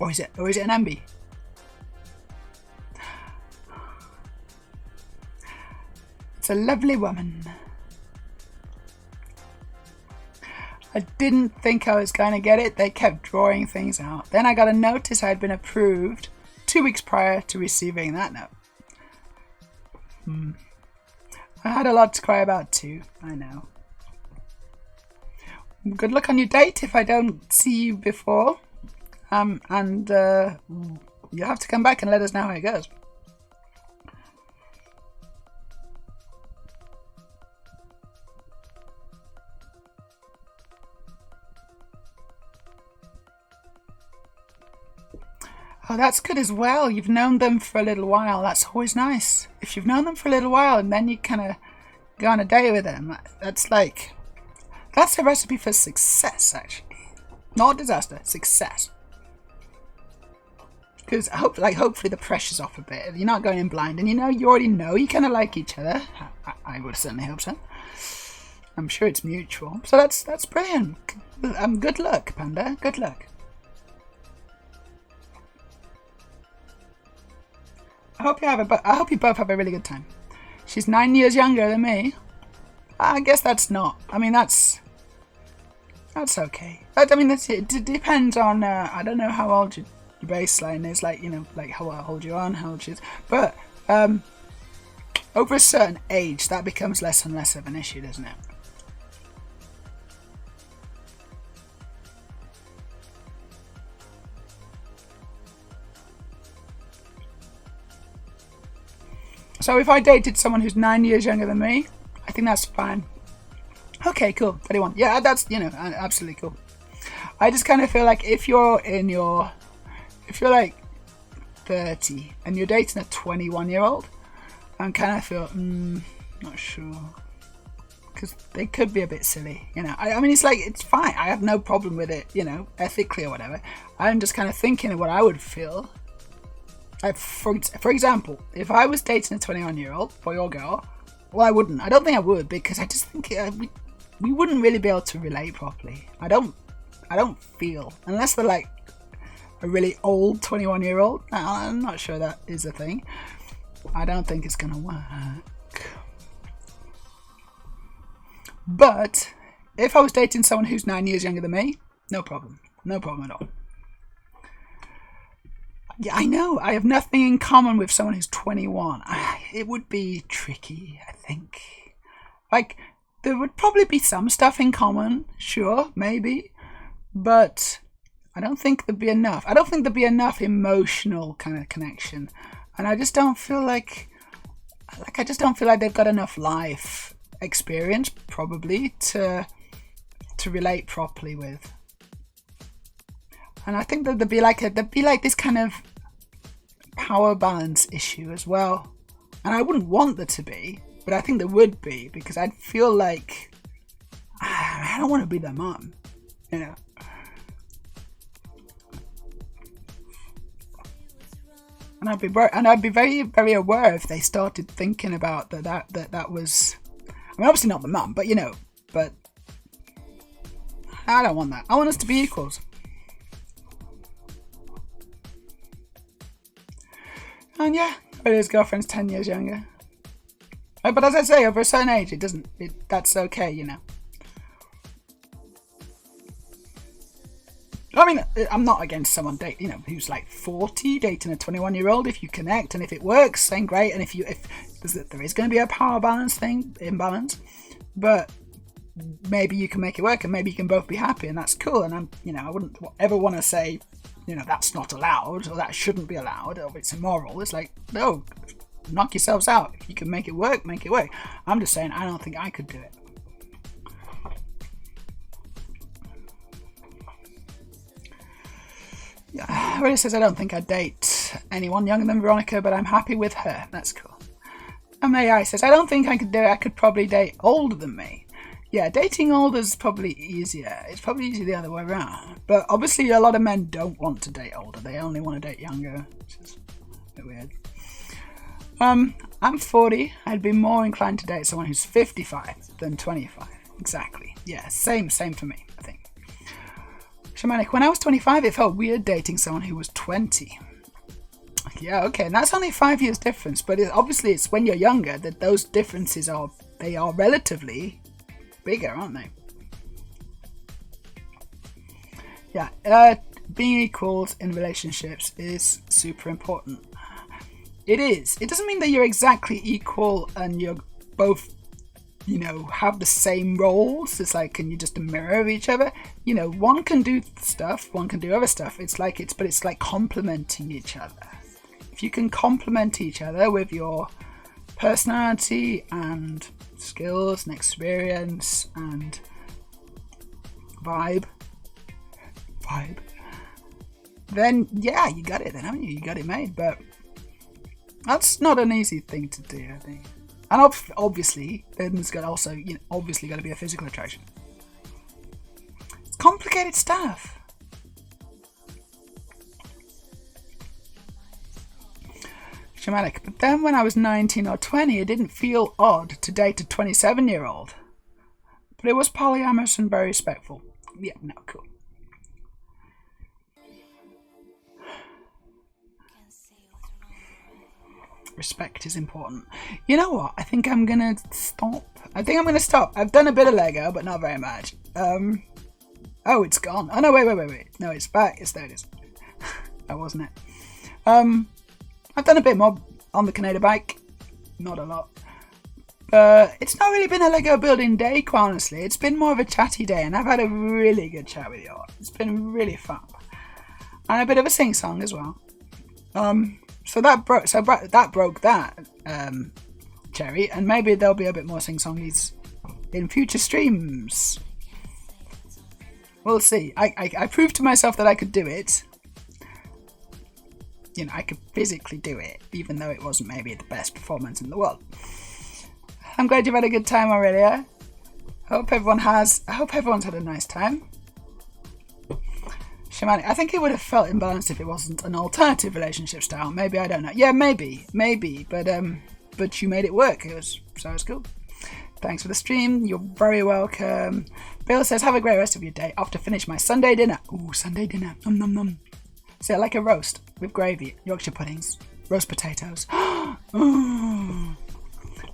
Or is it an MB? It's a lovely woman. I didn't think I was going to get it. They kept drawing things out. Then I got a notice I had been approved 2 weeks prior to receiving that note. I had a lot to cry about too, I know. Good luck on your date if I don't see you before. And you'll have to come back and let us know how it goes. Oh, that's good as well. You've known them for a little while. That's always nice. If you've known them for a little while and then you kind of go on a date with them, that's a recipe for success, actually. Not disaster, success. Because hopefully the pressure's off a bit. You're not going in blind, and you already know you kind of like each other. I would certainly hope so. I'm sure it's mutual. So that's brilliant. Good luck, Panda. Good luck. I hope you both have a really good time. She's 9 years younger than me. I guess that's not. I mean, that's okay. I mean, it depends on. I don't know how old your baseline is. Like how old you are and how old she is. But over a certain age, that becomes less and less of an issue, doesn't it? So if I dated someone who's 9 years younger than me, I think that's fine. Okay, cool. 31. Yeah, that's, absolutely cool. I just kind of feel like if you're like 30 and you're dating a 21-year-old, I kind of feel, not sure. Because they could be a bit silly, I mean, it's fine. I have no problem with it, ethically or whatever. I'm just kind of thinking of what I would feel. For example, if I was dating a 21-year-old boy or girl, well, I wouldn't. I don't think I would, because I just think we wouldn't really be able to relate properly. I don't feel, unless they're like a really old 21-year-old. I'm not sure that is a thing. I don't think it's gonna work. But if I was dating someone who's 9 years younger than me, no problem. No problem at all. Yeah, I know. I have nothing in common with someone who's 21. It would be tricky, I think. Like, there would probably be some stuff in common, sure, maybe. But I don't think there'd be enough. I don't think there'd be enough emotional kind of connection. And I just don't feel like they've got enough life experience, probably, to relate properly with. And I think that there'd be like this kind of power balance issue as well. And I wouldn't want there to be, but I think there would be, because I'd feel like I don't want to be their mom, And I'd be very, very aware if they started thinking about that was. I mean, obviously not the mum, but but I don't want that. I want us to be equals. And yeah, his girlfriend's 10 years younger. But as I say, over a certain age, that's okay, I mean, I'm not against someone who's like 40 dating a 21-year-old. If you connect and if it works, then great. And if there is going to be a power balance imbalance, but maybe you can make it work and maybe you can both be happy, and that's cool. And I wouldn't ever want to say, that's not allowed or that shouldn't be allowed or it's immoral. It's like, no, knock yourselves out. If you can make it work, make it work. I'm just saying, I don't think I could do it. Yeah, Ray says, I don't think I'd date anyone younger than Veronica, but I'm happy with her. That's cool. And AI says, I don't think I could do it. I could probably date older than me. Yeah, dating older is probably easier. It's probably easier the other way around. But obviously a lot of men don't want to date older. They only want to date younger, which is a bit weird. I'm 40. I'd be more inclined to date someone who's 55 than 25. Exactly. Yeah, same for me, I think. Shamanic, when I was 25, it felt weird dating someone who was 20. Yeah, okay, and that's only 5 years difference, but obviously it's when you're younger that those differences are relatively bigger, aren't they? Yeah, being equals in relationships is super important. It is. It doesn't mean that you're exactly equal and you're both, have the same roles. It's like, can you just a mirror of each other? One can do stuff, one can do other stuff. It's like complementing each other. If you can complement each other with your personality and skills and experience and vibe, then yeah, you got it then, haven't you? You got it made, but that's not an easy thing to do, I think. And obviously, then there's got also, obviously got to be a physical attraction. It's complicated stuff. Shamanic. But then when I was 19 or 20, it didn't feel odd to date a 27-year-old. But it was polyamorous and very respectful. Yeah, no, cool. Respect is important. You know what? I think I'm gonna stop. I've done a bit of Lego, but not very much. Oh, it's gone. Oh no, wait. No, it's back. There it is. That wasn't it. I've done a bit more on the Kaneda bike. Not a lot. It's not really been a Lego building day, quite honestly. It's been more of a chatty day, and I've had a really good chat with you all. It's been really fun. And a bit of a sing-song as well. So that broke that cherry, and maybe there'll be a bit more sing-songies in future streams. We'll see. I proved to myself that I could do it. I could physically do it, even though it wasn't maybe the best performance in the world. I'm glad you've had a good time, Aurelia. I hope everyone's had a nice time. Shamanic. I think it would have felt imbalanced if it wasn't an alternative relationship style. Maybe, I don't know. Yeah, maybe, but you made it work. So it's cool. Thanks for the stream. You're very welcome. Bill says, have a great rest of your day. Off to finish my Sunday dinner. Ooh, Sunday dinner. Nom nom nom. So like a roast with gravy, Yorkshire puddings, roast potatoes.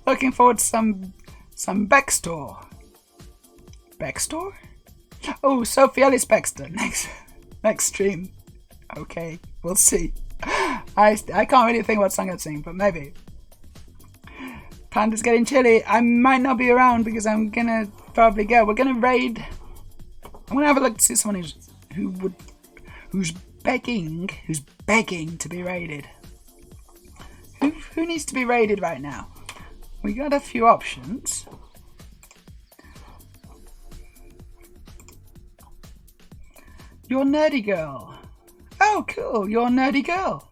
Looking forward to some Bextor. Bextor? Oh, Sophie Ellis Bextor. Next stream. Okay, we'll see. I can't really think what song I'd sing, but maybe. Panda's getting chilly. I might not be around because I'm gonna probably go. We're gonna raid. I'm gonna have a look to see someone who's begging to be raided. Who needs to be raided right now? We got a few options. You're Nerdy Girl. Oh, cool. You're Nerdy Girl.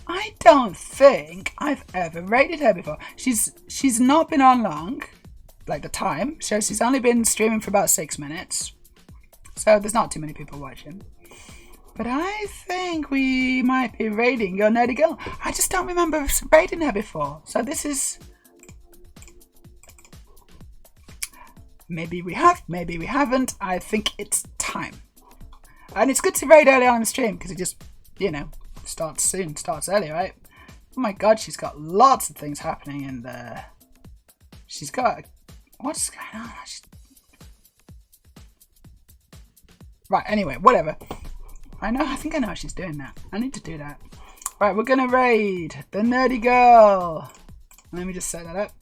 I don't think I've ever rated her before. She's not been on long, like the time. So she's only been streaming for about 6 minutes. So there's not too many people watching. But I think we might be raiding Your Nerdy Girl. I just don't remember raiding her before. So this is... Maybe we have, maybe we haven't. I think it's time. And it's good to raid early on in the stream because it just, starts soon. Starts early, right? Oh my god, she's got lots of things happening in there. She's got... What's going on? Right, anyway, whatever. I think I know what she's doing now. I need to do that. Right, we're gonna raid the Nerdy Girl. Let me just set that up.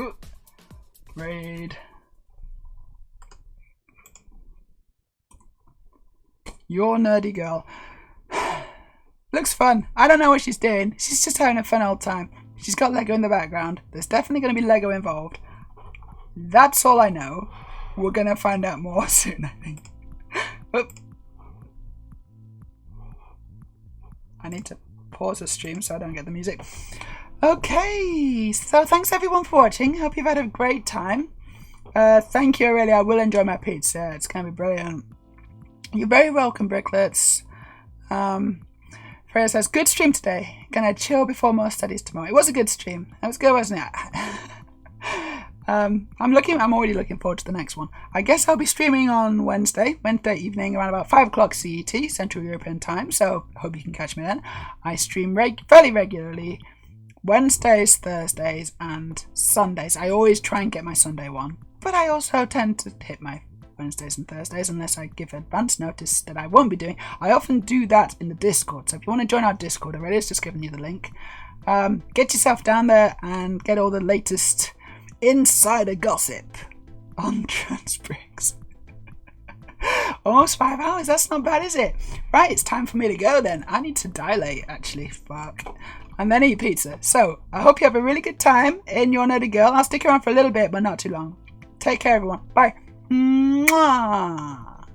Ooh. Raid. Your Nerdy Girl. Looks fun. I don't know what she's doing. She's just having a fun old time. She's got Lego in the background. There's definitely going to be Lego involved. That's all I know. We're going to find out more soon, I think. Oop. I need to pause the stream so I don't get the music. Okay, so thanks everyone for watching. Hope you've had a great time. Thank you, Aurelia. I will enjoy my pizza. It's going to be brilliant. You're very welcome, Bricklets. Freya says, good stream today. Gonna chill before more studies tomorrow. It was a good stream. It was good, wasn't it? I'm already looking forward to the next one. I guess I'll be streaming on Wednesday evening around about 5 o'clock CET, Central European Time. So hope you can catch me then. I stream fairly regularly. Wednesdays, Thursdays, and Sundays. I always try and get my Sunday one, but I also tend to hit my Wednesdays and Thursdays unless I give advance notice that I won't be doing. I often do that in the Discord, so if you want to join our Discord already, it's just giving you the link. Get yourself down there and get all the latest insider gossip on Transbricks. Almost 5 hours, that's not bad, is it? Right, it's time for me to go then. I need to dilate, actually, fuck. And then eat pizza. So, I hope you have a really good time in Your Nerdy Girl. I'll stick around for a little bit, but not too long. Take care, everyone. Bye. Mwah.